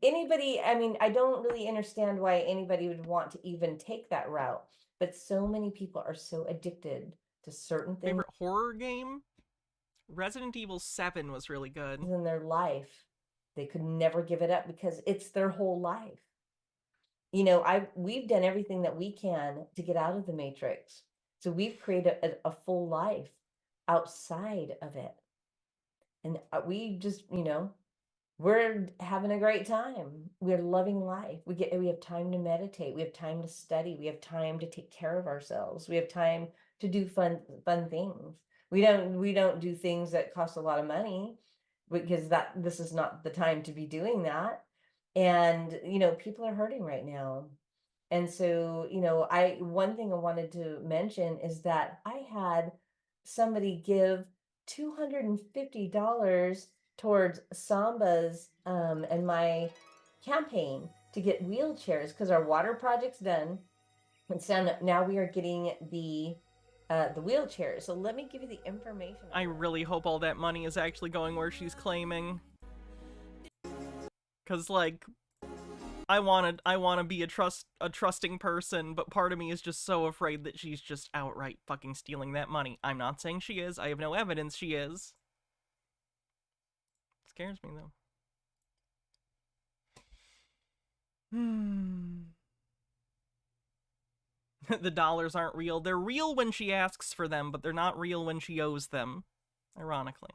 anybody, I mean, I don't really understand why anybody would want to even take that route, but so many people are so addicted to certain things. Favorite horror game? Resident Evil 7 was really good. In their life, they could never give it up because it's their whole life. You know, we've done everything that we can to get out of the Matrix. So we've created a full life outside of it. And we just, you know, we're having a great time. We're loving life. We have time to meditate. We have time to study. We have time to take care of ourselves. We have time to do fun things. We don't do things that cost a lot of money because this is not the time to be doing that. And, you know, people are hurting right now. And so, you know, one thing I wanted to mention is that I had somebody give $250 towards Samba's and my campaign to get wheelchairs because our water project's done. And so now we are getting the wheelchairs. So let me give you the information. I really hope all that money is actually going where she's claiming. Cause like, I wanna be a trusting person, but part of me is just so afraid that she's just outright fucking stealing that money. I'm not saying she is. I have no evidence she is. It scares me though. The dollars aren't real. They're real when she asks for them, but they're not real when she owes them. Ironically.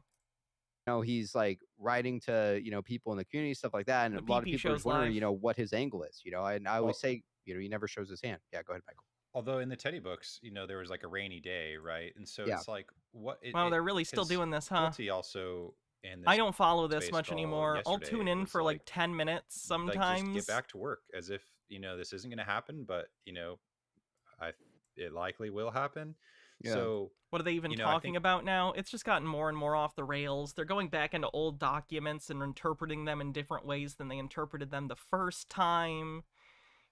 You know, he's like writing to, you know, people in the community, stuff like that. And a lot of people are wondering, you know, what his angle is, you know, and I always say, you know, he never shows his hand. Yeah, go ahead, Michael. Although in the Teddy books, you know, there was like a rainy day, right? And so it's like, what? Wow, they're really still doing this, huh? Quilty also in this I don't follow this much anymore. I'll tune in for like 10 minutes sometimes. Like, just get back to work as if, you know, this isn't going to happen, but, you know, it likely will happen. Yeah. So what are they even talking about now? It's just gotten more and more off the rails. They're going back into old documents and interpreting them in different ways than they interpreted them the first time.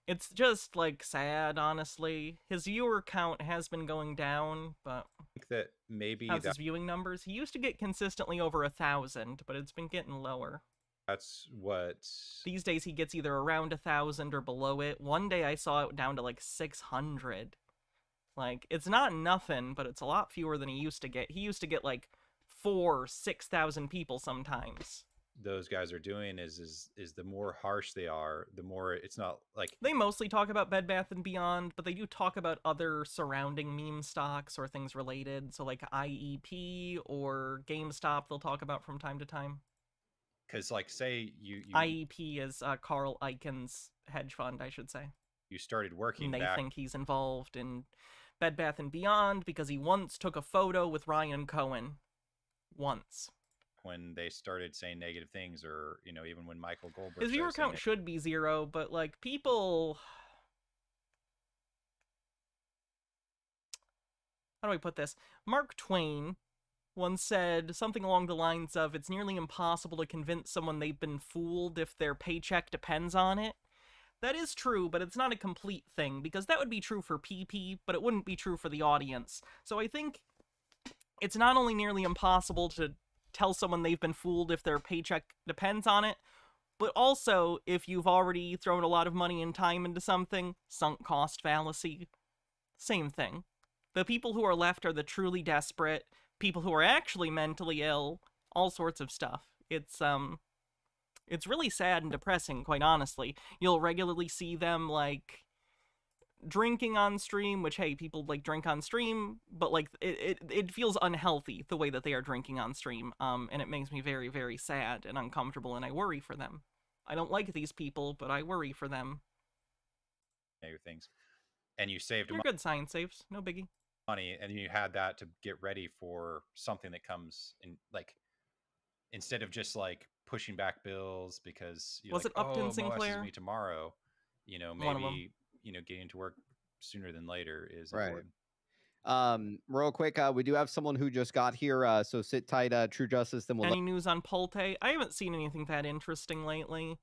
It's just like sad, honestly. His viewer count has been going down, but I think that maybe how's his viewing numbers? He used to get consistently over 1,000, but it's been getting lower. That's what these days he gets either around 1,000 or below it. One day I saw it down to like 600. Like, it's not nothing, but it's a lot fewer than he used to get. He used to get like 4,000-6,000 people sometimes. Those guys are doing is the more harsh they are, the more it's not like they mostly talk about Bed Bath & Beyond, but they do talk about other surrounding meme stocks or things related. So like IEP or GameStop they'll talk about from time to time. Because like say you IEP is Carl Icahns' hedge fund, I should say. You started working and they back. think he's involved in Bed Bath & Beyond because he once took a photo with Ryan Cohen. Once. When they started saying negative things, or, you know, even when Michael Goldberg... His viewer count should be 0, but, like, people... How do I put this? Mark Twain once said something along the lines of, it's nearly impossible to convince someone they've been fooled if their paycheck depends on it. That is true, but it's not a complete thing, because that would be true for PP, but it wouldn't be true for the audience. So I think it's not only nearly impossible to tell someone they've been fooled if their paycheck depends on it, but also if you've already thrown a lot of money and time into something, sunk cost fallacy, same thing. The people who are left are the truly desperate, people who are actually mentally ill, all sorts of stuff. It's really sad and depressing, quite honestly. You'll regularly see them, like, drinking on stream, which, hey, people, like, drink on stream, but, like, it feels unhealthy, the way that they are drinking on stream, and it makes me very, very sad and uncomfortable, and I worry for them. I don't like these people, but I worry for them. Things. and you saved You're good science saves, no biggie. money, and you had that to get ready for something that comes in, like, instead of just like pushing back bills because you're Was like, it Upton oh, Sinclair? Moss is me tomorrow, you know, One of 'em. maybe, you know, getting to work sooner than later is Right. important. Real quick, we do have someone who just got here, so sit tight, True Justice, then we'll Any news on Polte? I haven't seen anything that interesting lately.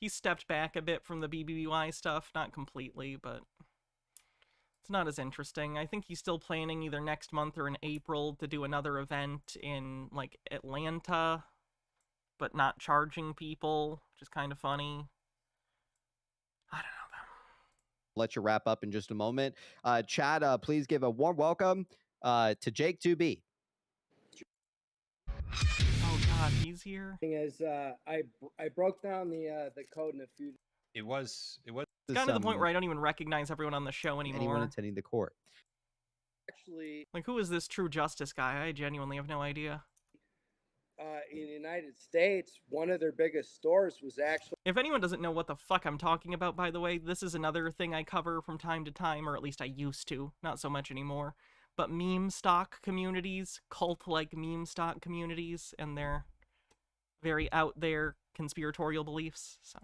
He stepped back a bit from the BBY stuff, not completely, but it's not as interesting. I think he's still planning either next month or in April to do another event in, like, Atlanta, but not charging people, which is kind of funny. I don't know. let you wrap up in just a moment. Chad, please give a warm welcome to Jake 2B. Oh God, he's here. Thing is, I broke down the code in a few. It was It's gotten to the point where I don't even recognize everyone on the show anymore. Anyone attending the court. Actually, like, who is this True Justice guy? I genuinely have no idea. In the United States, one of their biggest stores was actually. If anyone doesn't know what the fuck I'm talking about, by the way, this is another thing I cover from time to time, or at least I used to, not so much anymore. But meme stock communities, cult-like meme stock communities, and their very out there conspiratorial beliefs. So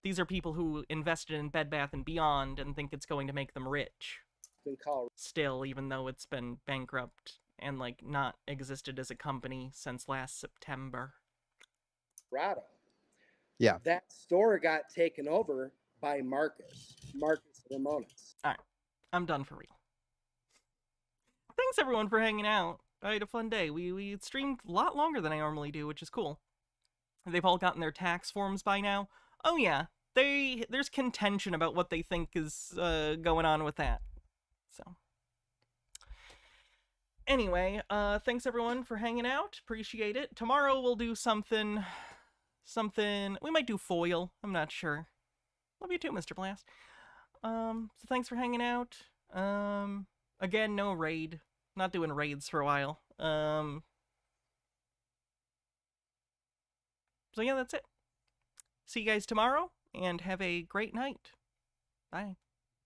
these are people who invested in Bed Bath & Beyond and think it's going to make them rich. Still, even though it's been bankrupt and, like, not existed as a company since last September. Colorado. Yeah. That store got taken over by Marcus Ramones. All right. I'm done for real. Thanks, everyone, for hanging out. I had a fun day. We streamed a lot longer than I normally do, which is cool. They've all gotten their tax forms by now. Oh, yeah. There's contention about what they think is going on with that. So... Anyway, thanks everyone for hanging out. Appreciate it. Tomorrow we'll do something, we might do foil. I'm not sure. Love you too, Mr. Blast. So thanks for hanging out. Again, no raid. Not doing raids for a while. So yeah, that's it. See you guys tomorrow, and have a great night. Bye.